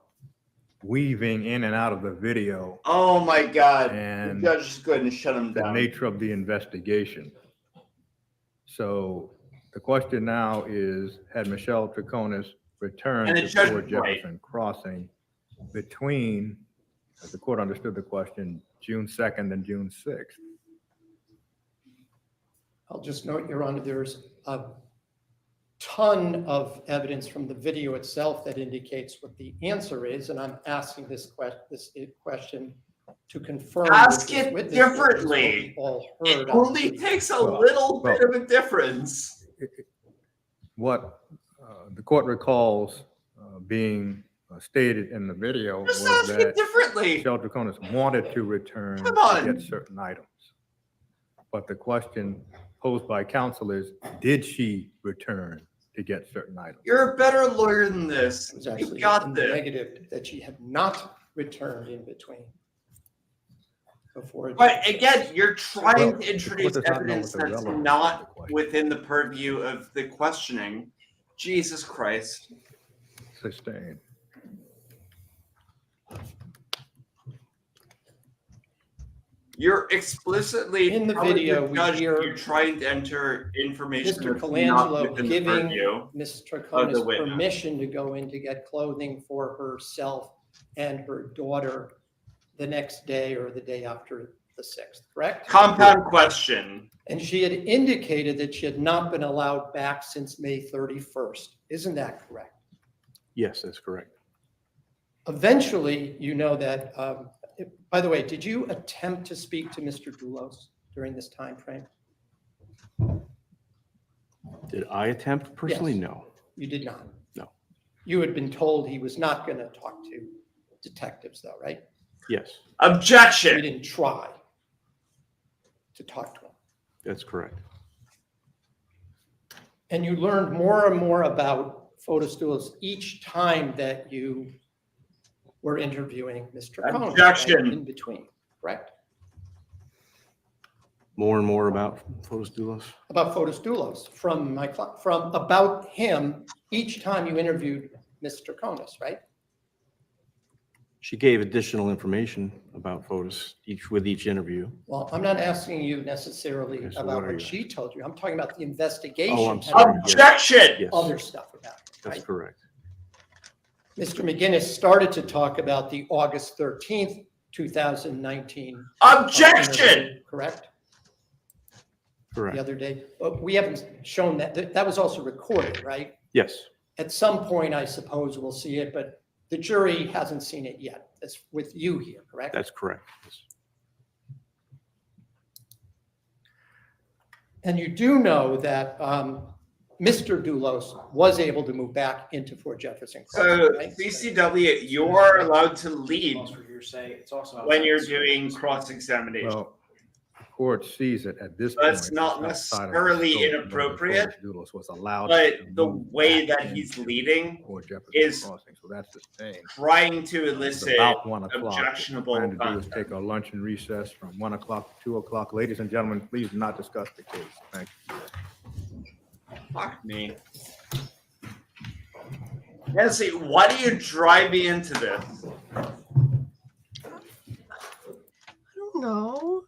weaving in and out of the video. Oh my God. And the judge is going to shut him the down. nature of the investigation. So the question now is, had Michelle Troconis returned And the to judge Fort was right. Jefferson Crossing between, as the court understood the question, June 2nd and June 6th? I'll just note, Your Honor, there's a ton of evidence from the video itself that indicates what the answer is, and I'm asking this question to confirm. Ask with this it witness differently. what we all heard It on only the- takes a little bit of a difference. What the court recalls being stated in the video Just was ask it that differently. Michelle Troconis wanted to return Come to on. get certain items. But the question posed by counsel is, did she return to get certain items? You're a better lawyer than this. It was You actually got in the this. negative that she had not returned in between. before. But again, you're trying Well, to the introduce court does not know evidence what the that's relevance of not the question within the purview of the questioning. Jesus Christ. Sustained. You're explicitly In the telling video, we judge hear you're trying to enter information Mr. that's not Colangelo within the giving purview Ms. of the Troconis witness. permission to go in to get clothing for herself and her daughter the next day or the day after the 6th, correct? Compound question. And she had indicated that she had not been allowed back since May 31st. Isn't that correct? Yes, that's correct. Eventually, you know that, by the way, did you attempt to speak to Mr. Dulos during this time frame? Did I attempt personally? Yes. No. You did not? No. You had been told he was not going to talk to detectives though, right? Yes, Objection. You didn't try to talk to him. that's correct. And you learned more and more about Fotis Dulos each time that you were interviewing Mr. Cohn. Objection. Right? In between, correct? More and more about Fotis Dulos? About Fotis Dulos from about him each time you interviewed Mr. Troconis, right? She gave additional information about Fotis with each interview. Well, I'm not asking you necessarily Okay, so about what are what you she told you. I'm talking about the investigation. Oh, I'm and sorry. Objection. Yes, Other stuff about it, that's right? correct. Mr. McGinnis started to talk about the August 13th, 2019. Objection. interview, correct? Correct. The other day. But we haven't shown that. That was also recorded, right? Yes, At some point, I suppose we'll see it, but the jury hasn't seen it yet. That's with you here, correct? that's correct. And you do know that Mr. Dulos was able to move back into Fort Jefferson. So right? CCW, you're allowed to lead For hearsay, it's also when you're doing cross-examination. Well, the court sees it at this point. That's not it's outside of the necessarily scope of whether inappropriate, Fotis Dulos was allowed but to the move way back that he's into leading Fort Jefferson is Crossing, so that's sustained. trying to It's elicit about 1 o'clock. objectionable What we're trying to do is content. take a lunch and recess from 1 o'clock to 2 o'clock. Ladies and gentlemen, please do not discuss the case. Thank you. Fuck me. Nancy, why do you drive me into this? I don't know.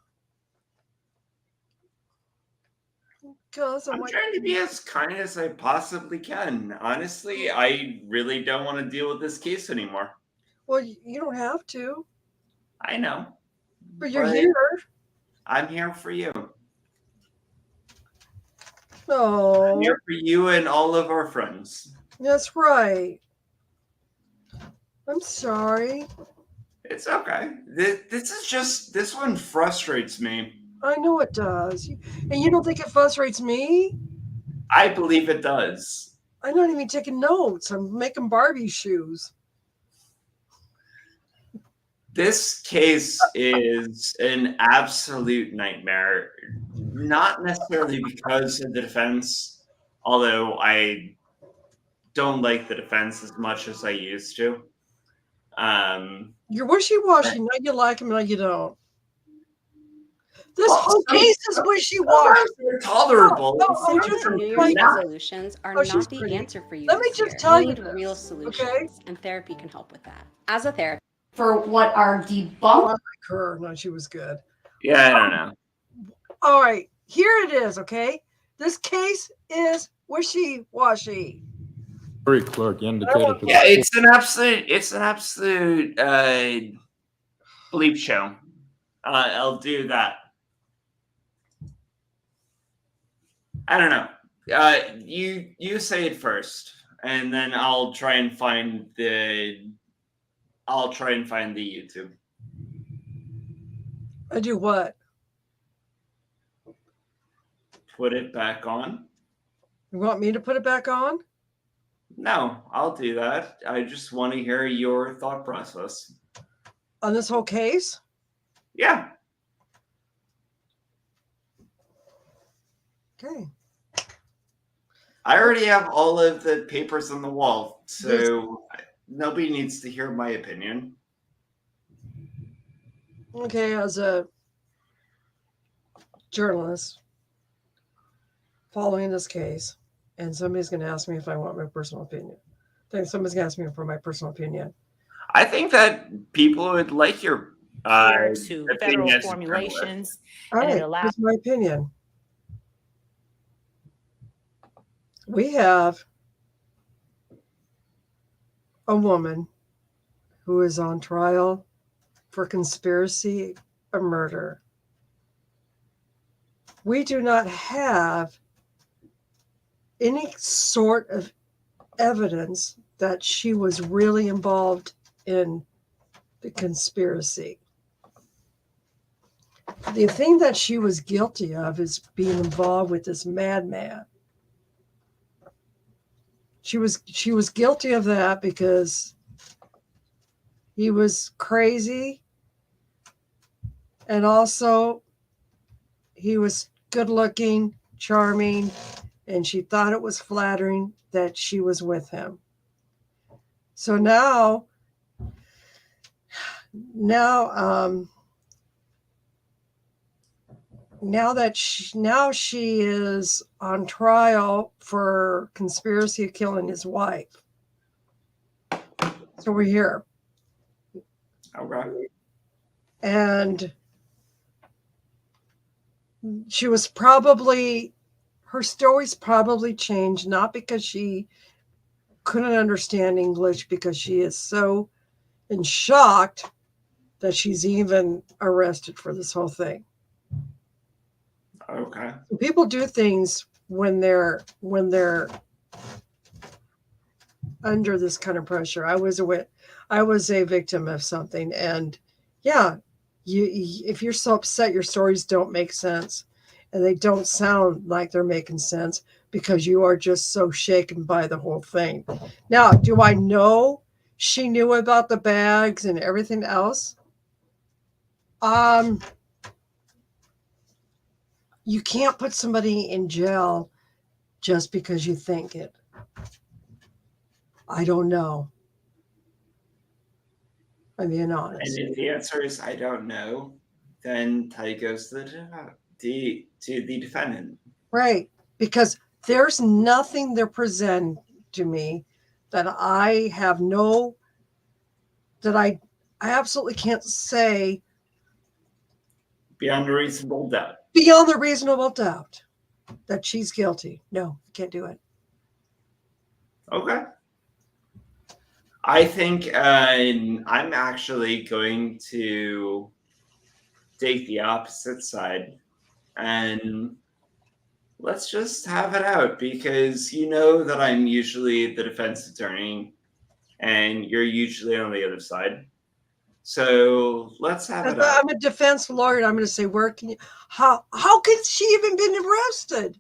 Because I'm trying to be as kind as I possibly can. Honestly, I really don't want to deal with this case anymore. well, you don't have to, I know. but you're But here. I'm here for you. No, I'm here for you and all of our friends. that's right. I'm sorry. It's okay. This one frustrates me. I know it does. And you don't think it frustrates me? I believe it does. I'm not even taking notes. I'm making Barbie shoes. This case is an absolute nightmare. Not necessarily because of the defense, although I don't like the defense as much as I used to. You're wishy-washy. Now you like him, now you don't. This whole case is wishy-washy. They're tolerable. No, I'm Some just of them New are Year's not. resolutions are Oh, she's not the pretty. answer for you. Let me this just year. tell You you need this, real solutions, okay? and therapy can help with that. As a therapist, For what are Oh, I debunked. like her. No, she was good. Yeah, I don't know. All right, here it is, okay? This case is wishy-washy. Jury clerk indicated to the Yeah, court. it's an absolute bleep show. I'll do that. I don't know. You say it first, and then I'll try and find the YouTube. I do what? Put it back on. You want me to put it back on? No, I'll do that. I just want to hear your thought process. On this whole case? Yeah. Okay. I already have all of the papers on the wall, so nobody needs to hear my opinion. Okay, as a journalists following this case, and somebody's going to ask me if I want my personal opinion. I think somebody's going to ask me for my personal opinion. I think that people would like your to opinion federal as a formulations, All and it right, allows. here's my opinion. We have a woman who is on trial for conspiracy or murder. We do not have any sort of evidence that she was really involved in the conspiracy. The thing that she was guilty of is being involved with this madman. She was guilty of that because he was crazy, and also he was good looking, charming, and she thought it was flattering that she was with him. So now she is on trial for conspiracy of killing his wife. So we're here. Okay. And her story's probably changed, not because she couldn't understand English, because she is so in shocked that she's even arrested for this whole thing. Okay. People do things when they're under this kind of pressure. I was a victim of something, and yeah, if you're so upset your stories don't make sense, and they don't sound like they're making sense because you are just so shaken by the whole thing. Now, do I know she knew about the bags and everything else? You can't put somebody in jail just because you think it. I don't know. I'm being honest. And if the answer is I don't know, then Ty goes to the defendant. Right. Because there's nothing they're presenting to me that I absolutely can't say Beyond a reasonable doubt. beyond the reasonable doubt that she's guilty. No, I can't do it. Okay. I think I'm actually going to take the opposite side, and let's just have it out, because you know that I'm usually the defense attorney and you're usually on the other side. So let's have it out. I'm a defense lawyer, and I'm going to say, how could she even been arrested?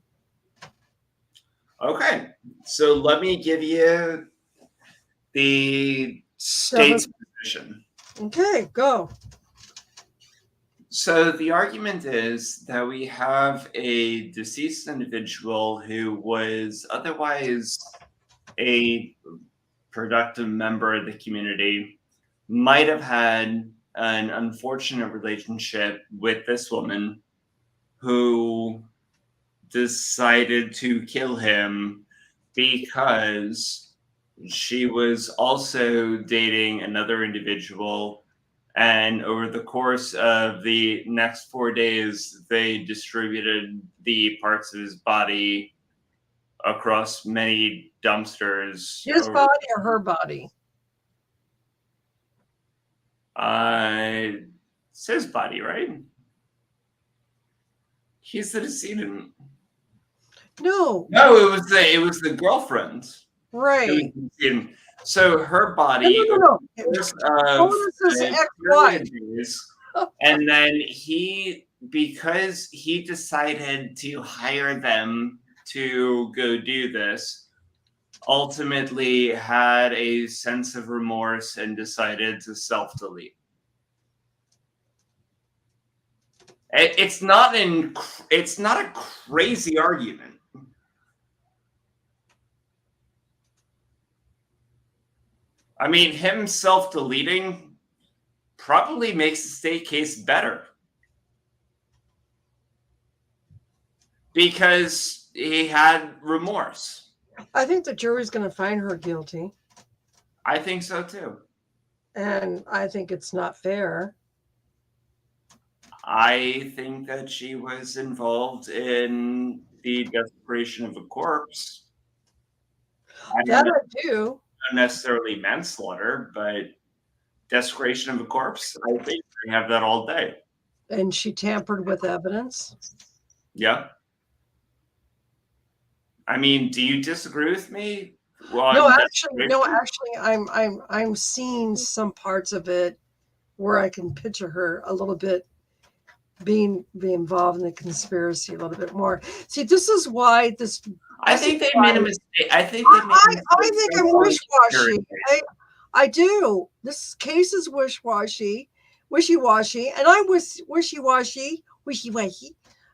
Okay. So let me give you the state's position. Okay, go. So the argument is that we have a deceased individual who was otherwise a productive member of the community, might have had an unfortunate relationship with this woman who decided to kill him because she was also dating another individual, and over the course of the next 4 days they distributed the parts of his body across many dumpsters. His body or her body? It's his body, right? He's the decedent. No, it was the girlfriend. Right. So her body. No. And then because he decided to hire them to go do this, ultimately had a sense of remorse and decided to self-delete. It's not a crazy argument. I mean, him self-deleting probably makes the state case better. because he had remorse. I think the jury's going to find her guilty. I think so too. And I think it's not fair. I think that she was involved in the desecration of a corpse. That I do. Not necessarily manslaughter, but desecration of a corpse. I think we have that all day. And she tampered with evidence. Yeah. I mean, do you disagree with me? No, actually, I'm seeing some parts of it where I can picture her a little bit being involved in the conspiracy a little bit more. See, this is why this. I think they made a mistake. I think they made I think I'm wish-washy. I do. This case is wishy-washy, and I was wishy-washy,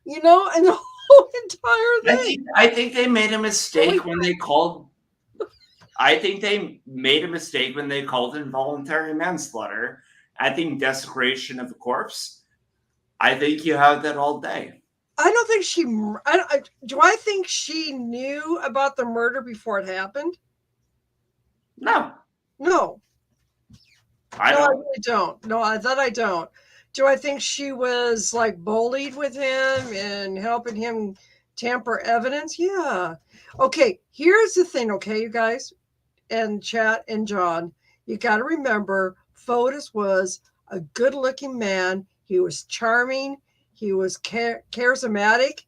you know, and the whole entire thing. I think they made a mistake when they called. I think they made a mistake when they called involuntary manslaughter. I think desecration of a corpse. I think you have that all day. I don't think she. Do I think she knew about the murder before it happened? No. No. I don't. I really don't. No, I don't. Do I think she was like bullied with him and helping him tamper evidence? Yeah. Okay, here's the thing, okay, you guys, and chat and John, you got to remember Fotis was a good-looking man. He was charming. He was charismatic,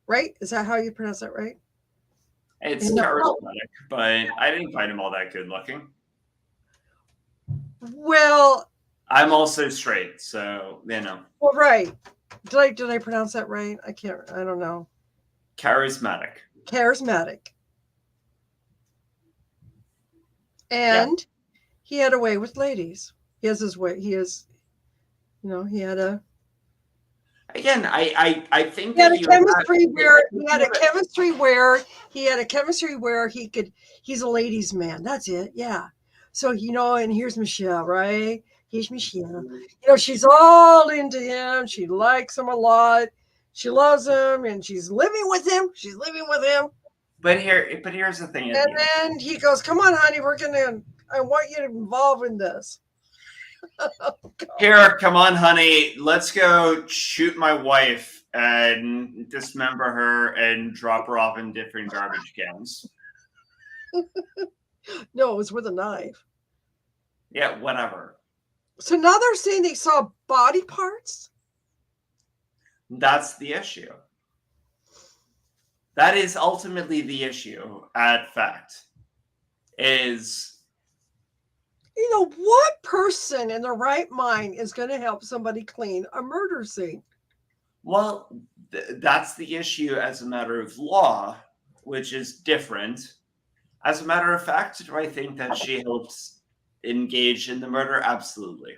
right? Is that how you pronounce that, right? It's charismatic, but I didn't find him all that good looking. Well, I'm also straight, so you know. Well, right. Did I pronounce that right? I don't know. Charismatic. And he had a way with ladies. He has his way. He is, you know, he had a. Again, I think he had a chemistry where he could. He's a ladies' man. That's it. Yeah. So you know, and here's Michelle, right? Here's Michelle. You know, she's all into him. She likes him a lot. She loves him, and she's living with him. But here's the thing. And then he goes, "Come on, honey, I want you to involve in this." Here, come on, honey. Let's go shoot my wife and dismember her and drop her off in different garbage cans. No, it was with a knife. Yeah, whatever. So now they're saying they saw body parts? That's the issue. That is ultimately the issue at fact. Is, you know, what person in their right mind is going to help somebody clean a murder scene? Well, that's the issue as a matter of law, which is different. As a matter of fact, do I think that she helped engage in the murder? Absolutely.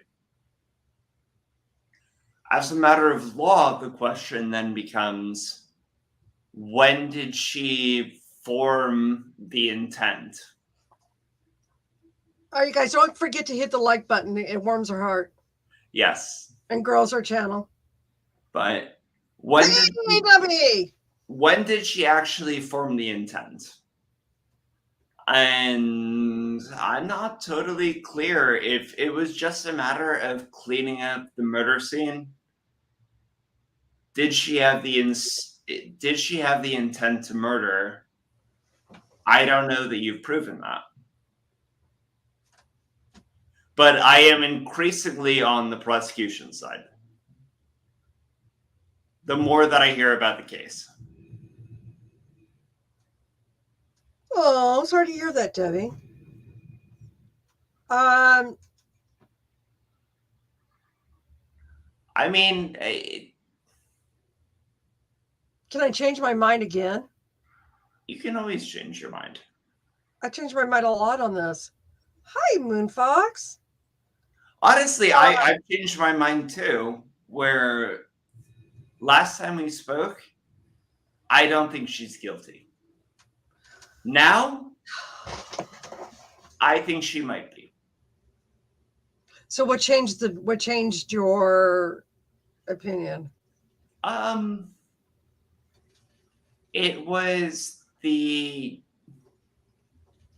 As a matter of law, the question then becomes, when did she form the intent? All right, you guys, don't forget to hit the like button. It warms our heart. Yes. And grows our channel. But when did she actually form the intent? And I'm not totally clear if it was just a matter of cleaning up the murder scene. Did she have the intent to murder? I don't know that you've proven that. But I am increasingly on the prosecution side. The more that I hear about the case. Oh, I'm sorry to hear that, Debbie. I mean, can I change my mind again? You can always change your mind. I changed my mind a lot on this. Hi, Moonfox. Honestly, I've changed my mind too, where last time we spoke, I don't think she's guilty. Now, I think she might be. So what changed your opinion? It was the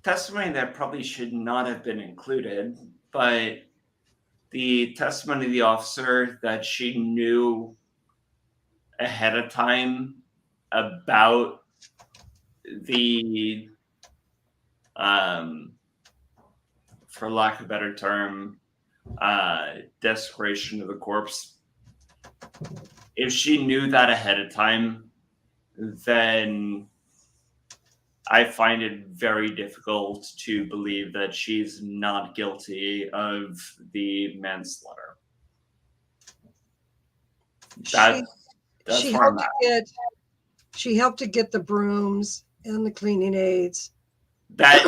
testimony that probably should not have been included, but the testimony of the officer that she knew ahead of time about the, for lack of a better term, desecration of the corpse. If she knew that ahead of time, then I find it very difficult to believe that she's not guilty of the manslaughter. That's She where I'm helped at. she helped to get the brooms and the cleaning aids. That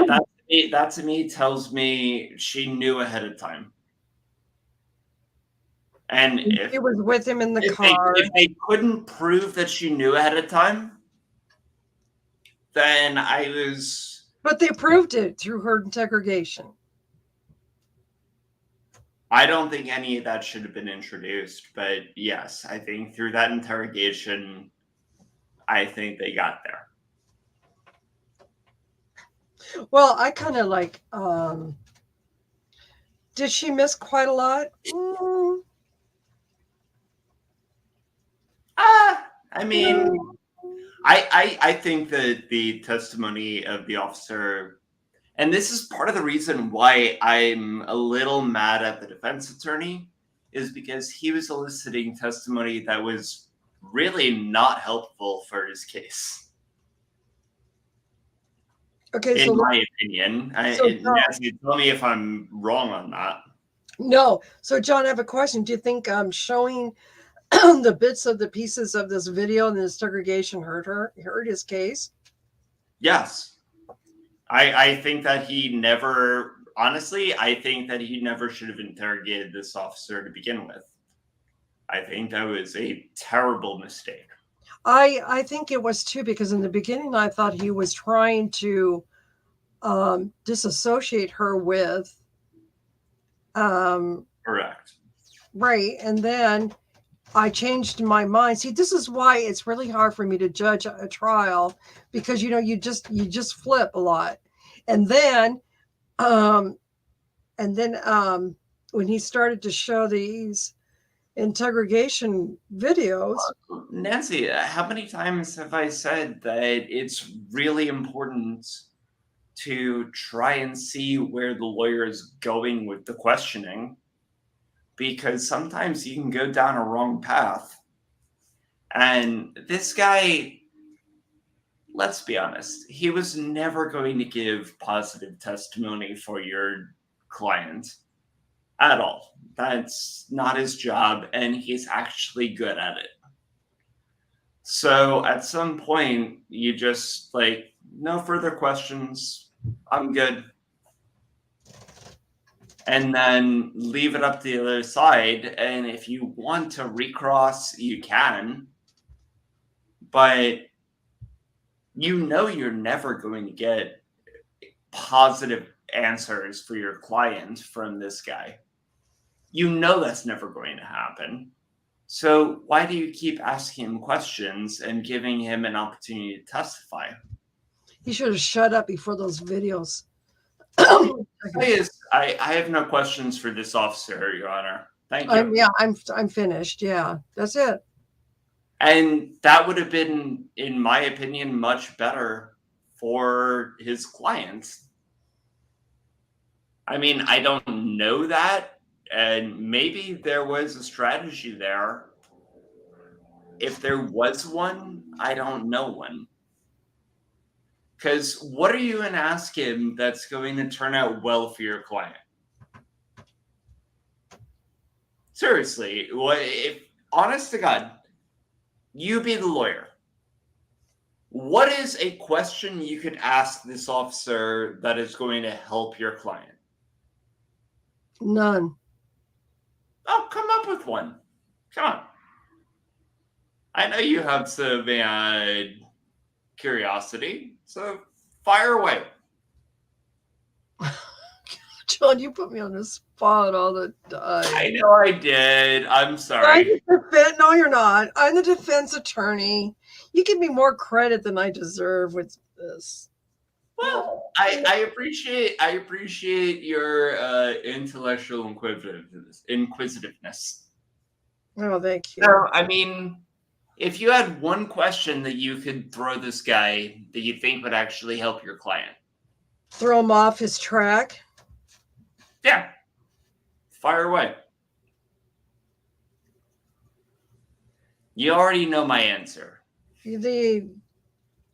to me tells me she knew ahead of time. And She was with him in the if car. if they couldn't prove that she knew ahead of time, then I was. But they proved it through her interrogation. I don't think any of that should have been introduced, but yes, I think through that interrogation, I think they got there. Well, I kind of like, did she miss quite a lot? I mean, I think that the testimony of the officer, and this is part of the reason why I'm a little mad at the defense attorney, is because he was eliciting testimony that was really not helpful for his case. Okay, in my opinion. Nancy, tell me if I'm wrong on that. No. So, John, I have a question. Do you think showing the bits of the pieces of this video and this interrogation hurt his case? Yes. I think that he never, honestly, I think that he never should have interrogated this officer to begin with. I think that was a terrible mistake. I think it was too, because in the beginning I thought he was trying to disassociate her with correct. Right. And then I changed my mind. See, this is why it's really hard for me to judge a trial, because you just flip a lot. And then when he started to show these interrogation videos. Nancy, how many times have I said that it's really important to try and see where the lawyer is going with the questioning? Because sometimes you can go down a wrong path. And this guy, let's be honest, he was never going to give positive testimony for your client at all. That's not his job, and he's actually good at it. So at some point, you just like, no further questions. I'm good. And then leave it up to the other side. And if you want to recross, you can. But you know you're never going to get positive answers for your client from this guy. You know that's never going to happen. So why do you keep asking him questions and giving him an opportunity to testify? He should have shut up before those videos. I have no questions for this officer, Your Honor. Thank you. I'm finished. Yeah, that's it. And that would have been, in my opinion, much better for his clients. I mean, I don't know that, and maybe there was a strategy there. If there was one, I don't know one. Because what are you going to ask him that's going to turn out well for your client? Seriously, if honest to God, you be the lawyer, what is a question you could ask this officer that is going to help your client? None. Oh, come up with one. Come on. I know you have some curiosity, so fire away. John, you put me on the spot all the time. I know I did. I'm I'm sorry. no, you're not. I'm the defense attorney. You give me more credit than I deserve with this. Well, I appreciate your intellectual inquisitiveness. Oh, thank you. So, I mean, if you had one question that you could throw this guy that you think would actually help your client, Throw him off his track. yeah, fire away. You already know my answer. The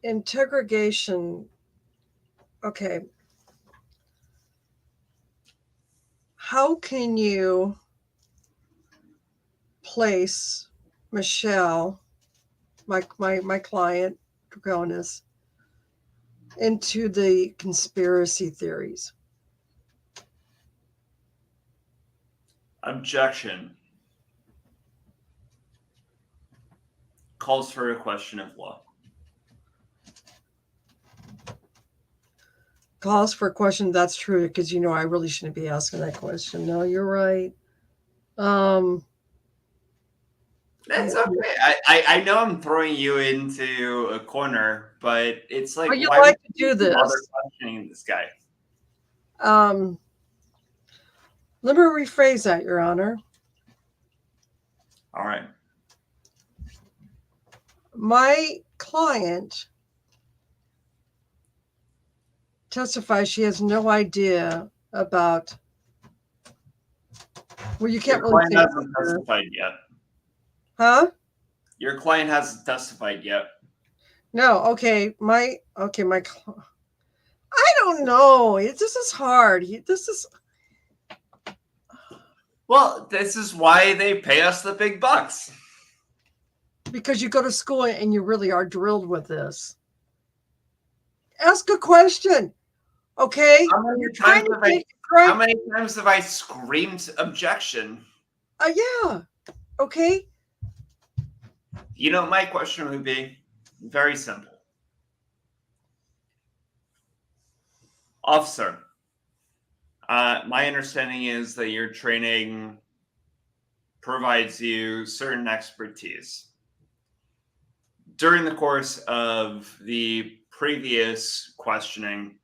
integration. Okay. How can you place Michelle, my client, Troconis, into the conspiracy theories? Objection. Calls for a question of law. Calls for a question. That's true, because I really shouldn't be asking that question. No, you're right. That's okay. I know I'm throwing you into a corner, but it's like, But you why like would to do you this. bother questioning this guy? Let me rephrase that, Your Honor. All right. My client testifies she has no idea about. Well, you can't Your really client say hasn't testified yet. Huh? Your client hasn't testified yet. No. Okay. I don't know. This is hard. Well, this is why they pay us the big bucks. Because you go to school and you really are drilled with this. Ask a question. Okay? How many times have I screamed objection? Yeah. Okay. You know, my question would be very simple. Officer, my understanding is that your training provides you certain expertise. During the course of the previous questioning,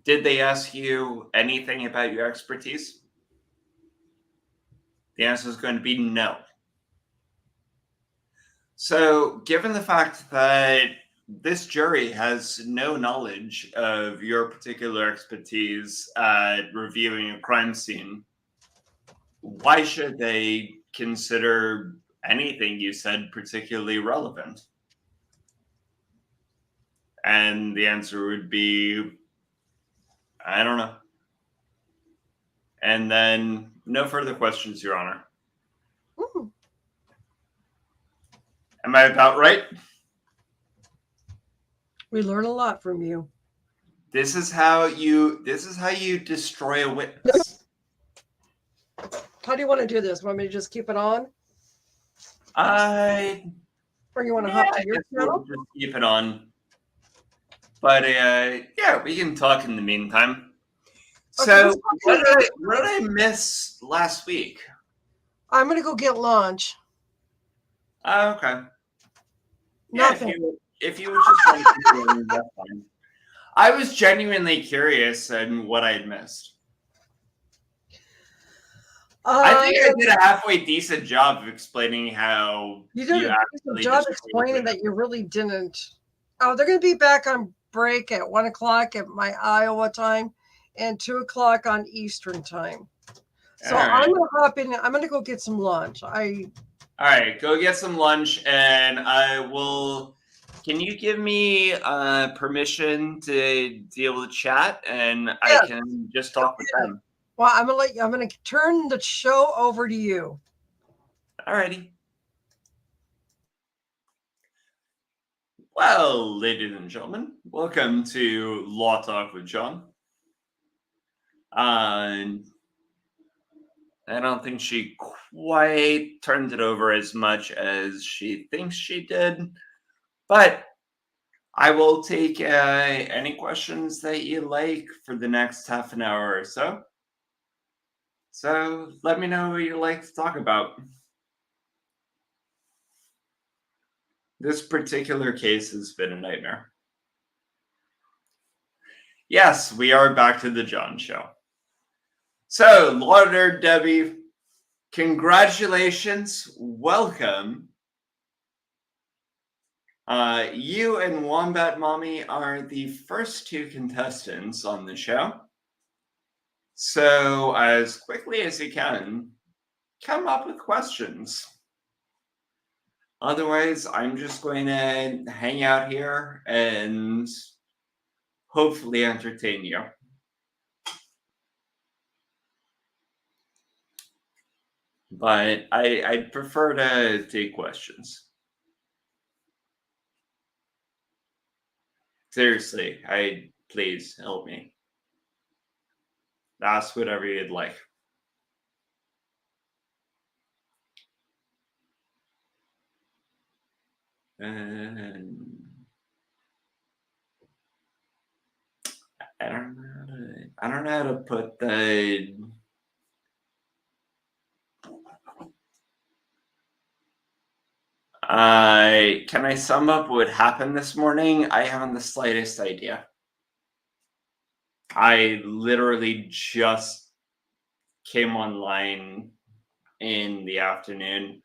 did they ask you anything about your expertise? The answer is going to be no. So, given the fact that this jury has no knowledge of your particular expertise at reviewing a crime scene, why should they consider anything you said particularly relevant? And the answer would be, I don't know. And then no further questions, Your Honor. Ooh. Am I about right? We learn a lot from you. This is how you destroy a witness. How do you want to do this? Want me to just keep it on? Or you want to hop to your channel? We'll just keep it on. But yeah, we can talk in the meantime. So, Okay, what did I miss last week? I'm going to go get lunch. Okay. Nothing. Yeah, if you would just want to keep going, that's fine. I was genuinely curious on what I had missed. I think I did a halfway decent job of explaining how You did a decent job explaining that you really didn't. Oh, they're going to be back on break at 1 o'clock at my Iowa time and 2 o'clock on Eastern time. So I'm going to hop in. I'm going to go get some lunch. All right, go get some lunch, and I will. Can you give me permission to be able to chat, and I can just talk with them? Well, I'm going to turn the show over to you. All righty. Well, ladies and gentlemen, welcome to Law Talk with John. And I don't think she quite turned it over as much as she thinks she did, but I will take any questions that you like for the next half an hour or so. So let me know what you'd like to talk about. This particular case has been a nightmare. Yes, we are back to the John Show. So, Lauder Debbie, congratulations, welcome. You and Wombat Mommy are the first two contestants on the show. So, as quickly as you can, come up with questions. Otherwise, I'm just going to hang out here and hopefully entertain you. But I'd prefer to take questions. Seriously, please help me. Ask whatever you'd like. And I don't know how to put the can I sum up what happened this morning? I haven't the slightest idea. I literally just came online in the afternoon.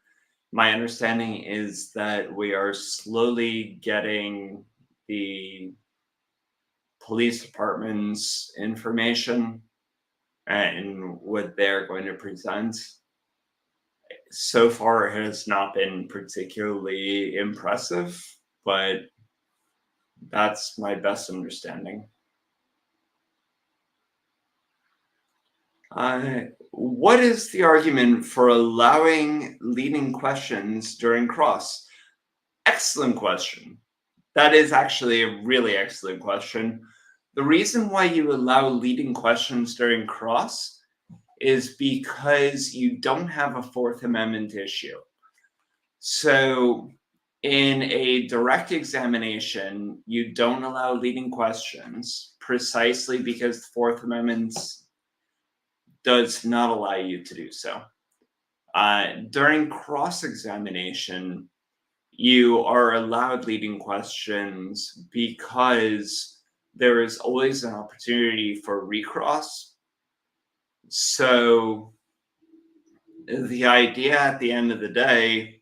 My understanding is that we are slowly getting the police department's information and what they're going to present. So far, it has not been particularly impressive, but that's my best understanding. What is the argument for allowing leading questions during cross? Excellent question. That is actually a really excellent question. The reason why you allow leading questions during cross is because you don't have a Fourth Amendment issue. So in a direct examination, you don't allow leading questions precisely because the Fourth Amendment does not allow you to do so. During cross-examination, you are allowed leading questions because there is always an opportunity for recross. So the idea at the end of the day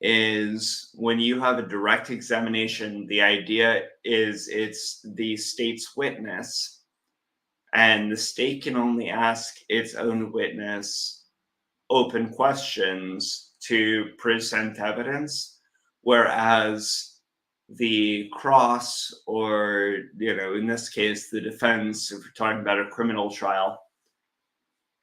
is when you have a direct examination, the idea is it's the state's witness, and the state can only ask its own witness open questions to present evidence, whereas the cross, or, in this case, the defense, if we're talking about a criminal trial,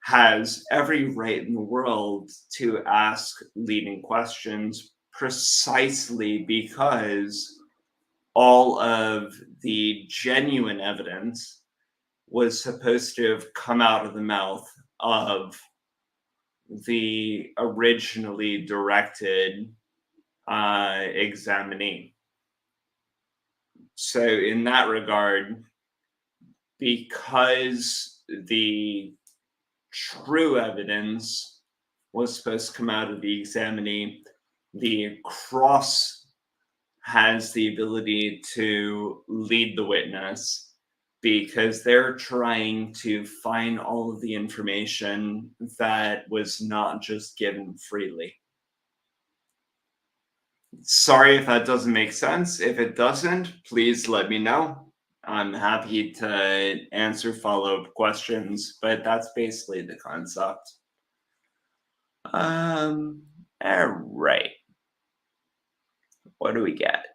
has every right in the world to ask leading questions precisely because all of the genuine evidence was supposed to have come out of the mouth of the originally directed examinee. So in that regard, because the true evidence was supposed to come out of the examinee, the cross has the ability to lead the witness because they're trying to find all of the information that was not just given freely. Sorry if that doesn't make sense. If it doesn't, please let me know. I'm happy to answer follow-up questions, but that's basically the concept. All right. What do we get?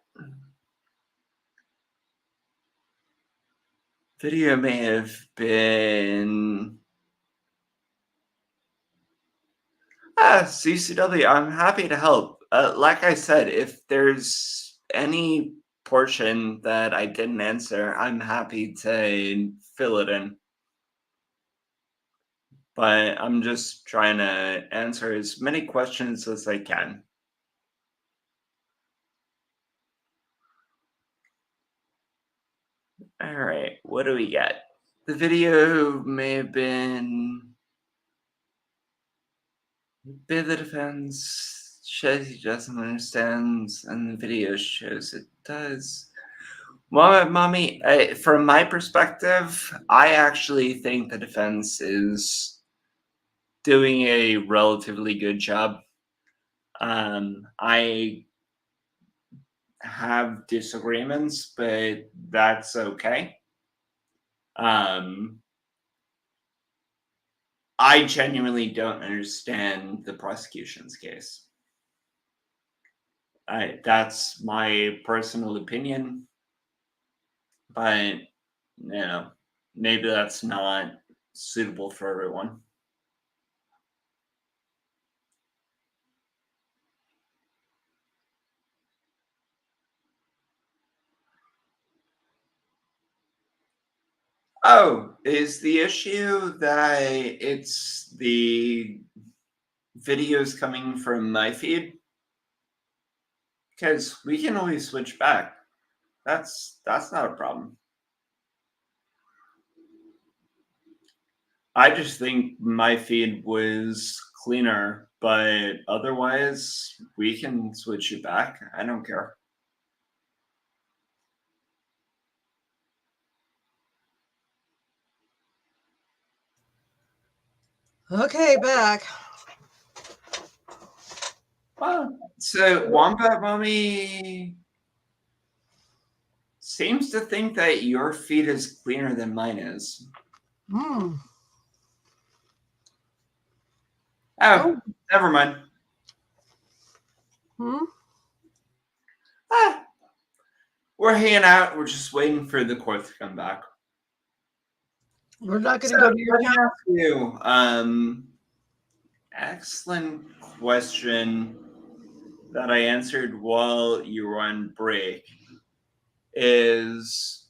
Video may have been... CCW, I'm happy to help. Like I said, if there's any portion that I didn't answer, I'm happy to fill it in. But I'm just trying to answer as many questions as I can. All right, what do we get? The video may have been the defense says he doesn't understand, and the video shows it does. Well, mommy, from my perspective, I actually think the defense is doing a relatively good job. I have disagreements, but that's okay. I genuinely don't understand the prosecution's case. That's my personal opinion, but maybe that's not suitable for everyone. Oh, is the issue that it's the videos coming from my feed? Because we can always switch back. That's not a problem. I just think my feed was cleaner, but otherwise we can switch it back. I don't care. Okay, back. Well, so Wombat Mommy seems to think that your feed is cleaner than mine is. Hmm. Oh, never mind. Hmm. We're hanging out. We're just waiting for the court to come back. We're not going to go to your house. Excellent question that I answered while you were on break is,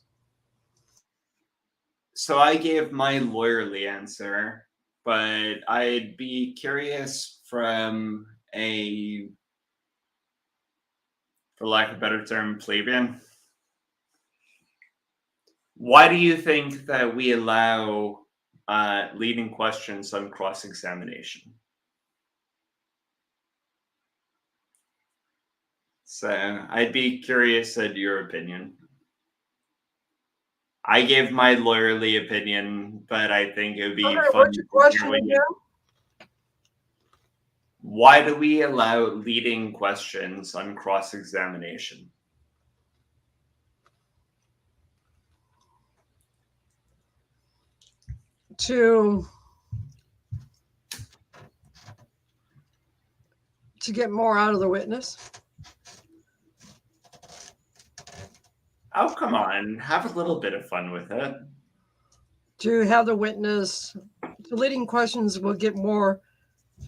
so I gave my lawyerly answer, but I'd be curious from a, for lack of a better term, plebeian. Why do you think that we allow leading questions on cross-examination? So I'd be curious at your opinion. I gave my lawyerly opinion, but I think it would be fun. What's your question again? Why do we allow leading questions on cross-examination? To get more out of the witness. Oh, come on. Have a little bit of fun with it. To have the witness, the leading questions will get more,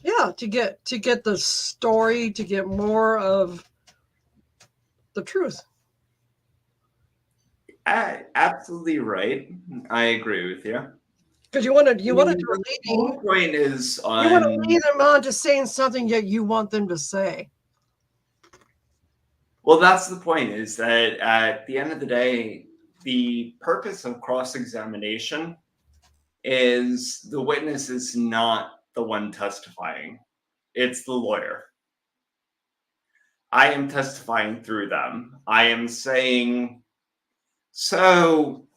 to get the story, to get more of the truth. Absolutely right. I agree with you. Because you want to do a leading. The whole point is on. You want to lead them on to saying something that you want them to say. Well, that's the point, is that at the end of the day, the purpose of cross-examination is the witness is not the one testifying. It's the lawyer. I am testifying through them. I am saying, so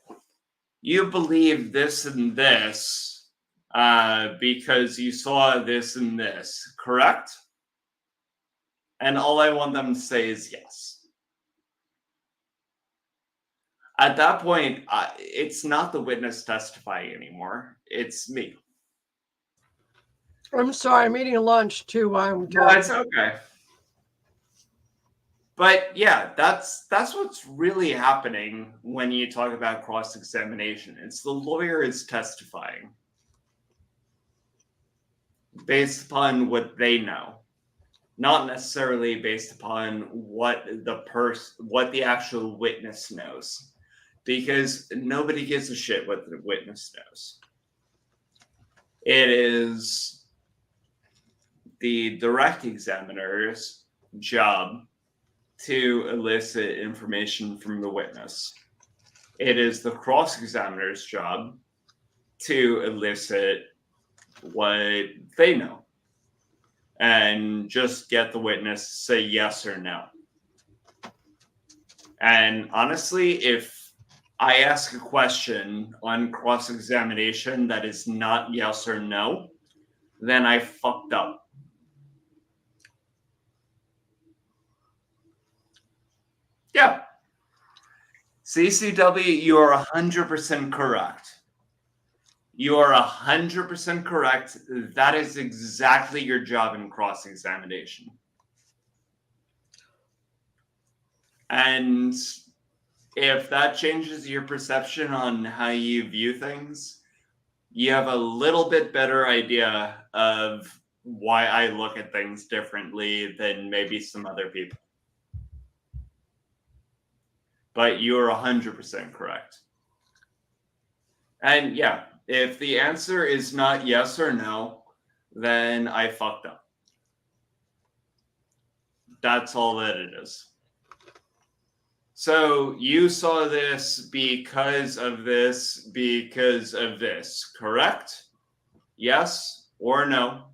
you believe this and this because you saw this and this, correct? And all I want them to say is yes. At that point, it's not the witness testifying anymore. It's me. I'm sorry, I'm eating lunch too while I'm talking. No, it's okay. But yeah, that's what's really happening when you talk about cross-examination. It's the lawyer is testifying based upon what they know, not necessarily based upon what the actual witness knows, because nobody gives a shit what the witness knows. It is the direct examiner's job to elicit information from the witness. It is the cross-examiner's job to elicit what they know and just get the witness to say yes or no. And honestly, if I ask a question on cross-examination that is not yes or no, then I fucked up. Yeah. CCW, you are 100% correct. You are 100% correct. That is exactly your job in cross-examination. And if that changes your perception on how you view things, you have a little bit better idea of why I look at things differently than maybe some other people. But you're 100% correct. And yeah, if the answer is not yes or no, then I fucked up. That's all that it is. So you saw this because of this, correct? Yes or no?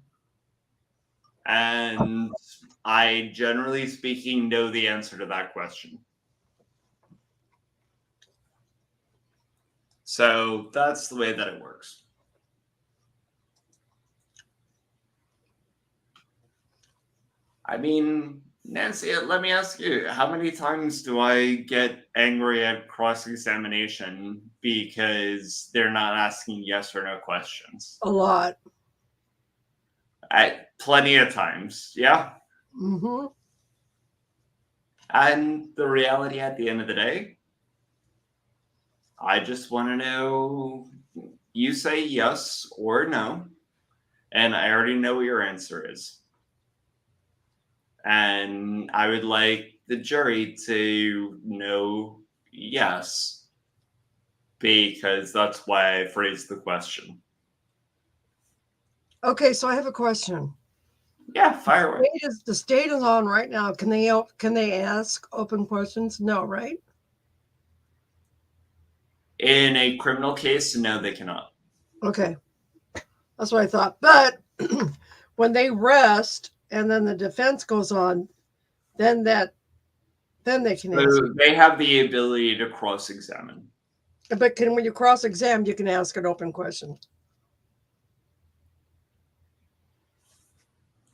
And I, generally speaking, know the answer to that question. So that's the way that it works. I mean, Nancy, let me ask you, how many times do I get angry at cross-examination because they're not asking yes or no questions? A lot. Plenty of times, yeah? Mm-hmm. And the reality at the end of the day, I just want to know, you say yes or no, and I already know what your answer is. And I would like the jury to know yes, because that's why I phrased the question. Okay, so I have a question. Yeah, fire away. The state is on right now. Can they ask open questions? No, right? In a criminal case, no, they cannot. Okay. That's what I thought. But when they rest and then the defense goes on, then they can ask. So they have the ability to cross-examine. But when you cross-examine, you can ask an open question.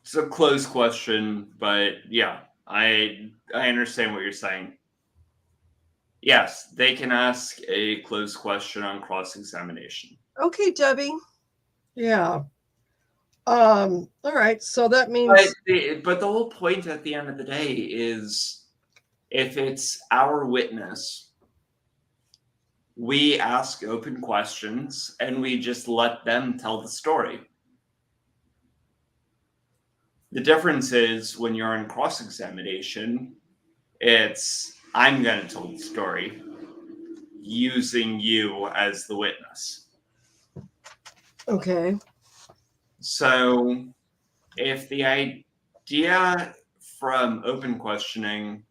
It's a closed question, but yeah, I understand what you're saying. Yes, they can ask a closed question on cross-examination. Okay, Debbie. Yeah. All right. So that means. But the whole point at the end of the day is, if it's our witness, we ask open questions and we just let them tell the story. The difference is when you're in cross-examination, it's I'm going to tell the story using you as the witness. Okay. So if the idea from open questioning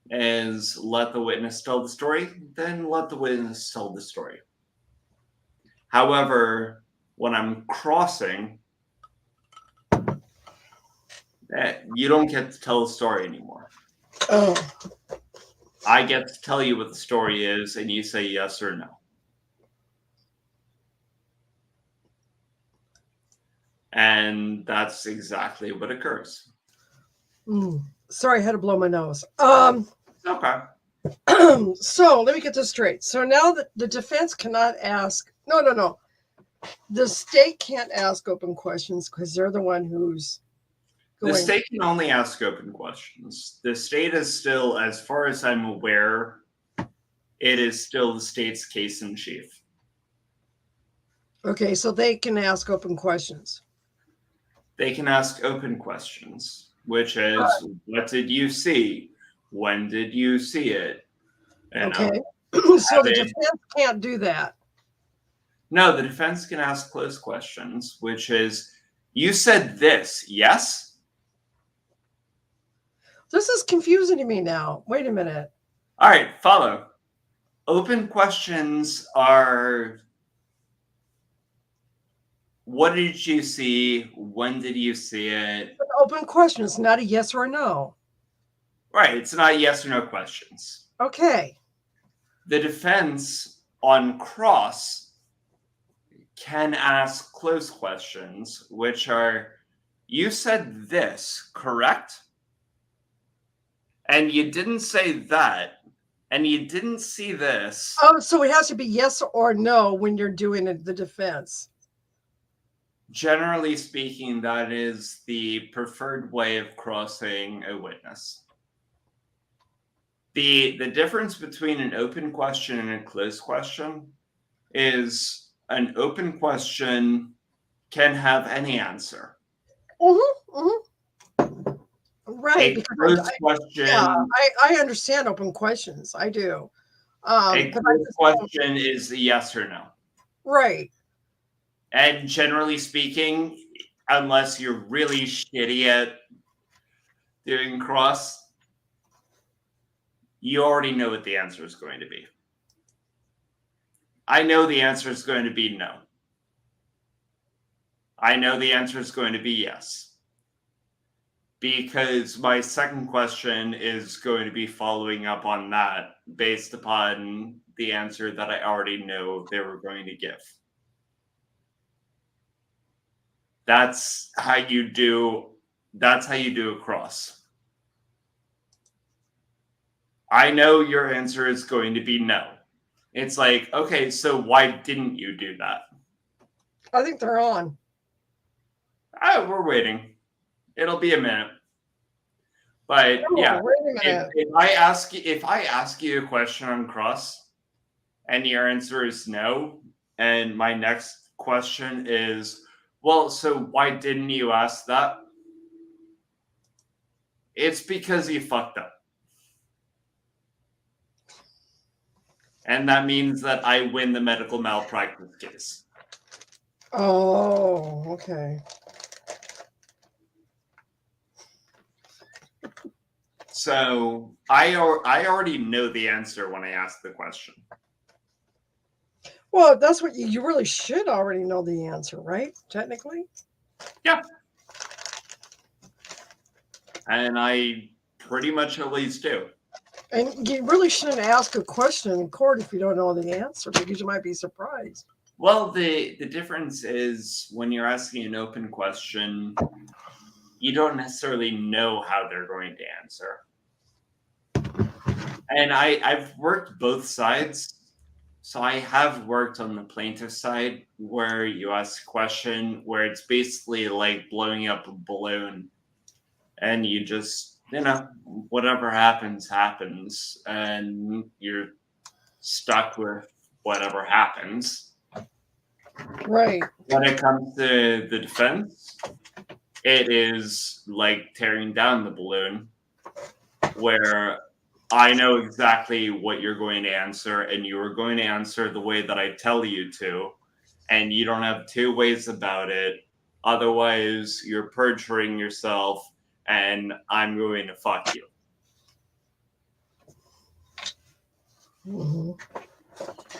is let the witness tell the story, then let the witness tell the story. However, when I'm crossing, you don't get to tell the story anymore. Oh. I get to tell you what the story is, and you say yes or no. And that's exactly what occurs. Sorry, I had to blow my nose. Okay. So let me get this straight. So now the defense cannot ask. No. The state can't ask open questions because they're the one who's going. The state can only ask open questions. The state is still, as far as I'm aware, it is still the state's case in chief. Okay, so they can ask open questions. They can ask open questions, which is, what did you see? When did you see it? And, okay. So the defense can't do that. No, the defense can ask closed questions, which is, you said this, yes? This is confusing to me now. Wait a minute. All right, follow. Open questions are, what did you see? When did you see it? An open question. It's not a yes or a no. Right. It's not yes or no questions. Okay. The defense on cross can ask close questions, which are, you said this, correct? And you didn't say that. And you didn't see this. Oh, so it has to be yes or no when you're doing the defense. Generally speaking, that is the preferred way of crossing a witness. The difference between an open question and a closed question is an open question can have any answer. Right. A closed question. Yeah, I understand open questions. I do. A closed question is a yes or no. Right. And generally speaking, unless you're really shitty at doing cross, you already know what the answer is going to be. I know the answer is going to be no. I know the answer is going to be yes. Because my second question is going to be following up on that based upon the answer that I already know they were going to give. That's how you do a cross. I know your answer is going to be no. It's like, okay, so why didn't you do that? I think they're on. Oh, we're waiting. It'll be a minute. But yeah, wait a minute. if I ask you a question on cross and your answer is no, and my next question is, well, so why didn't you ask that? It's because you fucked up. And that means that I win the medical malpractice case. Oh, okay. So I already know the answer when I ask the question. Well, that's what you really should already know the answer, right? Technically. Yeah. And I pretty much always do. And you really shouldn't ask a question in court if you don't know the answer, because you might be surprised. Well, the difference is when you're asking an open question, you don't necessarily know how they're going to answer. And I've worked both sides. So I have worked on the plaintiff side where you ask a question where it's basically like blowing up a balloon and you just, whatever happens, happens, and you're stuck with whatever happens. Right. When it comes to the defense, it is like tearing down the balloon where I know exactly what you're going to answer, and you are going to answer the way that I tell you to, and you don't have two ways about it. Otherwise, you're perjuring yourself, and I'm going to fuck you. Mm-hmm.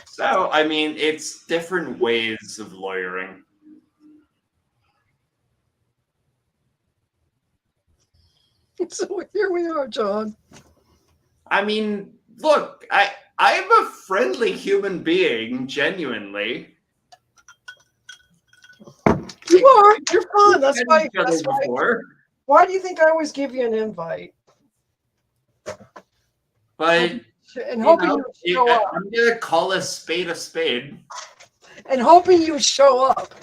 So, I mean, it's different ways of lawyering. So here we are, John. I mean, look, I'm a friendly human being, genuinely. You are. You're fun. That's why. Before. Why do you think I always give you an invite? But and hoping you show up. I'm gonna call a spade a spade. And hoping you show up.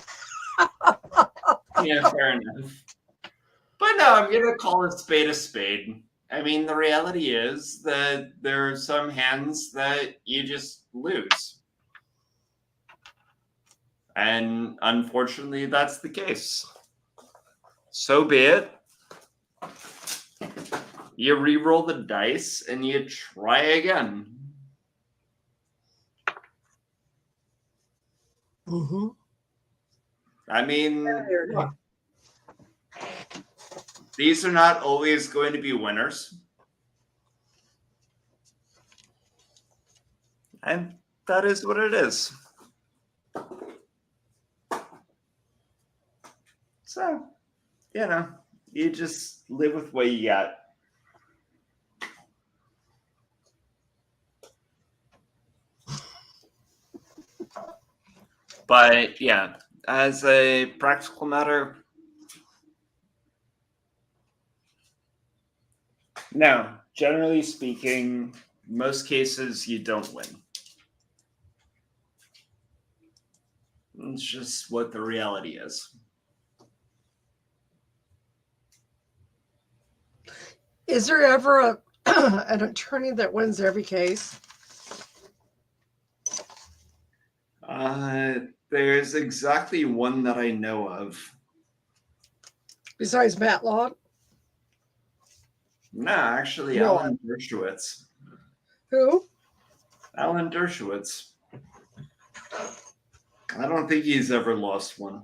Yeah, fair enough. But no, I'm gonna call a spade a spade. I mean, the reality is that there are some hands that you just lose. And unfortunately, that's the case. So be it. You re-roll the dice and you try again. Mm-hmm. I mean, these are not always going to be winners. And that is what it is. So, you just live with what you got. But yeah, as a practical matter, no, generally speaking, most cases you don't win. It's just what the reality is. Is there ever an attorney that wins every case? There's exactly one that I know of. Besides Matlock? No, actually, No. Alan Dershowitz. Who? Alan Dershowitz. I don't think he's ever lost one.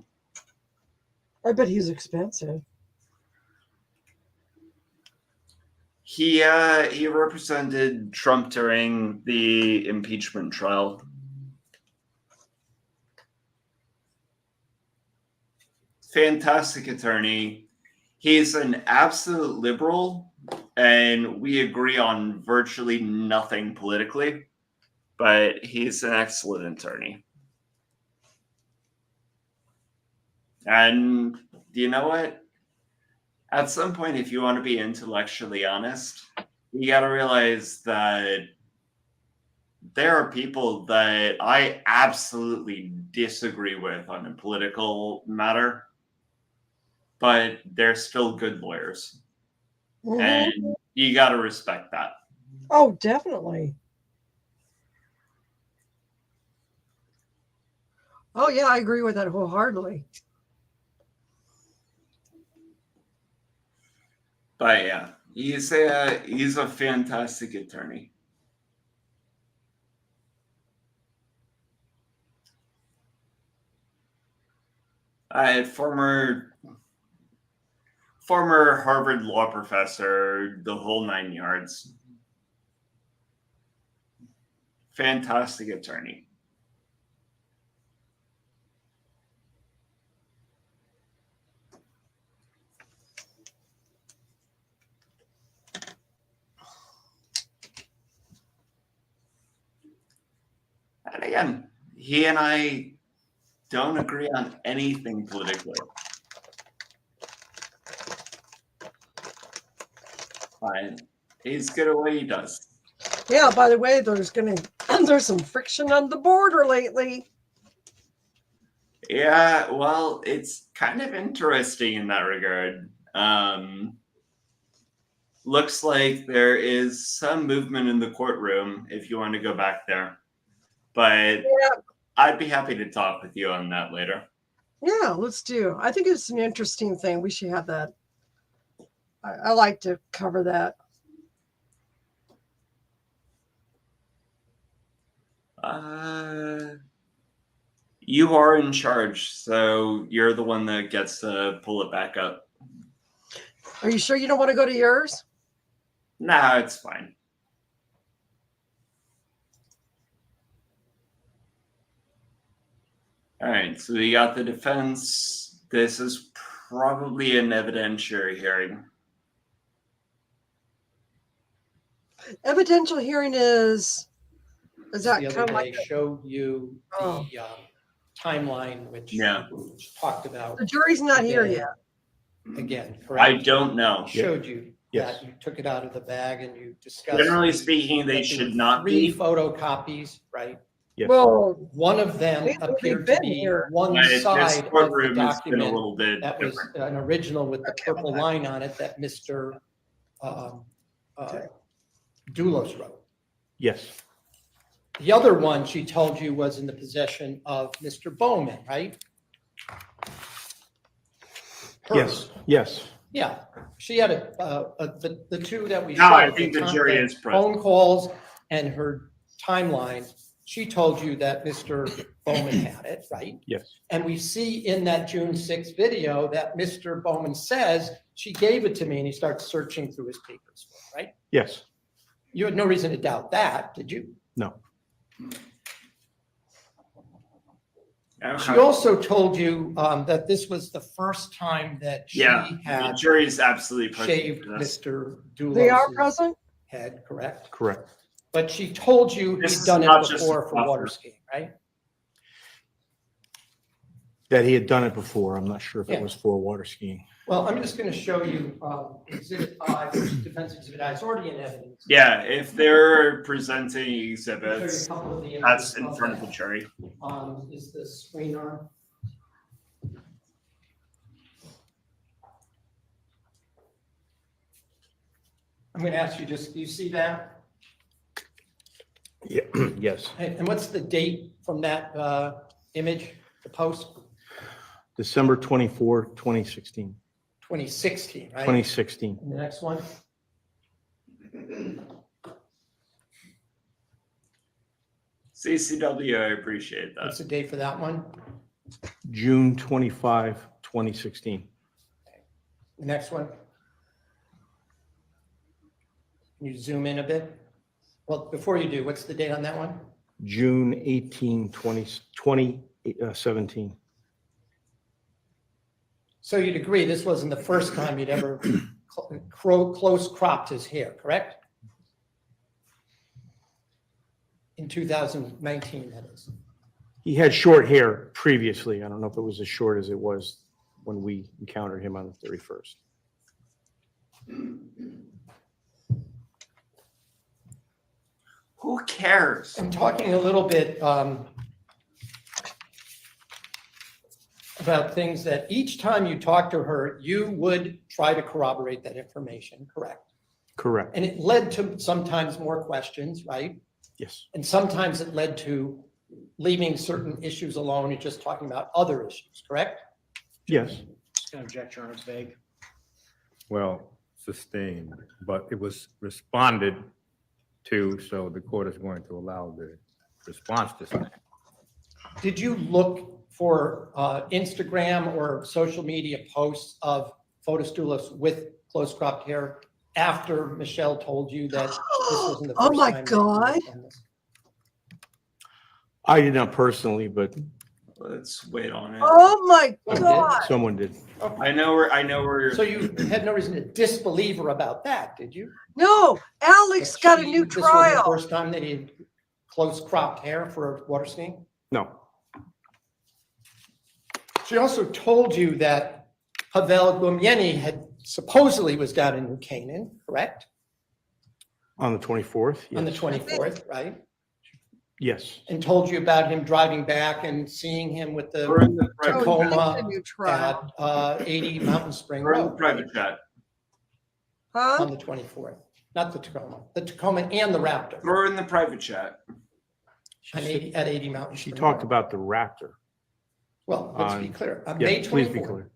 I bet he's expensive. He represented Trump during the impeachment trial. Fantastic attorney. He's an absolute liberal, and we agree on virtually nothing politically, but he's an excellent attorney. And you know what? At some point, if you want to be intellectually honest, you got to realize that there are people that I absolutely disagree with on a political matter, but they're still good lawyers. Mhm. And you got to respect that. Oh, definitely. Oh, yeah, I agree with that wholeheartedly. But yeah, he's a fantastic attorney. Former Harvard law professor, the whole 9 yards. Fantastic attorney. And again, he and I don't agree on anything politically. Fine. He's good at what he does. Yeah, by the way, there's some friction on the border lately. Yeah, well, it's kind of interesting in that regard. Looks like there is some movement in the courtroom if you want to go back there. But Yeah. I'd be happy to talk with you on that later. Yeah, let's do. I think it's an interesting thing. We should have that. I like to cover that. You are in charge, so you're the one that gets to pull it back up. Are you sure you don't want to go to yours? Nah, it's fine. All right, so we got the defense. This is probably an evidentiary hearing. Evidential hearing is that The other kind of day like showed you Oh. the timeline, which Yeah. which talked about. the jury's not here again- yet? Again, I correct? don't know. Showed you Yes. that you took it out of the bag and you discussed. Generally speaking, they that there should were not 3 be. photocopies, right? Yes. Well, One of them They've already appeared to been be here. one But this side of the courtroom has been a document little bit that was different. an original with the purple line on it that Mr. Dulos wrote. Yes. The other one she told you was in the possession of Mr. Bowman, right? Yes. Yes. Yeah, she had the two that we No, I showed, think the the jury is present. phone calls and her timeline. She told you that Mr. Bowman had it, right? Yes. And we see in that June 6th video that Mr. Bowman says, she gave it to me, and he starts searching through his papers, right? Yes. You had no reason to doubt that, did you? No. She also told you that this was the first time that she Yeah, the had jury is absolutely present shaved for this. Mr. They are Dulos' present? head, correct? Correct. But she told you This he'd is done it not just a before for water buffer. skiing, right? That he had done it before. I'm not sure if Yeah. it was for water skiing. Well, I'm just going to show you Exhibit 5, which is Defense Exhibit I. It's already in evidence. Yeah, if they're presenting I'll show you exhibits, a couple of the that's images in of front of that. the jury. Is the screen on? I'm going to ask you just, do you see that? Yeah, yes. And what's the date from that image, the post? December 24, 2016. 2016, right? 2016. And the next one? CCW, I appreciate that. What's the date for that one? June 25, 2016. The next one? Can you zoom in a bit? Well, before you do, what's the date on that one? June 18, 2017. So you'd agree this wasn't the first time you'd ever close cropped his hair, correct? In 2019, that is. He had short hair previously. I don't know if it was as short as it was when we encountered him on the 31st. Who cares? I'm talking a little bit about things that each time you talk to her, you would try to corroborate that information, correct? Correct. And it led to sometimes more questions, right? Yes. And sometimes it led to leaving certain issues alone and just talking about other issues, correct? Yes. Just gonna object, Your Honor, it's vague. Well, sustained, but it was responded to, so the court is going to allow the response to stand. Did you look for Instagram or social media posts of Fotis Dulos with close cropped hair after Michelle told you that this wasn't the first time? Oh my that you God. had done this? I did not personally, but Let's wait on it. Oh my Oh, did? God. someone did. I know where. So you had no reason to disbelieve her about that, did you? No, Alex That got a she- new This wasn't the trial. first time that he had close cropped hair for water skiing? No. She also told you that Pavel Gumieni had supposedly was down in New Canaan, correct? On the 24th? On the Yes. 24th, right? Yes. And told you about him driving back and seeing him with the We're in the private, Oh, Tacoma that's a new trial. at 80 Mountain Spring we're in the Road private chat. Huh? on the 24th. Not the Tacoma and the Raptor We're in the private chat. at 80 Mountain She Spring talked Road. about the Raptor. Well, let's be on- clear. On Yeah, May please be 24th, clear.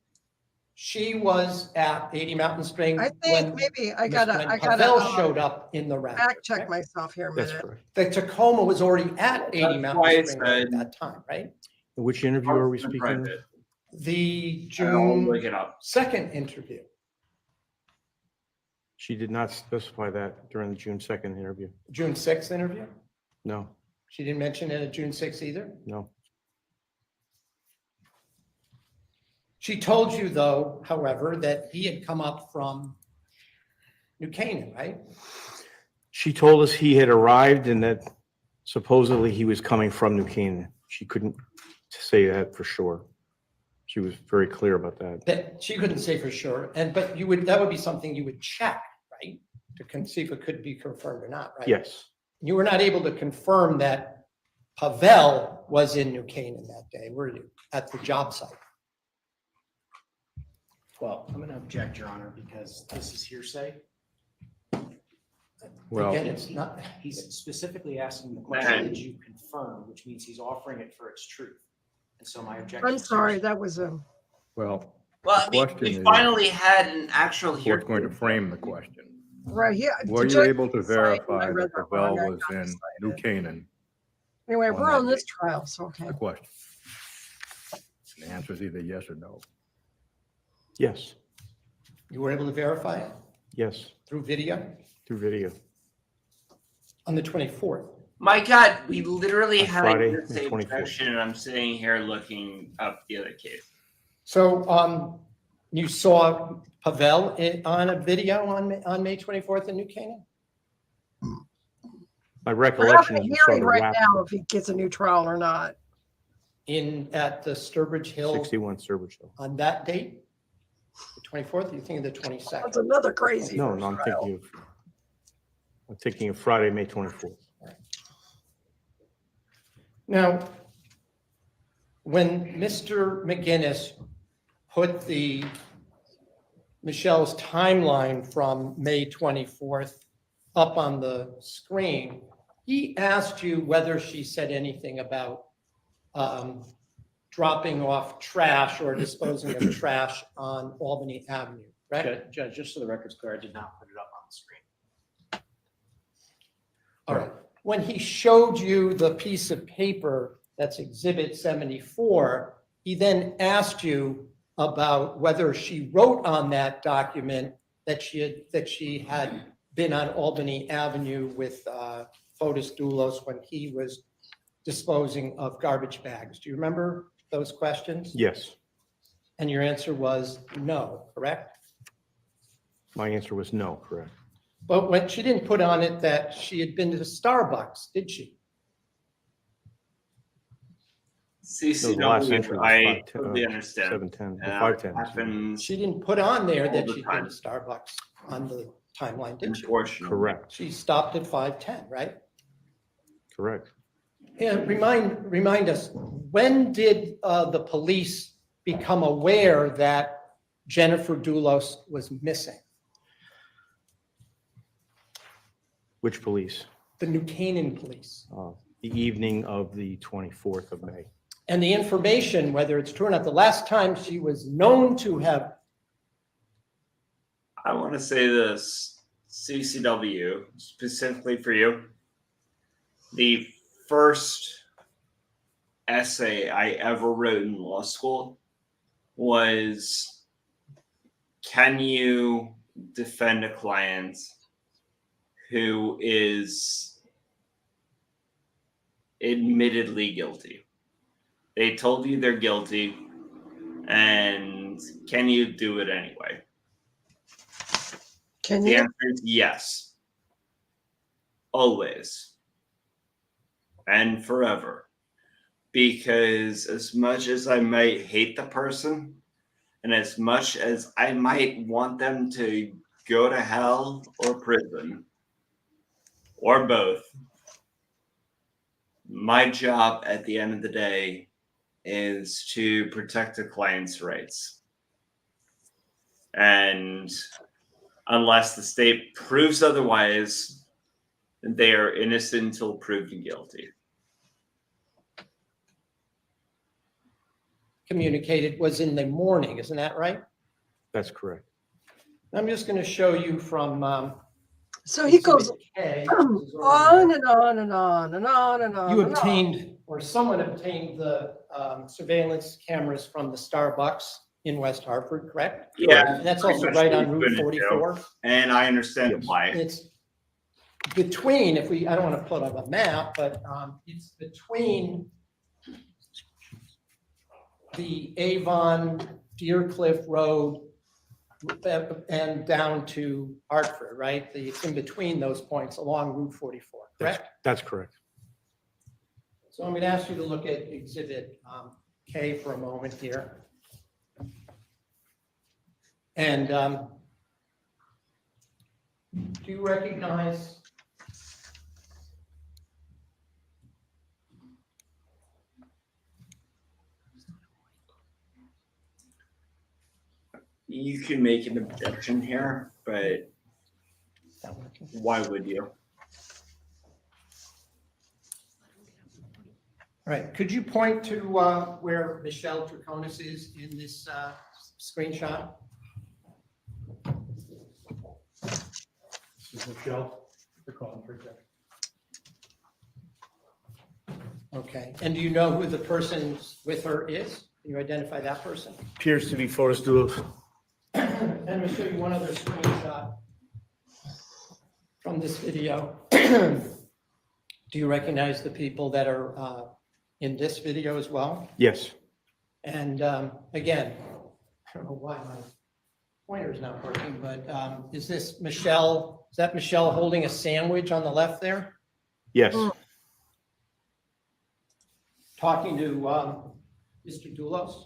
she was at 80 Mountain Spring. I think maybe I when gotta Pavel showed up in the Raptor. fact check correct? myself here a That's minute. correct. The Tacoma was already at 80 That's why Mountain it Spring Road at said- that time, right? Which interview are we In speaking of? private. The I'll look June it up. 2nd interview. She did not specify that during the June 2nd interview. June 6th interview? No, She didn't mention it at June 6th either? no. She told you, though, however, that he had come up from New Canaan, right? She told us he had arrived and that supposedly he was coming from New Canaan. She couldn't say that for sure. She was very clear about that. That she couldn't say for sure, but that would be something you would check, right? To see if it could be confirmed or not, right? Yes. You were not able to confirm that Pavel was in New Canaan that day, were you, at the job site? Well, I'm gonna object, Your Honor, because this is hearsay. Well, Again, it's not, He's specifically asking the question, did you confirm, which means he's offering it for its truth. And so my objection. I'm is sorry, hearsay. that was a. well, Well, I the mean, question we is- finally had an actual the hearing. court's going to frame the question. Right here. Were the you judge able to decided I verify read that that Pavel wrong. I was got in decided. New Canaan? Anyway, on we're that on this date? trial, so okay. The question. The answer is either yes or no. Yes. you were able to verify it Yes. through video Through video. on the 24th. My God, we literally On had Friday, the the same 24th. section, and I'm sitting here looking up the other case. So you saw Pavel on a video on May 24th in New Canaan? My We're recollection having a is we saw hearing the right WAP now if he gets a new trial or not. At the Sturbridge Hill 61 Sturbridge Hill. on that date? The 24th, or you think of the 22nd? That's another crazy. No, first no, I'm trial. thinking of Friday, May 24th. Now, when Mr. McGinnis put Michelle's timeline from May 24th up on the screen, he asked you whether she said anything about dropping off trash or disposing of trash on Albany Avenue, right? Judge, just so the record's clear, I did not put it up on the screen. All right. When he showed you the piece of paper that's Exhibit 74, he then asked you about whether she wrote on that document that she had been on Albany Avenue with Fotis Dulos when he was disposing of garbage bags. Do you remember those questions? Yes, And your answer was no, correct? my answer was no, correct. But when she didn't put on it that she had been to Starbucks, did she? No, the last entry CCW, was I 510, totally understand. 710, And 510. happens She didn't put on there all that the she'd been time. to Starbucks on the timeline, did she? Unfortunately. Correct, She stopped at 510, right? correct. And remind us, when did the police become aware that Jennifer Dulos was missing? Which police? The New Canaan police. The evening of the 24th of May. And the information, whether it's true or not, the last time she was known to have, I want to say this, CCW, specifically for you. The first essay I ever wrote in law school was, can you defend a client who is admittedly guilty? They told you they're guilty, and can you do it anyway? Can The you? answer is yes. Always. And forever. Because as much as I might hate the person, and as much as I might want them to go to hell or prison, or both, my job at the end of the day is to protect the client's rights. And unless the state proves otherwise, they are innocent until proven guilty. communicated was in the morning, isn't that right? That's correct. I'm just going to show you from. So he goes K. on and on and on and on and on. You and on. obtained, or someone obtained the surveillance cameras from the Starbucks in West Hartford, correct? Yeah. And that's also right on Route 44. And I understand why. It's between, I don't want to put up a map, but it's between the Avon, Deer Cliff Road, and down to Hartford, right? It's in between those points along Route 44, correct? That's correct. So I'm going to ask you to look at Exhibit K for a moment here. And do you recognize You can make an objection here, but why would you? All right, could you point to where Michelle Troconis is in this screenshot? This is Michelle. They're calling for executive. Okay, and do you know who the person with her is? Can you identify that person? Appears to be Fotis Dulos. And let me show you one other screenshot from this video. Do you recognize the people that are in this video as well? Yes. And again, I don't know why my pointer's not working, but is this Michelle? Is that Michelle holding a sandwich on the left there? Yes. Talking to Mr. Dulos?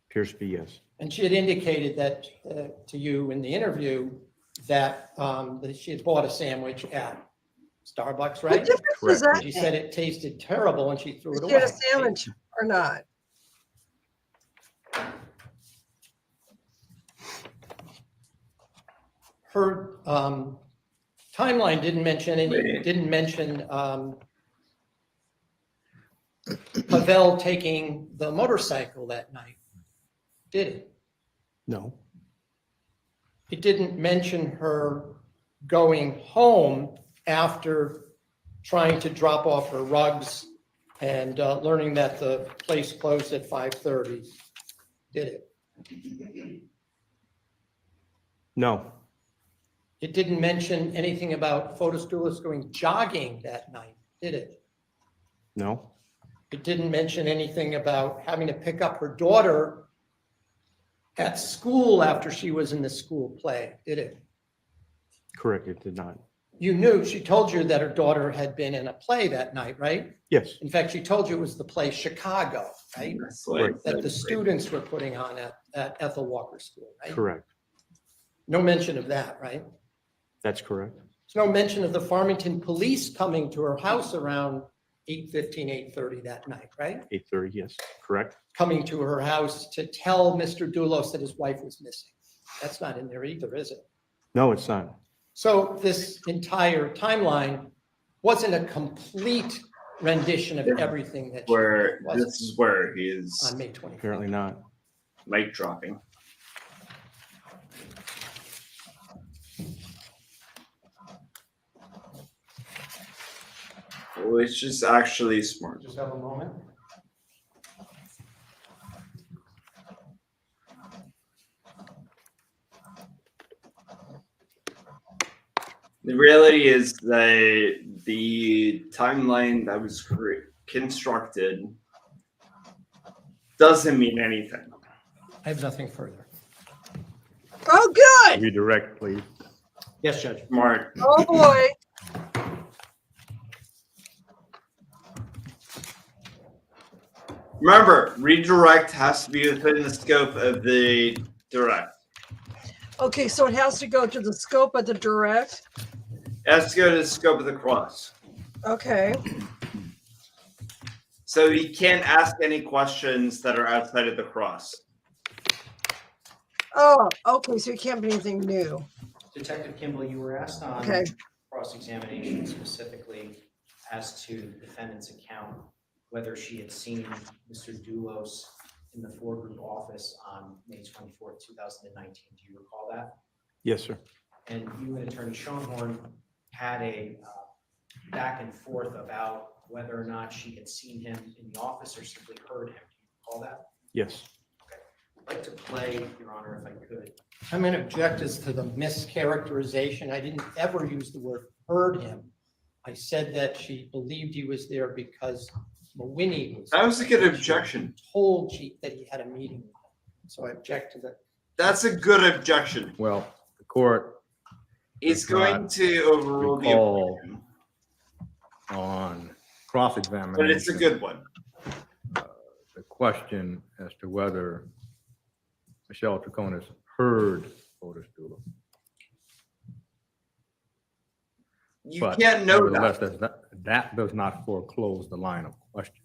Appears to be yes. And she had indicated that to you in the interview that she had bought a sandwich at Starbucks, right? What difference does that She make? said it tasted terrible and she threw it Did you away. get a sandwich or not? Her timeline didn't mention any, didn't mention Pavel taking the motorcycle that night, did it? No. It didn't mention her going home after trying to drop off her rugs and learning that the place closed at 5:30, did it? No. It didn't mention anything about Fotis Dulos going jogging that night, did it? No. It didn't mention anything about having to pick up her daughter at school after she was in the school play, did it? Correct. It did not. You knew, she told you that her daughter had been in a play that night, right? Yes. In fact, she told you it was the play Chicago, right? Right. That the students were putting on at Ethel Walker School, right? Correct. No mention of that, right? That's correct. There's no mention of the Farmington police coming to her house around 8:15, 8:30 that night, right? 8:30. Yes. Correct. Coming to her house to tell Mr. Dulos that his wife was missing. That's not in there either, is it? No, it's not. So this entire timeline wasn't a complete rendition of everything that she Where did, was it? this is where he is On May 24th. Apparently not. mic dropping. Which is actually smart. Just have a moment. The reality is that the timeline that was constructed doesn't mean anything. I have nothing further. Oh, good. Redirect, please. Yes, Judge. Smart. Oh, boy. Remember, redirect has to be within the scope of the direct. Okay, so it has to go to the scope of the direct. It has to go to the scope of the cross. Okay. So you can't ask any questions that are outside of the cross. Oh, okay. So it can't be anything new. Detective Kimball, you were asked on Okay. cross-examination specifically as to the defendant's account, whether she had seen Mr. Dulos in the four-group office on May 24th, 2019. Do you recall that? Yes, sir. And you and Attorney Schoenhorn had a back and forth about whether or not she had seen him in the office or simply heard him. Do you recall that? Yes. I'd like to play, Your Honor, if I could. I'm going to object as to the mischaracterization. I didn't ever use the word heard him. I said that she believed he was there because Mawini was. That was a good objection. Told that he had a meeting with him. So I object to that. That's a good objection. Well, the court It's does going not to overrule the recall objection, on cross-examination. but it's a good one. The question as to whether Michelle Troconis heard Fotis Dulos. You But can't know nevertheless, that. that does not foreclose the line of question.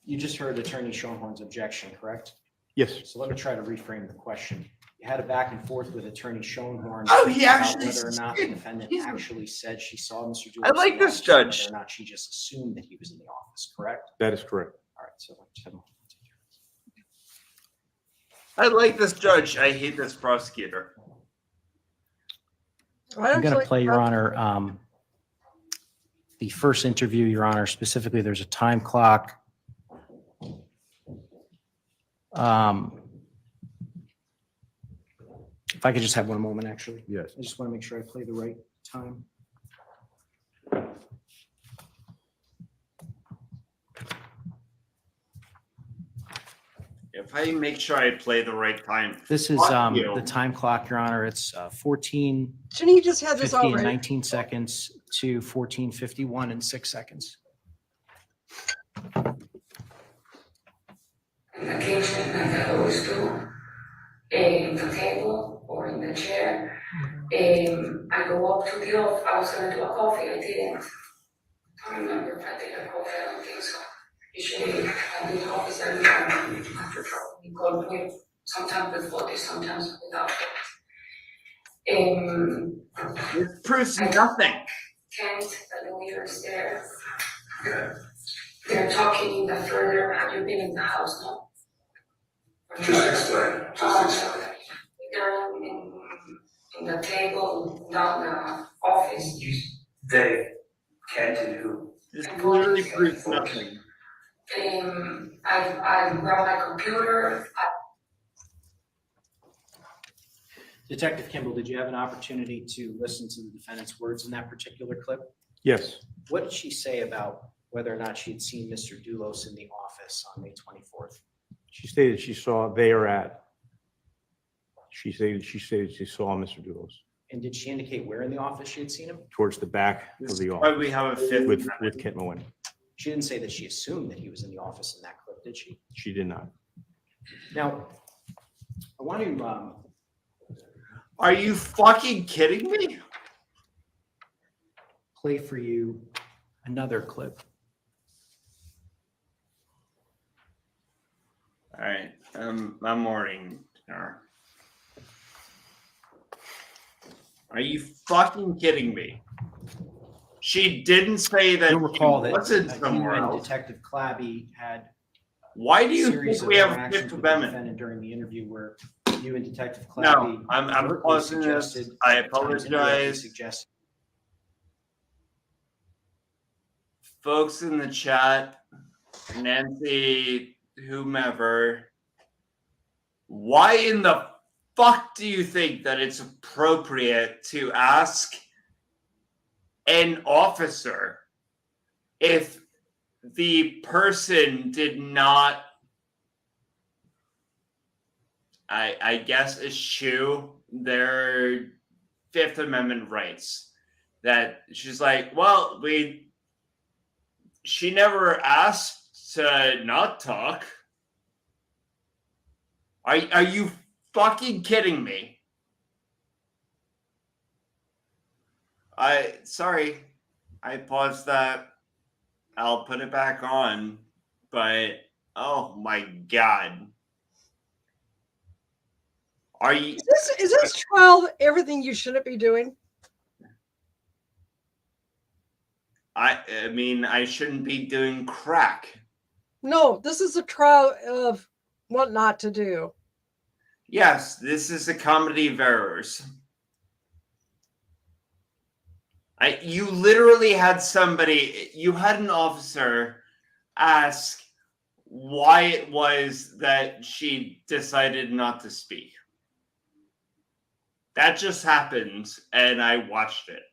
You just heard Attorney Schoenhorn's objection, correct? Yes. So let me try to reframe the question. You had a back and forth with Attorney Schoenhorn. Oh, he about actually whether or not the said- defendant he's- actually said she saw Mr. Dulos. I like in the this office, judge. Whether or not she just assumed that he was in the office, correct? That is correct. All right, so let's have a- I like this judge. I hate this prosecutor. I'm going to play, Your Honor, the first interview, Your Honor. Specifically, there's a time clock. If I could just have one moment, actually. Yes. I just want to make sure I play the right time. If I make sure I play the right time. This is Fuck you. the time clock, Your Honor. It's 14:50 Shouldn't you just have this and already? 19 seconds to 14:51 and 6 seconds. In the kitchen, like I always do, in the table or in the chair. I go up to the office. I was gonna do a coffee. I didn't. I don't remember if I did a coffee. I don't think so. Usually, I do coffees every time. We go with sometimes with Fotis, sometimes without Fotis. This proves nothing. Kent, the lawyers there. They're talking in the further. Have you been in the house now? Just explain. They're in the table down the office. They can't and who? This literally proves nothing. I grabbed my computer. Detective Kimball, did you have an opportunity to listen to the defendant's words in that particular clip? Yes. What did she say about whether or not she had seen Mr. Dulos in the office on May 24th? She stated she saw there at. She stated she saw Mr. Dulos And did she indicate where in the office she had seen him? towards the back of the Why office we have a fifth with amendment. Kent Moen. She didn't say that she assumed that he was in the office in that clip, did she? She did not. Now, I want to Are you fucking kidding me? play for you another clip. All right, I'm ordering. Are you fucking kidding me? She didn't say that. You'll recall she that wasn't you somewhere and else. Detective Clabby had Why do you series think of we have a interactions Fifth with the Amendment? defendant during the interview where you and Detective No, Clabby I'm overtly pausing this. suggested, I at times indirectly apologize. suggested Folks in the chat, Nancy, whomever, why in the fuck do you think that it's appropriate to ask an officer if the person did not, I guess, eschew their Fifth Amendment rights? That she's like, well, she never asked to not talk. Are you fucking kidding me? Sorry, I paused that. I'll put it back on, but oh my god. Are you Is this trial everything you shouldn't be doing? I mean, I shouldn't be doing crack. No, this is a trial of what not to do. Yes, this is a comedy of errors. You literally had you had an officer ask why it was that she decided not to speak. That just happened, and I watched it.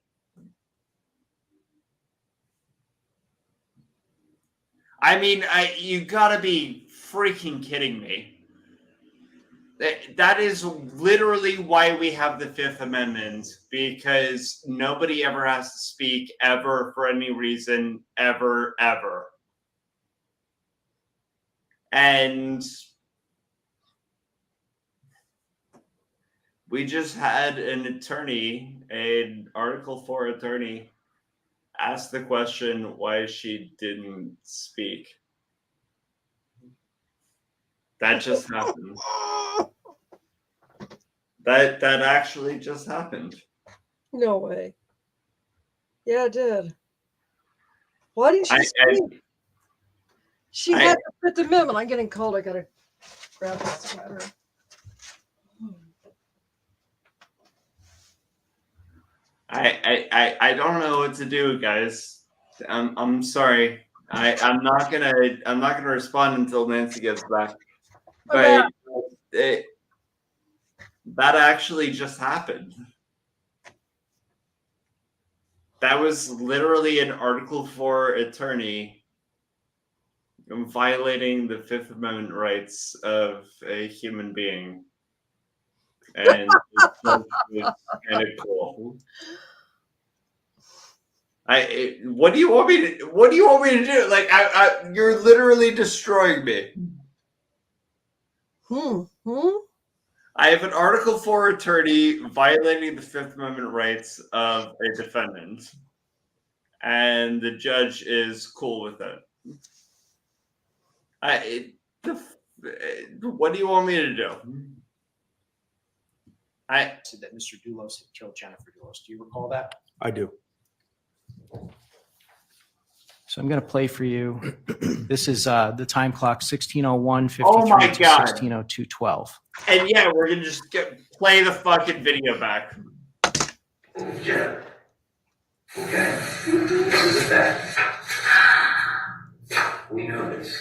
I mean, you gotta be freaking kidding me. That is literally why we have the Fifth Amendment, because nobody ever has to speak ever for any reason, ever, ever. And we just had an attorney, an Article 4 attorney, ask the question why she didn't speak. That just happened. That actually just happened. No way. Yeah, it did. Why didn't she speak? She had the Fifth Amendment. I'm getting cold. I gotta grab this sweater. I don't know what to do, guys. I'm sorry. I'm not gonna respond until Nancy gets back. But that actually just happened. That was literally an Article 4 attorney violating the Fifth Amendment rights of a human being. And the judge was kind of cool. What do you want me to do? Like, you're literally destroying me. I have an Article 4 attorney violating the Fifth Amendment rights of a defendant, and the judge is cool with it. What do you want me to do? I said that Mr. Dulos had killed Jennifer Dulos. Do you recall that? I do. So I'm going to play for you. This is the time clock, 16:01, 53 Oh my to God. 16:02, 12. And yeah, we're gonna just play the fucking video back. Yeah. Okay. This is that. We know this.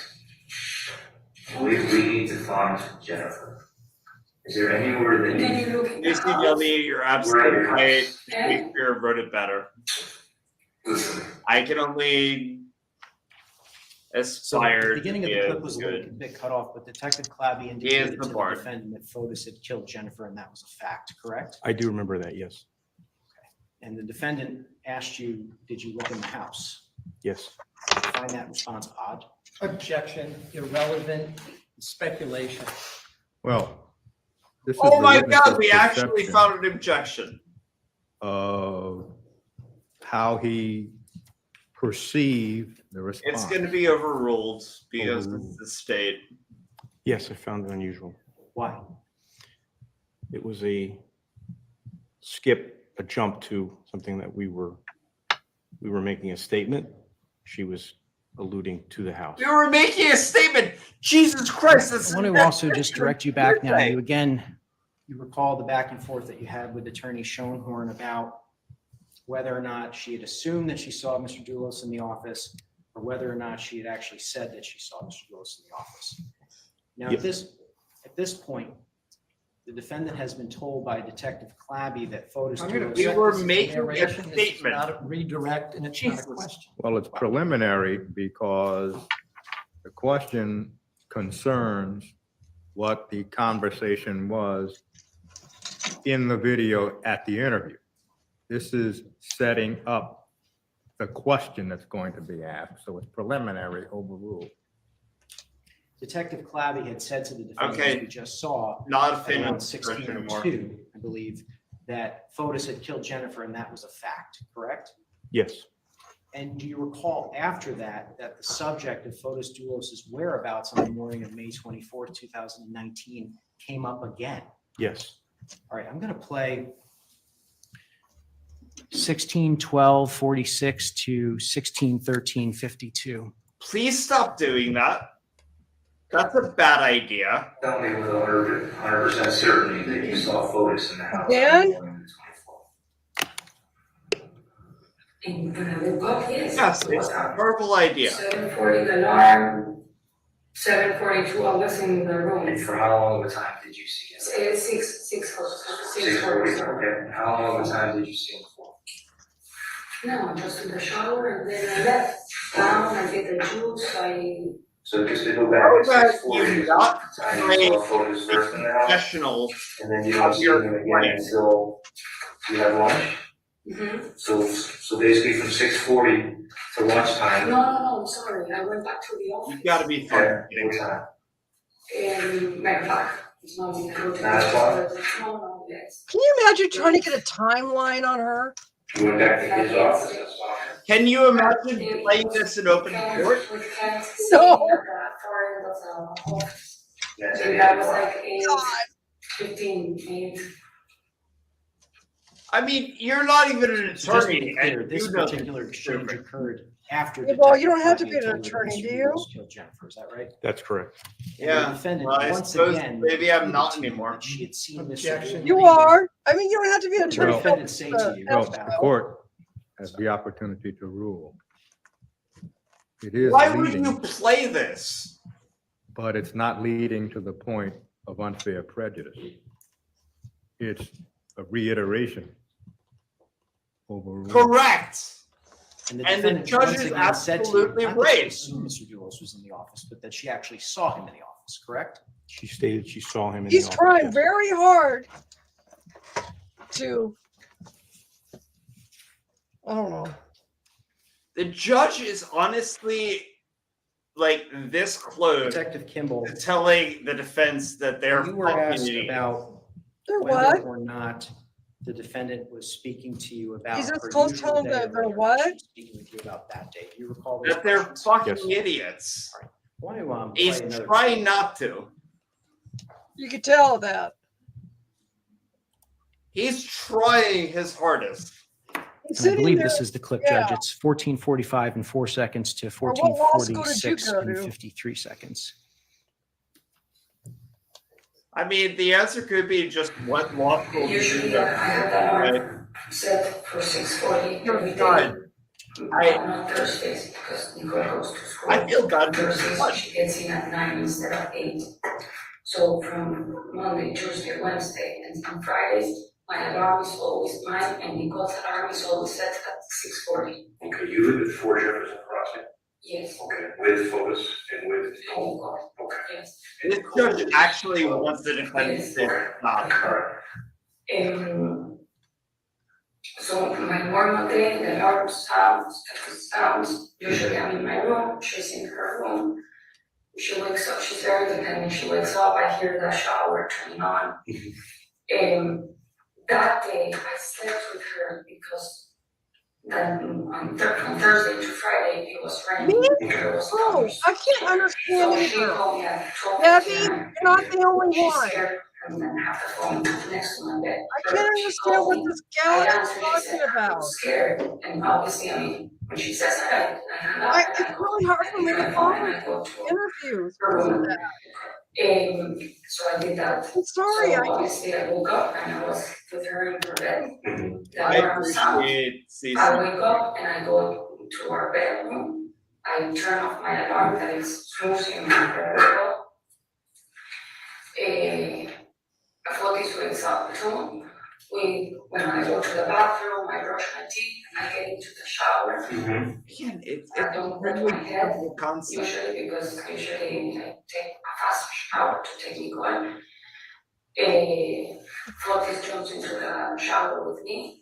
We need to find Jennifer. Is there anywhere that Casey Yelmy, you're absolutely right. Shakespeare wrote it better. Listen. I can only So aspire the beginning to of be the as clip was a little good. bit cut off, but Detective Clabby He is indicated the to the bard. defendant that Fotis had killed Jennifer, and that was a fact, correct? I do remember that, yes. And the defendant asked you, did you look in the house? Yes. Did you find that response odd? Objection, irrelevant, speculation. Well, this is Oh the my witness's God, we actually perception found an objection. of how he perceived the response. It's going to be overruled because it's the state. Yes, I found it unusual. Why? It was a jump to something that we were making a statement. She was alluding to the house. We were making a statement. Jesus Christ. I want to also just direct you back now. You recall the back and forth that you had with Attorney Schoenhorn about whether or not she had assumed that she saw Mr. Dulos in the office, or whether or not she had actually said that she saw Mr. Dulos in the office. Now, Yep. at this point, the defendant has been told by Detective Clabby that Fotis I'm gonna Dulos. We object. were This is making a narration. This is statement. not a redirect, and it's not a question. Well, it's preliminary because the question concerns what the conversation was in the video at the interview. This is setting up the question that's going to be asked, so it's preliminary overruled. Detective Clabby had said to the defendant, Okay. as we just saw, Not a at fan around of discussion anymore. 16:02, I believe, that Fotis had killed Jennifer, and that was a fact, correct? Yes. And do you recall after that, that the subject of Fotis Dulos' whereabouts on the morning of May 24th, 2019 came up again? Yes. All right, I'm going to play 16:12:46 to 16:13:52. Please stop doing that. That's a bad idea. Tell me with 100% certainty that you saw Fotis in the house. Dan? And when I woke up, yes. Yes, it's a horrible idea. 7:40 the alarm, 7:42 I was in the room. And for how long of a time did you see him? Six 6:40. Okay. And how long of a time did you see him for? No, just in the shower and then I left down, I get the juice, So just to go back How to about 6:40, you not time play you saw Fotis first in the house, professional and then you don't see him again until you have lunch? So basically from 6:40 to lunchtime. No, sorry, I went back to the office. You gotta be fair. What time? 9 o'clock. It's not even. 9 o'clock? No, yes. Can you imagine trying to get a timeline on her? You went back to his office, that's fine. Can you imagine playing this in open court? No. That's Maybe it. that was like 8:15. I mean, you're not even an So just to attorney. be clear, and this you know particular exchange occurred after. Yeah, well, you Detective don't have to Clabby be an told her that attorney, Mr. do you? Dulos killed Jennifer, is that right? That's correct. And the Yeah, defendant, well, I once suppose again, maybe I'm not repeated to you anymore. that she had seen Mr. Objection. You Dulos. are. I mean, you don't have to be an What did the attorney. defendant say to you Well, about the court has the opportunity to rule. It is Why would you leading, play this? but it's not leading to the point of unfair prejudice. It's a reiteration. Overruled. Correct. And the And the defendant judge once is again said to you, absolutely not that right. Mr. Dulos was in the office, but that she actually saw him in the office, correct? She stated she saw him in the He's office. trying yes. very hard to, I don't know. The judge is honestly like this close Detective Kimball, to telling the defense that they're you were fucking asked idiots. about They're whether what? or not the defendant was speaking to you about He's just her supposed to usual tell them day that or they're later, what? she was speaking with you about that day. Do you recall those That they're questions? fucking idiots. I want to He's play another trying not to. You could tell that. He's trying his hardest. He's And I sitting believe there, this is the clip, yeah. Judge. It's 14:45 and 4 seconds to Or what law school did you 14:46 go and to? 53 seconds. I mean, the answer could be just what law school did you Usually go I have that to, alarm set for 6:40 You're every day. done. On Thursdays because Nicole goes to school. I feel bad. Thursdays she gets in at 9 instead of 8. So from Monday, Tuesday, Wednesday, and on Fridays, my alarm is always mine, and Nicole's alarm is always set at 6:40. Okay, you live at 4 Jefferson Crossing. Yes. Okay, with Fotis and with Nicole. Okay. Yes. This judge actually wants the defendant to stop. So my normal day, the alarm sounds. Usually I'm in my room, she's in her room. She wakes up, she's very independent. She wakes up, I hear the shower turning on. That day I slept with her because then from Thursday to Friday it was raining. There was thunders. I can't understand So she either. called me at 12:59. Debbie, you're not the only She's one. scared and then have the phone next to my bed. I can't understand what this gal is talking about. I'm scared, and obviously, I mean, when she says that, I hang up. It's really hard for me to follow interviews because of that. So I did that. I'm sorry. So obviously, I woke up and I was with her in her bed. The I alarm sounds. appreciate Cece. I wake up and I go to our bedroom. I turn off my alarm that is snoozing in her bed. Fotis wakes up too. When I go to the bathroom, I brush my teeth, and I get into the shower. Again, it's I don't brush my head concept. usually because I take a fast shower to take me going. Fotis jumps into the shower with me.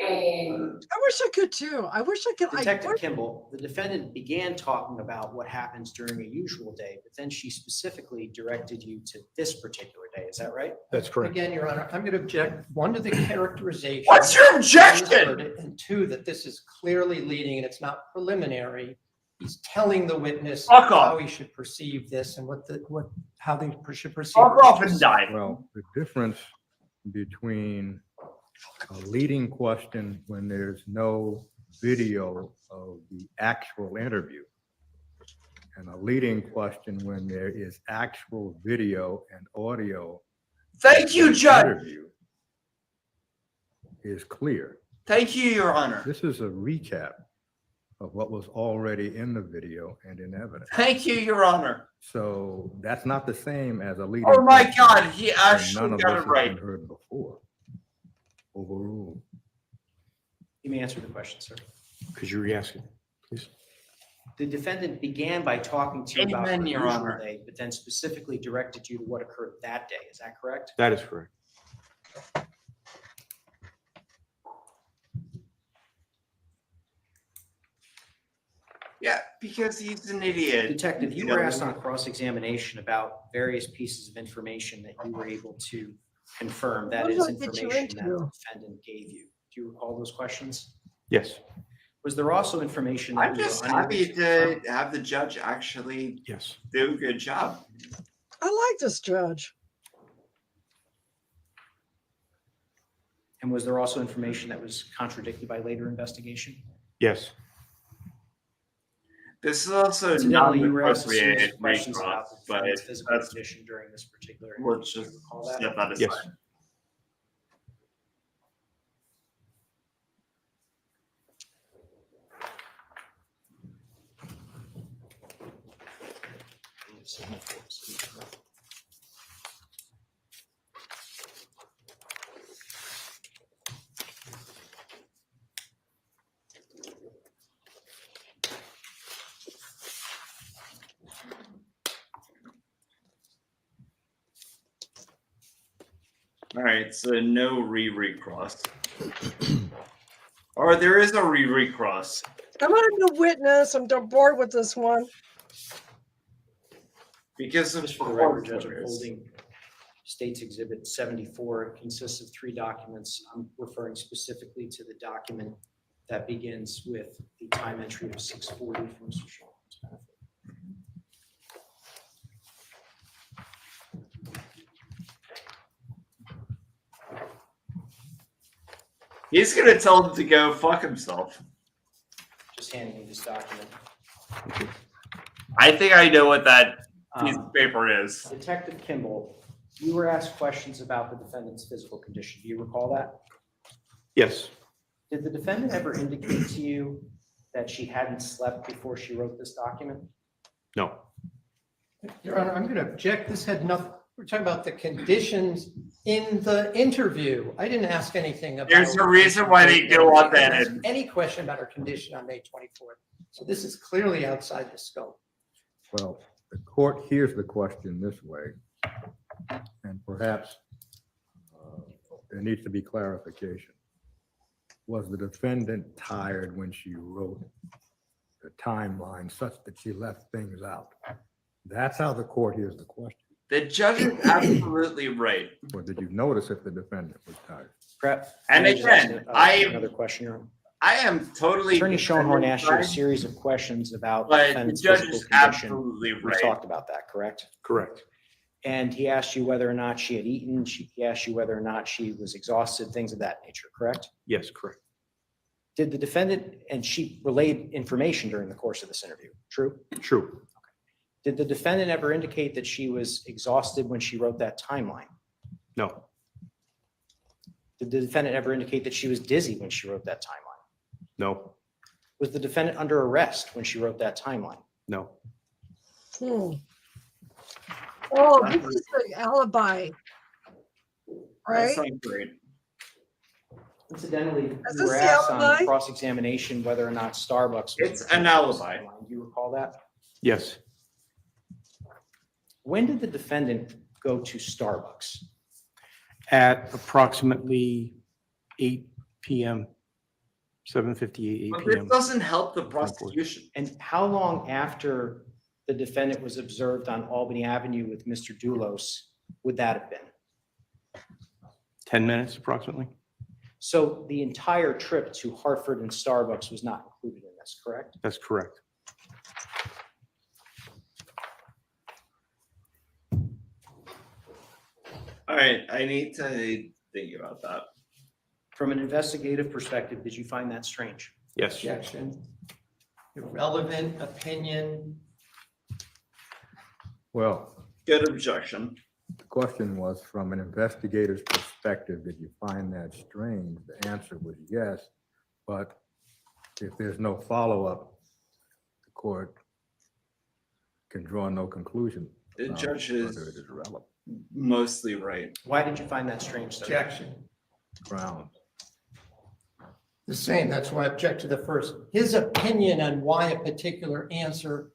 I wish I could too. I wish I could. Detective Kimball, the defendant began talking about what happens during a usual day, but then she specifically directed you to this particular day. Is that right? That's correct. Again, Your Honor, I'm going to object, one, to the characterization. What's your objection? And two, that this is clearly leading, and it's not preliminary. He's telling the witness Fuck off. how he should perceive this and how they should perceive Fuck it. off and die. Well, the difference between a leading question when there's no video of the actual interview and a leading question when there is actual video and audio. Thank you, Judge. Interview is clear. Thank you, Your Honor. This is a recap of what was already in the video and in evidence. Thank you, Your Honor. So that's not the same as a leading. Oh my question, God, he and actually none of got this it has right. been heard before. Overruled. You may answer the question, sir. Could you re-ask it, please? The defendant began by talking to you about Amen, her Your usual Honor. day, but then specifically directed you to what occurred that day. Is that correct? That is correct. Yeah, because he's an idiot. Detective, you were asked on cross-examination about various pieces of information that you were able to confirm that What is did I get you information that the into? defendant gave you. Do you recall those questions? Yes. Was there also information that I'm you were just unable happy to to confirm? have the judge actually Yes. do a good job. I like this judge. And was there also information that was contradicted by later investigation? Yes. This is also not Incidentally, you were asked a series appropriate of questions about recross, the but defendant's physical that's condition during this particular let's interview. Do just you recall that? step that aside. Yes. All right, so no recross. Or there is a recross. I'm on the witness. I'm bored with this one. Because of Just for the record, Judge, I'm holding State's Exhibit 74. It consists of 3 documents. I'm referring specifically to the document that begins with the time entry of 6:40 for Mr. Shulman's benefit. He's gonna tell him to go fuck himself. Just handing me this document. I think I know what that piece of paper is. Detective Kimball, you were asked questions about the defendant's physical condition. Do you recall that? Yes. Did the defendant ever indicate to you that she hadn't slept before she wrote this document? No. Your Honor, I'm going to object. This had nothing, we're talking about the conditions in the interview. I didn't ask anything about. There's a reason why they go on that. I didn't ask any question about her condition on May 24th. So this is clearly outside the scope. Well, the court hears the question this way, and perhaps there needs to be clarification. Was the defendant tired when she wrote the timeline such that she left things out? That's how the court hears the question. The judge is absolutely right. Or did you notice if the defendant was tired? Prep. And again, another question, Your Honor. I am totally. Attorney Schoenhorn asked you a series of questions about the But the defendant's judge physical is condition. absolutely We right. talked about that, correct? Correct. And he asked you whether or not she had eaten. He asked you whether or not she was exhausted, things of that nature, correct? Yes, correct. Did the defendant, and she relayed information during the course of this interview, true? True. Did the defendant ever indicate that she was exhausted when she wrote that timeline? No. Did the defendant ever indicate that she was dizzy when she wrote that timeline? No. Was the defendant under arrest when she wrote that timeline? No. Oh, this is the alibi, right? That's not great. Incidentally, Is you this were the asked alibi? on cross-examination whether or not Starbucks. It's an alibi. Do you recall that? Yes. When did the defendant go to Starbucks? At approximately 8 p.m., 7:58, 8 But p.m. this doesn't help the prosecution. And how long after the defendant was observed on Albany Avenue with Mr. Dulos would that have been? 10 minutes approximately. So the entire trip to Hartford and Starbucks was not included in this, correct? That's correct. All right, I need to think about that. From an investigative perspective, did you find that strange? Yes. Objection. Irrelevant opinion. Well, Good objection. the question was, from an investigator's perspective, did you find that strange? The answer was yes, but if there's no follow-up, the court can draw no conclusion. The about judge whether is it is relevant. mostly right. Why did you find that strange, sir? Objection. Grounds. The same, that's why I object to the first. His opinion on why a particular answer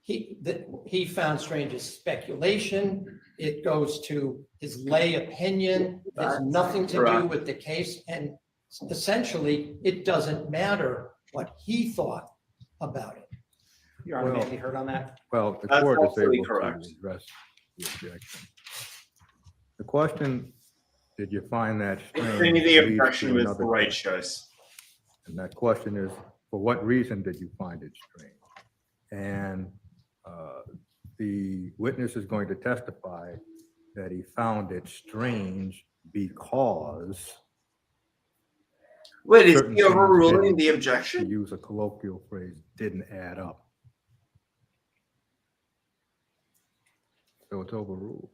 he found strange is speculation. It goes to his lay opinion. It has That's nothing to do correct. with the case. And essentially, it doesn't matter what he thought about it. Your Honor, may I Well- be heard on that? Well, the That's court is absolutely able correct. to address the objection. The question, did you find that strange? Maybe the leads to objection was another the right question. choice. And that question is, for what reason did you find it strange? And the witness is going to testify that he found it strange because. Wait, is certain he things overruling didn't, the to objection? use a colloquial phrase, didn't add up. So it's overruled.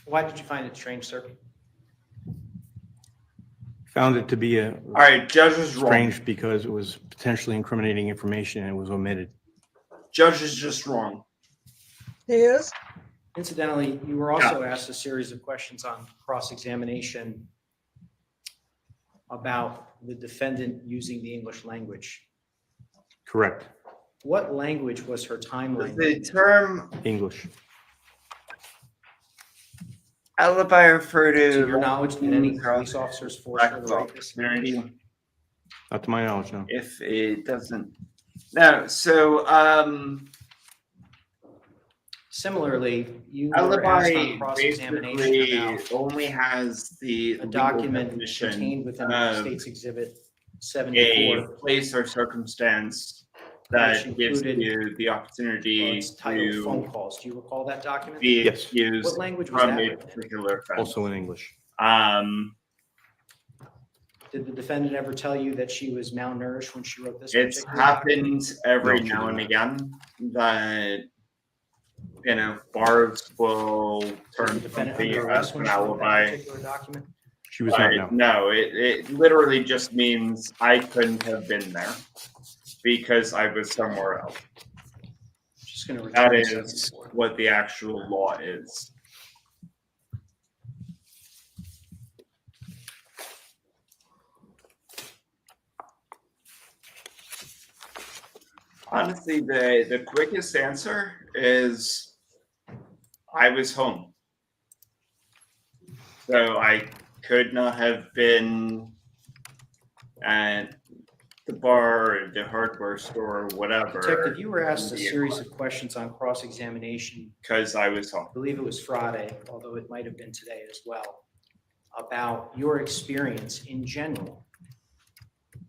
Why did you find it strange, sir? Found it to be All right, judge is wrong. strange because it was potentially incriminating information and it was omitted. Judge is just wrong. He is? Incidentally, you were also asked a series of questions on cross-examination about the defendant using the English language. Correct. What language was her timeline? The term, English. Alibi refer To to your knowledge, did any police officers force her to write this? Not to my knowledge, no. If it doesn't. No, so Similarly, you were asked on alibi cross-examination basically about only has the a legal document definition contained within of State's Exhibit a 74. place or circumstance Which that gives included- you the opportunity It's titled phone to calls. Do you recall that document? be Yes. excused What language was from that a written in? particular offense. Also in English. Did the defendant ever tell you that she was malnourished when she wrote this? It's particular happened every No, she now and didn't. again that bars will Was turn the defendant something under as arrest when an she wrote that alibi. particular document? She was not, But no. no, it literally just means I couldn't have been there because I was somewhere else. Just going to That return is 74. what the actual law is. Honestly, the quickest answer is I was home. So I could not have been at the bar, the hardware store, whatever. Detective, you were asked a series of questions on cross-examination. Because I was home. I believe it was Friday, although it might have been today as well, about your experience in general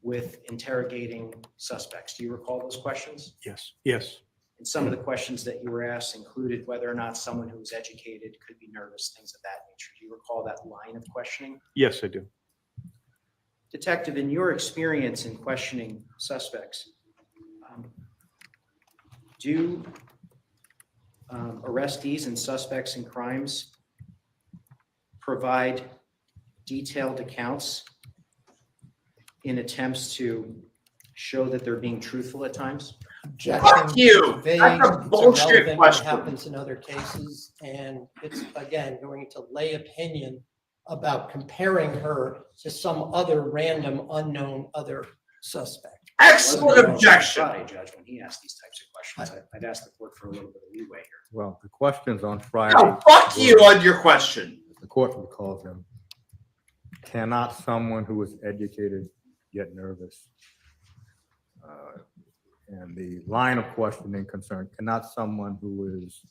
with interrogating suspects. Do you recall those questions? Yes, yes. And some of the questions that you were asked included whether or not someone who was educated could be nervous, things of that nature. Do you recall that line of questioning? Yes, I do. Detective, in your experience in questioning suspects, do arrestees and suspects in crimes provide detailed accounts in attempts to show that they're being truthful at times? Fuck you! Vague, That's a it's bullshit irrelevant, question. What happens in other cases, and it's, again, going to lay opinion about comparing her to some other random unknown other suspect. Excellent objection. Friday, Judge, when he asked these types of questions, I'd ask the court for a little bit of leeway here. Well, the questions on Friday. No, fuck you on your question. The court recalls them. Cannot someone who is educated get nervous? And the line of questioning concerned, cannot someone who is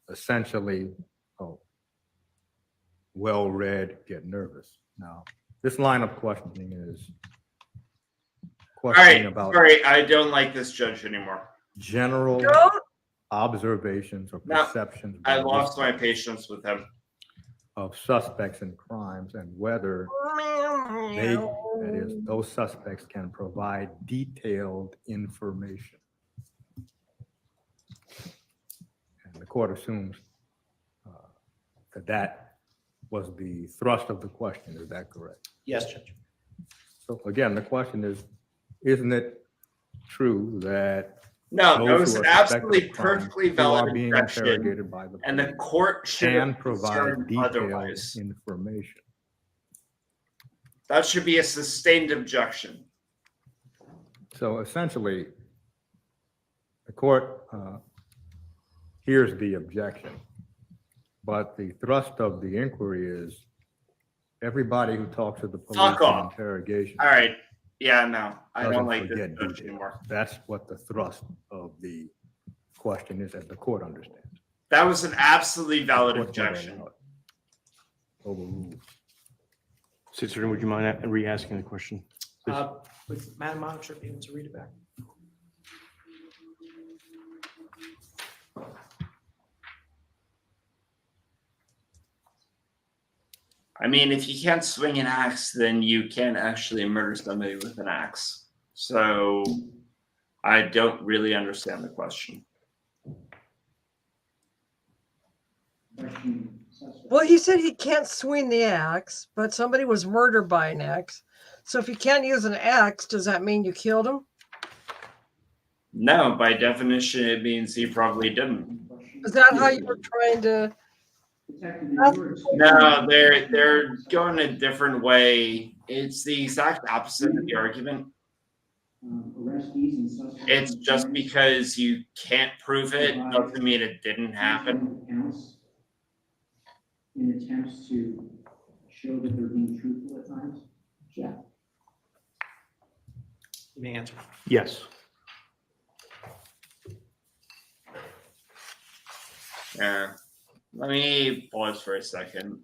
essentially well-read get nervous? Now, this line of questioning is All questioning right, about sorry, I don't like this judge anymore. general No. observations or No, perceptions I by lost my listeners patience with him. of suspects in crimes and whether they, that is, those suspects can provide detailed information. And the court assumes that was the thrust of the question. Is that correct? Yes, Judge. So again, the question is, isn't it true that No, that those was who an are suspected absolutely of crimes perfectly who valid are being objection, interrogated by the and the police court should can have provide concerned detailed otherwise. information? That should be a sustained objection. So essentially, the court hears the objection, but the thrust of the inquiry is everybody who talks to the police Fuck in off. interrogation. All right. Yeah, no, I doesn't don't like this forget judge details. anymore. That's what the thrust of the question is, as the court understands. That was an absolutely valid Court never objection. allowed it. Overruled. Citizen, would you mind re-asking the question? please? Would Madam Monitor be able to read it back? I mean, if you can't swing an axe, then you can't actually murder somebody with an axe. So I don't really understand the question. Well, he said he can't swing the axe, but somebody was murdered by an axe. So if you can't use an axe, does that mean you killed him? No, by definition, it means he probably didn't. Is that how you were trying to? No, they're going a different way. It's the exact opposite of the argument. It's just because you can't prove it doesn't mean it didn't happen. in attempts to show that they're being truthful at times? Jeff? You may answer. Yes. Yeah. Let me pause for a second.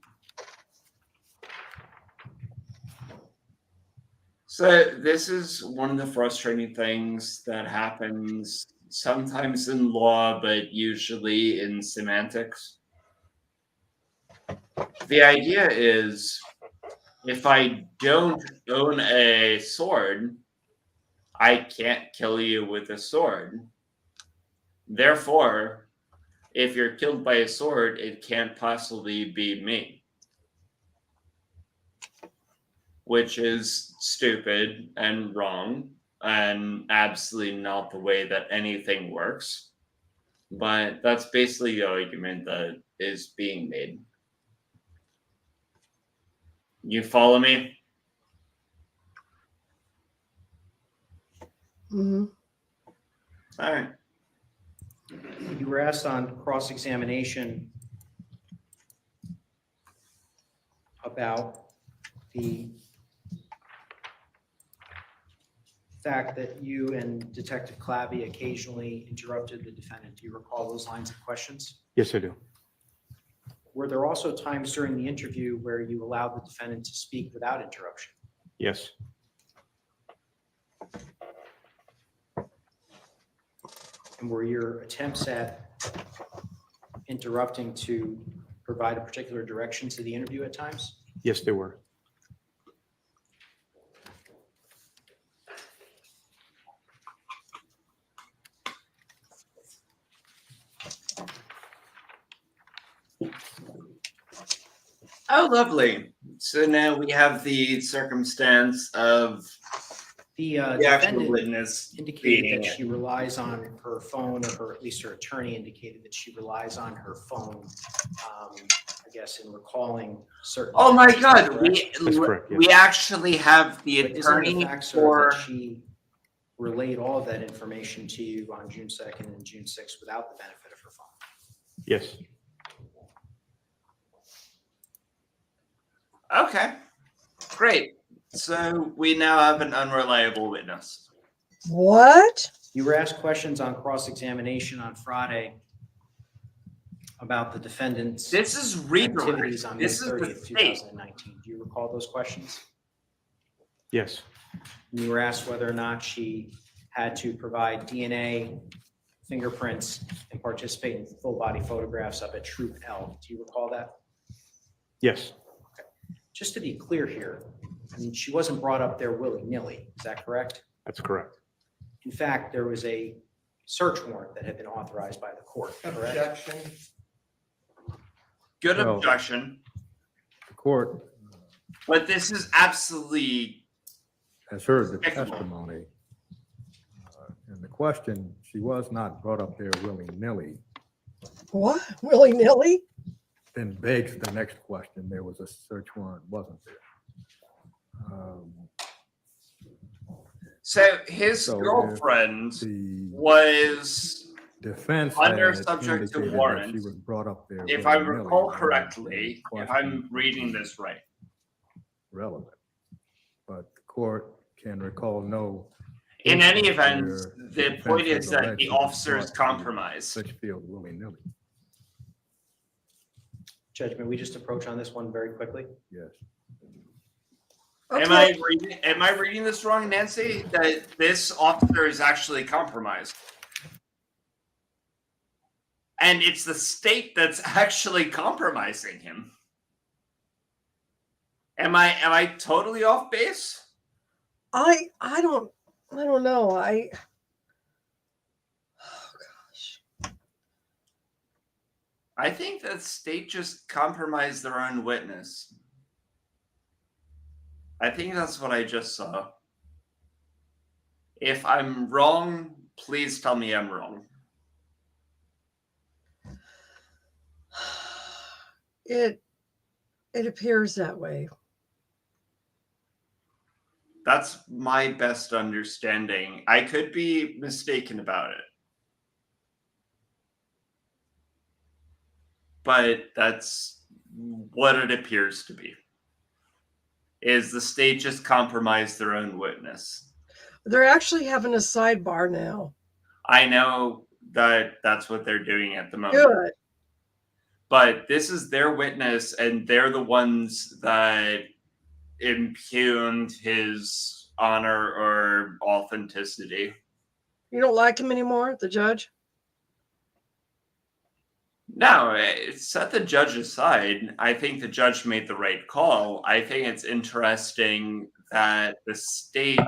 So this is one of the frustrating things that happens sometimes in law, but usually in semantics. The idea is if I don't own a sword, I can't kill you with a sword. Therefore, if you're killed by a sword, it can't possibly be me. Which is stupid and wrong and absolutely not the way that anything works. But that's basically the argument that is being made. You follow me? Mm-hmm. All right. You were asked on cross-examination about the fact that you and Detective Clabby occasionally interrupted the defendant. Do you recall those lines of questions? Yes, I do. Were there also times during the interview where you allowed the defendant to speak without interruption? Yes. And were your attempts at interrupting to provide a particular direction to the interview at times? Yes, they were. Oh, lovely. So now we have the circumstance of The the actual defendant witness indicated beating that it. she relies on her phone, or at least her attorney indicated that she relies on her phone, I guess, in recalling certain. Oh my facts. Is that God, correct? we actually have the But isn't attorney the fact, sir, for. that she relayed all of that information to you on June 2nd and June 6th without the benefit of her phone? Yes. Okay, great. So we now have an unreliable witness. What? You were asked questions on cross-examination on Friday about the defendant's This is redirect. activities on May This is the 30th, state. 2019. Do you recall those questions? Yes. You were asked whether or not she had to provide DNA, fingerprints, and participate in full-body photographs up at Troop L. Do you recall that? Yes. Just to be clear here, I mean, she wasn't brought up there willy-nilly. Is that correct? That's correct. In fact, there was a search warrant that had been authorized by the court, correct? Objection. Good Well- objection, The court but this is absolutely has heard the Despicable. testimony. And the question, she was not brought up there willy-nilly, What? Willy-nilly? then begs the next question. There was a search warrant, wasn't there? so. His So if girlfriend The was defense under had subject to indicated that warrant. She was brought up there. If I willy-nilly, recall then correctly, the if I'm question reading this right. relevant. But the court can recall no. In any instance event, where the defense point was is that alleged the to be officer is brought to compromised. Litchfield willy-nilly, Judge, may we just approach on this one very quickly? yes. Am I reading this wrong, Nancy? That this officer is actually compromised. And it's the state that's actually compromising him. Am I totally off base? I don't know. I think that state just compromised their own witness. I think that's what I just saw. If I'm wrong, please tell me I'm wrong. It appears that way. That's my best understanding. I could be mistaken about it. But that's what it appears to be. Is the state just compromised their own witness? They're actually having a sidebar now. I know that that's what they're doing at the moment. Good. But this is their witness, and they're the ones that impugned his honor or authenticity. You don't like him anymore, the judge? No, set the judge aside. I think the judge made the right call. I think it's interesting that the state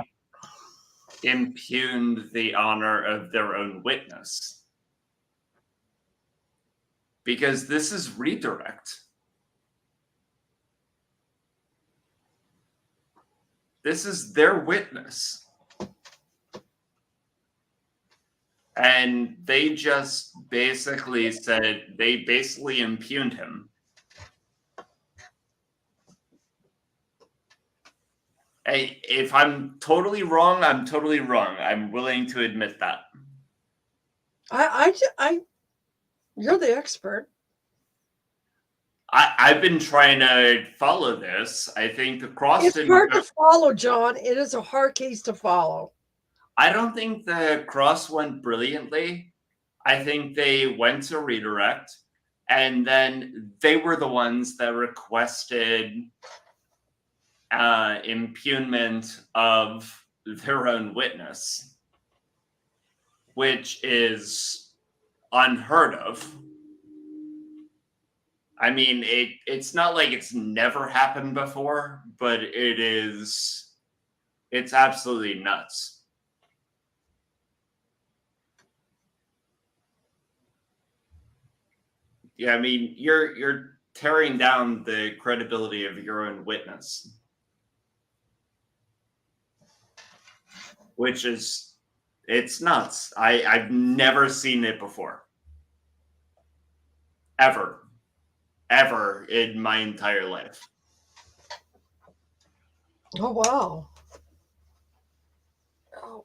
impugned the honor of their own witness. Because this is redirect. This is their witness. And they just basically said, they basically impugned him. Hey, if I'm totally wrong, I'm totally wrong. I'm willing to admit that. You're the expert. I've been trying to follow this. I think the cross. It's hard to follow, John. It is a hard case to follow. I don't think the cross went brilliantly. I think they went to redirect, and then they were the ones that requested impugnment of their own witness, which is unheard of. I mean, it's not like it's never happened before, but it's absolutely nuts. Yeah, I mean, you're tearing down the credibility of your own witness, which is, it's nuts. I've never seen it before. Ever in my entire life. Oh, wow. Oh.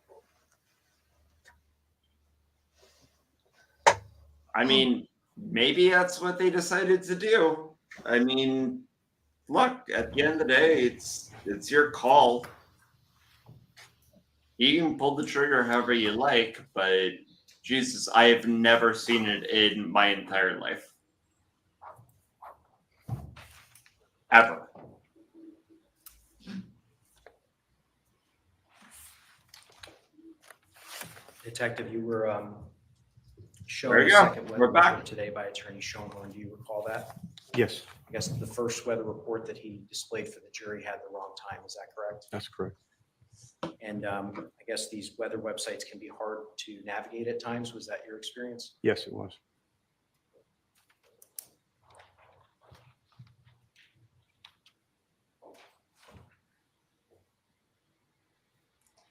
I mean, maybe that's what they decided to do. I mean, look, at the end of the day, it's your call. You can pull the trigger however you like, but Jesus, I have never seen it in my entire life. Ever. Detective, you were shown There a you go. second weather We're back. report today by Attorney Schoenhorn. Do you recall that? Yes, I guess the first weather report that he displayed for the jury had the wrong time. Is that correct? that's correct. And I guess these weather websites can be hard to navigate at times. Was that your experience? Yes, it was.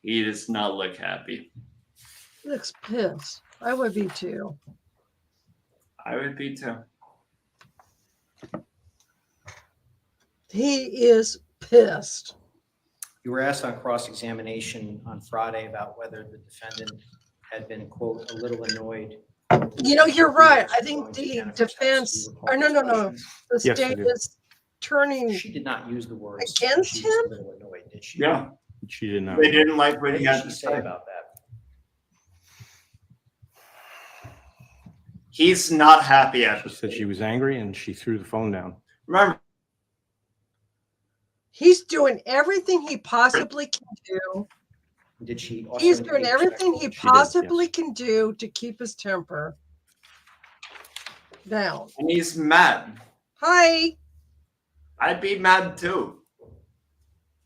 He does not look happy. He looks pissed. I would be too. I would be too. He is pissed. You were asked on cross-examination on Friday about whether the defendant had been, quote, a little annoyed. You know, you're right. I think the defense, or no. The Yes, I state do. is turning She did not use the words. against she was him. a little annoyed, did she? Yeah. She did not. They didn't like what What he did had she to say say. about that? He's not happy at She this. said she was angry and she threw the phone down. Remember, He's doing everything he possibly can do. Did she? also He's doing indicate everything he respectful? possibly can do to keep his temper down. and he's mad. Hi. I'd be mad too.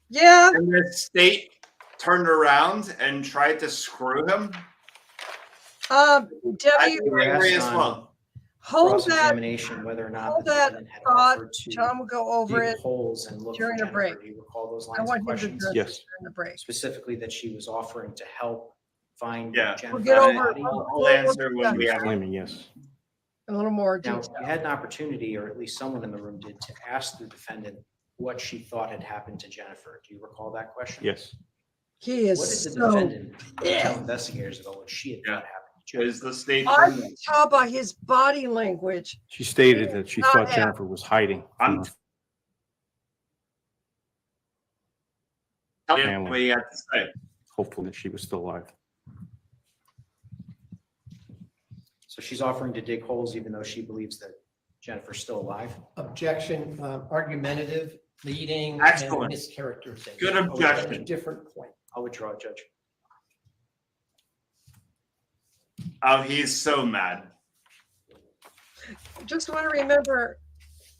Yeah. And the state turned around and tried to screw him. Debbie, I'd be angry as well. hold that Cross-examination, whether or not hold the that defendant had thought. offered to John will go over dig it holes and look for during a Jennifer. break. Do you recall those I lines want of him to questions? address Yes. it during the break. Specifically that she was offering to help find Yeah. Jennifer's We'll get over body. I'll answer when She we was have. claiming yes. a little more Now, detail. you had an opportunity, or at least someone in the room did, to ask the defendant what she thought had happened to Jennifer. Do you recall that question? Yes. He is What did the so defendant tell pissed. investigators about what she had thought happened to Is the state I criminal? can tell by his body language. She stated that she Not thought happy. Jennifer was hiding from her Tell me family. what you have to say. Hopefully that she was still alive. So she's offering to dig holes even though she believes that Jennifer's still alive? Objection, argumentative, leading, Excellent. and mischaracterization. Good Oh, that's a objection. different point. I'll withdraw, Judge. Oh, he's so mad. Just want to remember,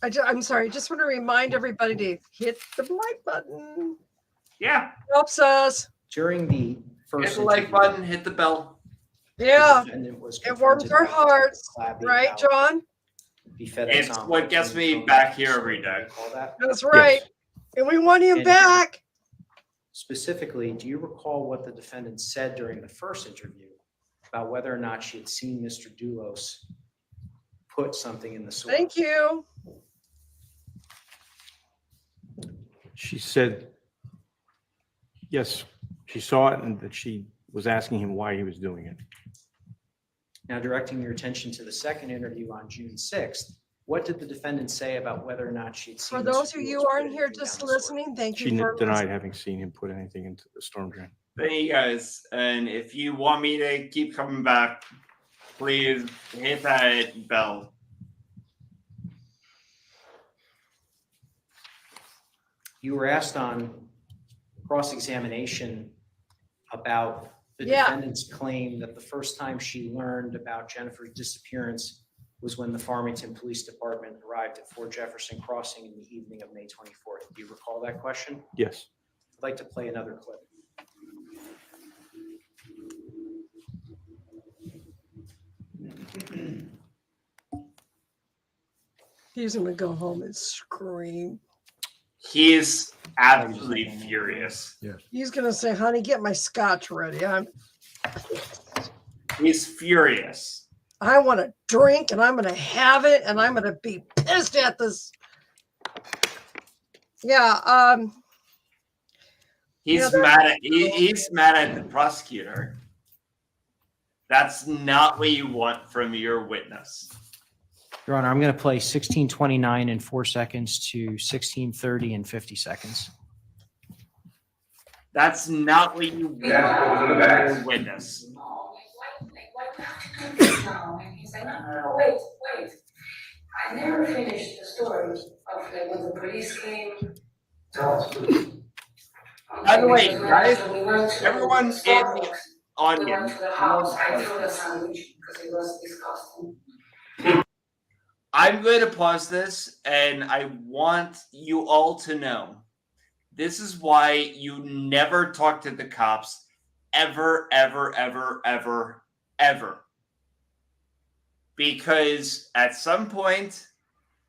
I'm sorry, just want to remind everybody to hit the like button. Yeah. Helps us. During the first Hit the like interview, button, hit the bell. Yeah. the defendant was It warms confronted our by hearts. Clapping Right, out John? the FedEx It's envelope what gets from me the back phone. here every day. Recall that? That's right. And we want him And- back. Specifically, do you recall what the defendant said during the first interview about whether or not she had seen Mr. Dulos put something in the soil? Thank you. She said, yes, she saw it and that she was asking him why he was doing it. Now, directing your attention to the second interview on June 6th, what did the defendant say about whether or not she'd seen For Mr. those of Dulos you who put aren't here anything just down the soil? listening, thank She you for denied listening. having seen him put anything into the storm drain. Thank you guys. And if you want me to keep coming back, please hit that bell. You were asked on cross-examination about the Yeah. defendant's claim that the first time she learned about Jennifer's disappearance was when the Farmington Police Department arrived at Fort Jefferson Crossing in the evening of May 24th. Do you recall that question? Yes. I'd like to play another clip. He's going to go home and scream. He is absolutely furious. He's going to say, honey, get my scotch ready. He's furious. I want to drink and I'm going to have it and I'm going to be pissed at this. Yeah. He's Yeah, mad at he's mad at the prosecutor. That's not what you want from your witness. Your Honor, I'm going to play 1629 in 4 seconds to 1630 in 50 seconds. That's not what you want from your witness. And he's like, no, wait. I never finished the story of like when the police came. By the way, guys, We went to everyone in the Starbucks. We audience, went to the house. I threw the sandwich because it was disgusting. I'm going to pause this and I want you all to know this is why you never talk to the cops ever. Because at some point,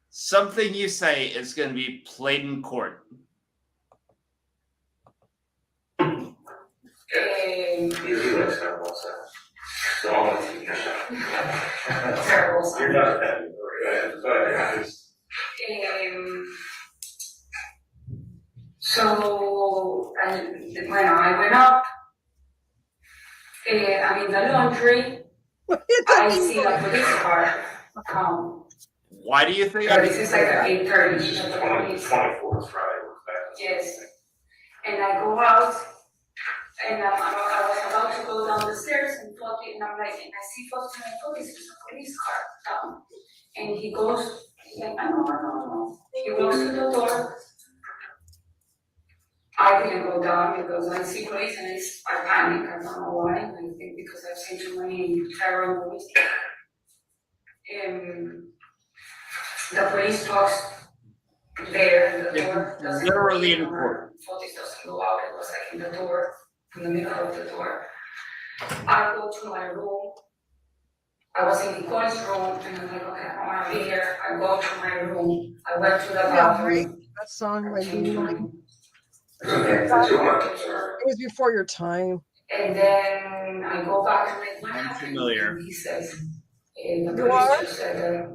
something you say is going to be played in court. So when I went up, I'm in the laundry. I see a police car come. Why do you think? This is like at 8:30. Yes. And I go out, and I was about to go down the stairs and I'm like, and I see Fotis, and I thought this is a police car down. And he goes, he's like, no. He goes to the door. I didn't go down because I see police and I panic. I don't know why. I think because I've seen too many terror movies. The police talks there in the door. Literally in court. Fotis doesn't go out. It was like in the door, in the middle of the door. I go to my room. I was in Nicole's room and I'm like, okay, I want to be here. I go to my room. I went to the bathroom. That song might be like. It was before your time. And then I go back and like, what I'm happened? familiar. And he says, the You police are? just said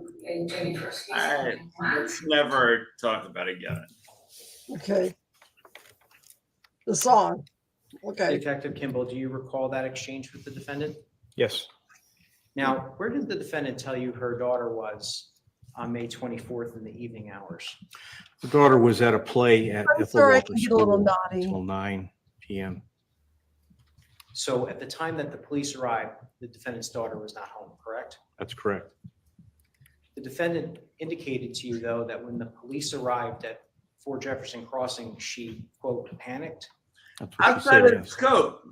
Jennifer's case. All right, let's never talk about it again. Okay. The song. Okay. Detective Kimball, do you recall that exchange with the defendant? Yes. Now, where did the defendant tell you her daughter was on May 24th in the evening hours? The daughter was at a play at I'm Ethel sorry, I Walker can get a little School naughty. until 9 p.m. So at the time that the police arrived, the defendant's daughter was not home, correct? That's correct. The defendant indicated to you, though, that when the police arrived at 4 Jefferson Crossing, she, quote, panicked. That's what she Outside said, of yes. scope.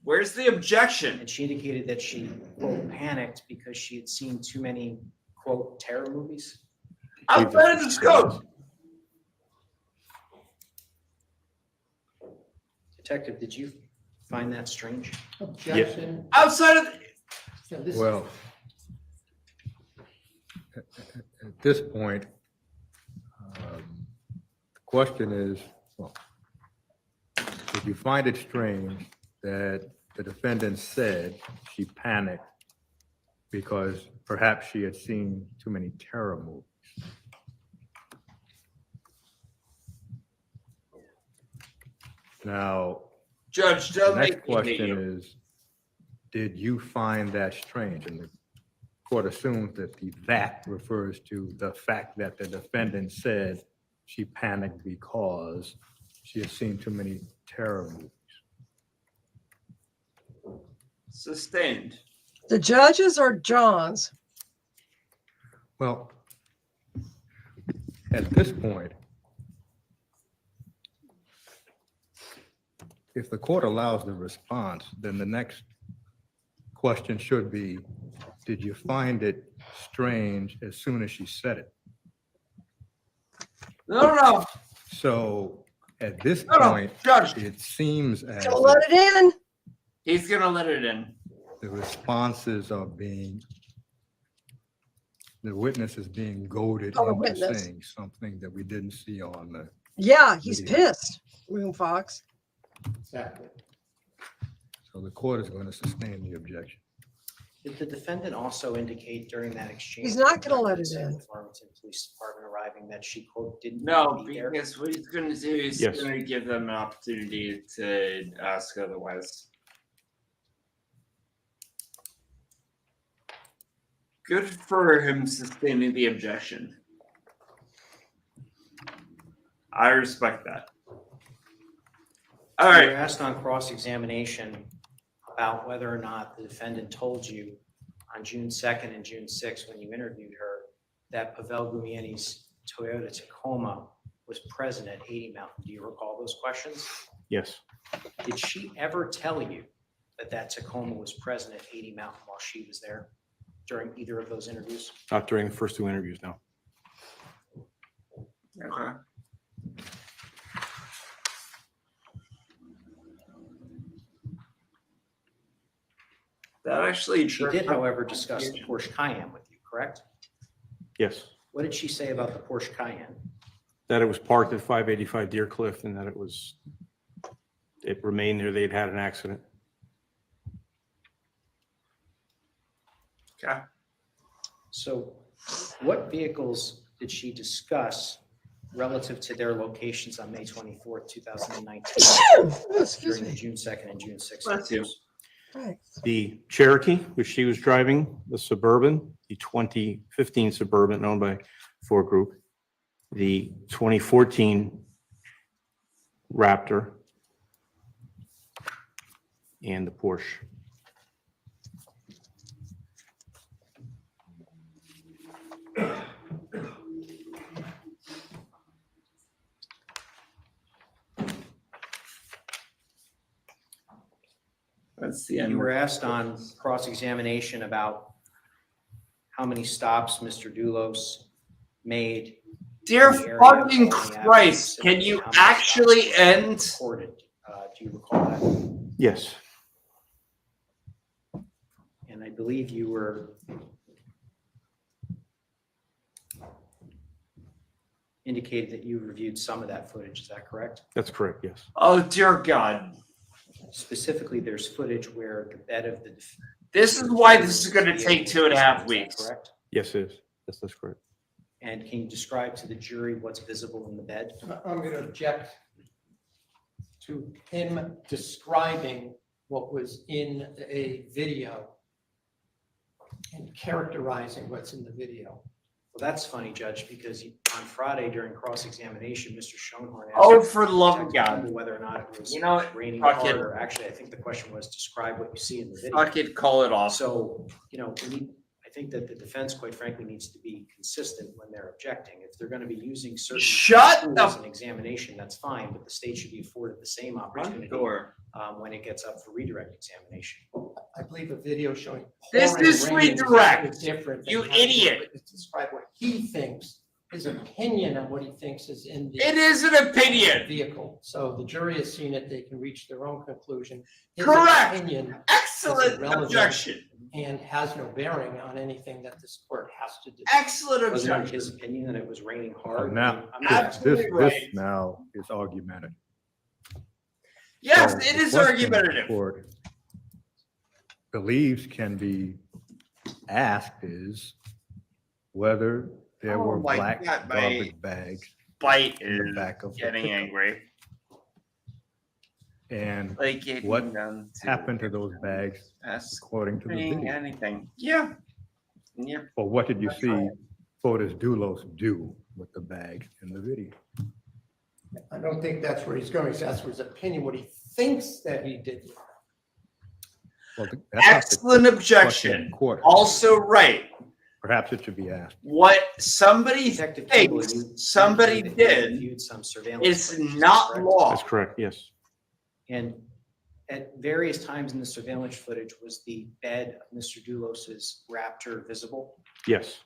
Where's the objection? And she indicated that she, quote, panicked because she had seen too many, quote, terror movies. Outside of the scope. Detective, did you find that strange? Objection. Outside of So this- Well, at this point, the question is, well, did you find it strange that the defendant said she panicked because perhaps she had seen too many terror movies? Now, Judge, the don't next make me hate question you. is, did you find that strange? And the court assumes that the that refers to the fact that the defendant said she panicked because she had seen too many terror movies. Sustained. The judges are John's. Well, at this point, if the court allows the response, then the next question should be, did you find it strange as soon as she said it? No. So at this No, point, Judge. it seems as Don't let if it in. He's gonna let it in. the responses are the witness is being goaded Oh, the into witness. saying something that we didn't see on the Yeah, he's video. pissed, William Fox. Exactly. So the court is going to sustain the objection. Did the defendant also indicate during that exchange? He's not gonna let it with in. the Farmington Police Department arriving that she, quote, didn't No, need to be there? because what he's gonna do is Yes. gonna give them an opportunity to ask otherwise. Good for him sustaining the objection. I respect that. All You right. were asked on cross-examination about whether or not the defendant told you on June 2nd and June 6th, when you interviewed her, that Pavel Gumieni's Toyota Tacoma was present at 80 Mountain. Do you recall those questions? Yes, Did she ever tell you that that Tacoma was present at 80 Mountain while she was there during either of those interviews? not during the first 2 interviews, no. Okay. That actually She did, however, discuss the Porsche Cayenne with you, correct? Yes, What did she say about the Porsche Cayenne? that it was parked at 585 Deer Cliff and that it remained there. They'd had an accident. Okay. So what vehicles did she discuss relative to their locations on May 24th, 2019? Excuse During the me. June 2nd and June 6th? Bless you. Thanks. The Cherokee, which she was driving, the Suburban, the 2015 Suburban owned by Ford Group, the 2014 Raptor, and the Porsche. That's the end. You were asked on cross-examination about how many stops Mr. Dulos made. Dear in the area fucking following the Christ, accident, can you how many actually stops end? recorded? Do you recall that? Yes, And I believe you were indicated that you reviewed some of that footage. Is that correct? that's correct, yes. Oh dear God. Specifically, there's footage where the bed of the. This is why this is gonna take 2.5 weeks. Correct? Yes, it is. Yes, that's correct. And can you describe to the jury what's visible in the bed? I'm going to object to him describing what was in a video and characterizing what's in the video. Well, that's funny, Judge, because on Friday during cross-examination, Mr. Schoenhorn Oh, asked for the love of Detective God. Kimball whether or not it was You know what? raining Fuck hard, it. or actually, I think the question was describe what you see in the video. Fuck it, call it off. So, I think that the defense, quite frankly, needs to be consistent when they're objecting. If they're going to be using certain Shut tools the- in examination, that's fine, but the state should be afforded the same opportunity door. when it gets up for redirect examination. I believe a video showing. This pouring is rain redirect. different than You having a idiot. witness Describe what he thinks, his opinion on what he thinks is in the. It is an opinion. Vehicle. So the jury has seen it, they can reach their own conclusion. His Correct. opinion Excellent is irrelevant objection. And has no bearing on anything that this court has to do. Excellent Was it objection. his opinion that it was raining hard? Now, I'm this, not- Absolutely this right. now is argumentative. Yes, So it the is question argumentative. the court believes can be asked is whether there Oh were my black God, my garbage bags Bite in the is back of the getting pickup. angry. And Like it what done to happened to those bags us according to the doing video? anything. Yeah. Yeah. Or what did you That's see right. Fotis Dulos do with the bags in the video? I don't think that's where he's going. He's asked for his opinion, what he thinks that he did. Well, that's not the Excellent question objection. in court. Also right. Perhaps it should be asked. What somebody Detective Kimball, thinks you somebody indicated that you did reviewed some surveillance is footage, is that not correct? law. That's correct, yes. And at various times in the surveillance footage, was the bed of Mr. Dulos's Raptor visible? Yes,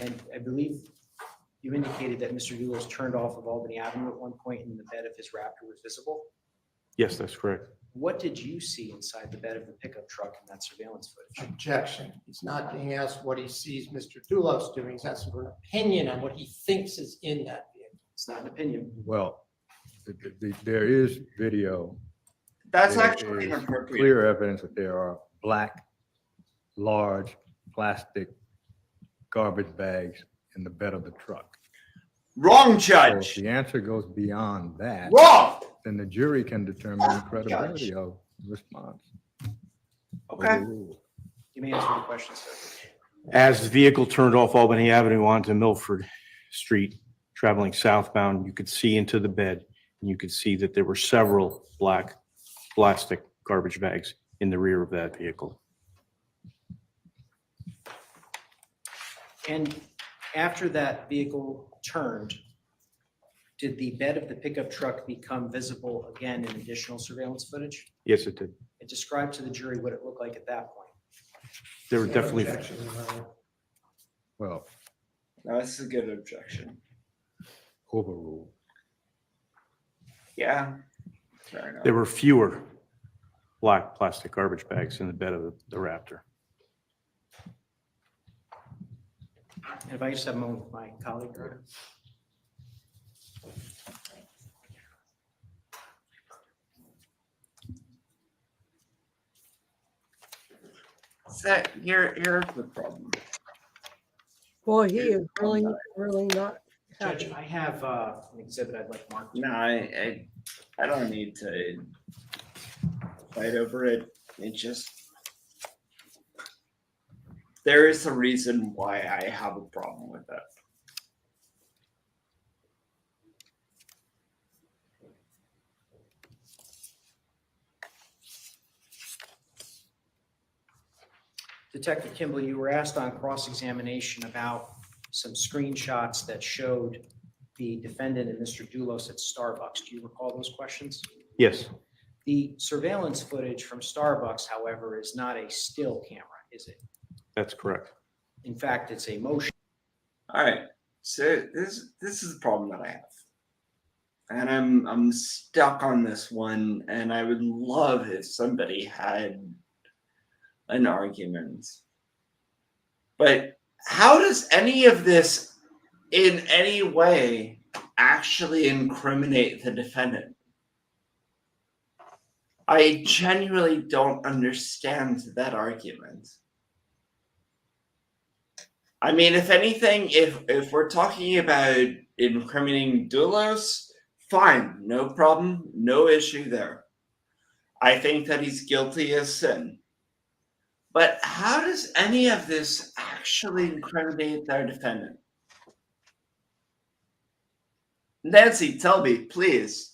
And I believe you indicated that Mr. Dulos turned off of Albany Avenue at one point and the bed of his Raptor was visible. yes, that's correct. What did you see inside the bed of the pickup truck in that surveillance footage? Objection. He's not being asked what he sees Mr. Dulos doing. He's asking for an opinion on what he thinks is in that vehicle. It's not an opinion. Well, there is video. That's There actually is inappropriate. clear evidence that there are black, large plastic garbage bags in the bed of the truck. Wrong, So Judge. if the answer goes beyond that, Wrong. then the jury can determine the credibility of the response. Okay. Overruled. You may answer the question, sir. As the vehicle turned off Albany Avenue onto Milford Street, traveling southbound, you could see into the bed, and you could see that there were several black plastic garbage bags in the rear of that vehicle. And after that vehicle turned, did the bed of the pickup truck become visible again in additional surveillance footage? Yes, it did. It described to the jury what it looked like at that point. There were definitely, Objection, Your Honor. Well, That's a good objection. overruled. Yeah. Fair enough. there were fewer black plastic garbage bags in the bed of the Raptor. And if I just have a moment with my colleague. So here's the problem. Boy, he is really, really not Judge, happy. I have an exhibit I'd like marked. No, I don't need to fight over it. It just there is a reason why I have a problem with it. Detective Kimball, you were asked on cross-examination about some screenshots that showed the defendant and Mr. Dulos at Starbucks. Do you recall those questions? Yes, The surveillance footage from Starbucks, however, is not a still camera, is it? that's correct. In fact, it's a motion. All right. So this is the problem that I have. And I'm stuck on this one, and I would love if somebody had an argument. But how does any of this in any way actually incriminate the defendant? I genuinely don't understand that argument. I mean, if anything, if we're talking about incriminating Dulos, fine, no problem, no issue there. I think that he's guilty as sin. But how does any of this actually incriminate their defendant? Nancy, tell me, please.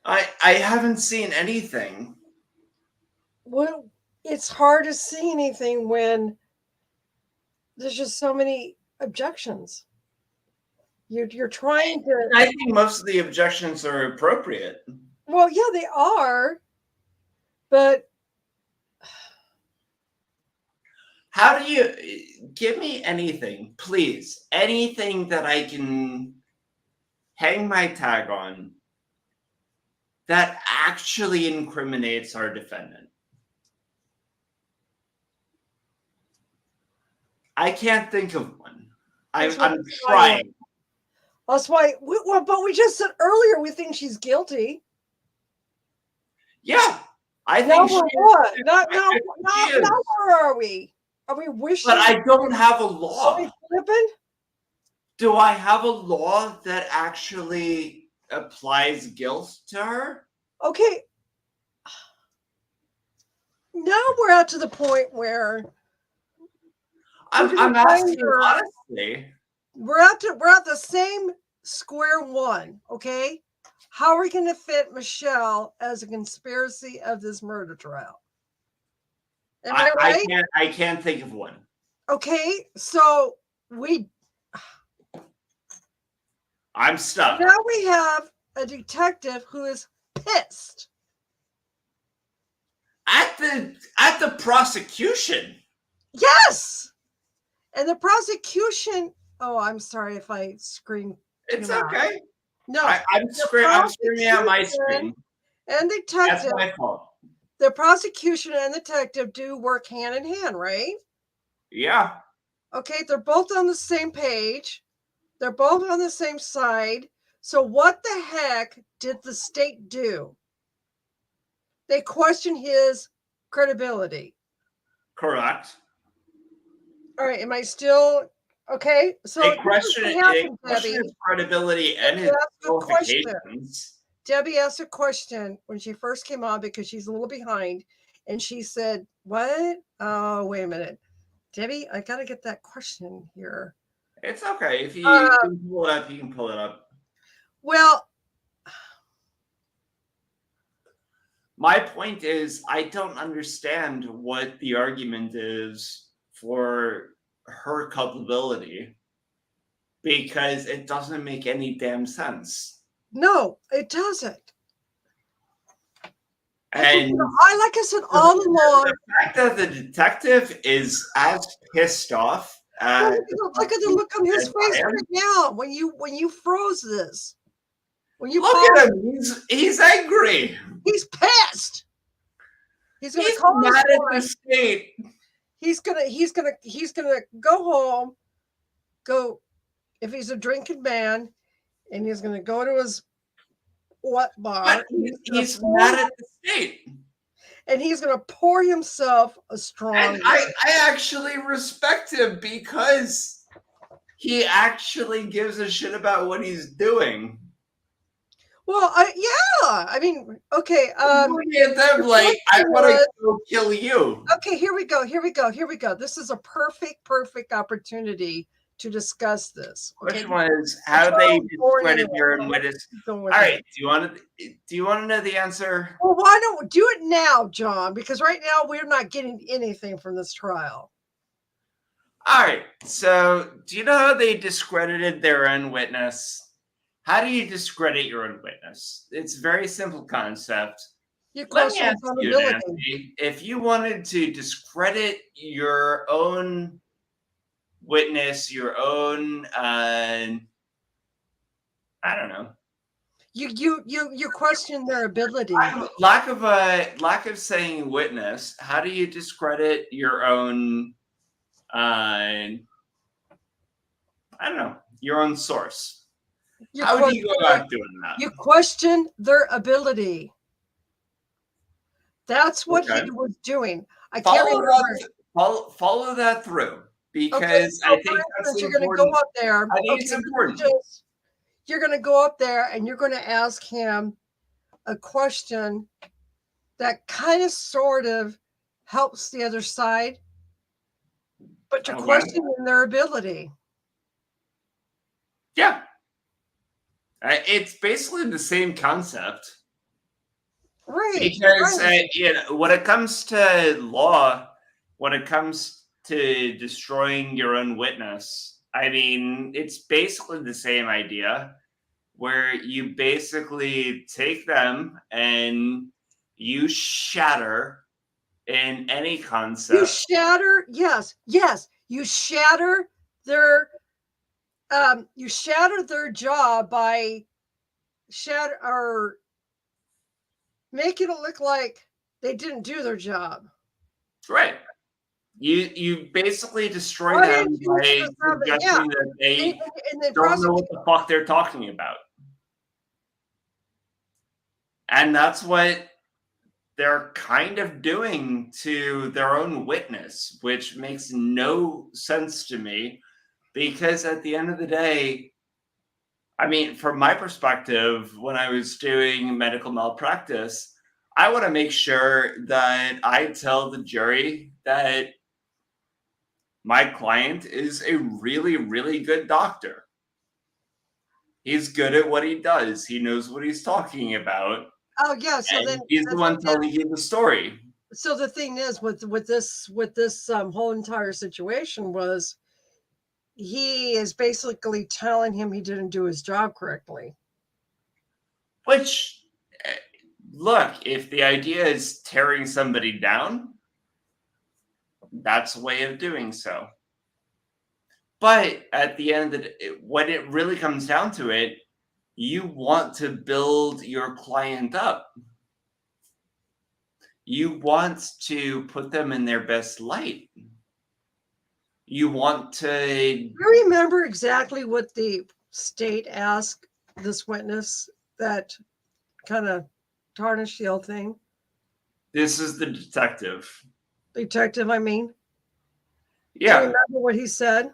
I haven't seen anything. Well, it's hard to see anything when there's just so many objections. You're trying to. I think most of the objections are appropriate. Well, yeah, they are, but how do you give me anything, please? Anything that I can hang my tag on that actually incriminates our defendant. I can't think of one. I'm trying. That's why. But we just said earlier we think she's guilty. Yeah, I think now she we're what? Now where are we? Are we wishing? But I don't have a law. Are we flipping? Do I have a law that actually applies guilt to her? Okay. Now we're out to the point where I'm asking honestly. We're at the same square one, okay? How are we going to fit Michelle as a conspiracy of this murder trial? Am I right? I can't think of one. Okay, so I'm stuck. Now we have a detective who is pissed at the prosecution. Yes, and the prosecution. Oh, I'm sorry if I scream. It's okay. No, I'm screaming at my screen. And detective. That's my fault. The prosecution and the detective do work hand in hand, right? Yeah. Okay, they're both on the same page. They're both on the same side. So what the heck did the state do? They questioned his credibility. Correct. All right, am I still okay? So they question his credibility and his qualifications. Debbie asked a question when she first came on because she's a little behind, and she said, "What? Oh, wait a minute, Debbie, I got to get that question here." It's okay if you can pull it up. You can pull it up. Well, my point is, I don't understand what the argument is for her culpability because it doesn't make any damn sense. No, it doesn't. And like I said all along, the fact that the detective is as pissed off. Look at the look on his face right now when you froze this. When you look at him, he's angry. He's pissed. He's gonna call mad at the state. He's gonna go home. Go if he's a drinking man, and he's gonna go to his bar. He's mad at the state. And he's going to pour himself a strong. And I actually respect him because he actually gives a shit about what he's doing. Well, yeah. I mean, okay. Looking at them like I want to go kill you. Okay, here we go. This is a perfect opportunity to discuss this. Okay? Which was how they discredit their own witness. All right. Do you want to know the answer? Well, why don't we do it now, John? Because right now we're not getting anything from this trial. All right. So, do you know how they discredited their own witness? How do you discredit your own witness? It's a very simple concept. Let me ask you, Nancy, if you wanted to discredit your own witness, your own I don't know. You question their ability. Lack of saying witness. How do you discredit your own I don't know, your own source? How do you go about doing that? You question their ability. That's what he was doing. I can't remember. Follow that through. Because I think that's you're going to go up there. I think it's important. You're going to go up there and you're going to ask him, a question that kind of sort of helps the other side, but you're Okay. questioning their ability. Yeah. It's basically the same concept. Right. Because right. when it comes to law, when it comes to destroying your own witness, I mean, it's basically the same idea where you basically take them and you shatter in any You concept. shatter, yes, you shatter their job by shatter or making it look like they didn't do their job. Right. You basically destroy them by suggesting that they don't know what the fuck they're talking about. And that's what they're kind of doing to their own witness, which makes no sense to me because at the end of the day, I mean, from my perspective, when I was doing medical malpractice, I want to make sure that I tell the jury that my client is a really, really good doctor. He's good at what he does. He knows what he's talking about. Oh yeah, so And then he's the one telling you the story. So the thing is with this whole entire situation was he is basically telling him he didn't do his job correctly. Which, look, if the idea is tearing somebody down, that's a way of doing so. But at the end of the day, when it really comes down to it, you want to build your client up. You want to put them in their best light. You want to... You remember exactly what the state asked this witness that kind of tarnished the whole thing? This is the detective. Detective, I mean. Yeah. Do you remember what he said?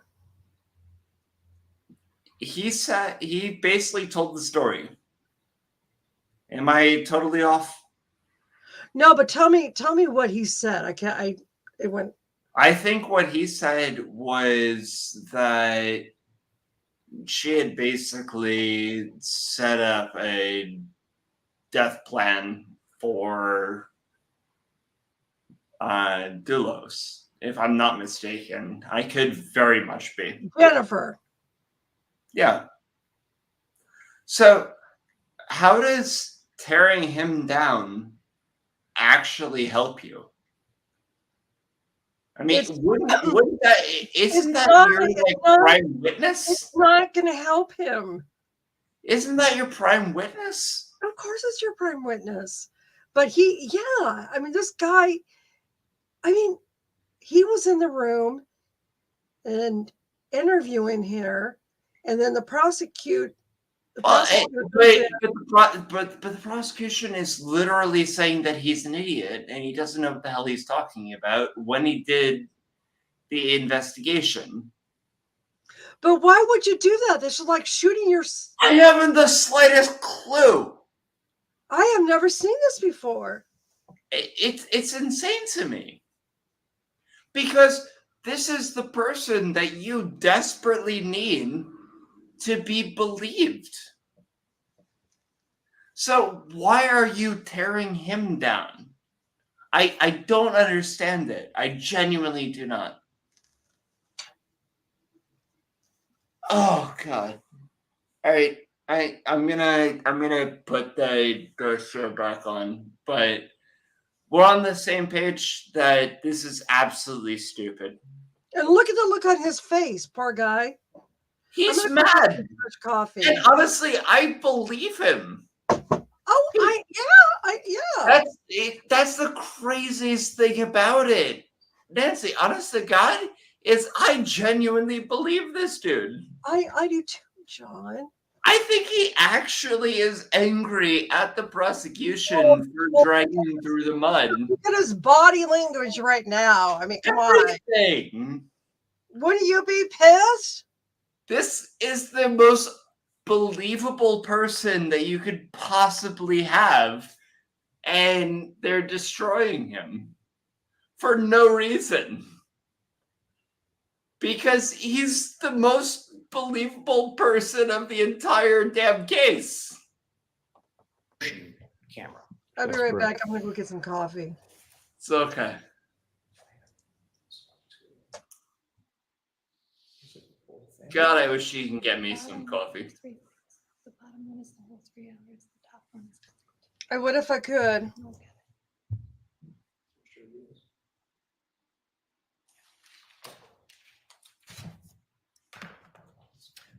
He basically told the story. Am I totally off? No, but tell me what he said. I think what he said was that she had basically set up a death plan for Dulos, if I'm not mistaken. I could very much be. Jennifer. Yeah. So how does tearing him down actually help you? I mean, wouldn't that, isn't that your prime witness? It's not going to help him. Isn't that your prime witness? Of course it's your prime witness. But I mean, this guy, I mean, he was in the room and interviewing her, and then the prosecutor. But the prosecution is literally saying that he's an idiot and he doesn't know what the hell he's talking about when he did the investigation. But why would you do that? This is like shooting your... I haven't the slightest clue. I have never seen this before. It's insane to me. Because this is the person that you desperately need to be believed. So why are you tearing him down? I don't understand it. I genuinely do not. Oh God. All right. I'm gonna put the show back on, but we're on the same page that this is absolutely stupid. And look at the look on his face, poor guy. He's mad. Coffee. And honestly, I believe him. Oh, yeah. That's the craziest thing about it. Nancy, honest to God, is I genuinely believe this dude. I do too, John. I think he actually is angry at the prosecution for dragging him through the mud. Look at his body language right now. I mean, come on. Wouldn't you be pissed? This is the most believable person that you could possibly have, and they're destroying him for no reason. Because he's the most believable person of the entire damn case. Camera. I'll be That's right correct. back. I'm gonna go get some coffee. It's okay. God, I wish you can get me some coffee. I would if I could.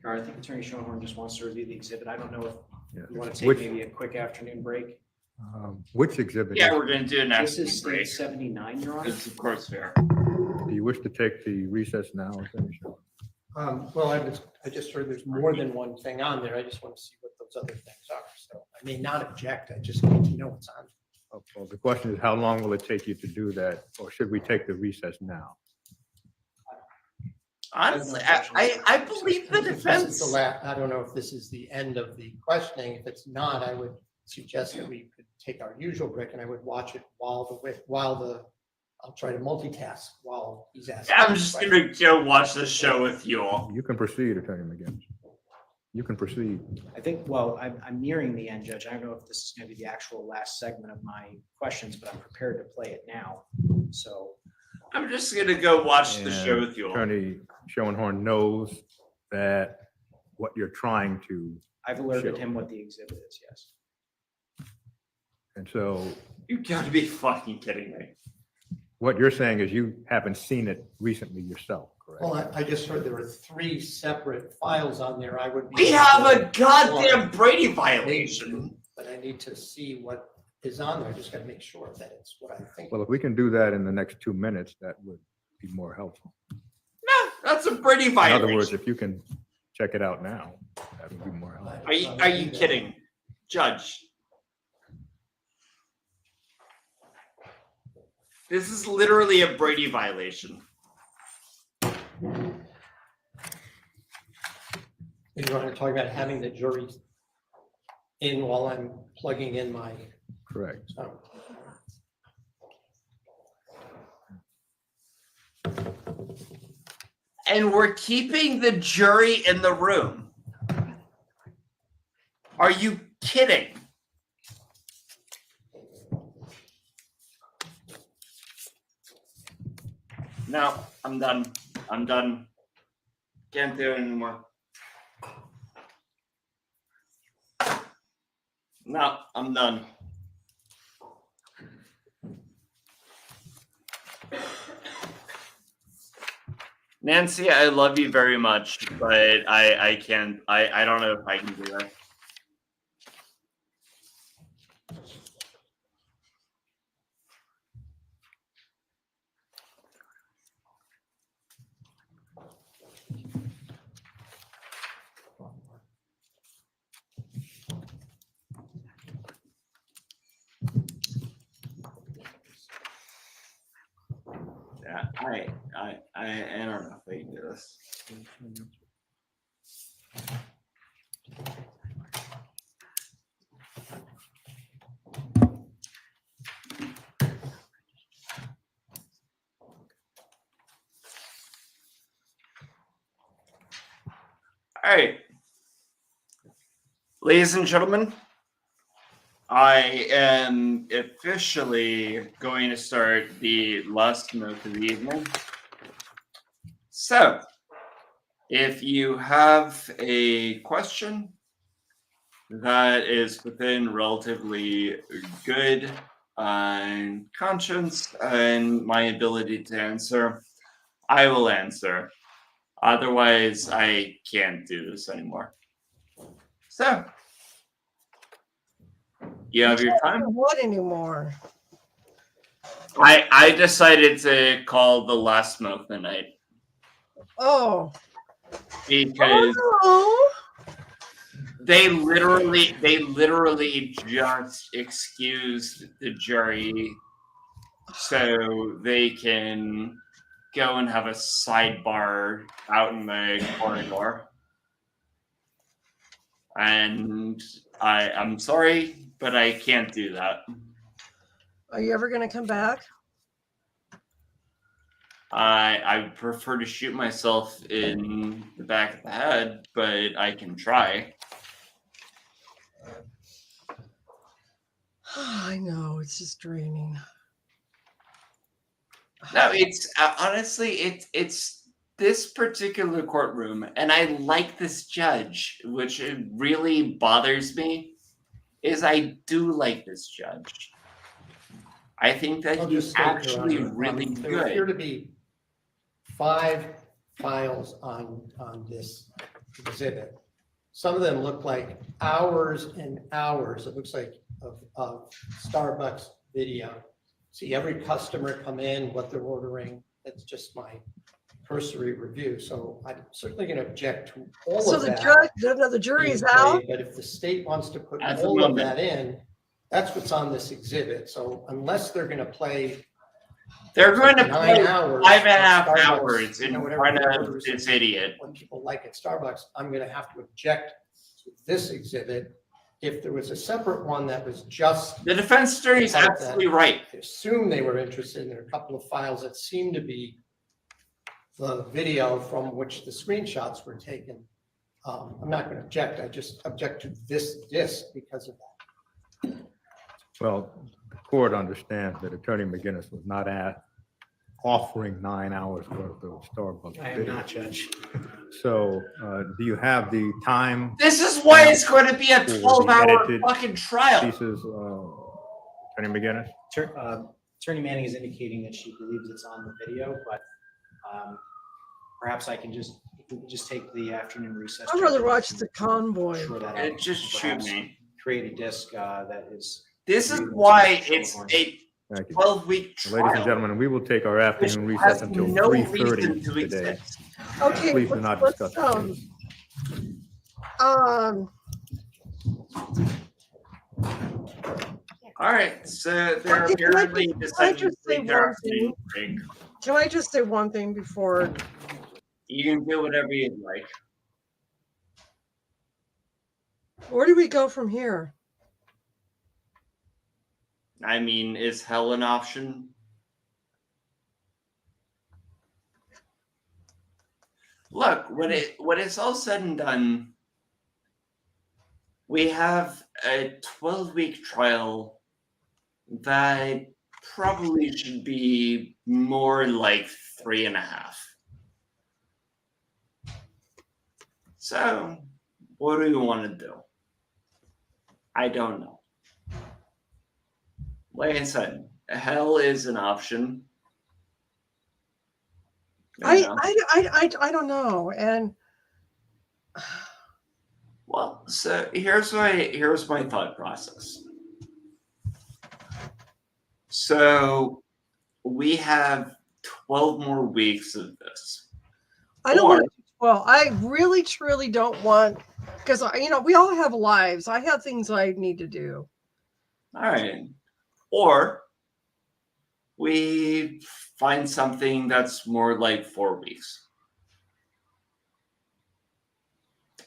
All right, I think Attorney Schoenhorn just wants to review the exhibit. I don't know if Yeah. you want to take Which- maybe a quick afternoon break. Which exhibit? Yeah, we're going to do an This afternoon is break. 79, Your Honor. It's of course fair. Do you wish to take the recess now or finish it? Well, I just heard there's more than one thing on there. I just want to see what those other things are. So I may not object. I just need to know what's on. Oh, well, the question is, how long will it take you to do that? Or should we take the recess now? Honestly, I believe the If this is defense. I don't know if this is the end of the questioning. If it's not, I would suggest that we could take our usual break and I would watch it while I'll try to multitask while he's asking. I'm just going to go watch the show with you all. You can proceed, Attorney McGinnis. You can proceed. I think, well, I'm nearing the end, Judge. I don't know if this is going to be the actual last segment of my questions, but I'm prepared to play it now. So I'm just going to go watch the show And with you all. Attorney Schoenhorn knows that what you're trying to, I've alerted Sure. him what the exhibit is, yes. and so You got to be fucking kidding me. what you're saying is you haven't seen it recently yourself, correct? Well, I just heard there were 3 separate files on there. I would. We have a goddamn Brady violation. But I need to see what is on there. I just got to make sure that it's what I think. Well, if we can do that in the next 2 minutes, that would be more helpful. No, that's a Brady In violation. other words, if you can check it out now, that would be more helpful. Are you kidding? Judge. This is literally a Brady violation. You want to talk about having the jury in while I'm plugging in my. Correct. Oh. And we're keeping the jury in the room. Are you kidding? No, I'm done. I'm done. Can't do it anymore. No, I'm done. Nancy, I love you very much, but I can't. I don't know if I can do that. Yeah, I don't know if I can do this. All right, ladies and gentlemen, I am officially going to start the last smoke of the evening. So, if you have a question that is within relatively good conscience and my ability to answer, I will answer. Otherwise, I can't do this anymore. So, you have your time. What anymore? I decided to call the last smoke the night Oh. because Oh, they literally just excused the jury so they can go and have a sidebar out in the corridor. And I'm sorry, but I can't do that. Are you ever going to come back? I prefer to shoot myself in the back of the head, but I can try. I know, it's just draining. No, it's honestly, it's this particular courtroom, and I like this judge, which it really bothers me. Is I do like this judge. I think that I'll he's just state, Your actually Honor, really there appear to good. be 5 files on this exhibit. Some of them look like hours and hours. It looks like of Starbucks video. See every customer come in, what they're ordering. That's just my cursory review. So I'm certainly going to object to all So of the that. judge, the jury's being out? played, But if the state wants to put At the all of moment. that in, that's what's on this exhibit. So unless they're going to play They're going to 9 play hours 5.5 at Starbucks, hours in whatever front the of orders this are, idiot. what people like at Starbucks, I'm going to have to object to this exhibit. If there was a separate one that was just. The defense attorney is like absolutely that, right. I assume they were interested in. There are a couple of files that seem to be the video from which the screenshots were taken. I'm not going to object. I just object to this disc because of that. Well, the court understands that Attorney McGinnis was not offering 9 hours worth of Starbucks. I am video. not, Judge. So, do you have the time? This is why it's going to be a for the 12-hour edited fucking trial. Pieces, Attorney McGinnis? Attorney Manning is indicating that she believes it's on the video, but perhaps I can just take the afternoon recess. I'd rather watch the convoy. Sure that out. Just shoot Perhaps me. Create a disc that is. This is why it's a Thank you. 12-week trial. Ladies and gentlemen, we will take our afternoon Which recess has until no 3:30 reason to today. exist. Okay, Please do not discuss the case. All right, so they're Okay, can I apparently just- can I deciding to just say take their one afternoon break. Can I just say one thing before? You can do whatever you'd like. Where do we go from here? I mean, is hell an option? Look, when it's all said and done, we have a 12-week trial that probably should be more like 3.5. So, what do you want to do? I don't know. Like I said, hell is an option. You know? I don't know. And Well, so here's my thought process. So we have 12 more weeks of this. I don't want to. Well, I really, truly don't want, because we all have lives. I have things I need to do. All right. Or we find something that's more like 4 weeks.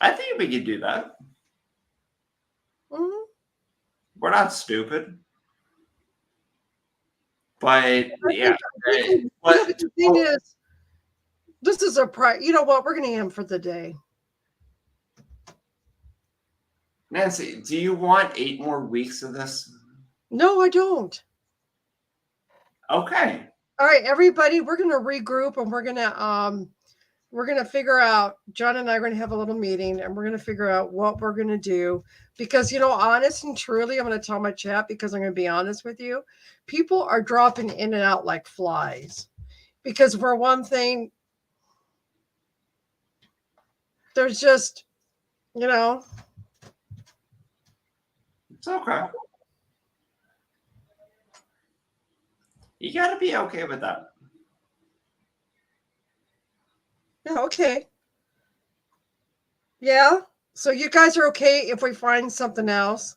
I think we could do that. Mhm. We're not stupid. But yeah. But the thing is, this is a you know what? We're going to aim for the day. Nancy, do you want 8 more weeks of this? No, I don't. Okay. All right, everybody, we're going to regroup and we're going to figure out, John and I are going to have a little meeting and we're going to figure out what we're going to do because, honest and truly, I'm going to tell my chat because I'm going to be honest with you. People are dropping in and out like flies because for one thing, there's just, It's okay. You got to be okay with that. yeah, okay. Yeah. So you guys are okay if we find something else?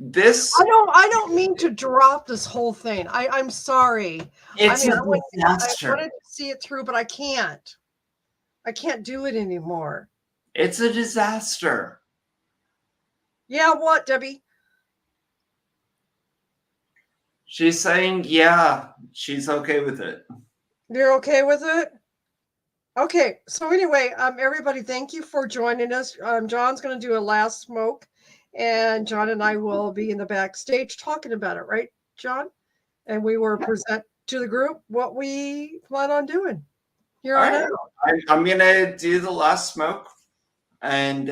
I don't mean to drop this whole thing. I'm sorry. It's I a wanted disaster. to see it through, but I can't. I can't do it anymore. It's a disaster. Yeah, what, Debbie? She's saying, yeah, she's okay with it. You're okay with it? Okay, so anyway, everybody, thank you for joining us. John's going to do a last smoke, and John and I will be in the backstage talking about it, right, John? And we will present to the group what we plan on doing here on out. I'm going to do the last smoke, and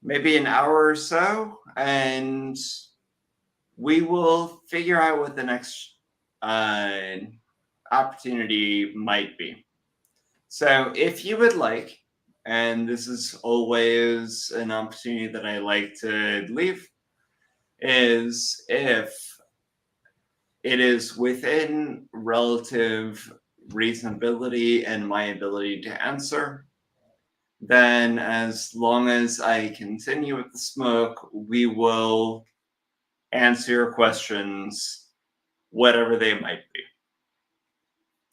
maybe an hour or so, and we will figure out what the next opportunity might be. So if you would like, and this is always an opportunity that I like to leave, is if it is within relative reasonability and my ability to answer, then as long as I continue with the smoke, we will answer your questions, whatever they might be.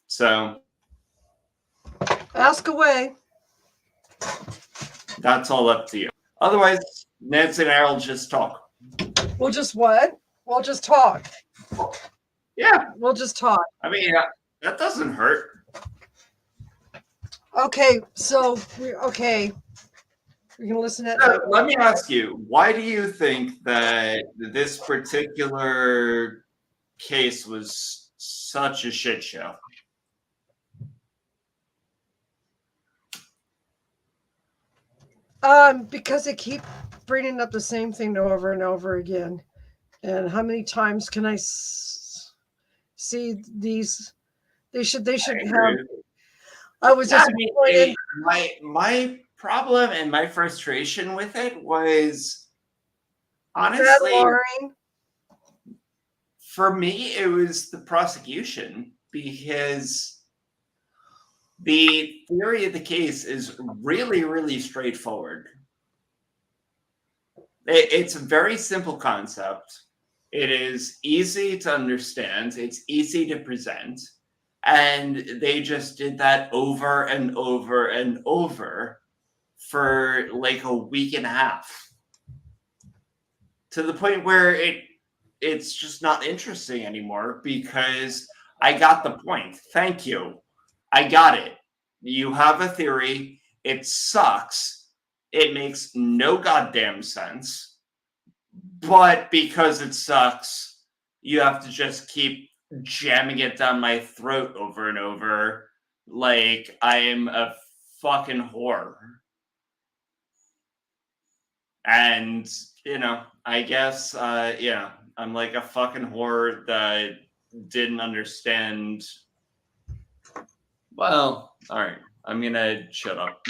So ask away. That's all up to you. Otherwise, Nancy and I will just talk. We'll just what? We'll just talk. Yeah. We'll just talk. I mean, that doesn't hurt. Okay, so okay. We can listen at. So, let me ask you, why do you think that this particular case was such a shit show? Because they keep bringing up the same thing over and over again. And how many times can I see these? They should have. I was disappointed. My problem and my frustration with it was, honestly, for me, it was the prosecution, because the theory of the case is really, really straightforward. It's a very simple concept. It is easy to understand. It's easy to present. And they just did that over and over and over for like a week and a half, to the point where it's just not interesting anymore, because I got the point. Thank you. I got it. You have a theory. It sucks. It makes no goddamn sense. But because it sucks, you have to just keep jamming it down my throat over and over like I am a fucking whore. And, I guess, I'm like a fucking whore that didn't understand. Well, all right. I'm going to shut up.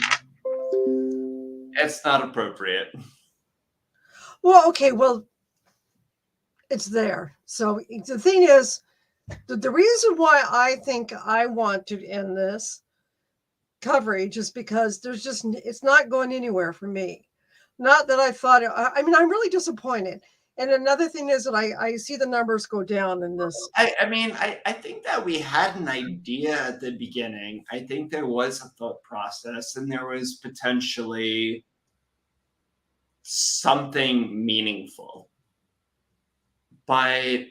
It's not appropriate. Well, okay. Well, it's there. So the thing is, the reason why I think I want to end this coverage is because it's not going anywhere for me. Not that I thought I mean, I'm really disappointed. And another thing is that I see the numbers go down in this. I think that we had an idea at the beginning. I think there was a thought process, and there was potentially something meaningful. But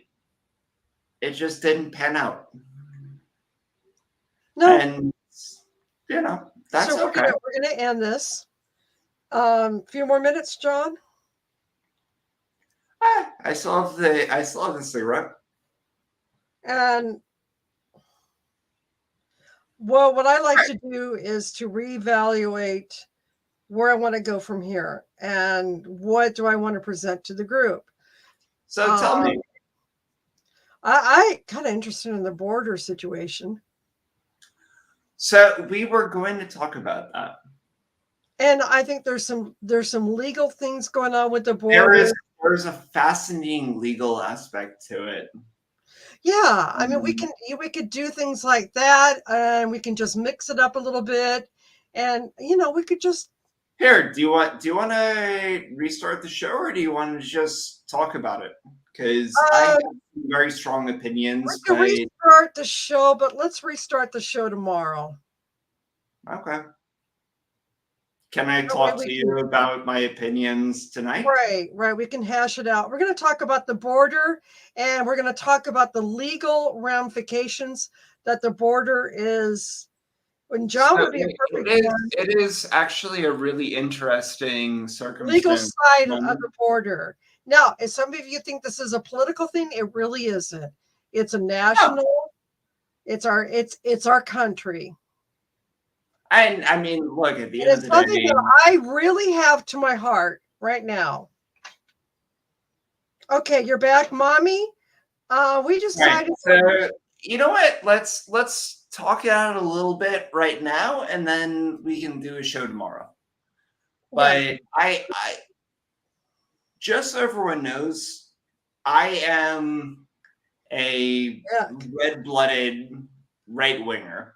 it just didn't pan out. No. And, that's so okay. We're gonna end this. A few more minutes, John. I still have the cigarette. And well, what I like to do is to reevaluate where I want to go from here and what do I want to present to the group. So tell me. I kind of interested in the border situation. So we were going to talk about that. And I think there's some legal things going on with the border. There's a fascinating legal aspect to it. Yeah, I mean, we could do things like that, and we can just mix it up a little bit, and we could just. Here, do you want to restart the show, or do you want to just talk about it? Because I have very strong opinions. We can restart the show, but let's restart the show tomorrow. Okay. Can I That way talk we to can- you about my opinions tonight? Right. We can hash it out. We're going to talk about the border, and we're going to talk about the legal ramifications that the border is. When John So would be a perfect it is actually a really interesting legal circumstance. side of the border. Now, if some of you think this is a political thing, it really isn't. It's a national. It's our country. And I mean, look, at the And end of it's the something day, that I really have to my heart right now. Okay, you're back, mommy. We right, decided. so you know what? Let's talk it out a little bit right now, and then we can do a show tomorrow. But I just so everyone knows, I am a red-blooded right winger,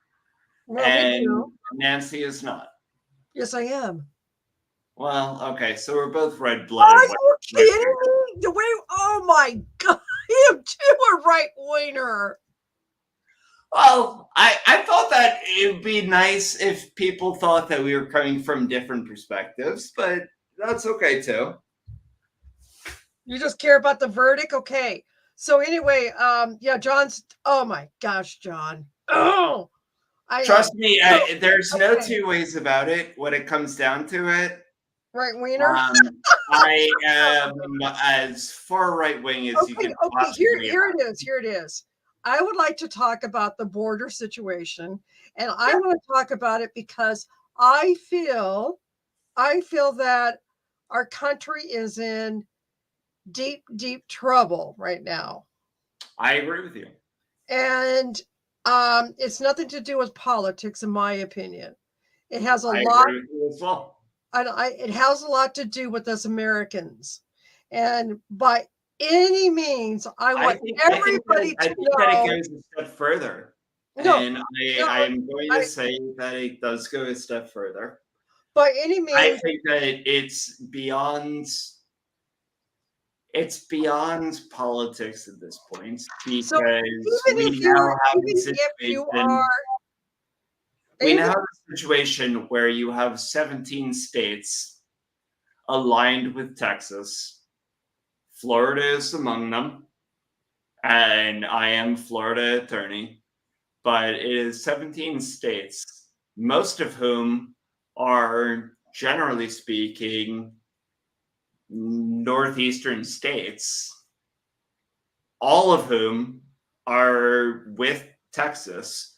Well, me and too. Nancy is not. Yes, I am. Well, okay, so we're both Are red-blooded. you kidding me? The way, oh my God, you two are right wiener. Well, I thought that it would be nice if people thought that we were coming from different perspectives, but that's okay too. You just care about the verdict? Okay. So anyway, yeah, John's, oh my gosh, John. Oh, Trust me, there's no two ways about it when it comes down to it. Right wiener? I am as far right wing as you can possibly Here it is. I would like to talk about the border situation, and I want to talk about it because I feel that our country is in deep trouble right now. I agree with you. And it's nothing to do with politics, in my opinion. It has a I lot. agree with you as well. It has a lot to do with us Americans, and by any means, I want everybody I to think that know. it goes a step further, No, and I'm going to say that it does go a step further. By any I means, think that it's beyond politics at this point because so even we if now have a even if you situation. are, We now have a situation where you have 17 states aligned with Texas. Florida is among them, and I am Florida attorney, but it is 17 states, most of whom are, generally speaking, northeastern states, all of whom are with Texas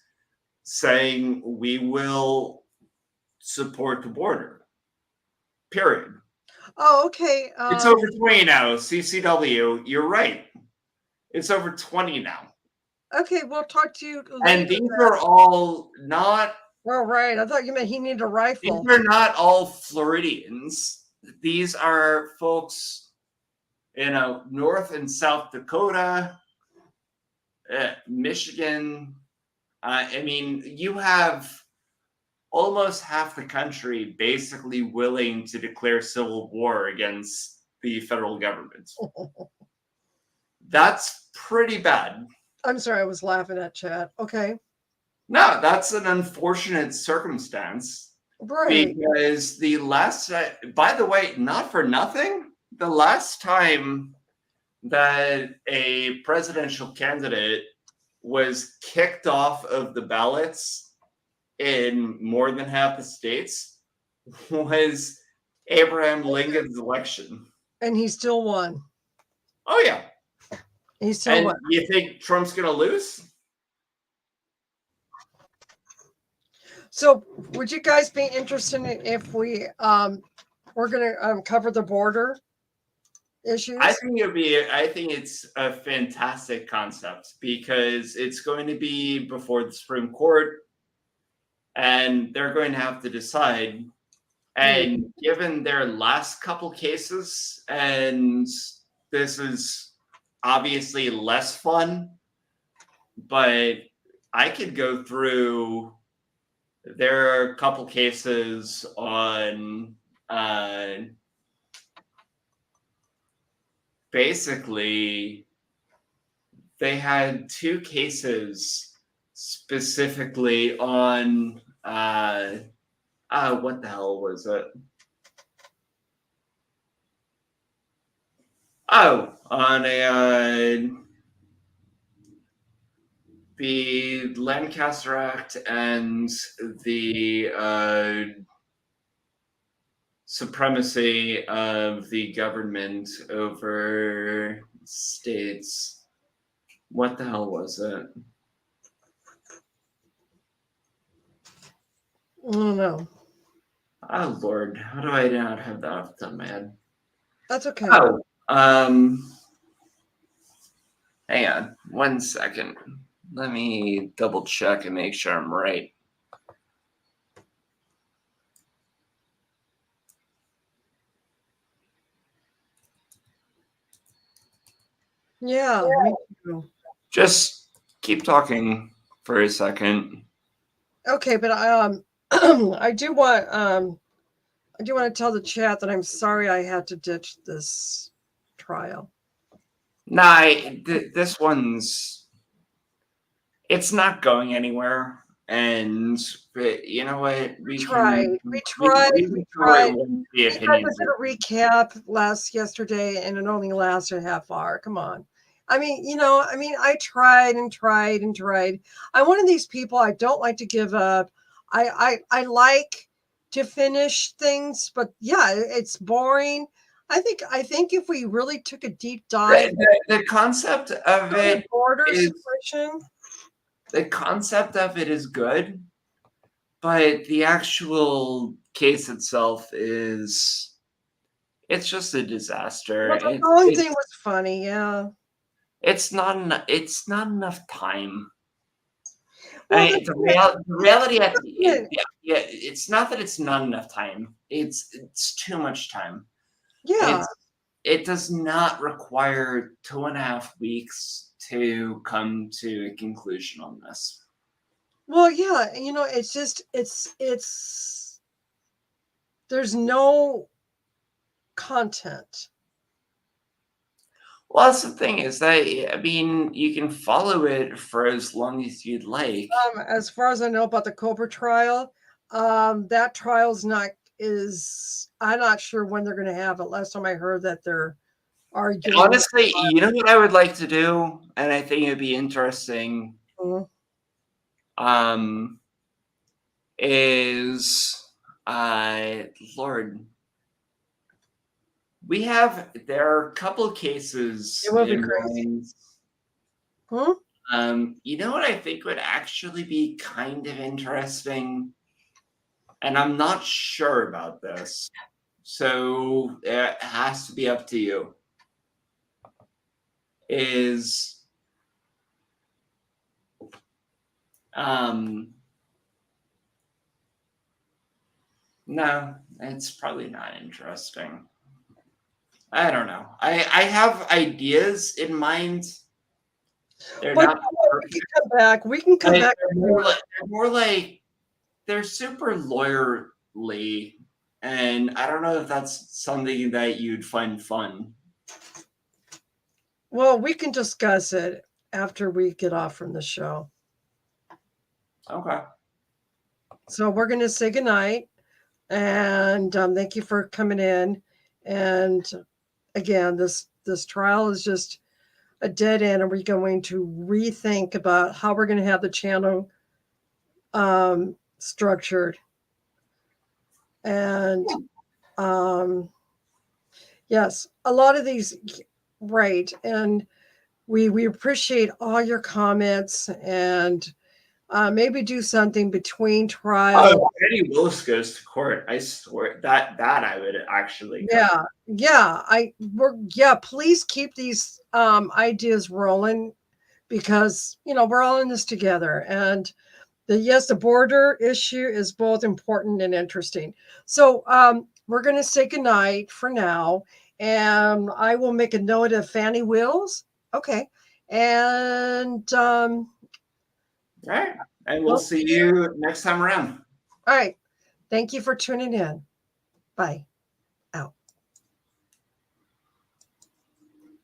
saying we will support the border. Period. oh, okay. It's over 20 now. CCW, you're right. It's over 20 now. Okay, we'll talk to you later. And these are all not. Well, right. I thought you meant he needed a rifle. These are not all Floridians. These are folks, North and South Dakota, Michigan. I mean, you have almost half the country basically willing to declare civil war against the federal government. That's pretty bad. I'm sorry, I was laughing at chat. Okay. No, that's an unfortunate circumstance. Right. Because by the way, not for nothing, the last time that a presidential candidate was kicked off of the ballots in more than half the states was Abraham Lincoln's election. And he still won. Oh, yeah. He still And won. you think Trump's going to lose? So would you guys be interested in if we're going to cover the border issues? I think it's a fantastic concept because it's going to be before the Supreme Court and they're going to have to decide. And given their last couple cases, and this is obviously less fun, but I could go through. There are a couple cases on basically they had two cases specifically on what the hell was it? Oh, on the Lancaster Act and the supremacy of the government over states. What the hell was it? I don't know. Oh Lord, how do I not have that off the top of my head? That's okay. Oh, hang on 1 second. Let me double check and make sure I'm right. Yeah, me too. Just keep talking for a second. Okay, but I do want to tell the chat that I'm sorry I had to ditch this trial. Nah, this one's it's not going anywhere, and you know what? We tried. We can We the tried opinions. to do a recap yesterday, and it only lasted a half hour. Come on. I mean, I tried and tried and tried. I'm one of these people. I don't like to give up. I like to finish things, but yeah, it's boring. I think if we really took a deep dive, The concept of it border is situation. the concept of it is good, but the actual case itself it's just a disaster. Well, the whole thing was funny, yeah. It's not enough time. Well, I mean, the reality at it's not that it's not enough time. It's too much time. Yeah. It does not require 2.5 weeks to come to a conclusion on this. Well, yeah, it's just there's no content. Well, that's the thing is that I mean you can follow it for as long as you'd like. As far as I know about the Cobra trial, that trial's I'm not sure when they're going to have it. Last time I heard that they're arguing. Honestly, you know what I would like to do, and I think it'd be interesting. Is Lord, there are a couple cases. It would be crazy. You know what I think would actually be kind of interesting, and I'm not sure about this, so it has to be up to you. Is no, it's probably not interesting. I don't know. I have ideas in mind. They're not. We can come back. We can come back. They're more like they're super lawyerly, and I don't know if that's something that you'd find fun. Well, we can discuss it after we get off from the show. Okay. So we're going to say goodnight, and thank you for coming in. And again, this trial is just a dead end, and we're going to rethink about how we're going to have the channel structured. And yes, a lot of these, right? And we appreciate all your comments, and maybe do something between trials. Oh, if Eddie Willis goes to court, I swear that I would actually. Please keep these ideas rolling, because we're all in this together. And the border issue is both important and interesting. So we're going to say goodnight for now, and I will make a note of Fannie Wills. Okay. And all right. And we'll see you next time around. All right. Thank you for tuning in. Bye.